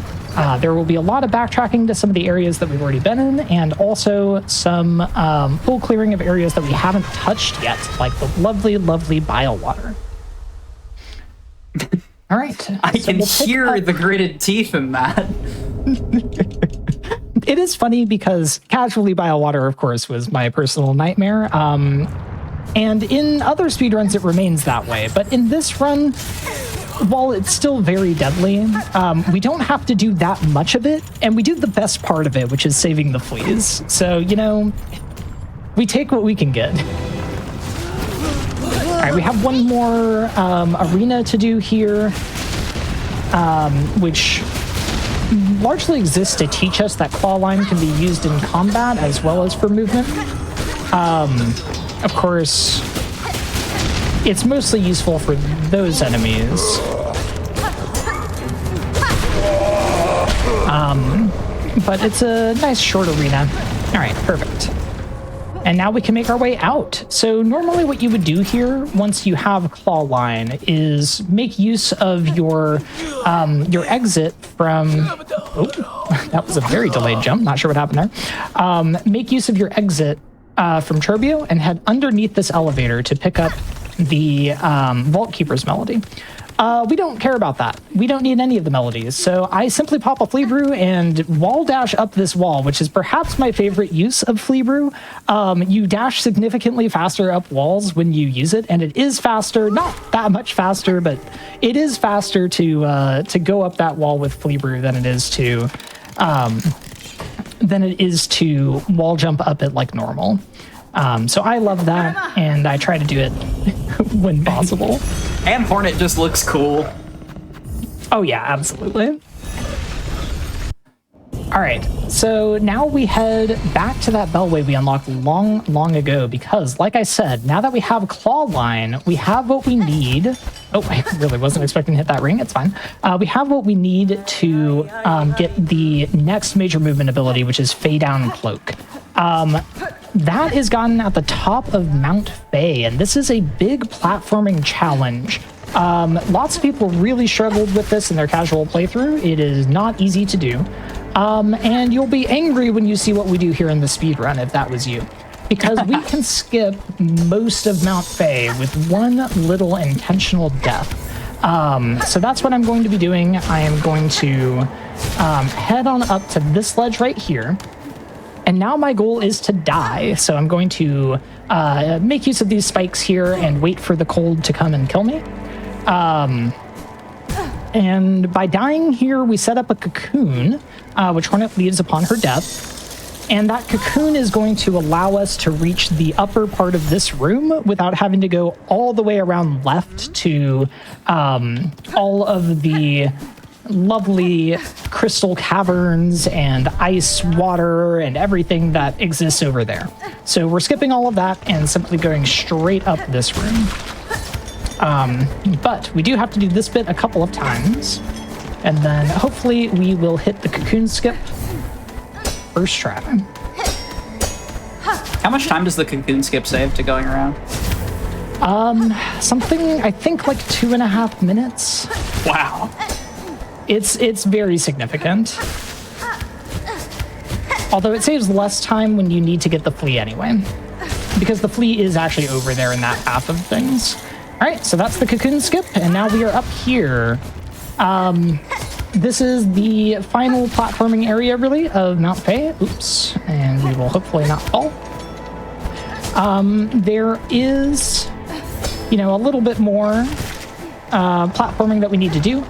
There will be a lot of backtracking to some of the areas that we've already been in, and also some full clearing of areas that we haven't touched yet, like the lovely bile water. All right. I can hear the gritted teeth in that. It is funny because casually bile water, of course, was my personal nightmare. And in other speedruns, it remains that way. But in this run, while it's still very deadly, we don't have to do that much of it, and we do the best part of it, which is saving the fleas. So, you know, we take what we can get. All right, we have one more arena to do here, which largely exists to teach us that claw line can be used in combat as well as for movement. Of course, it's mostly useful for those enemies. But it's a nice short arena. All right, perfect. And now we can make our way out. So normally what you would do here, once you have claw line, is make use of your exit from... Oh, that was a very delayed jump. Not sure what happened there. Make use of your exit from Turbio and head underneath this elevator to pick up the Vault Keeper's melody. We don't care about that. We don't need any of the melodies. So I simply pop a Flea Brew and wall dash up this wall, which is perhaps my favorite use of Flea Brew. You dash significantly faster up walls when you use it, and it is faster, not that much faster, but it is faster to go up that wall with Flea Brew than it is to wall jump up it like normal. So I love that, and I try to do it when possible. And Hornet just looks cool. Oh yeah, absolutely. All right, so now we head back to that bellway we unlocked long ago, because like I said, now that we have Claw Line, we have what we need. Oh, I really wasn't expecting to hit that ring. It's fine. We have what we need to get the next major movement ability, which is Fey Down Cloak. That is gotten at the top of Mount Fey, and this is a big platforming challenge. Lots of people really struggled with this in their casual playthrough. It is not easy to do. And you'll be angry when you see what we do here in the speedrun, if that was you. Because we can skip most of Mount Fey with one little intentional death. So that's what I'm going to be doing. I am going to head on up to this ledge right here. And now my goal is to die. So I'm going to make use of these spikes here and wait for the cold to come and kill me. And by dying here, we set up a cocoon, which Hornet leaves upon her death. And that cocoon is going to allow us to reach the upper part of this room without having to go all the way around left to all of the lovely crystal caverns and ice, water, and everything that exists over there. So we're skipping all of that and simply going straight up this room. But we do have to do this bit a couple of times, and then hopefully we will hit the cocoon skip first try. How much time does the cocoon skip save to going around? Something, I think like 2.5 minutes. Wow. It's very significant. Although it saves less time when you need to get the flea anyway, because the flea is actually over there in that path of things. All right, so that's the cocoon skip, and now we are up here. This is the final platforming area, really, of Mount Fey. Oops, and we will hopefully not fall. There is, a little bit more platforming that we need to do,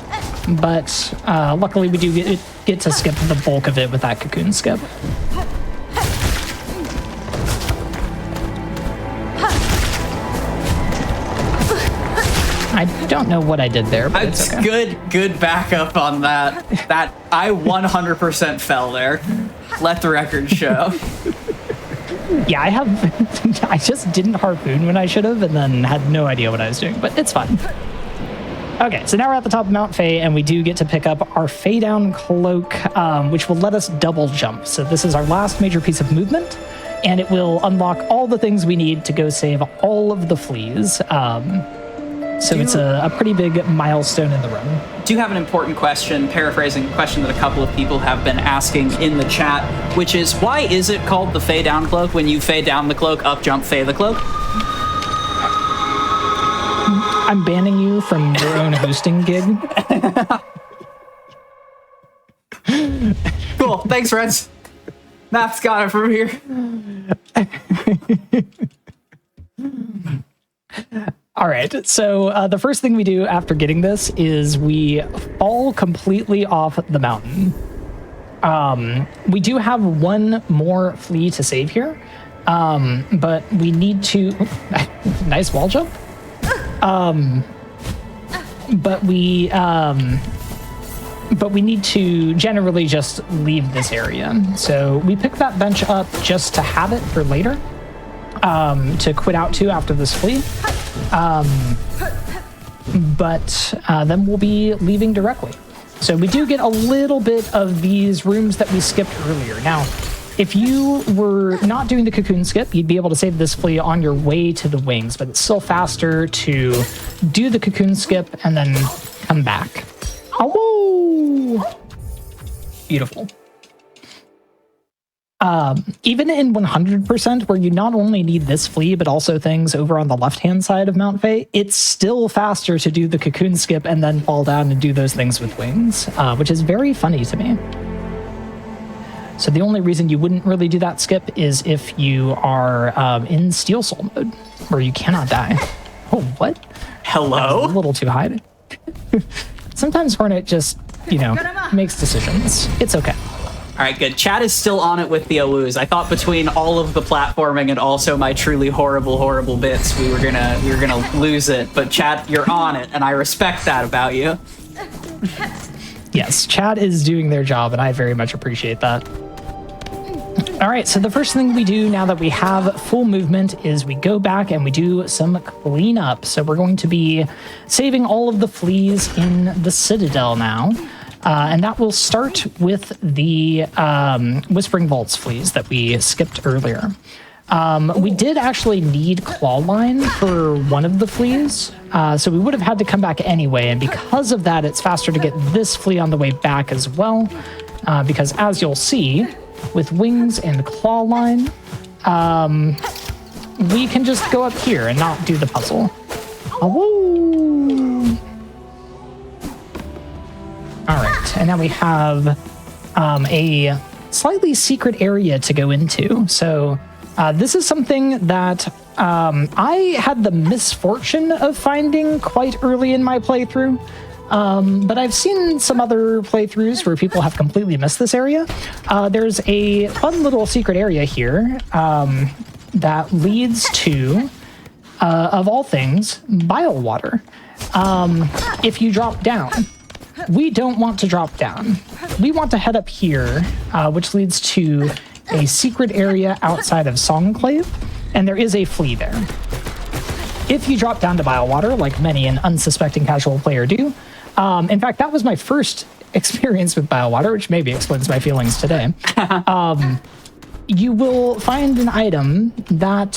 but luckily we do get to skip the bulk of it with that cocoon skip. I don't know what I did there, but it's okay. Good backup on that. That I 100% fell there. Let the record show. Yeah, I just didn't harpoon when I should have, and then had no idea what I was doing, but it's fine. Okay, so now we're at the top of Mount Fey, and we do get to pick up our Fey Down Cloak, which will let us double jump. So this is our last major piece of movement, and it will unlock all the things we need to go save all of the fleas. So it's a pretty big milestone in the run. Do you have an important question, paraphrasing a question that a couple of people have been asking in the chat, which is, why is it called the Fey Down Cloak when you fade down the cloak, up jump Fey the cloak? I'm banning you from your own hosting gig. Cool, thanks, friends. Math's got it from here. All right, so the first thing we do after getting this is we fall completely off the mountain. We do have one more flea to save here, but we need to... nice wall jump. But we need to generally just leave this area. So we pick that bench up just to have it for later, to quit out to after this flea. But then we'll be leaving directly. So we do get a little bit of these rooms that we skipped earlier. Now, if you were not doing the cocoon skip, you'd be able to save this flea on your way to the wings, but it's still faster to do the cocoon skip and then come back. Awoo! Beautiful. Even in 100%, where you not only need this flea, but also things over on the left-hand side of Mount Fae, it's still faster to do the cocoon skip and then fall down and do those things with wings, which is very funny to me. So the only reason you wouldn't really do that skip is if you are in Steel Soul mode, where you cannot die. Oh, what? Hello? A little too high. Sometimes Hornet just, makes decisions. It's okay. All right, good. Chad is still on it with the Awoos. I thought between all of the platforming and also my truly horrible bits, we were gonna lose it. But Chad, you're on it, and I respect that about you. Yes, Chad is doing their job, and I very much appreciate that. All right, so the first thing we do now that we have full movement is we go back and we do some cleanup. So we're going to be saving all of the fleas in the Citadel now. And that will start with the Whispering Vaults fleas that we skipped earlier. We did actually need Clawline for one of the fleas, so we would have had to come back anyway, and because of that, it's faster to get this flea on the way back as well, because as you'll see, with Wings and Clawline, we can just go up here and not do the puzzle. Awoo! All right, and now we have a slightly secret area to go into. So this is something that I had the misfortune of finding quite early in my playthrough, but I've seen some other playthroughs where people have completely missed this area. There's a fun little secret area here that leads to, of all things, bile water. If you drop down. We don't want to drop down. We want to head up here, which leads to a secret area outside of Songclave, and there is a flea there. If you drop down to bile water, like many an unsuspecting casual player do, in fact, that was my first experience with bile water, which maybe explains my feelings today. You will find an item that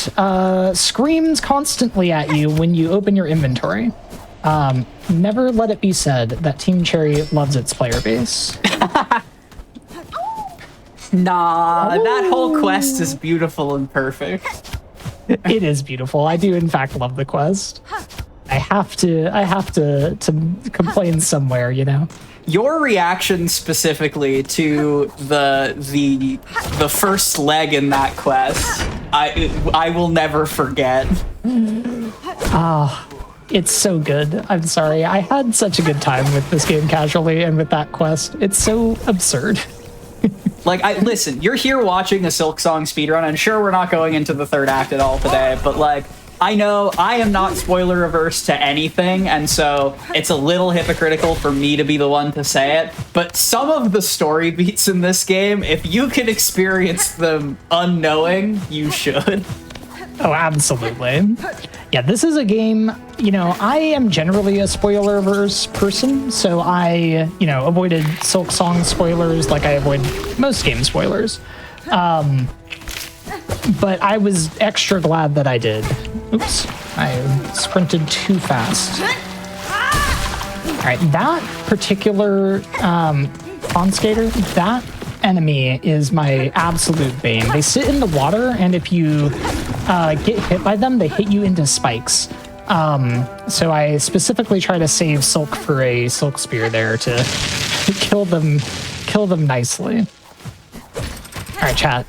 screams constantly at you when you open your inventory. Never let it be said that Team Cherry loves its player base. Nah, that whole quest is beautiful and perfect. It is beautiful. I do in fact love the quest. I have to complain somewhere, Your reaction specifically to the first leg in that quest, I will never forget. It's so good. I'm sorry. I had such a good time with this game casually and with that quest. It's so absurd. Listen, you're here watching a Silksong speedrun, and sure, we're not going into the third act at all today, but I know I am not spoiler averse to anything, and so it's a little hypocritical for me to be the one to say it, but some of the story beats in this game, if you can experience them unknowing, you should. Oh, absolutely. Yeah, this is a game, I am generally a spoiler-averse person, so I, avoided Silksong spoilers like I avoid most game spoilers. But I was extra glad that I did. Oops, I sprinted too fast. All right, that particular Pond Skater, that enemy is my absolute bane. They sit in the water, and if you get hit by them, they hit you into spikes. So I specifically try to save Silk for a Silk Spear there to kill them nicely. All right, chat.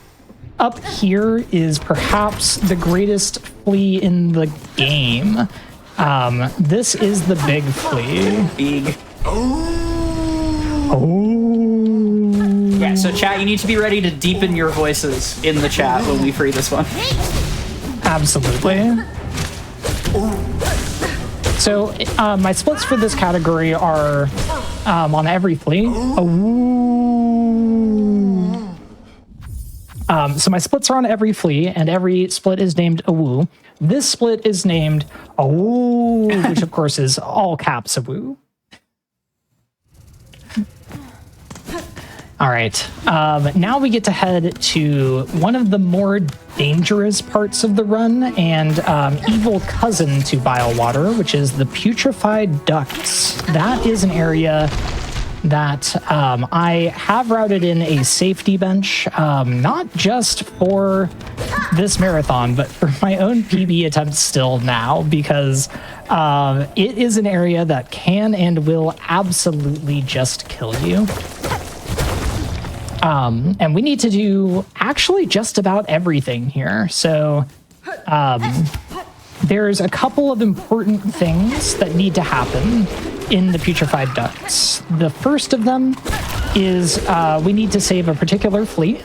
Up here is perhaps the greatest flea in the game. This is the big flea. Big. Oh. Yeah, so chat, you need to be ready to deepen your voices in the chat when we free this one. Absolutely. So my splits for this category are on every flea. Awoo. So my splits are on every flea, and every split is named Awoo. This split is named Awoo, which of course is all caps Awoo. All right, now we get to head to one of the more dangerous parts of the run and evil cousin to Bile Water, which is the Putrefied Ducts. That is an area that I have routed in a safety bench, not just for this marathon, but for my own PB attempts still now, because it is an area that can and will absolutely just kill you. And we need to do actually just about everything here. So there's a couple of important things that need to happen in the Putrefied Ducts. The first of them is we need to save a particular flea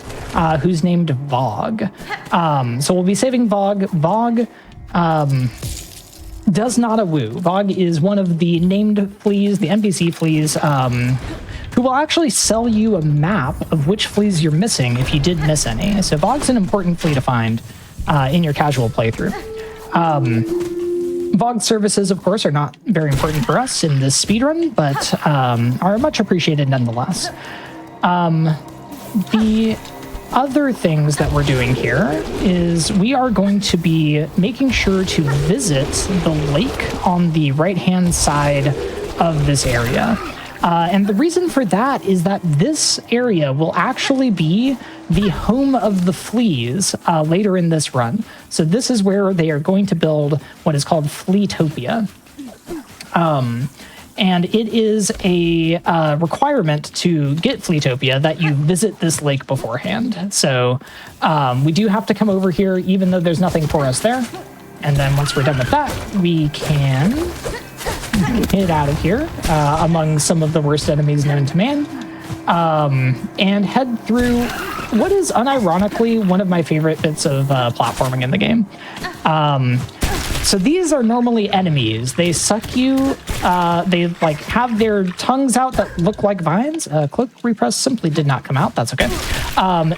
who's named Vogue. So we'll be saving Vogue. Vogue does not Awoo. Vogue is one of the named fleas, the NPC fleas, who will actually sell you a map of which fleas you're missing if you did miss any. So Vogue's an important flea to find in your casual playthrough. Vogue services, of course, are not very important for us in this speedrun, but are much appreciated nonetheless. The other things that we're doing here is we are going to be making sure to visit the lake on the right-hand side of this area. And the reason for that is that this area will actually be the home of the fleas later in this run. So this is where they are going to build what is called Fleetopia. And it is a requirement to get Fleetopia that you visit this lake beforehand. So we do have to come over here even though there's nothing for us there. And then once we're done with that, we can get out of here among some of the worst enemies known to man, and head through what is unironically one of my favorite bits of platforming in the game. So these are normally enemies. They suck you. They like have their tongues out that look like vines. Cloak repress simply did not come out. That's okay.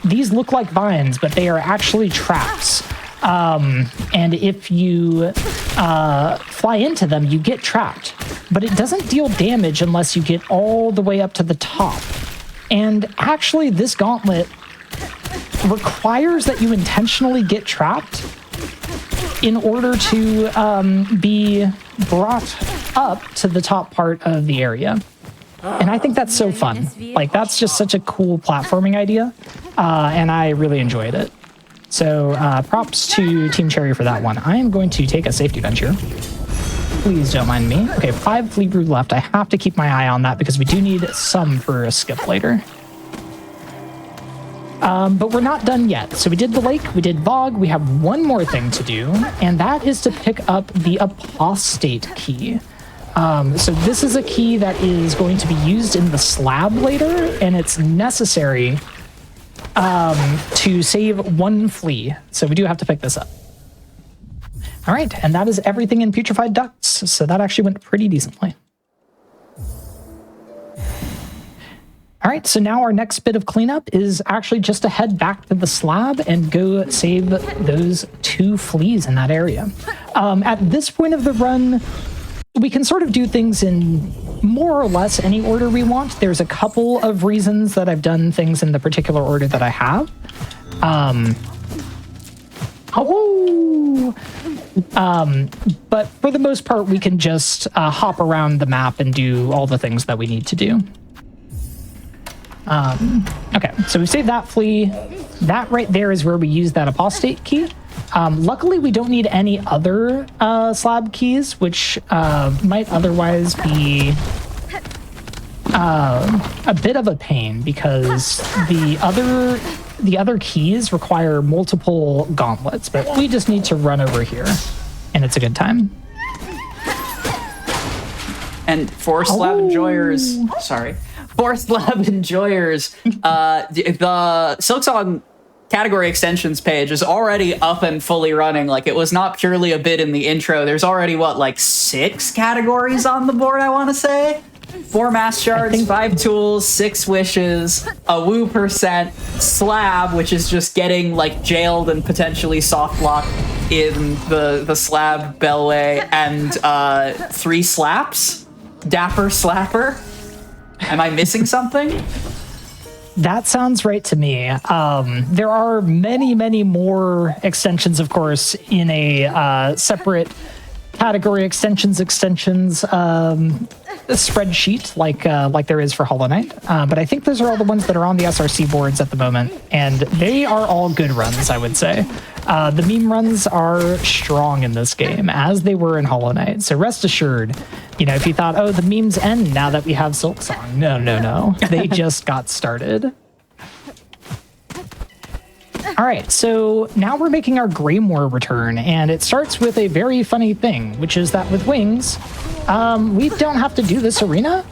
These look like vines, but they are actually traps. And if you fly into them, you get trapped. But it doesn't deal damage unless you get all the way up to the top. And actually, this gauntlet requires that you intentionally get trapped in order to be brought up to the top part of the area. And I think that's so fun. Like, that's just such a cool platforming idea. And I really enjoyed it. So props to Team Cherry for that one. I am going to take a safety bench here. Please don't mind me. Okay, 5 Flea Brood left. I have to keep my eye on that because we do need some for a skip later. But we're not done yet. So we did the lake, we did Vogue, we have one more thing to do, and that is to pick up the Apostate key. So this is a key that is going to be used in the slab later, and it's necessary to save one flea. So we do have to pick this up. All right, and that is everything in Putrefied Ducts. So that actually went pretty decently. All right, so now our next bit of cleanup is actually just to head back to the slab and go save those 2 fleas in that area. At this point of the run, we can sort of do things in more or less any order we want. There's a couple of reasons that I've done things in the particular order that I have. But for the most part, we can just hop around the map and do all the things that we need to do. Okay, so we saved that flea. That right there is where we use that Apostate key. Luckily, we don't need any other slab keys, which might otherwise be a bit of a pain because the other keys require multiple gauntlets, but we just need to run over here, and it's a good time. And for slab enjoyers, the Silksong category extensions page is already up and fully running. Like, it was not purely a bit in the intro. There's already, what, like 6 categories on the board, I want to say? 4 mass shards, 5 tools, 6 wishes, Awoo %, slab, which is just getting, like, jailed and potentially soft locked in the slab bellway, and 3 slaps? Dapper slapper? Am I missing something? That sounds right to me. There are many, many more extensions, of course, in a separate category extensions spreadsheet like there is for Hollow Knight. But I think those are all the ones that are on the SRC boards at the moment, and they are all good runs, I would say. The meme runs are strong in this game, as they were in Hollow Knight. So rest assured, you know, if you thought, oh, the memes end now that we have Silksong. No. They just got started. All right, so now we're making our Greymoor return, and it starts with a very funny thing, which is that with wings, we don't have to do this arena,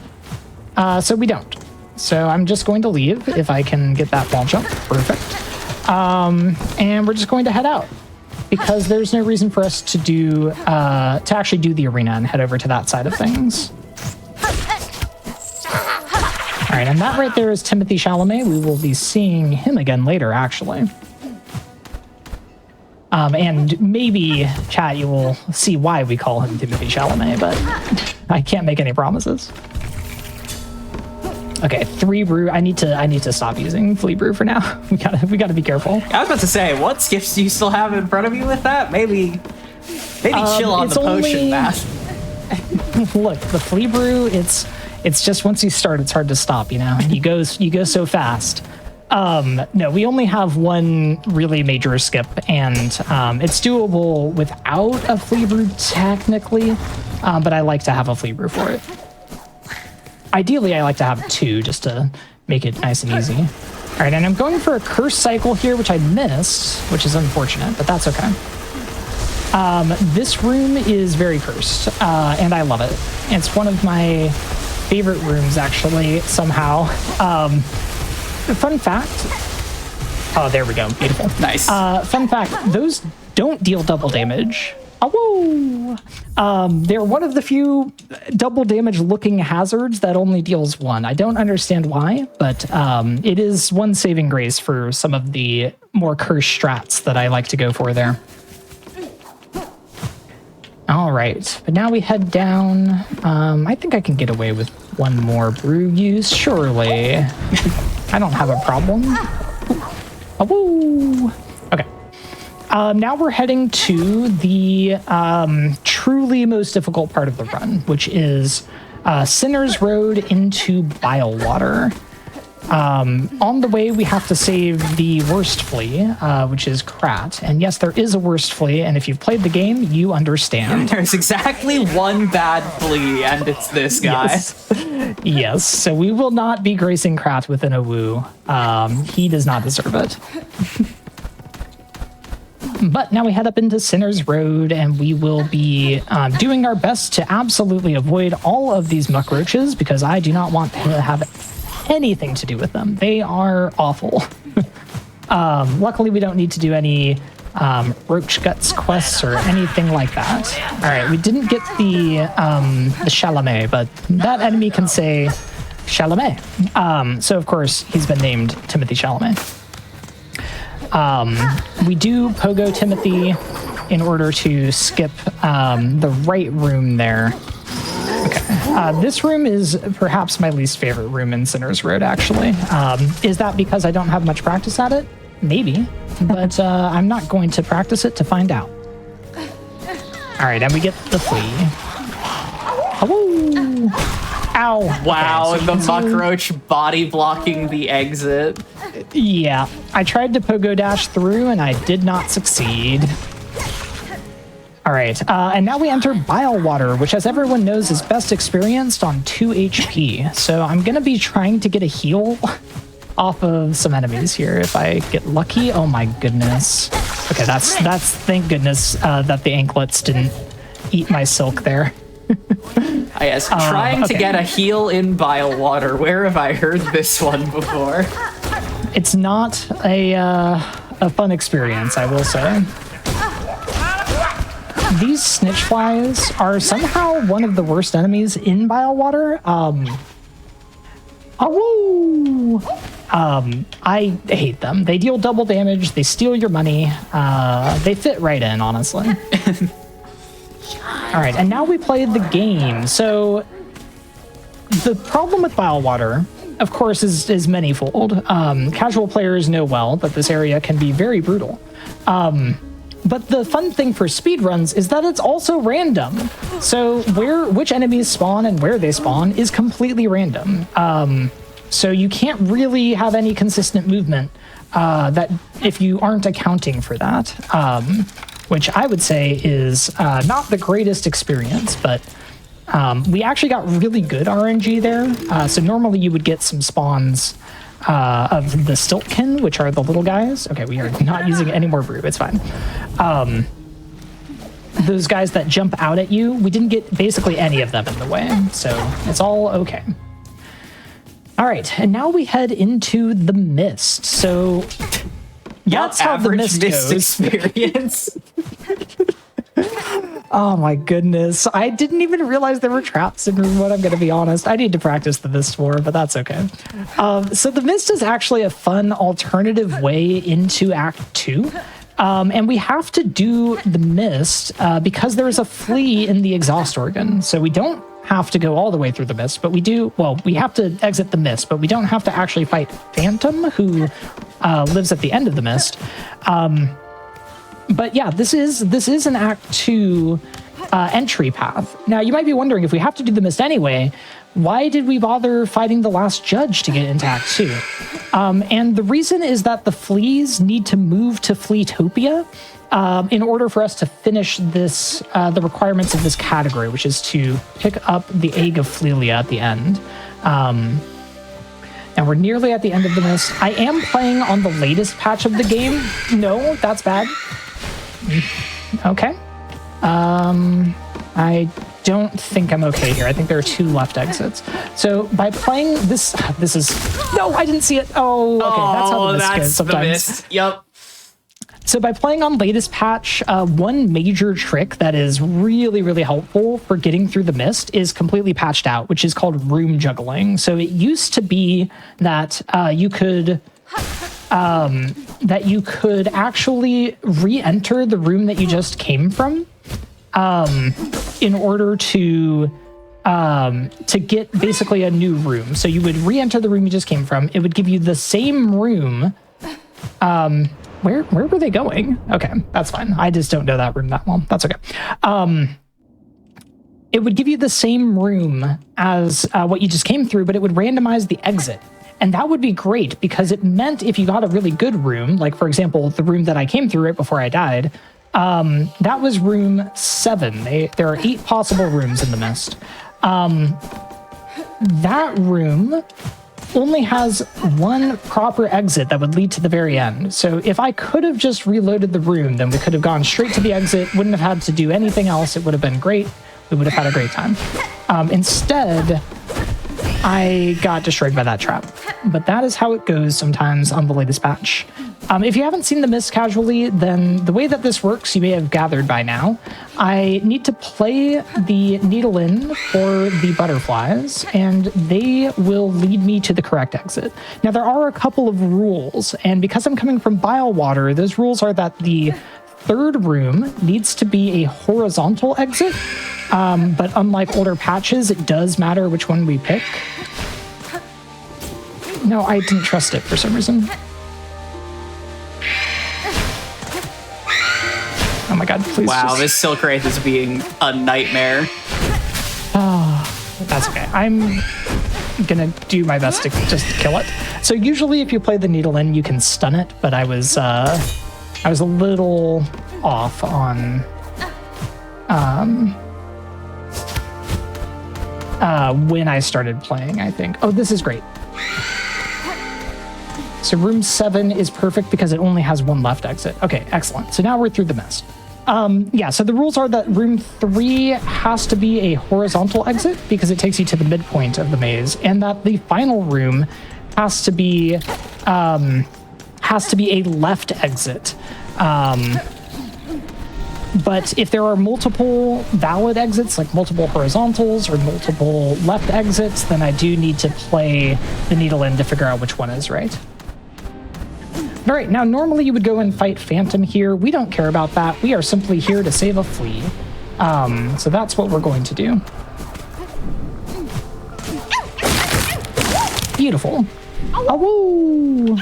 so we don't. So I'm just going to leave if I can get that wall jump. Perfect. And we're just going to head out because there's no reason for us to do to actually do the arena and head over to that side of things. All right, and that right there is Timothy Chalamet. We will be seeing him again later, actually. And maybe, chat, you will see why we call him Timothy Chalamet, but I can't make any promises. Okay, 3 brew. I need to stop using flea brew for now. We gotta be careful. I was about to say, what skips do you still have in front of you with that? Maybe chill on the potion math. Look, the flea brew. It's just once you start, it's hard to stop. You know, you go so fast. No, we only have 1 really major skip, and it's doable without a flea brew technically, but I like to have a flea brew for it. Ideally, I like to have 2 just to make it nice and easy. All right, and I'm going for a curse cycle here, which I missed, which is unfortunate, but that's okay. This room is very cursed, and I love it. It's one of my favorite rooms, actually, somehow. Fun fact. Oh, there we go. Beautiful. Nice. Fun fact, those don't deal double damage. Awoo! They're one of the few double damage looking hazards that only deals 1. I don't understand why, but it is one saving grace for some of the more cursed strats that I like to go for there. All right, but now we head down. I think I can get away with 1 more brew use, surely. I don't have a problem. Awoo! Okay. Now we're heading to the truly most difficult part of the run, which is Sinner's Road into Bilewater. On the way, we have to save the worst flea, which is Krat. And yes, there is a worst flea, and if you've played the game, you understand. There's exactly 1 bad flea, and it's this guy. Yes, so we will not be gracing Krat with an Awoo. He does not deserve it. But now we head up into Sinner's Road, and we will be doing our best to absolutely avoid all of these muck roaches, because I do not want to have anything to do with them. They are awful. Luckily, we don't need to do any roach guts quests or anything like that. All right, we didn't get the Chalamet, but that enemy can say Chalamet. So of course he's been named Timothy Chalamet. We do pogo Timothy in order to skip the right room there. Okay. This room is perhaps my least favorite room in Sinner's Road, actually. Is that because I don't have much practice at it? Maybe, but I'm not going to practice it to find out. All right, and we get the flea. Hello! Ow! Wow, Okay, so the muck roach body blocking the exit. Yeah, I tried to pogo dash through and I did not succeed. All right, and now we enter Bilewater, which, as everyone knows, is best experienced on 2 HP. So I'm going to be trying to get a heal off of some enemies here if I get lucky. Oh my goodness. Okay, that's thank goodness that the anklets didn't eat my silk there. Yes, trying to okay. get a heal in bile water. Where have I heard this one before? It's not a fun experience, I will say. These snitch flies are somehow one of the worst enemies in bile water. Awoo! I hate them. They deal double damage, they steal your money, they fit right in, honestly. All right, and now we play the game. So the problem with bile water, of course, is manifold. Casual players know well that this area can be very brutal. But the fun thing for speedruns is that it's also random. So which enemies spawn and where they spawn is completely random. So you can't really have any consistent movement that if you aren't accounting for that, which I would say is not the greatest experience, but we actually got really good RNG there. So normally you would get some spawns of the Stiltkin, which are the little guys. Okay, we are not using any more brew, it's fine. Those guys that jump out at you, we didn't get basically any of them in the way, so it's all okay. All right, and now we head into the mist. So that's how the mist goes. Experience. Oh my goodness. I didn't even realize there were traps in room 1, I'm gonna be honest. I need to practice the mist more, but that's okay. So the mist is actually a fun alternative way into Act 2. And we have to do the mist because there's a flea in the exhaust organ. So we don't have to go all the way through the mist, but we do, well, we have to exit the mist, but we don't have to actually fight Phantom, who lives at the end of the mist. But yeah, this is an Act 2 entry path. Now, you might be wondering, if we have to do the mist anyway, why did we bother fighting the last judge to get into Act 2? And the reason is that the fleas need to move to Fleetopia in order for us to finish this, the requirements of this category, which is to pick up the egg of Flelia at the end. And we're nearly at the end of the mist. I am playing on the latest patch of the game. No, that's bad. Okay. I don't think I'm okay here. I think there are 2 left exits. So by playing this is... No, I didn't see it. Oh, okay. That's how the mist goes sometimes. The mist. Yep. So by playing on latest patch, one major trick that is really, really helpful for getting through the mist is completely patched out, which is called room juggling. So it used to be that you could actually re-enter the room that you just came from in order to get basically a new room. So you would re-enter the room you just came from. It would give you the same room. Where were they going? Okay, that's fine. I just don't know that room that well. That's okay. It would give you the same room as what you just came through, but it would randomize the exit. And that would be great because it meant if you got a really good room, like for example, the room that I came through right before I died, that was room 7. There are 8 possible rooms in the mist. That room only has 1 proper exit that would lead to the very end. So if I could have just reloaded the room, then we could have gone straight to the exit, wouldn't have had to do anything else. It would have been great. We would have had a great time. Instead, I got destroyed by that trap. But that is how it goes sometimes on the latest patch. If you haven't seen the mist casually, then the way that this works, you may have gathered by now. I need to play the needle in for the butterflies, and they will lead me to the correct exit. Now, there are a couple of rules, and because I'm coming from bile water, those rules are that the 3rd room needs to be a horizontal exit, but unlike older patches, it does matter which one we pick. No, I didn't trust it for some reason. Oh my god, please. Wow, this Silk Wraith is being a nightmare. Oh, that's okay. I'm gonna do my best to just kill it. So usually if you play the needle in, you can stun it, but I was a little off on when I started playing, I think. Oh, this is great. So room 7 is perfect because it only has 1 left exit. Okay, excellent. So now we're through the mist. Yeah, so the rules are that room 3 has to be a horizontal exit because it takes you to the midpoint of the maze, and that the final room has to be a left exit. But if there are multiple valid exits, like multiple horizontals or multiple left exits, then I do need to play the needle in to figure out which one is right. All right, now normally you would go and fight Phantom here. We don't care about that. We are simply here to save a flea. So that's what we're going to do. Beautiful. Awoo!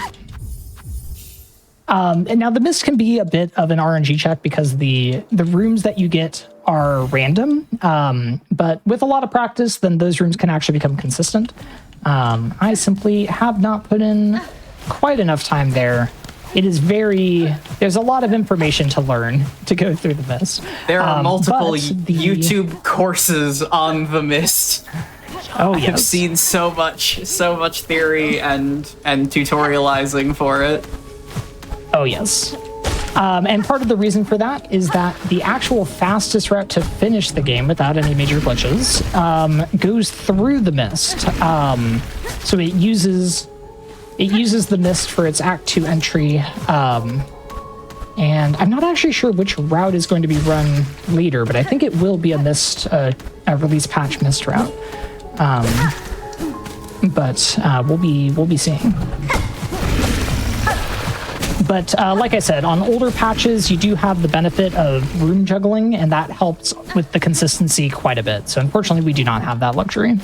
And now the mist can be a bit of an RNG check because the rooms that you get are random. But with a lot of practice, then those rooms can actually become consistent. I simply have not put in quite enough time there. It is there's a lot of information to learn to go through the mist. There are multiple YouTube courses on the mist. Oh, yes. I've seen so much theory and tutorializing for it. Oh, yes. And part of the reason for that is that the actual fastest route to finish the game without any major glitches goes through the mist. So it uses the mist for its Act 2 entry. And I'm not actually sure which route is going to be run later, but I think it will be a mist, a release patch mist route. But we'll be seeing. But like I said, on older patches, you do have the benefit of room juggling, and that helps with the consistency quite a bit. So unfortunately, we do not have that luxury.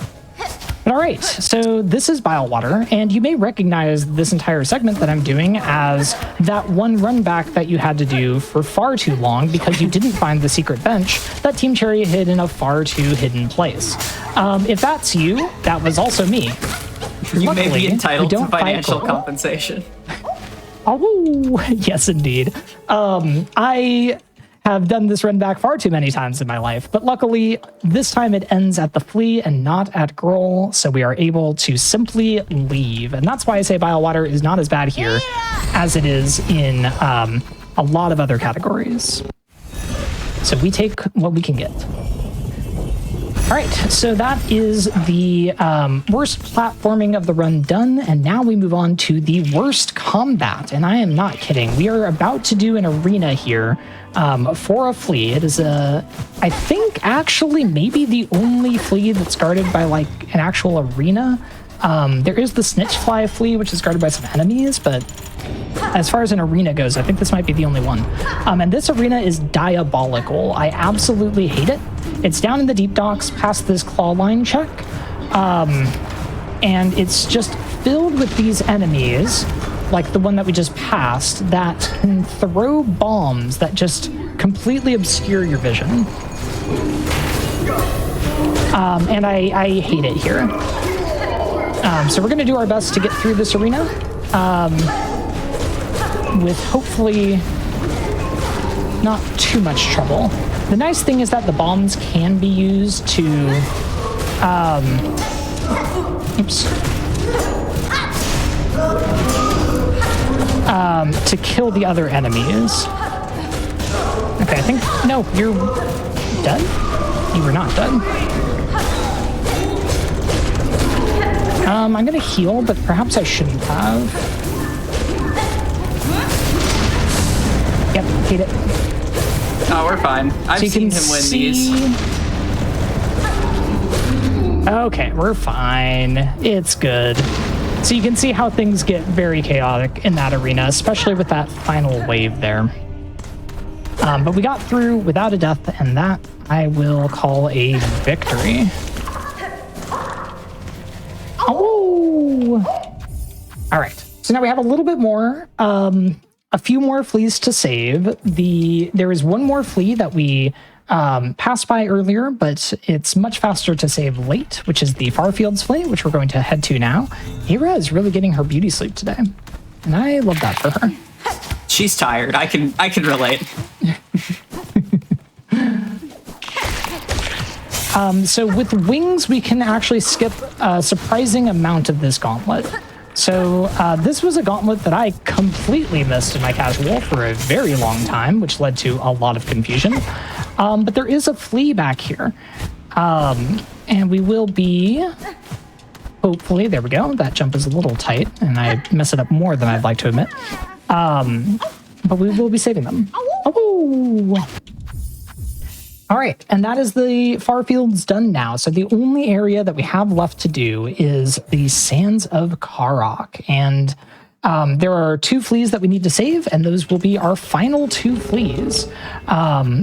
But all right, so this is Bilewater, and you may recognize this entire segment that I'm doing as that one run back that you had to do for far too long because you didn't find the secret bench that Team Cherry hid in a far too hidden place. If that's you, that was also me. You may be entitled to financial compensation. Oh, yes, indeed. I have done this run back far too many times in my life, but luckily this time it ends at the flea and not at Grohl, so we are able to simply leave. And that's why I say Bilewater is not as bad here as it is in a lot of other categories. So we take what we can get. All right, so that is the worst platforming of the run done, and now we move on to the worst combat. And I am not kidding. We are about to do an arena here for a flea. It is I think actually maybe the only flea that's guarded by like an actual arena. There is the Snitchfly flea, which is guarded by some enemies, but as far as an arena goes, I think this might be the only one. And this arena is diabolical. I absolutely hate it. It's down in the deep docks past this claw line check. And it's just filled with these enemies, like the one that we just passed, that can throw bombs that just completely obscure your vision. And I hate it here. So we're going to do our best to get through this arena with hopefully not too much trouble. The nice thing is that the bombs can be used to to kill the other enemies. Okay, I think, no, you're done? You were not done. I'm gonna heal, but perhaps I shouldn't have. Yep, hate it. Oh, we're fine. I've seen him win these. Okay, we're fine. It's good. So you can see how things get very chaotic in that arena, especially with that final wave there. But we got through without a death, and that I will call a victory. Oh! All right. So now we have a little bit more, a few more fleas to save. There is one more flea that we passed by earlier, but it's much faster to save late, which is the Farfields flea, which we're going to head to now. Hera is really getting her beauty sleep today, and I love that for her. She's tired. I can relate. So with wings, we can actually skip a surprising amount of this gauntlet. So this was a gauntlet that I completely missed in my casual for a very long time, which led to a lot of confusion. But there is a flea back here. And we will be, hopefully, there we go. That jump is a little tight, and I mess it up more than I'd like to admit. But we will be saving them. Awoo! All right, and that is the far fields done now. So the only area that we have left to do is the Sands of Karok. And there are 2 fleas that we need to save, and those will be our final 2 fleas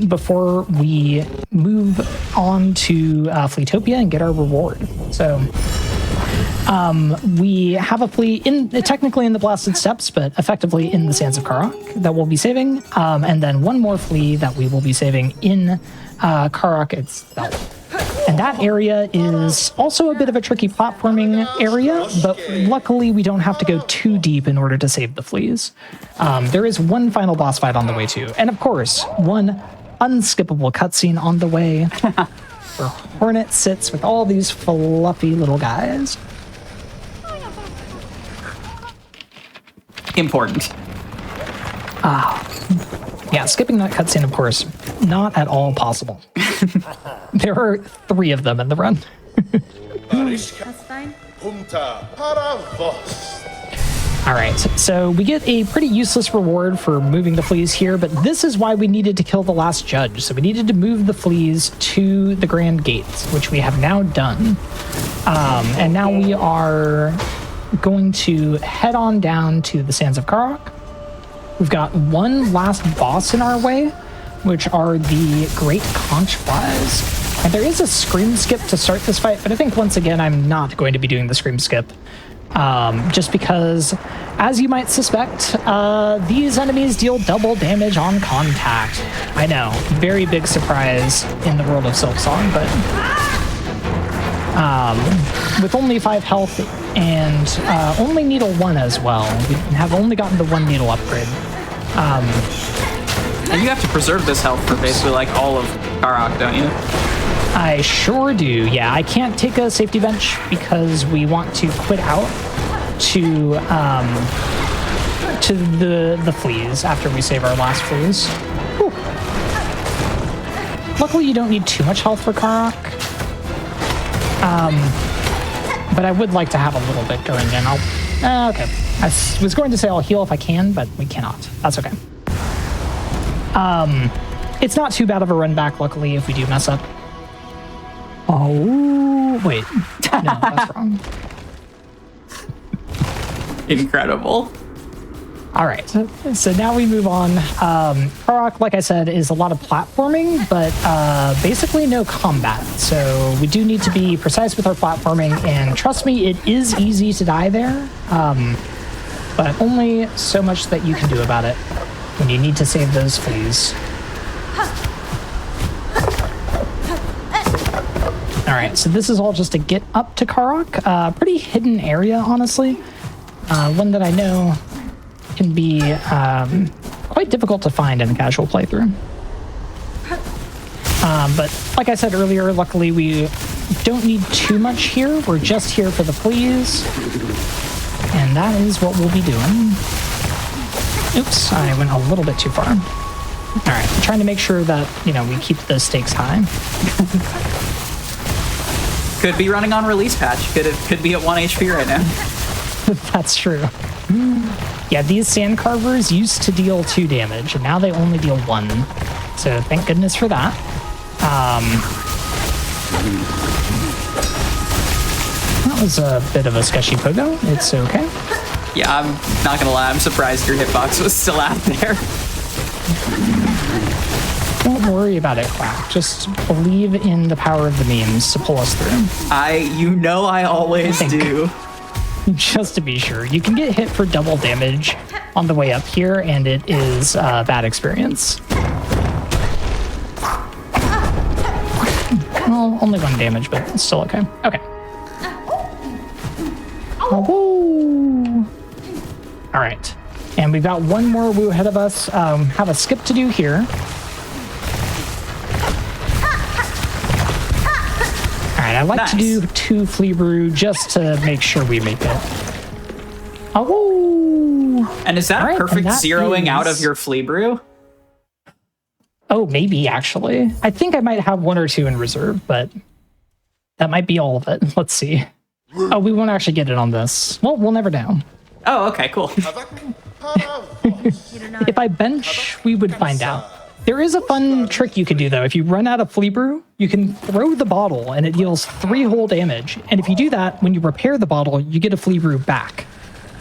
before we move on to Fleetopia and get our reward. So we have a flea technically in the Blasted Steppes, but effectively in the Sands of Karok that we'll be saving, and then 1 more flea that we will be saving in Karok itself. And that area is also a bit of a tricky platforming area, but luckily we don't have to go too deep in order to save the fleas. There is 1 final boss fight on the way too, and of course, 1 unskippable cutscene on the way where Hornet sits with all these fluffy little guys. Important. Yeah, skipping that cutscene, of course, not at all possible. There are 3 of them in the run. That's fine. All right, so we get a pretty useless reward for moving the fleas here, but this is why we needed to kill the last judge. So we needed to move the fleas to the Grand Gates, which we have now done. And now we are going to head on down to the Sands of Karok. We've got 1 last boss in our way, which are the Great Conch Flies. And there is a Scream Skip to start this fight, but I think once again I'm not going to be doing the Scream Skip. Just because, as you might suspect, these enemies deal double damage on contact. I know, very big surprise in the world of Silksong, but with only 5 health and only needle 1 as well. We have only gotten the 1 needle upgrade. And you have to preserve this health for basically like all of Karok, don't you? I sure do, yeah. I can't take a safety bench because we want to quit out to the fleas after we save our last fleas. Whew. Luckily, you don't need too much health for Karok. But I would like to have a little bit going in. Okay. I was going to say I'll heal if I can, but we cannot. That's okay. It's not too bad of a run back, luckily, if we do mess up. Oh, wait. No, that's wrong. Incredible. All right, so now we move on. Karok, like I said, is a lot of platforming, but basically no combat. So we do need to be precise with our platforming, and trust me, it is easy to die there, but only so much that you can do about it when you need to save those fleas. All right, so this is all just to get up to Karok. Pretty hidden area, honestly. One that I know can be quite difficult to find in a casual playthrough. But like I said earlier, luckily we don't need too much here. We're just here for the fleas. And that is what we'll be doing. Oops, I went a little bit too far. All right, I'm trying to make sure that, we keep the stakes high. Could be running on release patch. Could be at 1 HP right now. That's true. Yeah, these sand carvers used to deal 2 damage, and now they only deal 1. So thank goodness for that. That was a bit of a sketchy pogo. It's okay. Yeah, I'm not gonna lie. I'm surprised your hitbox was still out there. Don't worry about it, Quack. Just believe in the power of the memes to pull us through. I always do. Just to be sure. You can get hit for double damage on the way up here, and it is a bad experience. Well, only 1 damage, but it's still okay. Okay. Awoo! All right. And we've got 1 more woo ahead of us. Have a skip to do here. All right, I like to do 2 flea brew just to make sure we make it. Oh. And is that All right, perfect and that zeroing out of is- your flea brew? Oh, maybe actually. I think I might have 1 or 2 in reserve, but that might be all of it. Let's see. Oh, we won't actually get it on this. Well, we'll never know. Oh, okay, cool. If I bench, we would find out. There is a fun trick you could do though. If you run out of flea brew, you can throw the bottle and it deals 3 whole damage. And if you do that, when you repair the bottle, you get a flea brew back.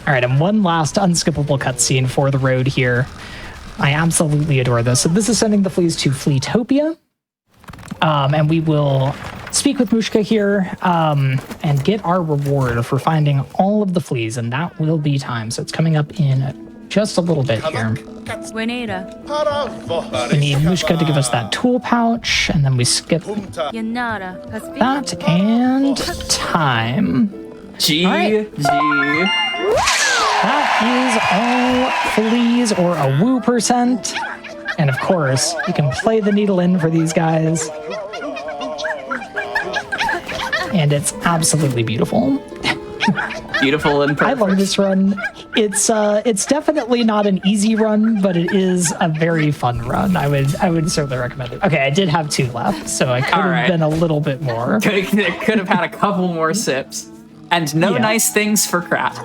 All right, and one last unskippable cutscene for the road here. I absolutely adore this. So this is sending the fleas to Fleetopia. And we will speak with Mushka here and get our reward for finding all of the fleas, and that will be time. So it's coming up in just a little bit here. We need Mushka to give us that tool pouch, and then we skip that, and time. GG. That is all fleas or Awoo percent. And of course, you can play the needle in for these guys. And it's absolutely beautiful. Beautiful and perfect. I love this run. It's definitely not an easy run, but it is a very fun run. I would certainly recommend it. Okay, I did have 2 left, so I could have been a little bit more. Could have had a couple more sips. And no nice things for Krat.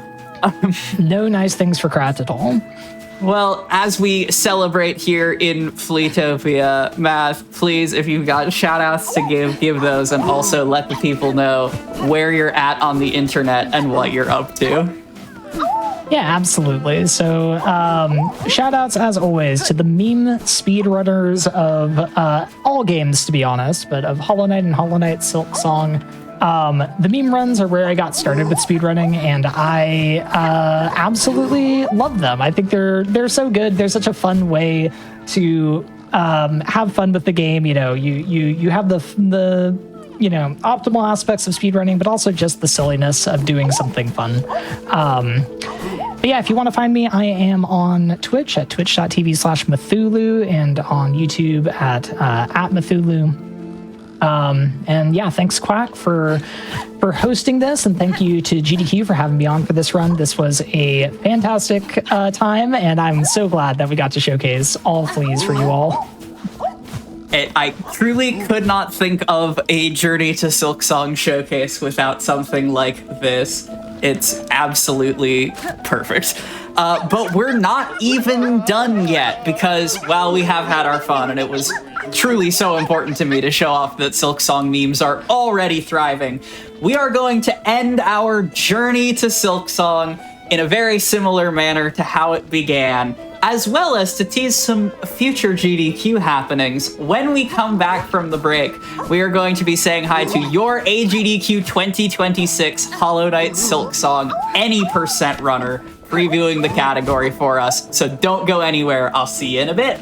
No nice things for Krat at all. Well, as we celebrate here in Fleetopia, Math, please, if you've got shout-outs to give those, and also let the people know where you're at on the internet and what you're up to. Yeah, absolutely. So, shout-outs, as always, to the meme speedrunners of all games, to be honest, but of Hollow Knight and Hollow Knight Silksong. The meme runs are where I got started with speedrunning, and I absolutely love them. I think they're so good. They're such a fun way to have fun with the game. You know, you have the optimal aspects of speedrunning, but also just the silliness of doing something fun. But yeah, if you want to find me, I am on Twitch at twitch.tv/Mathulu and on YouTube at Mathulu. And yeah, thanks Quack for hosting this, and thank you to GDQ for having me on for this run. This was a fantastic time, and I'm so glad that we got to showcase all fleas for you all. I truly could not think of a Journey to Silksong showcase without something like this. It's absolutely perfect. But we're not even done yet, because while we have had our fun, and it was truly so important to me to show off that Silksong memes are already thriving, we are going to end our journey to Silksong in a very similar manner to how it began, as well as to tease some future GDQ happenings. When we come back from the break, we are going to be saying hi to your AGDQ 2026 Hollow Knight Silksong Any % runner, previewing the category for us. So don't go anywhere. I'll see you in a bit.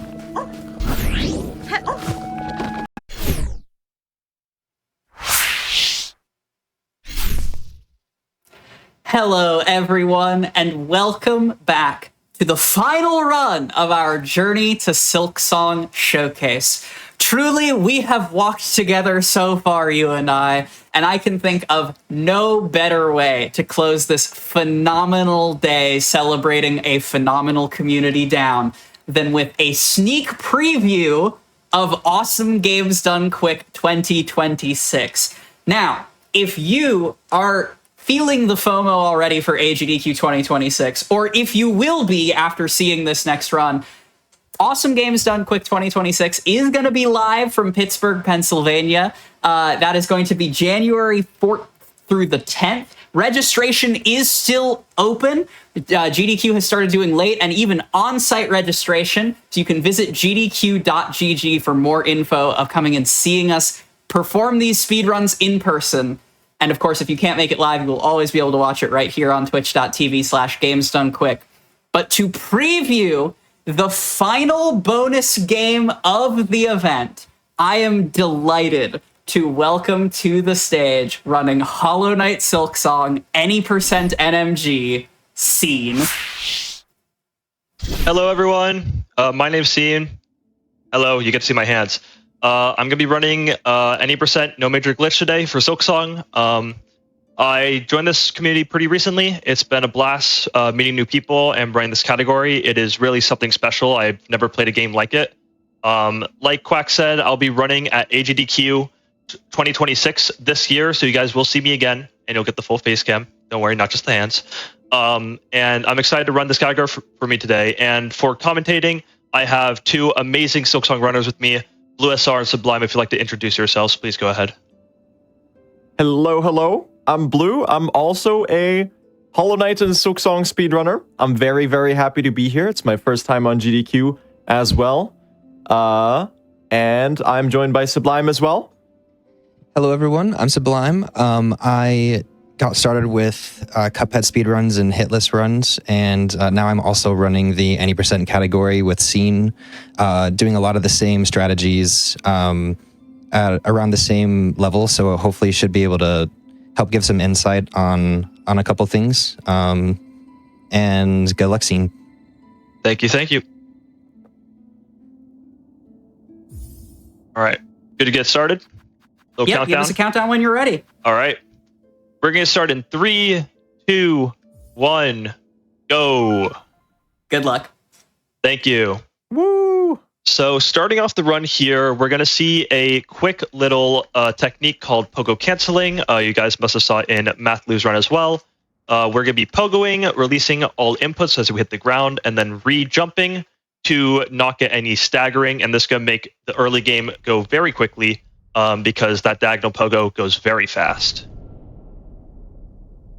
Hello, everyone, and welcome back to the final run of our Journey to Silksong showcase. Truly, we have walked together so far, you and I can think of no better way to close this phenomenal day celebrating a phenomenal community down than with a sneak preview of Awesome Games Done Quick 2026. Now, if you are feeling the FOMO already for AGDQ 2026, or if you will be after seeing this next run, Awesome Games Done Quick 2026 is going to be live from Pittsburgh, Pennsylvania. That is going to be January 4th through the 10th. Registration is still open. GDQ has started doing late and even on-site registration, so you can visit gdq.gg for more info of coming and seeing us perform these speedruns in person. And of course, if you can't make it live, you will always be able to watch it right here on twitch.tv/GamesDoneQuick. But to preview the final bonus game of the event, I am delighted to welcome to the stage, running Hollow Knight Silksong Any % NMG, Scene. Hello, everyone. My name's Scene. Hello, you get to see my hands. I'm going to be running any % no major glitch today for Silksong. I joined this community pretty recently. It's been a blast meeting new people and running this category. It is really something special. I've never played a game like it. Like Quack said, I'll be running at AGDQ 2026 this year, so you guys will see me again, and you'll get the full face cam. Don't worry, not just the hands. And I'm excited to run this category for me today. And for commentating, I have two amazing Silksong runners with me, Blue SR and Sublime. If you'd like to introduce yourselves, please go ahead. Hello. I'm Blue. I'm also a Hollow Knight and Silksong speedrunner. I'm very, very happy to be here. It's my first time on GDQ as well. And I'm joined by Sublime as well. Hello, everyone. I'm Sublime. I got started with Cuphead speedruns and hitless runs, and now I'm also running the any percent category with Scene, doing a lot of the same strategies at around the same level, so hopefully should be able to help give some insight on a couple things. And good luck, Scene. Thank you. All right, good to get started? Yep, Countdown. give us a countdown when you're ready. All right. We're going to start in 3, 2, 1, go. Good luck. Thank you. Woo! So starting off the run here, we're going to see a quick little technique called pogo canceling. You guys must have saw it in Math Lou's run as well. We're going to be pogoing, releasing all inputs as we hit the ground, and then re-jumping to not get any staggering. And this is going to make the early game go very quickly because that diagonal pogo goes very fast.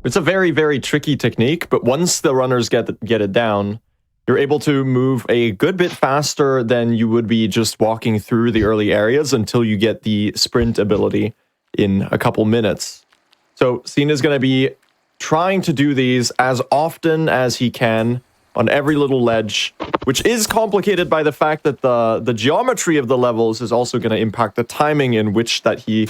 It's a very, very tricky technique, but once the runners get it down, you're able to move a good bit faster than you would be just walking through the early areas until you get the sprint ability in a couple minutes. So Scene is going to be trying to do these as often as he can on every little ledge, which is complicated by the fact that the geometry of the levels is also going to impact the timing in which that he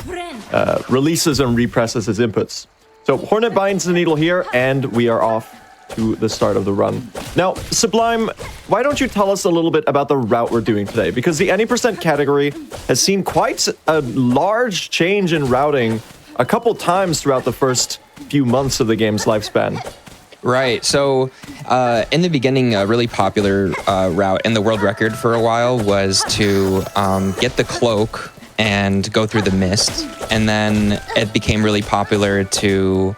releases and represses his inputs. So Hornet binds the needle here, and we are off to the start of the run. Now, Sublime, why don't you tell us a little bit about the route we're doing today? Because the any percent category has seen quite a large change in routing a couple times throughout the first few months of the game's lifespan. Right. So in the beginning, a really popular route in the world record for a while was to get the cloak and go through the mist. And then it became really popular to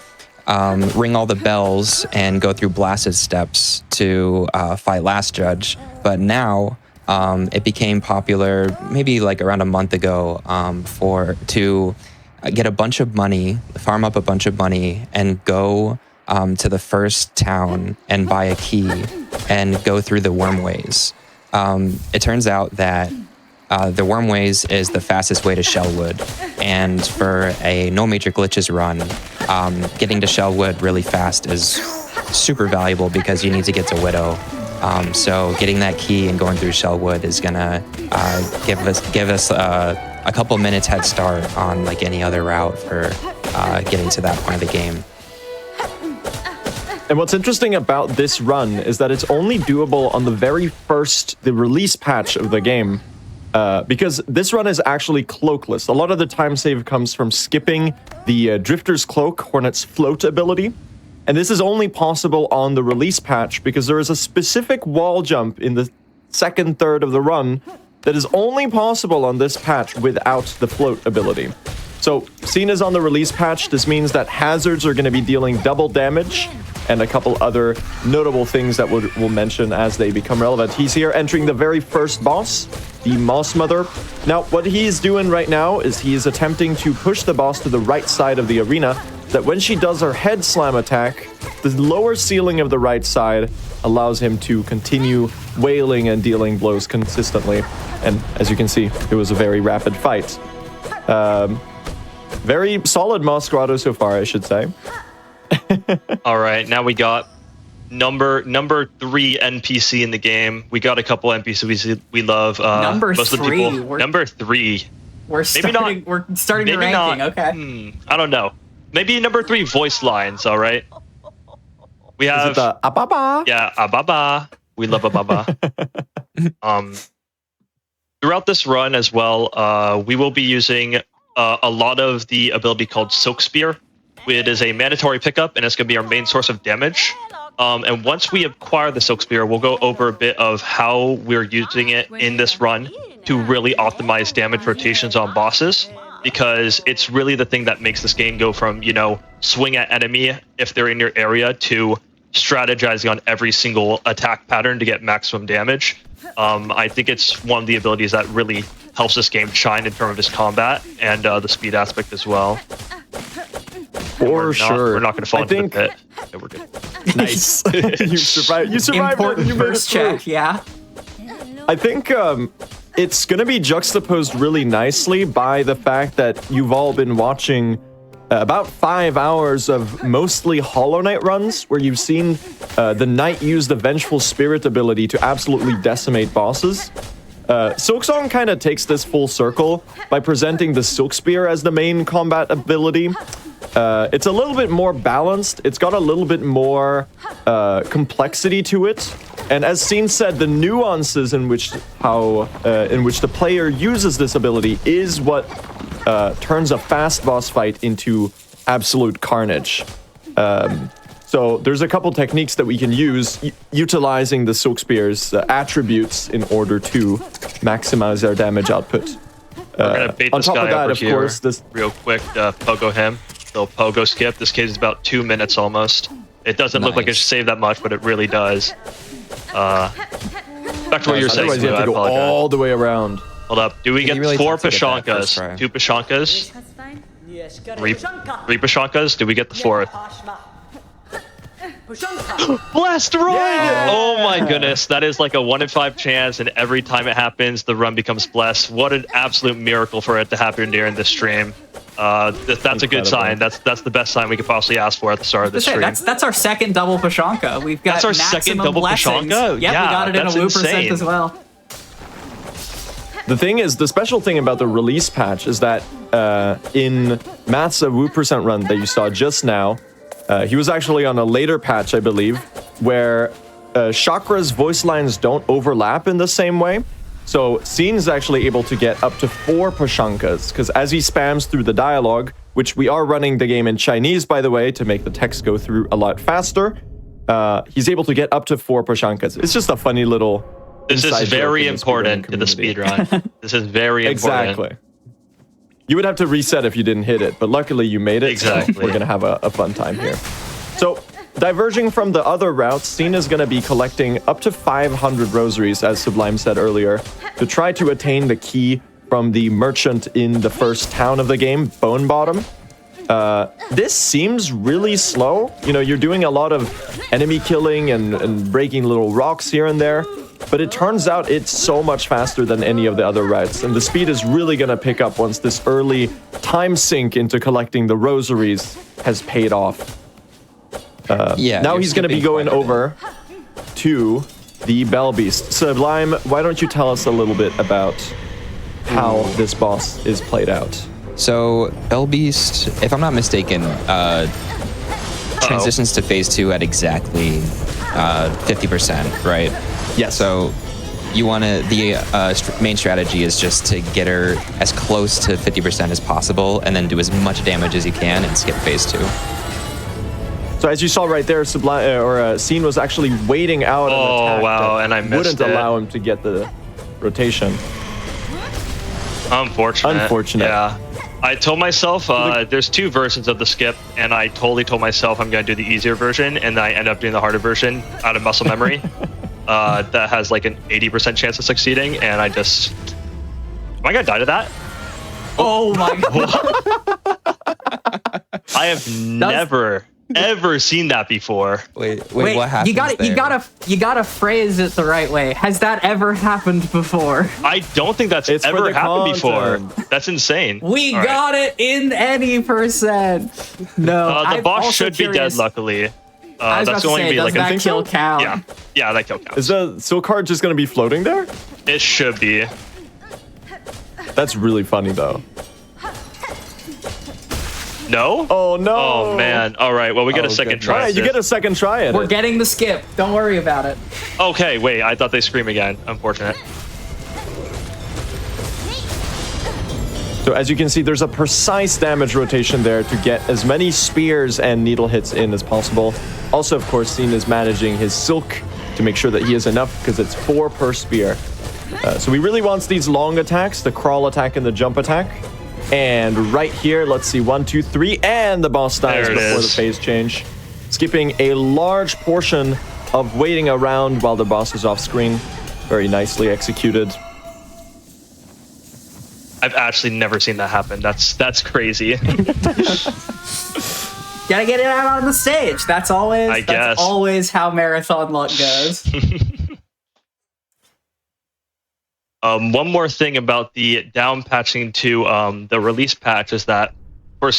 ring all the bells and go through blasted steps to fight Last Judge. But now it became popular maybe like around a month ago to get a bunch of money, farm up a bunch of money, and go to the first town and buy a key and go through the Wormways. It turns out that the Wormways is the fastest way to Shellwood, and for a no major glitches run, getting to Shellwood really fast is super valuable because you need to get to Widow. So getting that key and going through Shellwood is gonna give us a couple minutes head start on like any other route for getting to that point of the game. And what's interesting about this run is that it's only doable on the release patch of the game. Because this run is actually cloakless. A lot of the time save comes from skipping the Drifter's Cloak, Hornet's Float ability. And this is only possible on the release patch because there is a specific wall jump in the second third of the run that is only possible on this patch without the float ability. So, Scene is on the release patch. This means that hazards are going to be dealing double damage and a couple other notable things that we'll mention as they become relevant. He's here entering the very first boss, the Moss Mother. Now, what he's doing right now is he is attempting to push the boss to the right side of the arena, that when she does her head slam attack, the lower ceiling of the right side allows him to continue wailing and dealing blows consistently. And as you can see, it was a very rapid fight. Very solid Moss Grotto so far, I should say. All right, now we got number 3 NPC in the game. We got a couple NPCs we love. Number most 3. Of the people, number 3. We're starting the ranking. Okay. I don't know. Maybe number 3 voice lines. All right. We have Is it the Ababa? Yeah, Ababa. We love Ababa. Throughout this run as well, we will be using a lot of the ability called Silk Spear. It is a mandatory pickup, and it's going to be our main source of damage. And once we acquire the Silk Spear, we'll go over a bit of how we're using it in this run to really optimize damage rotations on bosses, because it's really the thing that makes this game go from, you know, swing at enemy if they're in your area to strategizing on every single attack pattern to get maximum damage. I think it's one of the abilities that really helps this game shine in terms of its combat and the speed aspect as well. For sure. We're not going to fall into the pit. Yeah, we're good. Nice. You survived. You survived. Important You made it first through. check, yeah. I think it's going to be juxtaposed really nicely by the fact that you've all been watching about 5 hours of mostly Hollow Knight runs, where you've seen the Knight use the Vengeful Spirit ability to absolutely decimate bosses. Silksong kind of takes this full circle by presenting the Silk Spear as the main combat ability. It's a little bit more balanced. It's got a little bit more complexity to it. And as Scene said, the nuances in which the player uses this ability is what turns a fast boss fight into absolute carnage. So there's a couple techniques that we can use utilizing the Silk Spear's attributes in order to maximize our damage output. We're going to bait on this top guy of that, over of here course, this real quick, pogo him. Little pogo skip. This case is about 2 minutes almost. It doesn't look like it should save that much, but it really does. Back to what you were saying. Otherwise, you have to go all the way around. Hold up. Do we get really 4 tough to get that first Pashankas? try. 2 Pashankas? 3 Pashankas? Do we get the 4th? Blast run! Oh my goodness, that is like a 1 in 5 chance, and every time it happens, the run becomes blessed. What an absolute miracle for it to happen during this stream. That's a good sign. That's the best sign we could possibly ask for at the start of this stream. That's our second double Pashanka. We've got That's our second maximum double blessings. Pashanka? Yep, Yeah, we got it in that's Awoo percent insane. as well. The thing is, the special thing about the release patch is that in Matt's Awoo percent run that you saw just now, he was actually on a later patch, I believe, where Chakra's voice lines don't overlap in the same way. So Scene is actually able to get up to 4 Pashankas, because as he spams through the dialogue, which we are running the game in Chinese, by the way, to make the text go through a lot faster, he's able to get up to 4 Pashankas. It's just a funny little This inside is joke very in the important to the speedrunning speedrun. This is very important. Exactly. You would have to reset if you didn't hit it, but luckily you made it. Exactly. So we're gonna have a fun time here. So, diverging from the other routes, Scene is gonna be collecting up to 500 rosaries, as Sublime said earlier, to try to attain the key from the merchant in the first town of the game, Bone Bottom. This seems really slow. You know, you're doing a lot of enemy killing and breaking little rocks here and there, but it turns out it's so much faster than any of the other routes, and the speed is really gonna pick up once this early time sink into collecting the rosaries has paid off. Now he's gonna be going over to the Bell Beast. Sublime, why don't you tell us a little bit about how this boss is played out? So, Bell Beast, if I'm not mistaken, transitions to phase 2 at exactly 50%, right? Yes. So, you want to, the main strategy is just to get her as close to 50% as possible and then do as much damage as you can and skip phase 2. So as you saw right there, Scene was actually waiting out an attack wow, that and I missed wouldn't it. allow him to get the rotation. Unfortunate. Yeah. I told myself there's 2 versions of the skip, and I totally told myself I'm going to do the easier version, and I end up doing the harder version out of muscle memory. That has like an 80% chance of succeeding, and I just... Am I going to die to that? Oh my god. I have never, ever seen that before. Wait, what happened? You gotta phrase it the right way. Has that ever happened before? I don't think that's ever happened before. That's insane. We All got it in any percent. No, the I'm boss also should be curious- dead, luckily. I was That's about to going say, to be does like that a kill count? Yeah, that kill counts. Is the Silk card just going to be floating there? It should be. That's really funny, though. No? Oh, no. Oh, man. All right. Well, we get a second try. All right, at you this. get a second try at We're it. getting the skip. Don't worry about it. Okay, wait. I thought they scream again. Unfortunate. So as you can see, there's a precise damage rotation there to get as many spears and needle hits in as possible. Also, of course, Scene is managing his silk to make sure that he has enough because it's 4 per spear. So he really wants these long attacks, the crawl attack and the jump attack. And right here, let's see, 1, 2, 3, and the boss dies before the phase change. Skipping a large portion of waiting around while the boss is off screen. Very nicely executed. I've actually never seen that happen. That's crazy. Gotta get it out on the stage. That's always guess. always how marathon luck goes. One more thing about the down patching to the release patch is that for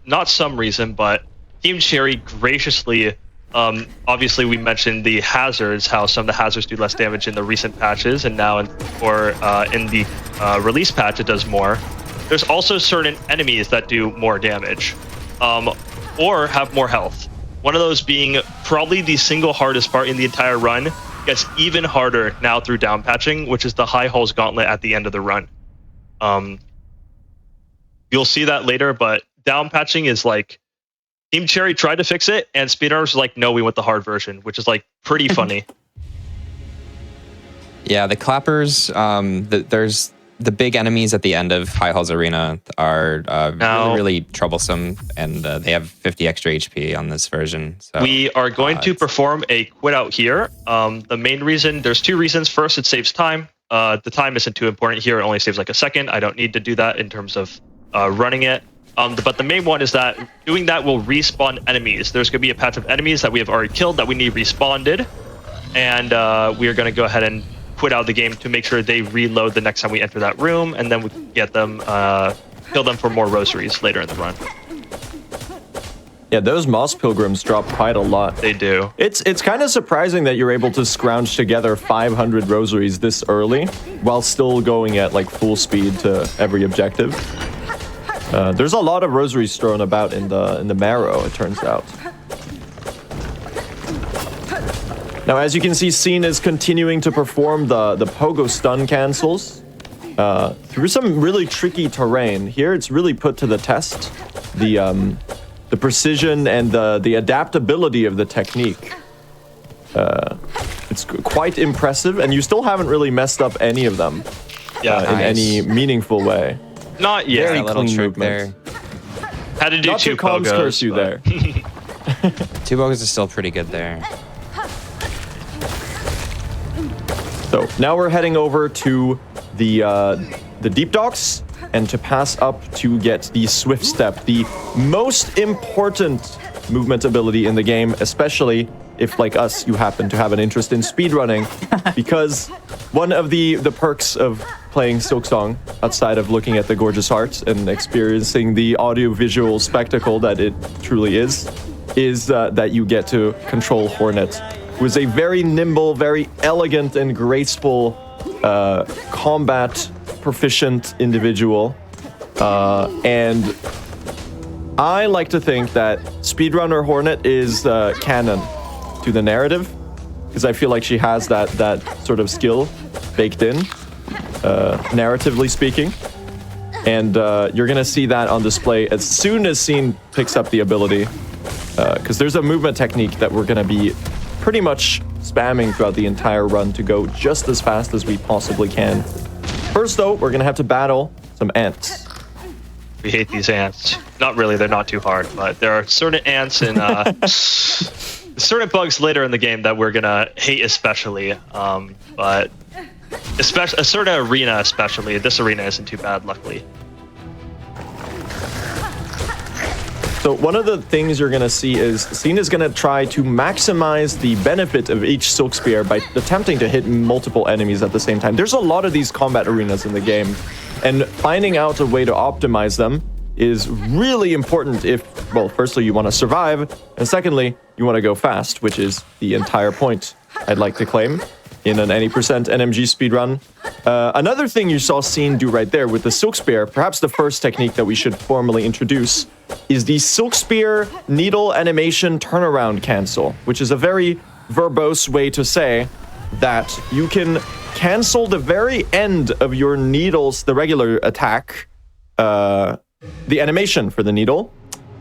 not some reason, but Team Cherry graciously, obviously we mentioned the hazards, how some of the hazards do less damage in the recent patches, and now in the release patch it does more. There's also certain enemies that do more damage, or have more health. One of those being probably the single hardest part in the entire run, gets even harder now through down patching, which is the High Hulls Gauntlet at the end of the run. You'll see that later, but down patching is like, Team Cherry tried to fix it, and speedrunners were like, no, we want the hard version, which is like pretty funny. Yeah, the clappers, there's the big enemies at the end of High Halls Arena are really troublesome, and they have 50 extra HP on this version. So, we are going to perform a quit out here. The main reason, there's 2 reasons. First, it saves time. The time isn't too important here. It only saves like a second. I don't need to do that in terms of running it. But the main one is that doing that will respawn enemies. There's going to be a patch of enemies that we have already killed that we need respawned, and we are going to go ahead and quit out the game to make sure they reload the next time we enter that room, and then we can get them, kill them for more rosaries later in the run. Yeah, those Moss Pilgrims drop quite a lot. They do. It's kind of surprising that you're able to scrounge together 500 rosaries this early, while still going at like full speed to every objective. There's a lot of rosaries thrown about in the Marrow, it turns out. Now, as you can see, Scene is continuing to perform the pogo stun cancels through some really tricky terrain. Here, it's really put to the test. The precision and the adaptability of the technique. It's quite impressive, and you still haven't really messed up any of them in any meaningful way. Not yet. Very little clean trick movement. there. Had to do Not 2 to comms pogos. curse you there. 2 pogos is still pretty good there. So now we're heading over to the deep docks and to pass up to get the swift step, the most important movement ability in the game, especially if, like us, you happen to have an interest in speedrunning, because one of the perks of playing Silksong, outside of looking at the gorgeous art and experiencing the audio-visual spectacle that it truly is that you get to control Hornet, who is a very nimble, very elegant and graceful combat proficient individual. And I like to think that Speedrunner Hornet is canon to the narrative, because I feel like she has that sort of skill baked in, narratively speaking. And you're going to see that on display as soon as Scene picks up the ability, because there's a movement technique that we're going to be pretty much spamming throughout the entire run to go just as fast as we possibly can. First, though, we're going to have to battle some ants. We hate these ants. Not really, they're not too hard, but there are certain ants and certain bugs later in the game that we're gonna hate especially. But especially a certain arena especially. This arena isn't too bad, luckily. So one of the things you're going to see is Scene is going to try to maximize the benefit of each Silk Spear by attempting to hit multiple enemies at the same time. There's a lot of these combat arenas in the game, and finding out a way to optimize them is really important if, well, firstly, you want to survive, and secondly, you want to go fast, which is the entire point, I'd like to claim, in an any percent NMG speedrun. Another thing you saw Scene do right there with the Silk Spear, perhaps the first technique that we should formally introduce, is the Silk Spear needle animation turnaround cancel, which is a very verbose way to say that you can cancel the very end of your needles, the regular attack, the animation for the needle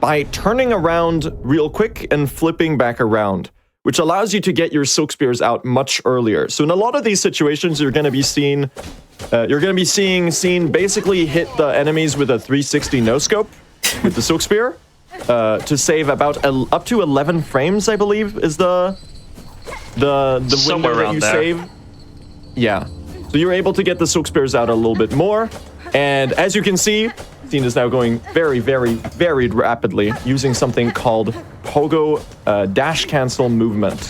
by turning around real quick and flipping back around, which allows you to get your silk spears out much earlier. So in a lot of these situations, you're going to be seeing Scene basically hit the enemies with a 360 no scope with the silk spear to save about up to 11 frames, I believe, is the window that you save. Yeah. So you're able to get the silk spears out a little bit more, and as you can see, Scene is now going very, very, very rapidly using something called Pogo dash cancel movement.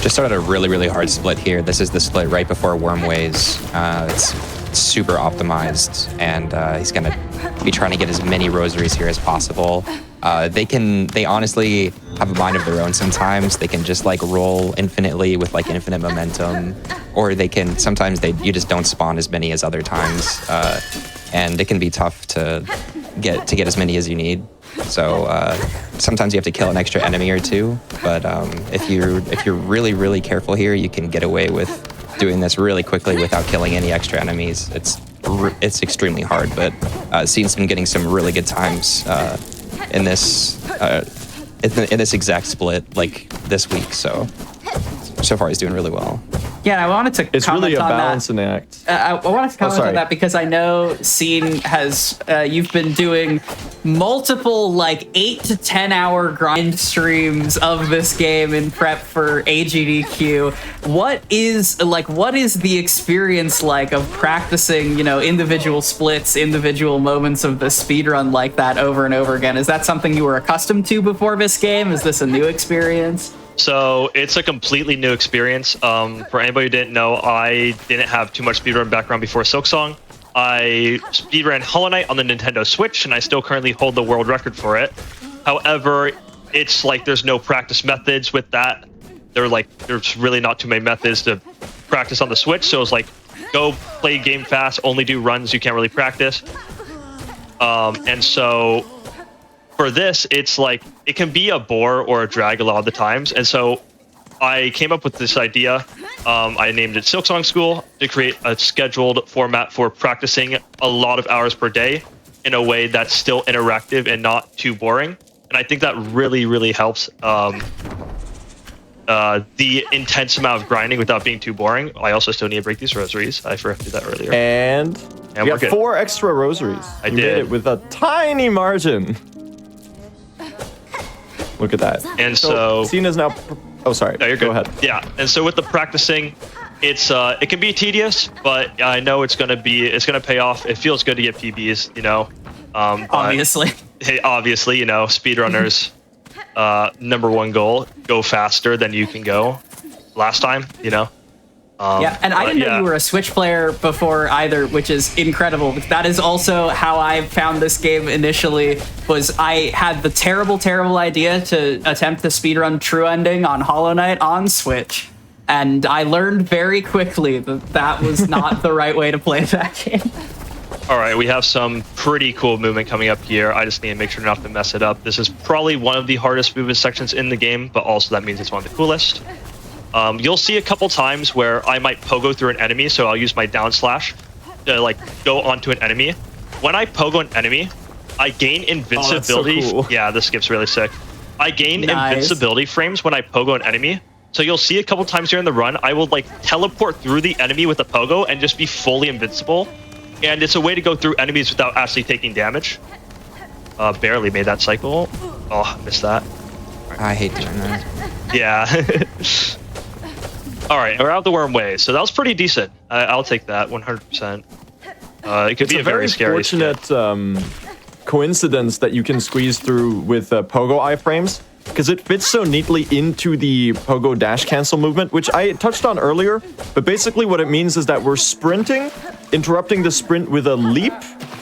Just started a really, really hard split here. This is the split right before Wormways. It's super optimized, and he's gonna be trying to get as many rosaries here as possible. They honestly have a mind of their own sometimes. They can just like roll infinitely with like infinite momentum, or they can, sometimes you just don't spawn as many as other times. And it can be tough to get as many as you need. So sometimes you have to kill an extra enemy or two, but if you're really, really careful here, you can get away with doing this really quickly without killing any extra enemies. It's extremely hard, but Scene's been getting some really good times in this exact split like this week. So far he's doing really well. Yeah, I wanted to comment on that. It's really a balancing act. I wanted to comment on that because I know Scene has, you've been doing multiple like 8 to 10 hour grind streams of this game in prep for AGDQ. What is the experience like of practicing, individual splits, individual moments of the speedrun like that over and over again? Is that something you were accustomed to before this game? Is this a new experience? So it's a completely new experience. For anybody who didn't know, I didn't have too much speedrun background before Silksong. I speedran Hollow Knight on the Nintendo Switch, and I still currently hold the world record for it. However, it's like there's no practice methods with that. There's really not too many methods to practice on the Switch, so it's like, go play game fast, only do runs, you can't really practice. And so for this, it's like, it can be a bore or a drag a lot of the times. And so I came up with this idea. I named it Silksong School to create a scheduled format for practicing a lot of hours per day in a way that's still interactive and not too boring. And I think that really, really helps the intense amount of grinding without being too boring. I also still need to break these rosaries. I forgot to do that earlier. And you got 4 extra rosaries. I did. did It with a tiny margin. Look at that. And so Scene is now. Oh, sorry. No, you're good. Go ahead. Yeah. And so with the practicing, it can be tedious, but I know it's gonna pay off. It feels good to get PBs, Obviously. Hey, obviously, speedrunners, #1 goal: go faster than you can go. Last time, Yeah, and I didn't know you were a Switch player before either, which is incredible. That is also how I found this game initially, was I had the terrible, terrible idea to attempt the speedrun True Ending on Hollow Knight on Switch. And I learned very quickly that that was not the right way to play that game. All right, we have some pretty cool movement coming up here. I just need to make sure not to mess it up. This is probably one of the hardest movement sections in the game, but also that means it's one of the coolest. You'll see a couple times where I might pogo through an enemy, so I'll use my down slash to go onto an enemy. When I pogo an enemy, I gain invincibility. Oh, that's so cool. Yeah, this skip's really sick. I gain invincibility frames when I pogo an enemy. So you'll see a couple times during the run, I will teleport through the enemy with a pogo and just be fully invincible. And it's a way to go through enemies without actually taking damage. Barely made that cycle. Oh, I missed that. I hate doing that. Yeah. All right, we're out the worm way, so that was pretty decent. I'll take that 100%. It could be a very scary fortunate coincidence that you can squeeze through with pogo iframes, because it fits so neatly into the pogo dash cancel movement, which I touched on earlier. But basically, what it means is that we're sprinting, interrupting the sprint with a leap,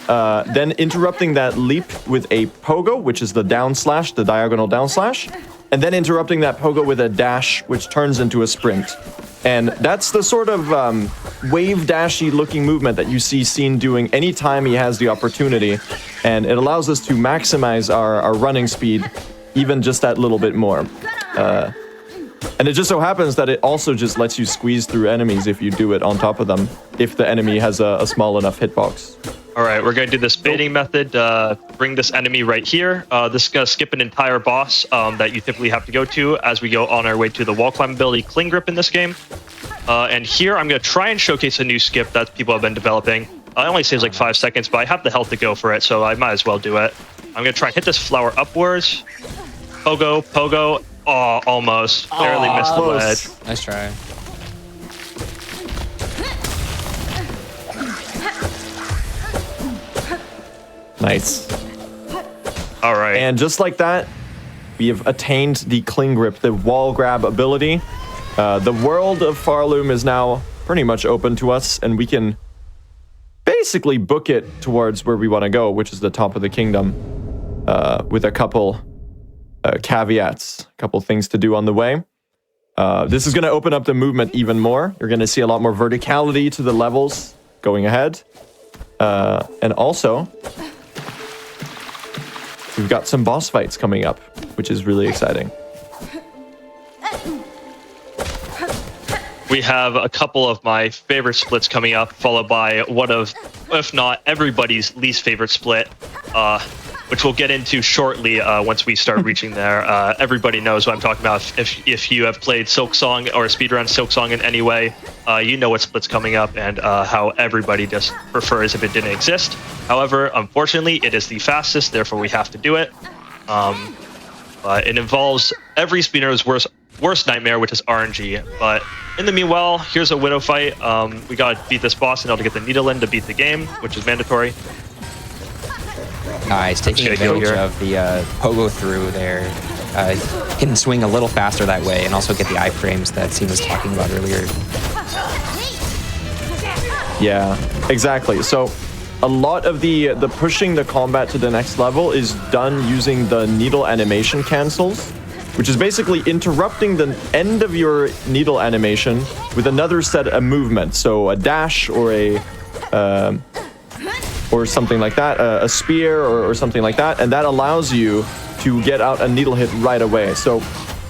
then interrupting that leap with a pogo, which is the down slash, the diagonal down slash, and then interrupting that pogo with a dash, which turns into a sprint. And that's the sort of wave dashy looking movement that you see Scene doing anytime he has the opportunity. And it allows us to maximize our running speed even just that little bit more. And it just so happens that it also just lets you squeeze through enemies if you do it on top of them, if the enemy has a small enough hitbox. All right, we're going to do this baiting method. Bring this enemy right here. This is going to skip an entire boss that you typically have to go to as we go on our way to the wall climb ability Cling Grip in this game. And here I'm going to try and showcase a new skip that people have been developing. It only saves like 5 seconds, but I have the health to go for it, so I might as well do it. I'm going to try and hit this flower upwards. Pogo, pogo. Oh, almost. Barely missed the ledge. Nice try. Nice. All right. And just like that, we have attained the Cling Grip, the wall grab ability. The world of Farloom is now pretty much open to us, and we can basically book it towards where we want to go, which is the top of the kingdom, with a couple caveats, a couple things to do on the way. This is going to open up the movement even more. You're going to see a lot more verticality to the levels going ahead. And also, we've got some boss fights coming up, which is really exciting. We have a couple of my favorite splits coming up, followed by one of, if not everybody's least favorite split, which we'll get into shortly once we start reaching there. Everybody knows what I'm talking about. If you have played Silksong or speedrun Silksong in any way, you know what split's coming up and how everybody just prefers if it didn't exist. However, unfortunately, it is the fastest, therefore we have to do it. But it involves every speedrunner's worst nightmare, which is RNG. But in the meanwhile, here's a Widow fight. We gotta beat this boss in order to get the needle in to beat the game, which is mandatory. Nice, taking advantage of the pogo through there. Can swing a little faster that way and also get the iframes that Sean was talking about earlier. Yeah, exactly. So a lot of the pushing the combat to the next level is done using the needle animation cancels, which is basically interrupting the end of your needle animation with another set of movement. So a dash or a or something like that, a spear or something like that, and that allows you to get out a needle hit right away. So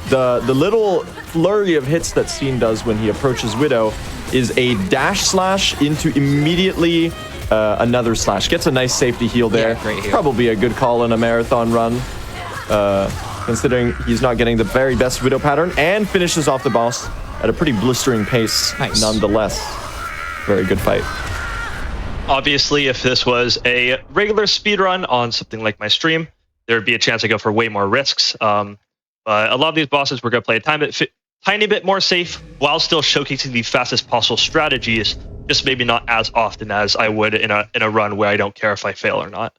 the little flurry of hits that Scene does when he approaches Widow is a dash slash into immediately another slash. Gets a nice safety heal there. Yeah, great heal. Probably a good call in a marathon run, considering he's not getting the very best Widow pattern, and finishes off the boss at a pretty blistering pace nonetheless. Very good fight. Obviously, if this was a regular speedrun on something like my stream, there would be a chance I go for way more risks. But a lot of these bosses, we're going to play a tiny bit more safe while still showcasing the fastest possible strategies, just maybe not as often as I would in a run where I don't care if I fail or not.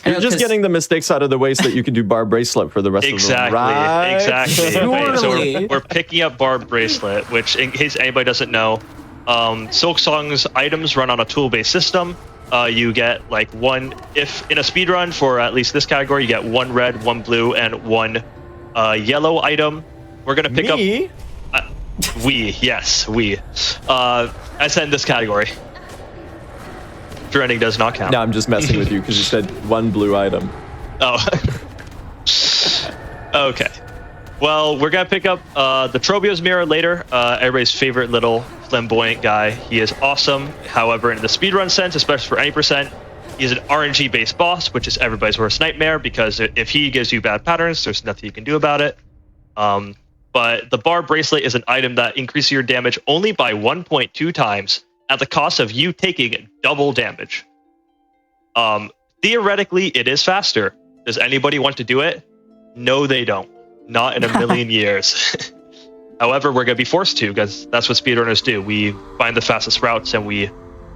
You're just getting the mistakes out of the way so that you can do bar bracelet for the rest of the run. Right? Exactly. Okay, so we're picking up bar bracelet, which, in case anybody doesn't know, Silksong's items run on a tool-based system. You get like one, if in a speedrun for at least this category, you get one red, one blue, and one yellow item. We're gonna pick up. Yes, we. I said in this category. Dreading does not count. No, I'm just messing with you because you said one blue item. Oh. Okay. Well, we're gonna pick up the Trobio's Mirror later. Everybody's favorite little flamboyant guy. He is awesome. However, in the speedrun sense, especially for any percent, he's an RNG-based boss, which is everybody's worst nightmare because if he gives you bad patterns, there's nothing you can do about it. But the bar bracelet is an item that increases your damage only by 1.2 times at the cost of you taking double damage. Theoretically, it is faster. Does anybody want to do it? No, they don't. Not in a million years. However, we're going to be forced to because that's what speedrunners do. We find the fastest routes and we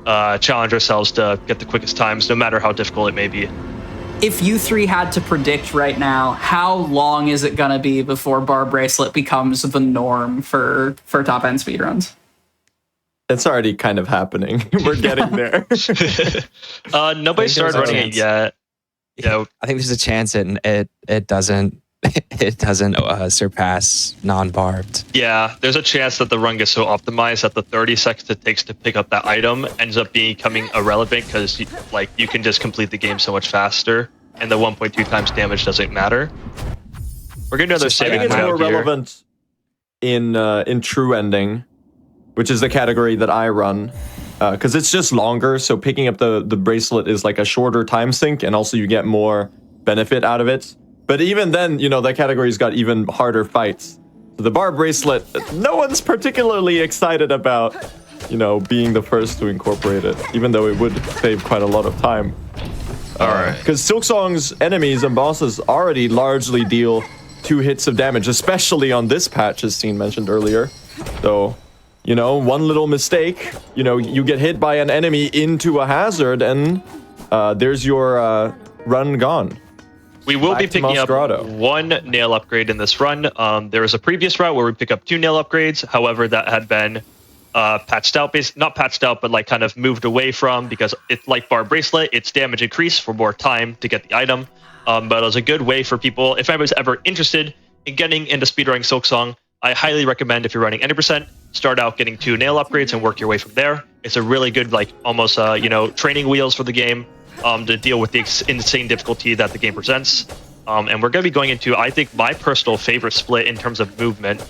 challenge ourselves to get the quickest times, no matter how difficult it may be. If you three had to predict right now, how long is it going to be before bar bracelet becomes the norm for top-end speedruns? It's already kind of happening. We're getting there. Nobody started running it yet. I think there's a chance it doesn't surpass non-barbed. Yeah, there's a chance that the run gets so optimized that the 30 seconds it takes to pick up that item ends up becoming irrelevant because you can just complete the game so much faster and the 1.2 times damage doesn't matter. We're gonna do another I saving think it's throw more here. relevant in true ending, which is the category that I run, because it's just longer. So picking up the bracelet is like a shorter time sink, and also you get more benefit out of it. But even then, you know, that category's got even harder fights. So the bar bracelet, no one's particularly excited about, you know, being the first to incorporate it, even though it would save quite a lot of time. Alright. Because Silksong's enemies and bosses already largely deal 2 hits of damage, especially on this patch, as Scene mentioned earlier. So, you know, one little mistake, you know, you get hit by an enemy into a hazard, and there's your run gone. We will be Back to picking up Masquerado. 1 nail upgrade in this run. There was a previous route where we pick up 2 nail upgrades. However, that had been patched out, not patched out, but like kind of moved away from, because it's like bar bracelet, its damage increased for more time to get the item. But it was a good way for people, if anybody's ever interested in getting into speedrunning Silksong, I highly recommend, if you're running any percent, start out getting 2 nail upgrades and work your way from there. It's a really good, like almost you know, training wheels for the game to deal with the insane difficulty that the game presents. And we're going to be going into, I think, my personal favorite split in terms of movement.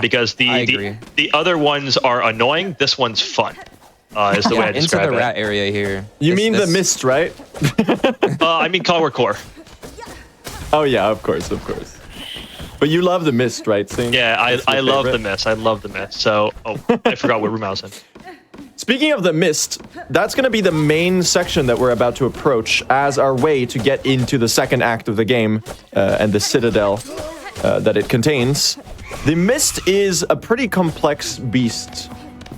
Because the other ones are annoying. This one's fun. Is the way I describe it. Into the rat area here. You mean the mist, right? I mean Color Core. Oh yeah, of course. But you love the mist, right, Sing? Yeah, I love the mist. I love the mist. So, I forgot what room I was in. Speaking of the mist, that's going to be the main section that we're about to approach as our way to get into the second act of the game and the citadel that it contains. The mist is a pretty complex beast.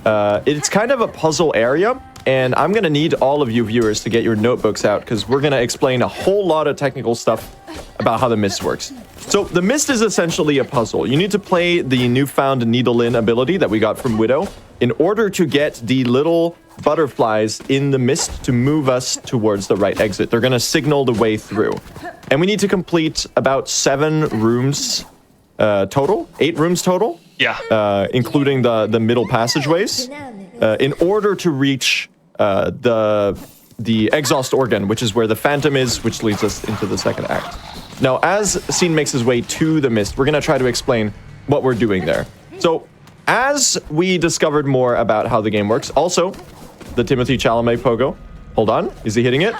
It's kind of a puzzle area, and I'm going to need all of you viewers to get your notebooks out, because we're going to explain a whole lot of technical stuff about how the mist works. So the mist is essentially a puzzle. You need to play the newfound needle-in ability that we got from Widow in order to get the little butterflies in the mist to move us towards the right exit. They're going to signal the way through. And we need to complete about 7 rooms total, 8 rooms total. Yeah. Including the middle passageways, in order to reach the exhaust organ, which is where the phantom is, which leads us into the second act. Now, as Scene makes his way to the mist, we're going to try to explain what we're doing there. So, as we discovered more about how the game works, also, the Timothy Chalamet pogo. Hold on, is he hitting it?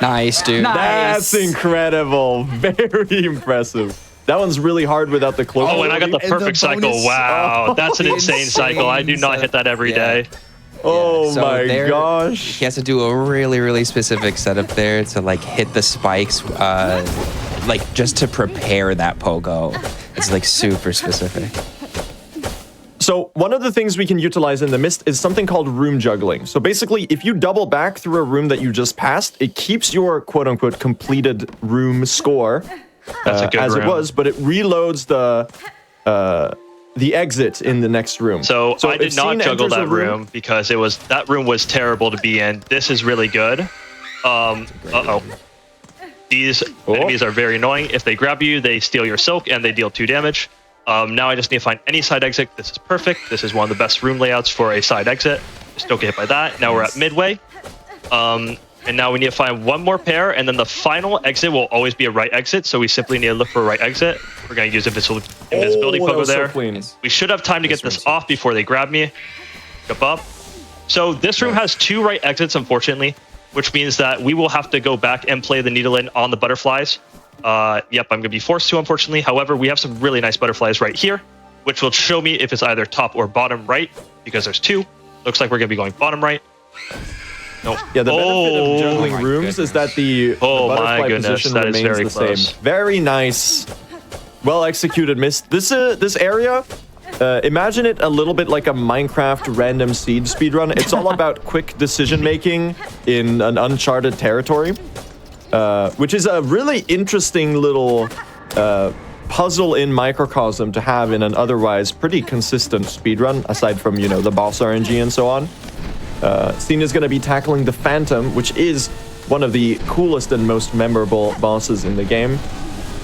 Nice, dude. That's incredible. Very impressive. That one's really hard without the cloak. Oh, and I got the perfect cycle. Wow, that's an insane cycle. I do not hit that every day. Oh So my there- gosh. He has to do a really, really specific setup there to like hit the spikes, like just to prepare that pogo. It's like super specific. So one of the things we can utilize in the mist is something called room juggling. So basically, if you double back through a room that you just passed, it keeps your quote-unquote completed room score That's a good as room. it was, but it reloads the exit in the next room. So I if did not Scene juggle enters a that room because that room was terrible to be in. This is really good. These enemies are very annoying. If they grab you, they steal your silk and they deal 2 damage. Now I just need to find any side exit. This is perfect. This is one of the best room layouts for a side exit. Just don't get hit by that. Now we're at midway. And now we need to find one more pair, and then the final exit will always be a right exit, so we simply need to look for a right exit. We're going to use invisibility that pogo was so there. clean. We should have time to get this off before they grab me. Jump up. So this room has 2 right exits, unfortunately, which means that we will have to go back and play the needle in on the butterflies. Yep, I'm going to be forced to, unfortunately. However, we have some really nice butterflies right here, which will show me if it's either top or bottom right, because there's 2. Looks like we're going to be going bottom right. Nope. Yeah, the benefit of juggling rooms is that the butterfly position that is remains very the close. same. Very nice, well executed mist. This area, imagine it a little bit like a Minecraft random seed speedrun. It's all about quick decision making in an uncharted territory, which is a really interesting little puzzle in microcosm to have in an otherwise pretty consistent speedrun, aside from, you know, the boss RNG and so on. Scene is going to be tackling the Phantom, which is one of the coolest and most memorable bosses in the game.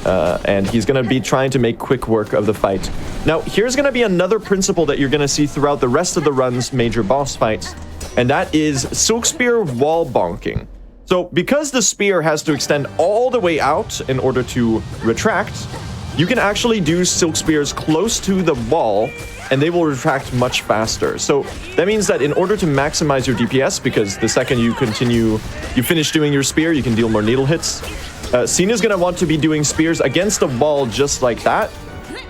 And he's going to be trying to make quick work of the fight. Now, here's going to be another principle that you're going to see throughout the rest of the run's major boss fights, and that is Silk Spear wall bonking. So because the spear has to extend all the way out in order to retract, you can actually do silk spears close to the wall and they will retract much faster. So that means that in order to maximize your DPS, because the second you finish doing your spear, you can deal more needle hits. Scene is going to want to be doing spears against the wall just like that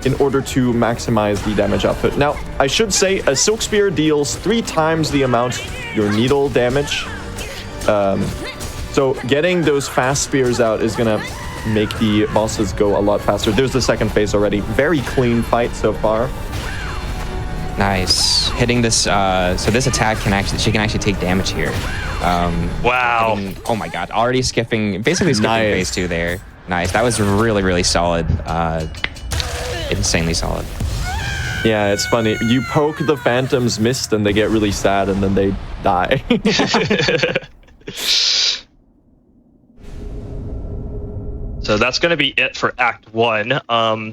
in order to maximize the damage output. Now, I should say a silk spear deals 3 times the amount your needle damage. So getting those fast spears out is going to make the bosses go a lot faster. There's the second phase already. Very clean fight so far. Nice. Hitting this, so this attack she can actually take damage here. Wow. Oh my god, already basically skipping phase 2 there. Nice, that was really, really solid. Insanely solid. Yeah, it's funny. You poke the Phantom's Mist and they get really sad and then they die. So that's going to be it for Act 1.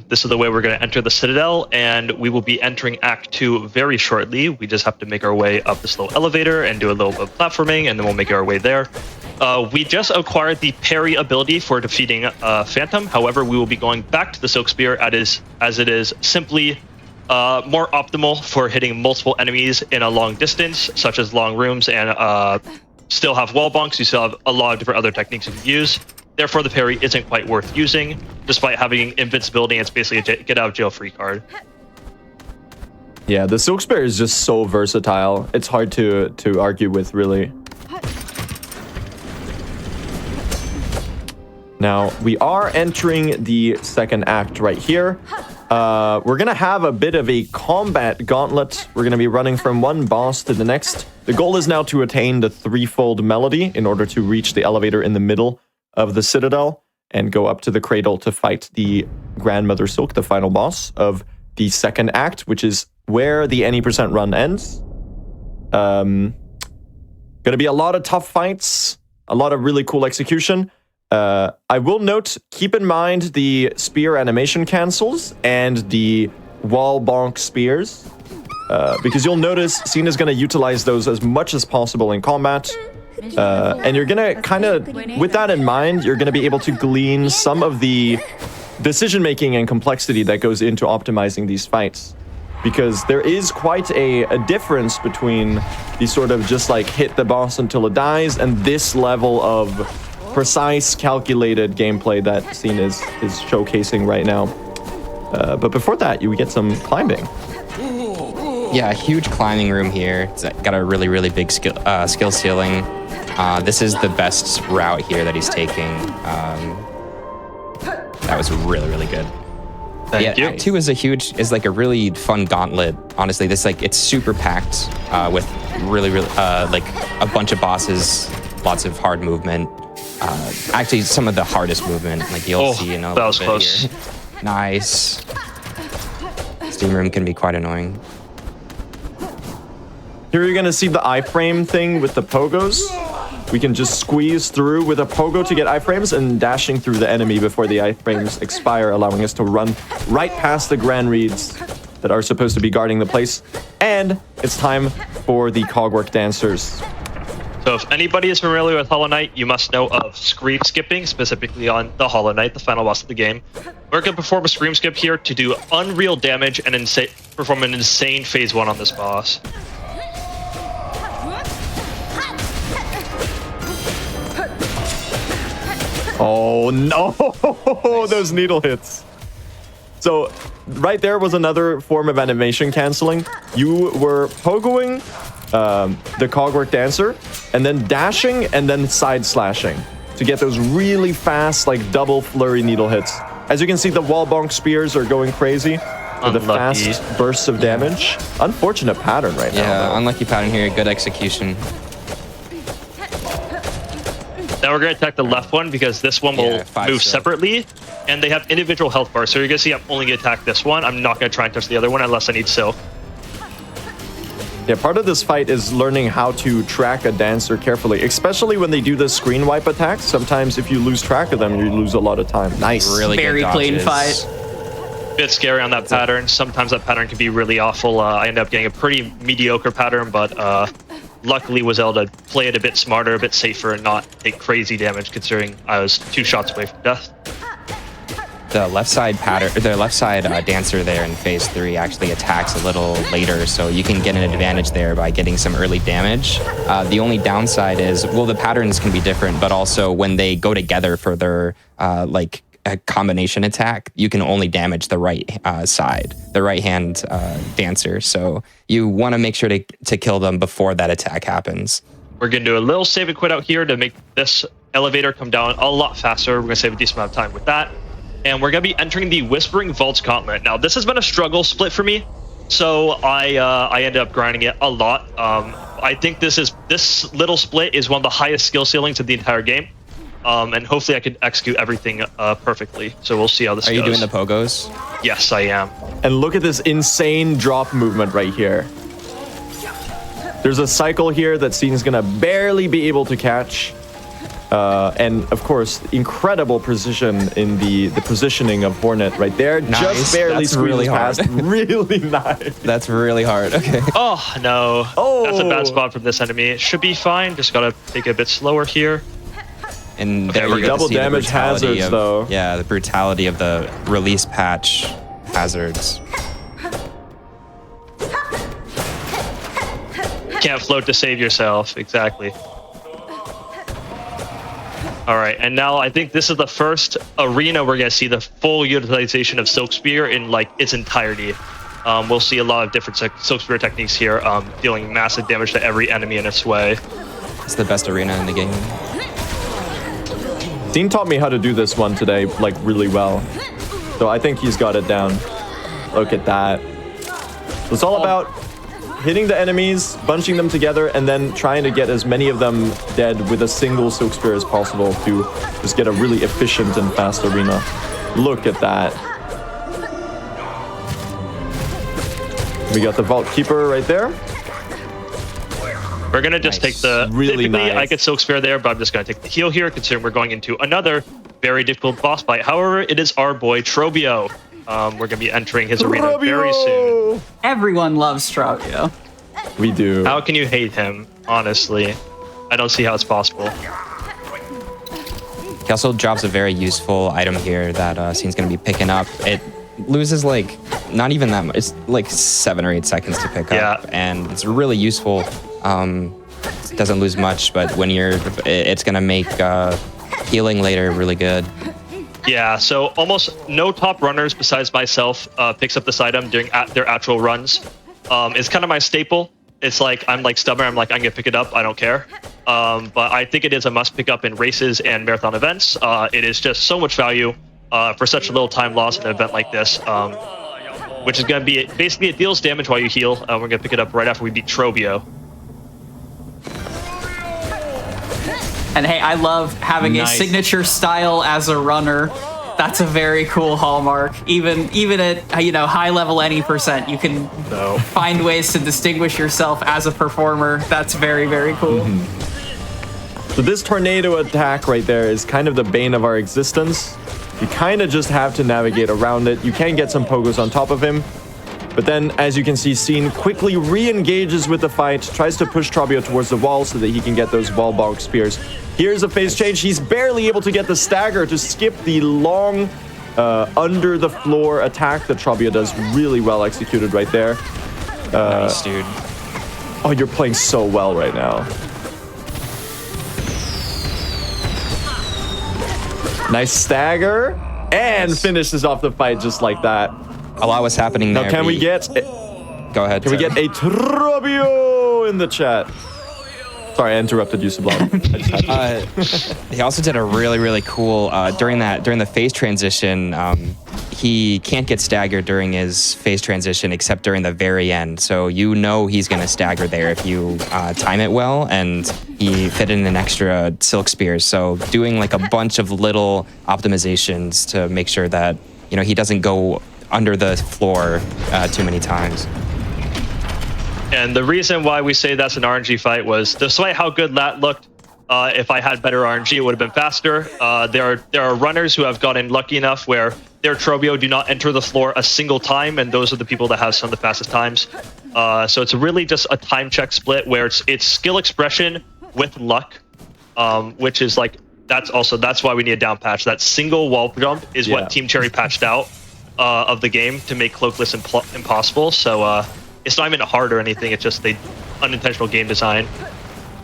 This is the way we're going to enter the Citadel, and we will be entering Act 2 very shortly. We just have to make our way up this little elevator and do a little bit of platforming, and then we'll make our way there. We just acquired the parry ability for defeating Phantom. However, we will be going back to the Silk Spear as it is simply more optimal for hitting multiple enemies in a long distance, such as long rooms, and still have wall bonks. You still have a lot of different other techniques you can use. Therefore, the parry isn't quite worth using, despite having invincibility. It's basically a get-out-of-jail-free card. Yeah, the Silk Spear is just so versatile. It's hard to argue with, really. Now, we are entering the second act right here. We're going to have a bit of a combat gauntlet. We're going to be running from one boss to the next. The goal is now to attain the threefold melody in order to reach the elevator in the middle of the Citadel and go up to the cradle to fight the Grandmother Silk, the final boss of the second act, which is where the any % run ends. Gonna be a lot of tough fights, a lot of really cool execution. I will note, keep in mind the spear animation cancels and the wall bonk spears, because you'll notice Cena's gonna utilize those as much as possible in combat. And you're gonna kind of, with that in mind, you're gonna be able to glean some of the decision-making and complexity that goes into optimizing these fights. Because there is quite a difference between the sort of just like hit the boss until it dies and this level of precise, calculated gameplay that Scene is showcasing right now. But before that, you get some climbing. Yeah, huge climbing room here. It's got a really, really big skill ceiling. This is the best route here that he's taking. That was really, really good. Thank you. Act 2 is like a really fun gauntlet. Honestly, it's super packed with really, really like a bunch of bosses, lots of hard movement. Actually, some of the hardest movement, like you'll see in a little bit close. Here. Nice. Steam room can be quite annoying. Here you're gonna see the iframe thing with the pogos. We can just squeeze through with a pogo to get iframes and dashing through the enemy before the iframes expire, allowing us to run right past the Grand Reeds that are supposed to be guarding the place. And it's time for the Cogwork Dancers. So if anybody is familiar with Hollow Knight, you must know of scream skipping, specifically on the Hollow Knight, the final boss of the game. We're going to perform a scream skip here to do unreal damage and perform an insane phase 1 on this boss. Oh no, those needle hits. So right there was another form of animation canceling. You were pogoing the Cogwork Dancer and then dashing and then side slashing to get those really fast, like double flurry needle hits. As you can see, the wall bonk spears are going crazy with the fast bursts of damage. Unfortunate pattern right now. Yeah, unlucky pattern here. Good execution. Now we're going to attack the left one because this one will move separately, and they have individual health bars. So you're going to see I'm only going to attack this one. I'm not going to try and touch the other one unless I need Silk. Yeah, part of this fight is learning how to track a dancer carefully, especially when they do the screen wipe attacks. Sometimes if you lose track of them, you lose a lot of time. Nice. Really very clean fight. Bit scary on that pattern. Sometimes that pattern can be really awful. I end up getting a pretty mediocre pattern, but luckily was able to play it a bit smarter, a bit safer, and not take crazy damage considering I was 2 shots away from death. The left side dancer there in phase 3 actually attacks a little later, so you can get an advantage there by getting some early damage. The only downside is, well, the patterns can be different, but also when they go together for their like a combination attack, you can only damage the right side, the right hand dancer. So you want to make sure to kill them before that attack happens. We're going to do a little save and quit out here to make this elevator come down a lot faster. We're going to save a decent amount of time with that. And we're going to be entering the Whispering Vaults Gauntlet. Now, this has been a struggle split for me, so I ended up grinding it a lot. I think this little split is one of the highest skill ceilings of the entire game, and hopefully I can execute everything perfectly. So we'll see how this goes. Are you doing the pogos? Yes, I am. And look at this insane drop movement right here. There's a cycle here that Scene's gonna barely be able to catch. And of course, incredible precision in the positioning of Hornet right there. Nice. Just barely That's really past. Really nice. That's really hard. Okay. Oh, no. Oh. That's a bad spot from this enemy. It should be fine. Just got to take it a bit slower here. And Okay, there we're you get to double see the damage brutality hazards, of, though. Yeah, the brutality of the release patch hazards. Can't float to save yourself. Exactly. All right, and now I think this is the first arena we're going to see the full utilization of Silk Spear in like its entirety. We'll see a lot of different Silk Spear techniques here, dealing massive damage to every enemy in its way. It's the best arena in the game. Dean taught me how to do this one today, like really well. So I think he's got it down. Look at that. It's all about hitting the enemies, bunching them together, and then trying to get as many of them dead with a single Silk Spear as possible to just get a really efficient and fast arena. Look at that. We got the Vault Keeper right there. We're going to just take the... Really typically, nice. I could Silk Spear there, but I'm just going to take the heal here, considering we're going into another very difficult boss fight. However, it is our boy Trobio. We're going to be entering his arena very soon. Everyone loves Trobio. We do. How can you hate him, honestly? I don't see how it's possible. He also drops a very useful item here that Scene's going to be picking up. It loses like not even that much. It's like 7 or 8 seconds to pick up, and it's really useful. It doesn't lose much, but when it's going to make healing later really good. Yeah, so almost no top runners besides myself picks up this item during their actual runs. It's kind of my staple. It's like, I'm like stubborn. I'm like, I'm going to pick it up. I don't care. But I think it is a must pick up in races and marathon events. It is just so much value for such a little time loss in an event like this, which is going to be, basically it deals damage while you heal. We're going to pick it up right after we beat Trobio. And hey, I love having a signature style as a runner. That's a very cool hallmark. Even at high level any percent, you can find ways to distinguish yourself as a performer. That's very, very cool. So this tornado attack right there is kind of the bane of our existence. You kind of just have to navigate around it. You can get some pogos on top of him. But then, as you can see, Scene quickly re-engages with the fight, tries to push Trobio towards the wall so that he can get those wall bog spears. Here's a phase change. He's barely able to get the stagger to skip the long under the floor attack that Trobio does. Really well executed right there. Nice, dude. Oh, you're playing so well right now. Nice stagger. And finishes off the fight just like that. A lot was happening there. Now, can we get... Go ahead. Can we get a Trobio in the chat? Sorry, I interrupted you, Sublime. He also did a really, really cool during the phase transition. He can't get staggered during his phase transition except during the very end. So you know he's going to stagger there if you time it well. And he fit in an extra Silk Spears. So doing like a bunch of little optimizations to make sure that he doesn't go under the floor too many times. And the reason why we say that's an RNG fight was, despite how good that looked, if I had better RNG, it would have been faster. There are runners who have gotten lucky enough where their Trobio do not enter the floor a single time, and those are the people that have some of the fastest times. So it's really just a time check split where it's skill expression with luck, which is like that's why we need a down patch. That single wall jump is what Team Cherry patched out of the game to make cloakless impossible. So it's not even hard or anything. It's just unintentional game design.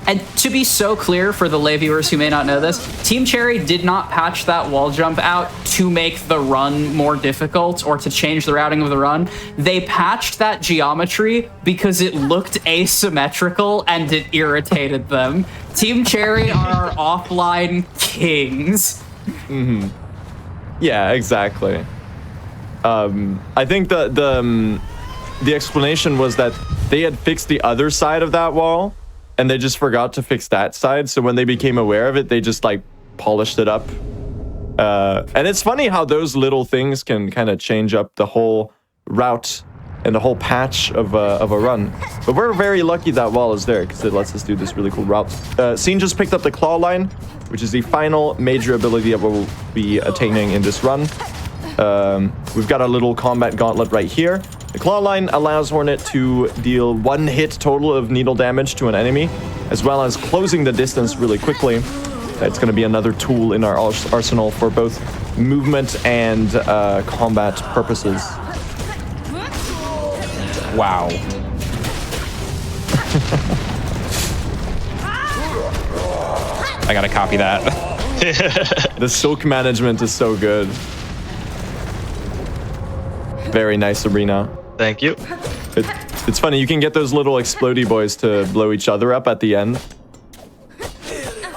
And to be so clear for the lay viewers who may not know this, Team Cherry did not patch that wall jump out to make the run more difficult or to change the routing of the run. They patched that geometry because it looked asymmetrical and it irritated them. Team Cherry are our offline kings. Mm-hmm. Yeah, exactly. I think the explanation was that they had fixed the other side of that wall, and they just forgot to fix that side. So when they became aware of it, they just like polished it up. And it's funny how those little things can kind of change up the whole route and the whole patch of a run. But we're very lucky that wall is there because it lets us do this really cool route. Scene just picked up the claw line, which is the final major ability that we'll be attaining in this run. We've got a little combat gauntlet right here. The claw line allows Hornet to deal 1 hit total of needle damage to an enemy, as well as closing the distance really quickly. That's going to be another tool in our arsenal for both movement and combat purposes. Wow. I gotta copy that. The silk management is so good. Very nice arena. Thank you. It's funny, you can get those little explodey boys to blow each other up at the end.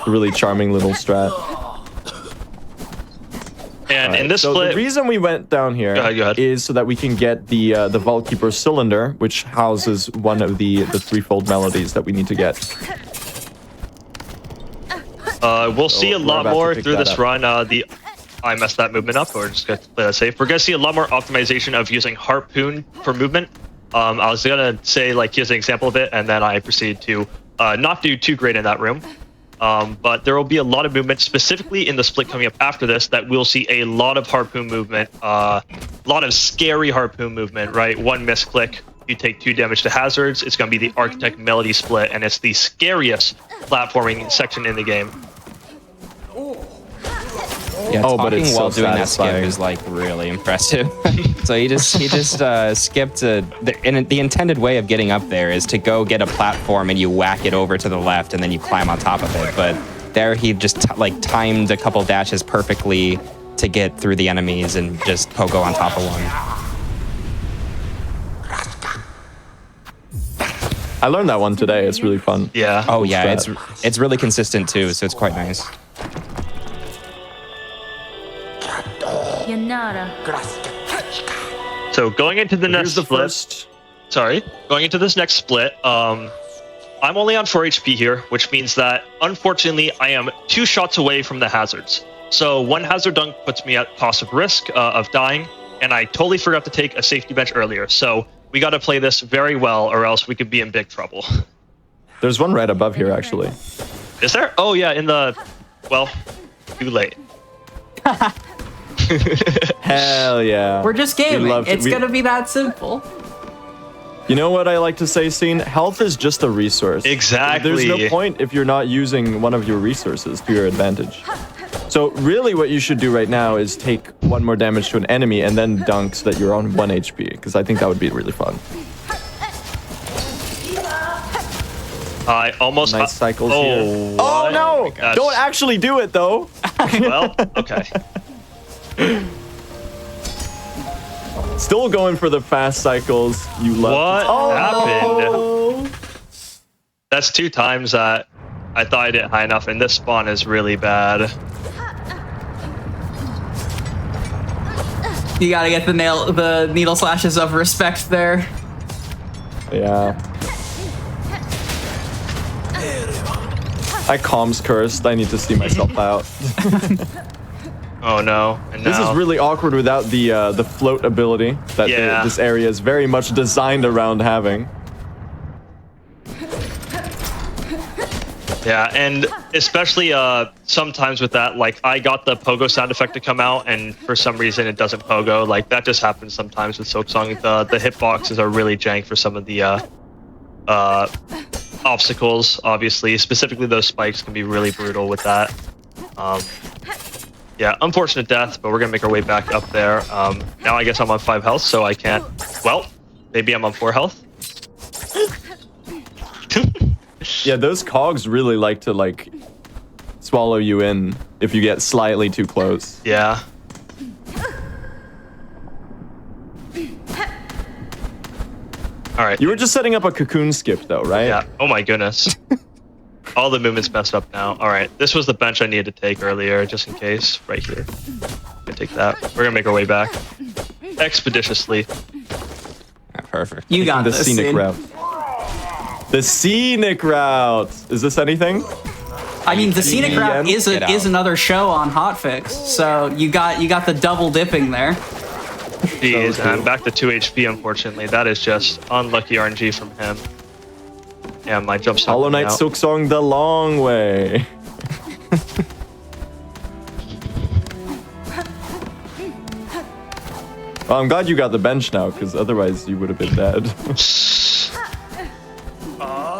Really charming little strat. And in this split, the reason we went down here is so that we can get the Vault Keeper cylinder, which houses one of the threefold melodies that we need to get. We'll see a lot more through this run. I messed that movement up, or just gonna play that safe. We're gonna see a lot more optimization of using Harpoon for movement. I was gonna say, like, here's an example of it, and then I proceeded to not do too great in that room. But there will be a lot of movement, specifically in the split coming up after this, that we'll see a lot of Harpoon movement, a lot of scary Harpoon movement, right? 1 misclick, you take 2 damage to hazards. It's gonna be the Architect Melody split, and it's the scariest platforming section in the game. Yeah, but it's while so doing that skip satisfying. is like really impressive. So he just skipped the intended way of getting up there is to go get a platform and you whack it over to the left and then you climb on top of it. But there he just timed a couple dashes perfectly to get through the enemies and just pogo on top of one. I learned that one today. It's really fun. Yeah. Oh yeah, it's really consistent too, so it's quite nice. So going into the next split, going into this next split, I'm only on 4 HP here, which means that unfortunately I am 2 shots away from the hazards. So 1 hazard dunk puts me at cost of risk of dying, and I totally forgot to take a safety bench earlier. So we got to play this very well, or else we could be in big trouble. There's one right above here, actually. Is there? Oh yeah, well, too late. Hell yeah. We're just gaming. It's gonna be that simple. You know what I like to say, Scene? Health is just a resource. Exactly. There's no point if you're not using one of your resources to your advantage. So really what you should do right now is take 1 more damage to an enemy and then dunk so that you're on 1 HP, because I think that would be really fun. I almost... Nice cycles here. What? Oh no! Don't actually do it though! Well, okay. Still going for the fast cycles. You love. What happened? That's 2 times that I thought I did high enough, and this spawn is really bad. You gotta get the needle slashes of respect there. Yeah. I comms cursed. I need to see myself out. Oh no! And this is now- really awkward without the float ability that this area is very much designed around having. Yeah, and especially sometimes with that, like I got the pogo sound effect to come out, and for some reason it doesn't pogo. Like that just happens sometimes with Silksong. The hitboxes are really jank for some of the obstacles. Obviously, specifically those spikes can be really brutal with that. Yeah, unfortunate death, but we're gonna make our way back up there. Now I guess I'm on 5 health, so I can't. Well, maybe I'm on 4 health. Yeah, those cogs really like to like swallow you in if you get slightly too close. Yeah. All right. You were just setting up a cocoon skip though, right? Yeah. Oh my goodness. All the movement's messed up now. All right. This was the bench I needed to take earlier, just in case. Right here. Gonna take that. We're gonna make our way back expeditiously. Perfect. You got the this. scenic Scene. route. The scenic route. Is this anything? I mean, the scenic route is Get out. another show on Hotfix, so you got the double dipping there. Jeez, and I'm back to 2 HP, unfortunately. That is just unlucky RNG from him. Yeah, my jump's not Hollow coming Knight out. Silksong the long way. Well, I'm glad you got the bench now, because otherwise you would have been dead.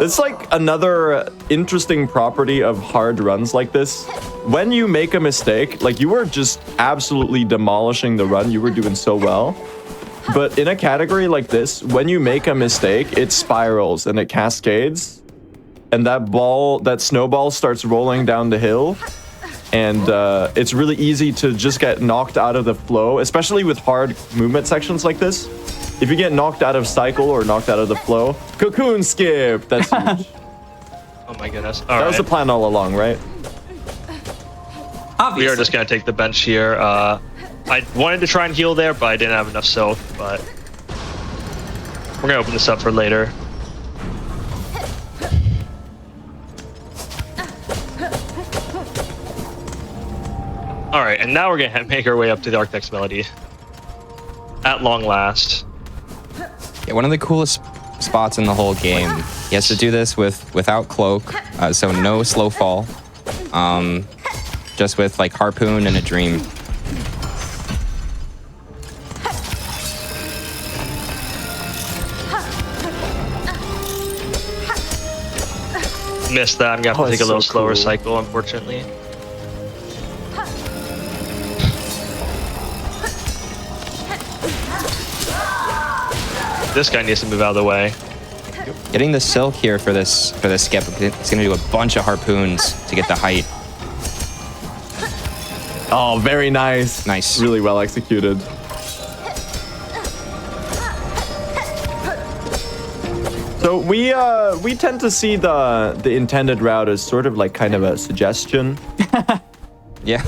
It's like another interesting property of hard runs like this. When you make a mistake, like you were just absolutely demolishing the run, you were doing so well. But in a category like this, when you make a mistake, it spirals and it cascades. And that snowball starts rolling down the hill. And it's really easy to just get knocked out of the flow, especially with hard movement sections like this. If you get knocked out of cycle or knocked out of the flow, cocoon skip. That's huge. Oh my goodness. That was the plan all along, right? Obviously. We are just gonna take the bench here. I wanted to try and heal there, but I didn't have enough silk. But we're gonna open this up for later. All right, and now we're gonna make our way up to the Architect's Melody. At long last. Yeah, one of the coolest spots in the whole game. He has to do this without cloak, so no slow fall. Just with like harpoon and a dream. Missed that. I'm gonna have to take a little slower cycle, unfortunately. This guy needs to move out of the way. Getting the silk here for this skip, it's gonna do a bunch of harpoons to get the height. Oh, very nice. Nice. Really well executed. So we tend to see the intended route as sort of like kind of a suggestion. Yeah.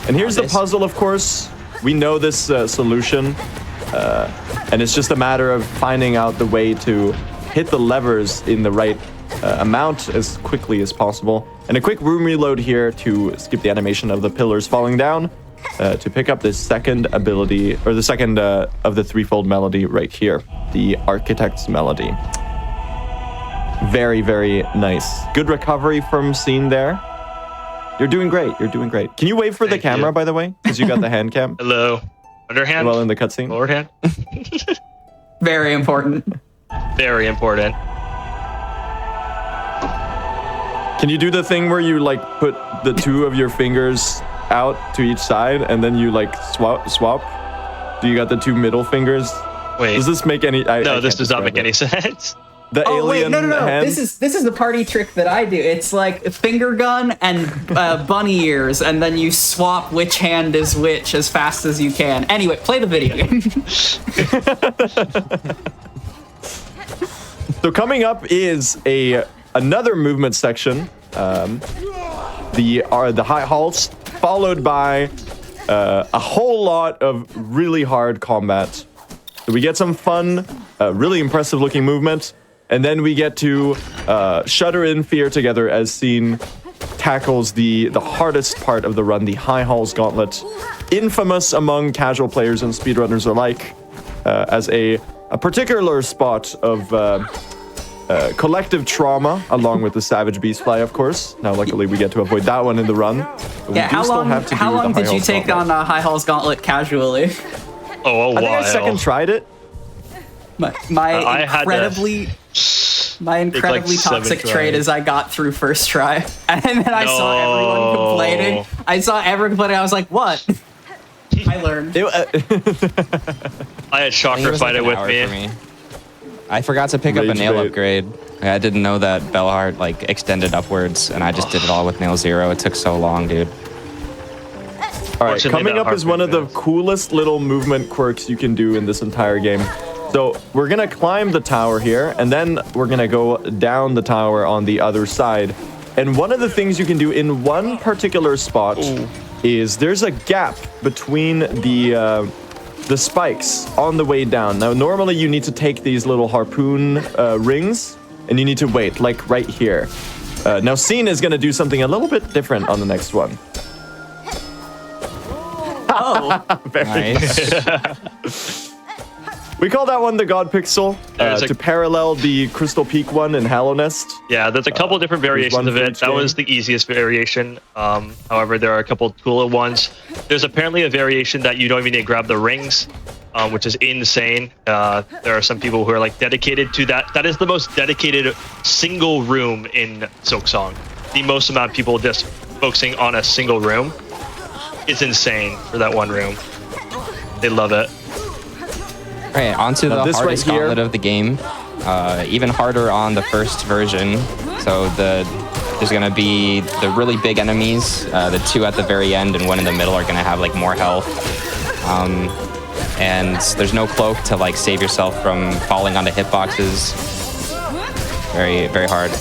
And here's the puzzle, of course. We know this solution. And it's just a matter of finding out the way to hit the levers in the right amount as quickly as possible. And a quick room reload here to skip the animation of the pillars falling down to pick up this second ability, or the second of the threefold melody right here, the Architect's Melody. Very, very nice. Good recovery from scene there. You're doing great. You're doing great. Can you wave for the camera, by the way? Because you got the hand cam. Hello. Underhand? Well, in the cutscene. Lower hand? Very important. Very important. Can you do the thing where you like put the two of your fingers out to each side and then you like swap? Do you got the two middle fingers? Wait. Does this make any? No, this does not make any sense. The alien wait, no. hand? This is the party trick that I do. It's like finger gun and bunny ears, and then you swap which hand is which as fast as you can. Anyway, play the video game. So coming up is another movement section, the high halts, followed by a whole lot of really hard combat. So we get some fun, really impressive looking movement, and then we get to shudder in fear together as Scene tackles the hardest part of the run, the High Halls Gauntlet, infamous among casual players and speedrunners alike, as a particular spot of collective trauma, along with the Savage Beastfly, of course. Now, luckily, we get to avoid that one in the run. But Yeah, how long did you take on High Hall's Gauntlet casually? Oh, I think I second tried it. My incredibly toxic trait is I got through first try, and then I saw everyone complaining. I was like, "What?" I learned. I had Shocker fight it with me. I forgot to pick up a Rage nail bait. upgrade. I didn't know that Bellheart like extended upwards, and I just did it all with nail 0. It took so long, dude. All right, coming up is one of the coolest little movement quirks you can do in this entire game. So we're gonna climb the tower here, and then we're gonna go down the tower on the other side. And one of the things you can do in one particular spot is there's a gap between the spikes on the way down. Now, normally you need to take these little harpoon rings, and you need to wait, like right here. Now, Scene is gonna do something a little bit different on the next one. Oh, very nice. We call that one the God Pixel to parallel the Crystal Peak one in Hallow Nest. Yeah, there's a couple different variations of it. That was the easiest variation. However, there are a couple cooler ones. There's apparently a variation that you don't even need to grab the rings, which is insane. There are some people who are like dedicated to that. That is the most dedicated single room in Silksong. The most amount of people just focusing on a single room. It's insane for that one room. They love it. All right, onto the hardest gauntlet of the game. Even harder on the first version. So there's gonna be the really big enemies. The 2 at the very end and 1 in the middle are gonna have like more health. And there's no cloak to like save yourself from falling onto hitboxes. Very, very hard.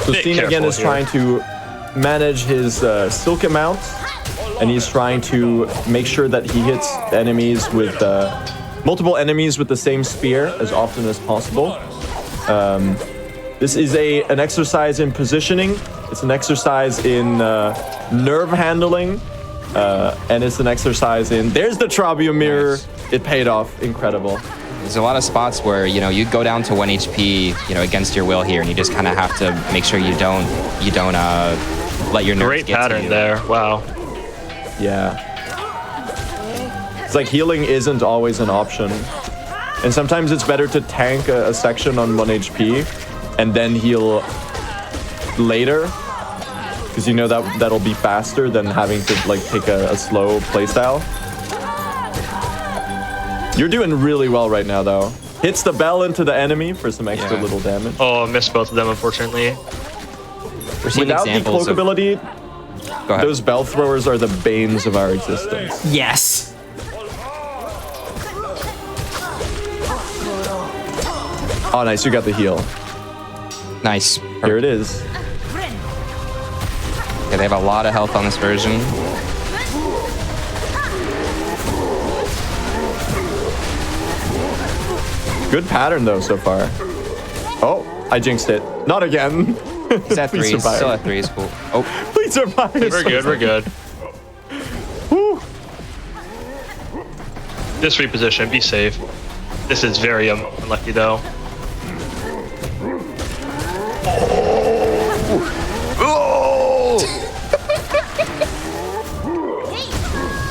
So Scene again is trying to manage his silk amount, and he's trying to make sure that he hits enemies with multiple enemies with the same spear as often as possible. This is an exercise in positioning. It's an exercise in nerve handling, and it's an exercise in. There's the Trabium mirror. Nice. It paid off. Incredible. There's a lot of spots where, you know, you go down to 1 HP, you know, against your will here, and you just kind of have to make sure you don't let your nerves Great get pattern to you. there. Wow. Yeah. It's like healing isn't always an option. And sometimes it's better to tank a section on 1 HP and then heal later. Because you know that'll be faster than having to like take a slow playstyle. You're doing really well right now, though. Hits the bell into the enemy for some extra little damage. Oh, I missed both of them, unfortunately. Without the cloak ability, those bell throwers are the banes of our existence. Yes. Oh, nice. You got the heal. Nice. Here it is. Yeah, they have a lot of health on this version. Good pattern, though, so far. Oh, I jinxed it. Not again. He's at 3. Still at 3 is cool. Oh, please survive. We're good. We're good. Woo. Just reposition. Be safe. This is very unlucky, though.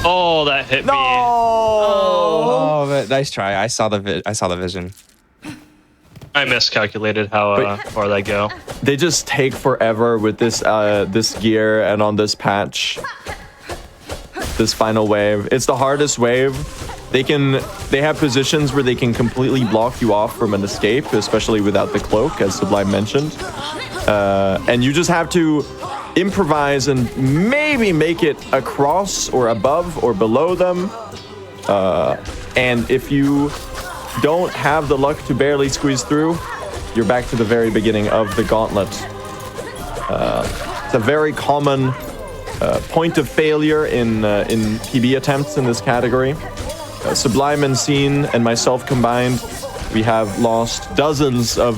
Oh, that hit me. Oh, but nice try. I saw the vision. I miscalculated how far they go. They just take forever with this this gear and on this patch. This final wave. It's the hardest wave. They have positions where they can completely block you off from an escape, especially without the cloak, as Sublime mentioned. And you just have to improvise and maybe make it across or above or below them. And if you don't have the luck to barely squeeze through, you're back to the very beginning of the gauntlet. It's a very common point of failure in PB attempts in this category. Sublime and Scene and myself combined, we have lost dozens of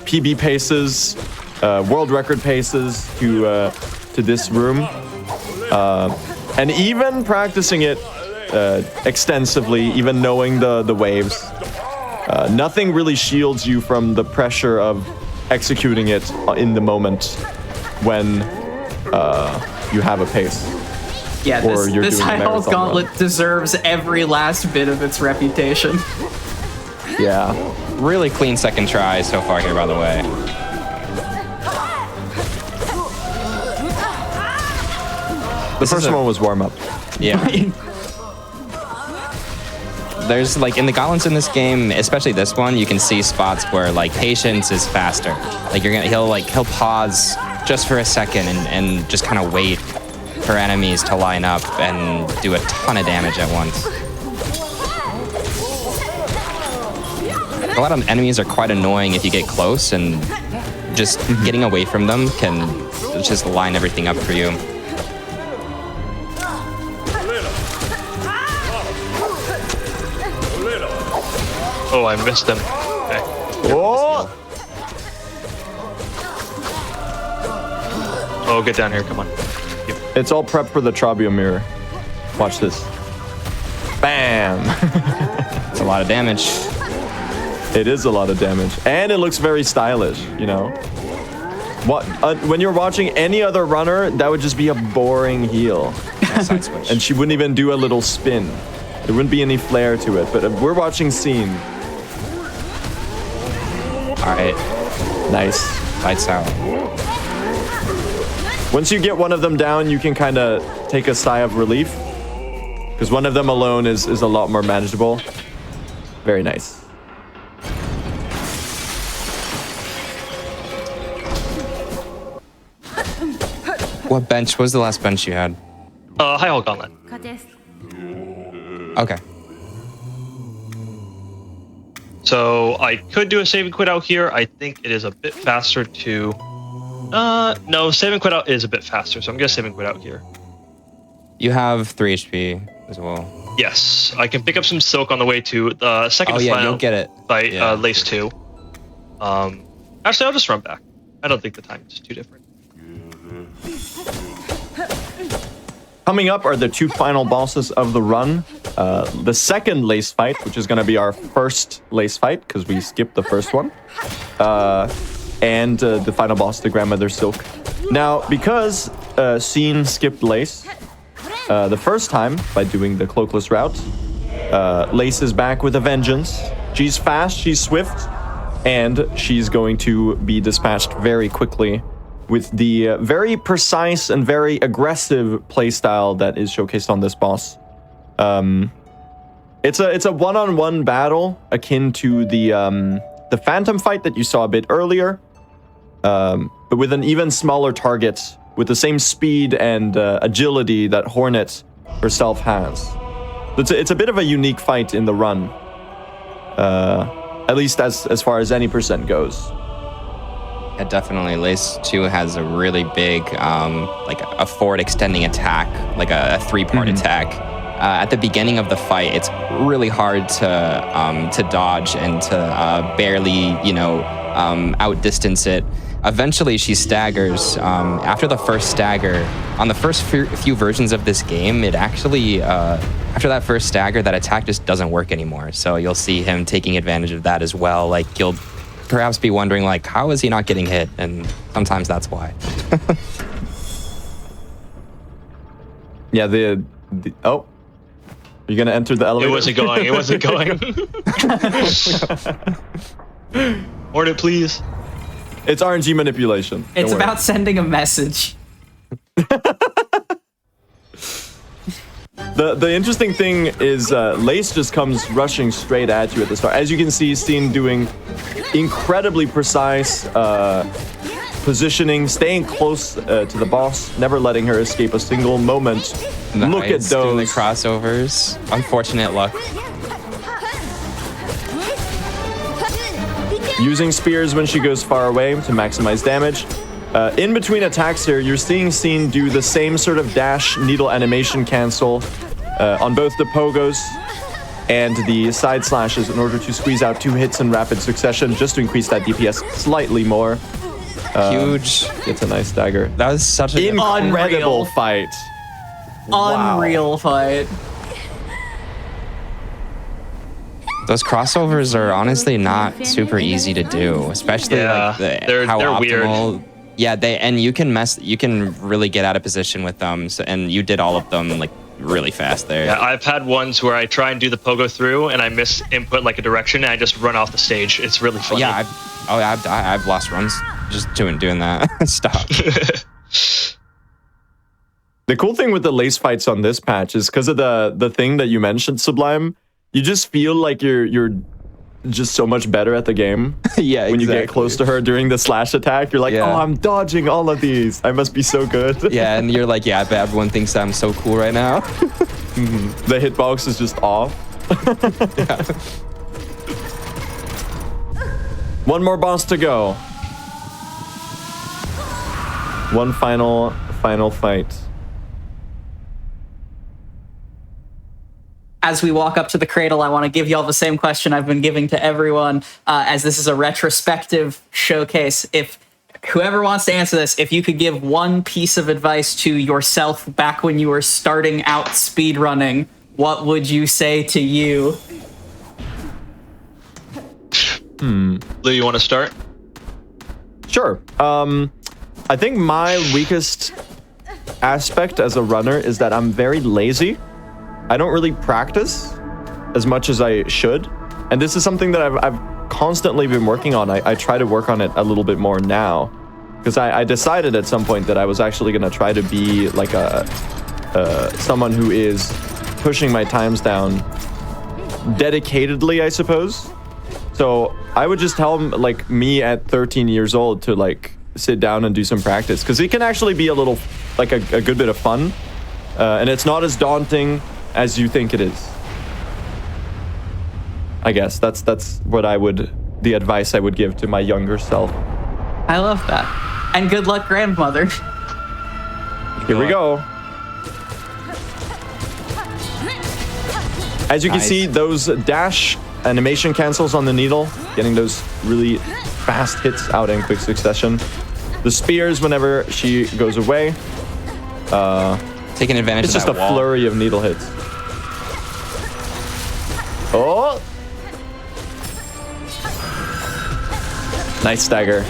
PB paces, world record paces to this room. And even practicing it extensively, even knowing the waves, Nothing really shields you from the pressure of executing it in the moment when you have a pace. Yeah, or you're this doing a High Health marathon Gauntlet run. deserves every last bit of its reputation. Yeah. Really clean second try so far here, by the way. The first one was warm up. Yeah. There's like in the gauntlets in this game, especially this one, you can see spots where like patience is faster. Like he'll pause just for a second and just kind of wait for enemies to line up and do a ton of damage at once. A lot of enemies are quite annoying if you get close, and just getting away from them can just line everything up for you. Oh, I missed him. Okay. Oh! Oh, get down here, come on. It's all prep for the Trabio mirror. Watch this. Bam! It's a lot of damage. It is a lot of damage. And it looks very stylish, you know? What? When you're watching any other runner, that would just be a boring heal. And she wouldn't even do a little spin. There wouldn't be any flair to it. But if we're watching Scene. All right. Nice. Lights out. Once you get one of them down, you can kind of take a sigh of relief. Because one of them alone is a lot more manageable. Very nice. What bench was the last bench you had? High Health Gauntlet. Okay. So I could do a save and quit out here. I think it is a bit faster to... no, save and quit out is a bit faster, so I'm gonna save and quit out here. You have 3 HP as well. Yes, I can pick up some silk on the way to the second Oh yeah, final you'll get it. fight, Yeah. Lace 2. Actually, I'll just run back. I don't think the time is too different. Coming up are the 2 final bosses of the run. The second Lace fight, which is going to be our first Lace fight, because we skipped the first one. And the final boss, the Grandmother Silk. Now, because Scene skipped Lace the first time by doing the cloakless route, Lace is back with a vengeance. She's fast, she's swift, and she's going to be dispatched very quickly with the very precise and very aggressive playstyle that is showcased on this boss. It's a one-on-one battle akin to the Phantom fight that you saw a bit earlier, but with an even smaller target, with the same speed and agility that Hornet herself has. It's a bit of a unique fight in the run, at least as far as any percent goes. Yeah, definitely. Lace 2 has a really big, like a forward extending attack, like a 3-part attack. At the beginning of the fight, it's really hard to dodge and to barely, outdistance it. Eventually, she staggers. After the first stagger, on the first few versions of this game, it actually, after that first stagger, that attack just doesn't work anymore. So you'll see him taking advantage of that as well. Like, you'll perhaps be wondering, like, how is he not getting hit? And sometimes that's why. Yeah, oh. Are you going to enter the elevator? It wasn't going. It wasn't going. Hornet, please. It's RNG manipulation. It's Don't worry. about sending a message. The interesting thing is Lace just comes rushing straight at you at the start. As you can see, Scene doing incredibly precise positioning, staying close to the boss, never letting her escape a single moment. Nice. Look at Doing the those. crossovers. Unfortunate luck. Using spears when she goes far away to maximize damage. In between attacks here, you're seeing Scene do the same sort of dash needle animation cancel on both the pogos and the side slashes in order to squeeze out 2 hits in rapid succession just to increase that DPS slightly more. Huge. It's a nice dagger. That was such an incredible fight. Unreal fight. Those crossovers are honestly not super easy to do, especially like they're optimal. weird. Yeah, you can really get out of position with them. So, and you did all of them like really fast there. Yeah, I've had ones where I try and do the pogo through and I miss input like a direction and I just run off the stage. It's really funny. Yeah, I've lost runs just doing that. Stop. The cool thing with the lace fights on this patch is because of the thing that you mentioned, Sublime. You just feel like you're just so much better at the game. Yeah, when you get close to her during the slash attack, you're like, oh, I'm dodging all of these. I must be so good. Yeah, and you're like, yeah, but everyone thinks I'm so cool right now. The hitbox is just off. One more boss to go. One final fight. As we walk up to the cradle, I want to give y'all the same question I've been giving to everyone, as this is a retrospective showcase. If whoever wants to answer this, if you could give one piece of advice to yourself back when you were starting out speedrunning, what would you say to you? Lou, you want to start? Sure. I think my weakest aspect as a runner is that I'm very lazy. I don't really practice as much as I should. And this is something that I've constantly been working on. I try to work on it a little bit more now. Because I decided at some point that I was actually going to try to be like someone who is pushing my times down dedicatedly, I suppose. So I would just tell like me at 13 years old to like sit down and do some practice. Because it can actually be a little, like a good bit of fun. And it's not as daunting as you think it is. I guess that's what the advice I would give to my younger self. I love that. And good luck, grandmother. Here we go. As you can see, those dash animation cancels on the needle, getting those really fast hits out in quick succession. The spears whenever she goes away. Taking advantage it's of just that a wall. flurry of needle hits. Oh! Nice stagger.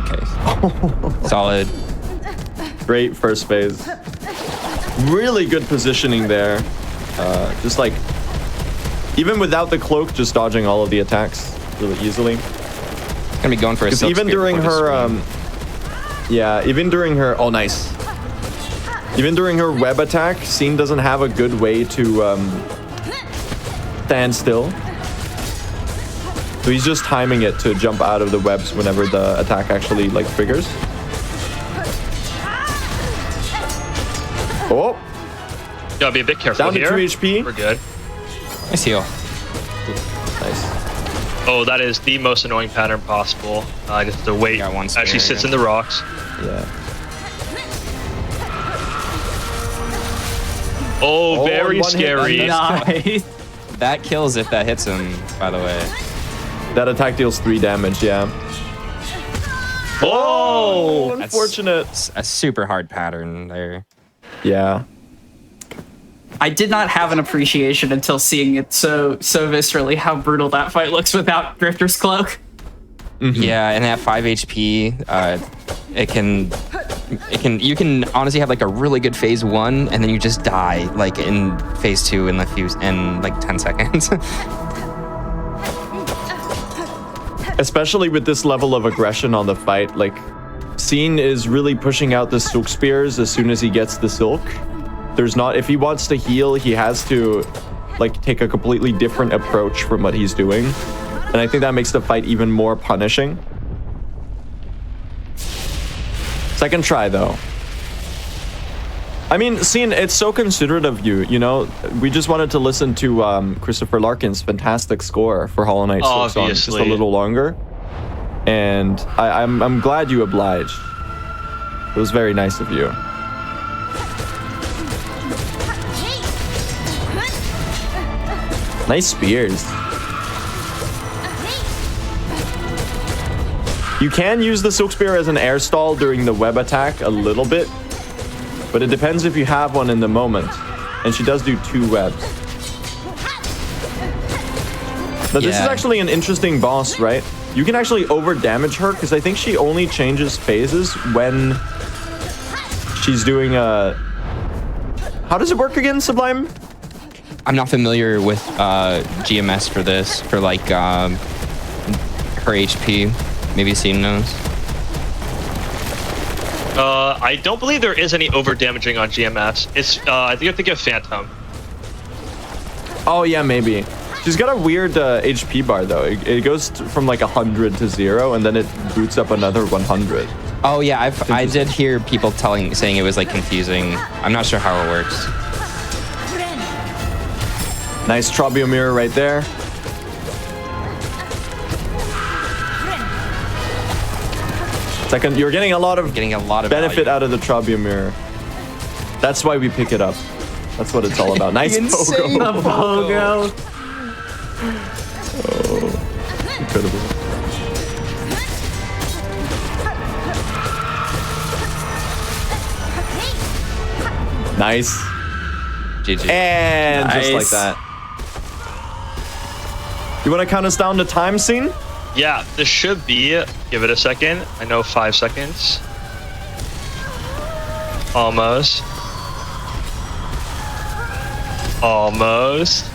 Okay. Solid. Great first phase. Really good positioning there. Just like, even without the cloak, just dodging all of the attacks really easily. Gonna be going for a silk even spear during before her, even during her, oh nice. Even during her web attack, Scene doesn't have a good way to stand still. So he's just timing it to jump out of the webs whenever the attack actually like triggers. Oh! Gotta be a bit careful Down to here. 2 HP. We're good. Nice heal. Nice. Oh, that is the most annoying pattern possible. I just have to wait as she sits in the rocks. Yeah. Oh, very scary. Nice. That kills if that hits him, by the way. That attack deals 3 damage, yeah. Oh! Unfortunate. That's a super hard pattern there. Yeah. I did not have an appreciation until seeing it so viscerally how brutal that fight looks without Drifter's Cloak. Mm-hmm. Yeah, and at 5 HP, you can honestly have like a really good phase 1 and then you just die like in phase 2 in like 10 seconds. Especially with this level of aggression on the fight, like Scene is really pushing out the silk spears as soon as he gets the silk. If he wants to heal, he has to like take a completely different approach from what he's doing. And I think that makes the fight even more punishing. Second try though. I mean, Scene, it's so considerate of you, you know? We just wanted to listen to Christopher Larkin's fantastic score for Hollow Knight Silksong just a little longer. And I'm glad you obliged. It was very nice of you. Nice spears. You can use the Silk Spear as an air stall during the web attack a little bit, but it depends if you have one in the moment. and she does do 2 webs. Now this is Yeah. actually an interesting boss, right? You can actually over damage her because I think she only changes phases when she's doing a. How does it work again, Sublime? I'm not familiar with GMS for this, for like her HP. Maybe Scene knows. I don't believe there is any over damaging on GMS. It's I think I'm thinking of Phantom. Oh yeah, maybe. She's got a weird HP bar though. It goes from like 100 to 0, and then it boots up another 100. Oh yeah, I did hear people saying it was like confusing. I'm not sure how it works. Nice Trobio mirror right there. Second, you're getting a lot of benefit value out of the Trobio mirror. That's why we pick it up. That's what it's all about. Nice Insane pogo. pogo. Oh, incredible. Nice. GG. And just like Nice. that. You want to count us down to time, Scene? Yeah, this should be. Give it a second. I know 5 seconds. Almost. Almost.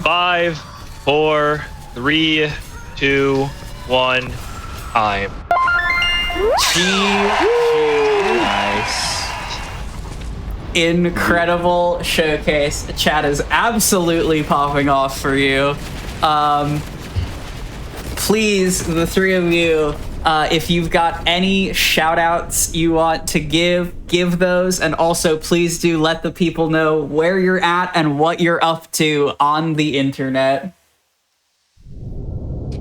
5, 4, 3, 2, 1. Time. Nice. Incredible showcase. Chat is absolutely popping off for you. Please, the three of you, if you've got any shout outs you want to give those. And also, please do let the people know where you're at and what you're up to on the internet.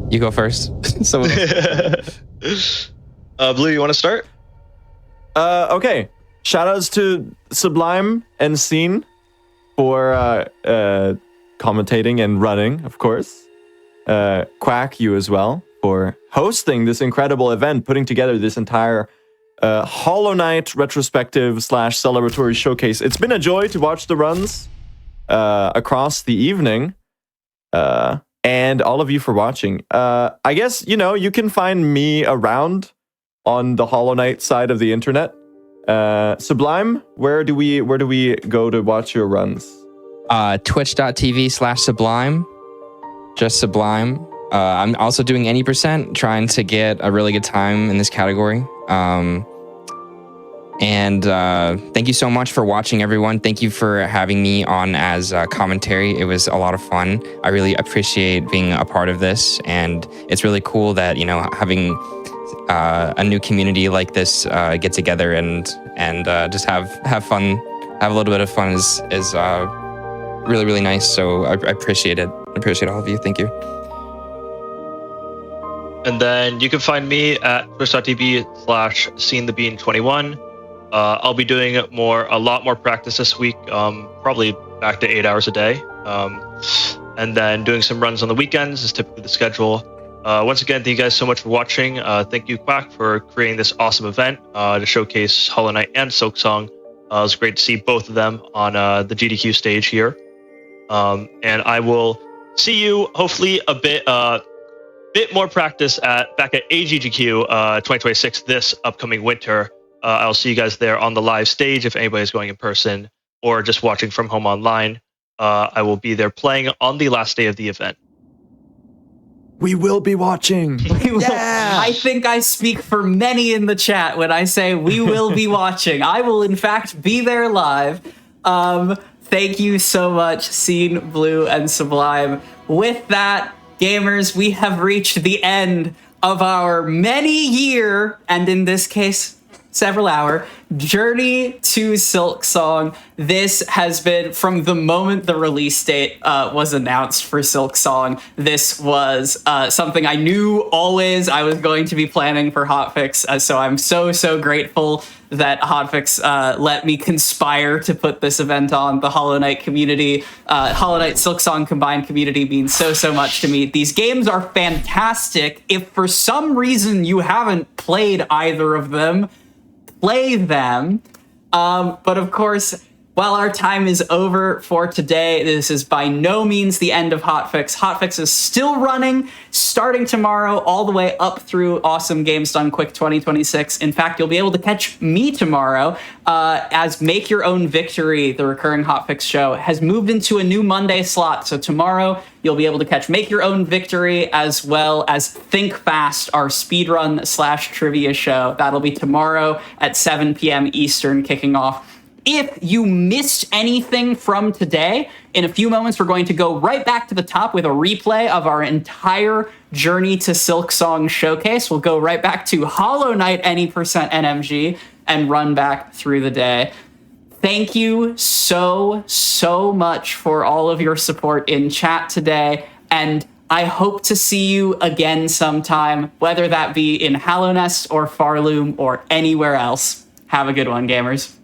You go first. Someone Blue, you want to start? Okay. Shoutouts to Sublime and Scene for commentating and running, of course. Quack, you as well, for hosting this incredible event, putting together this entire Hollow Knight retrospective / celebratory showcase. It's been a joy to watch the runs across the evening. And all of you for watching. I guess, you can find me around on the Hollow Knight side of the internet. Sublime, where do we go to watch your runs? Twitch.tv/Sublime. Just Sublime. I'm also doing any %, trying to get a really good time in this category. And thank you so much for watching, everyone. Thank you for having me on as commentary. It was a lot of fun. I really appreciate being a part of this, and it's really cool that having a new community like this get together and just have fun, have a little bit of fun is really, really nice. So I appreciate it. I appreciate all of you. Thank you. And then you can find me at twitch.tv/SeenTheBean21. I'll be doing a lot more practice this week, probably back to 8 hours a day. And then doing some runs on the weekends is typically the schedule. Once again, thank you guys so much for watching. Thank you, Quack, for creating this awesome event to showcase Hollow Knight and Silksong. It was great to see both of them on the GDQ stage here. And I will see you, hopefully, a bit more practice back at AGDQ 2026 this upcoming winter. I'll see you guys there on the live stage if anybody's going in person or just watching from home online. I will be there playing on the last day of the event. We will be watching. I think I speak for many in the chat when I say we will be watching. I will, in fact, be there live. Thank you so much, Scene, Blue, and Sublime. With that, gamers, we have reached the end of our many-year, and in this case, several-hour, journey to Silksong. This has been, from the moment the release date was announced for Silksong, this was something I knew always I was going to be planning for Hotfix, so I'm so grateful that Hotfix let me conspire to put this event on. The Hollow Knight community, Hollow Knight Silksong combined community means so much to me. These games are fantastic. If for some reason you haven't played either of them, play them. But of course, Well, our time is over for today. This is by no means the end of Hotfix. Hotfix is still running, starting tomorrow, all the way up through Awesome Games Done Quick 2026. In fact, you'll be able to catch me tomorrow as Make Your Own Victory, the recurring Hotfix show, has moved into a new Monday slot. So tomorrow, you'll be able to catch Make Your Own Victory as well as Think Fast, our speedrun/trivia show. That'll be tomorrow at 7 p.m. Eastern, kicking off. If you missed anything from today, in a few moments, we're going to go right back to the top with a replay of our entire Journey to Silksong showcase. We'll go right back to Hollow Knight Any NMG and run back through the day. Thank you so much for all of your support in chat today, and I hope to see you again sometime, whether that be in Hallownest or Farloom or anywhere else. Have a good one, gamers.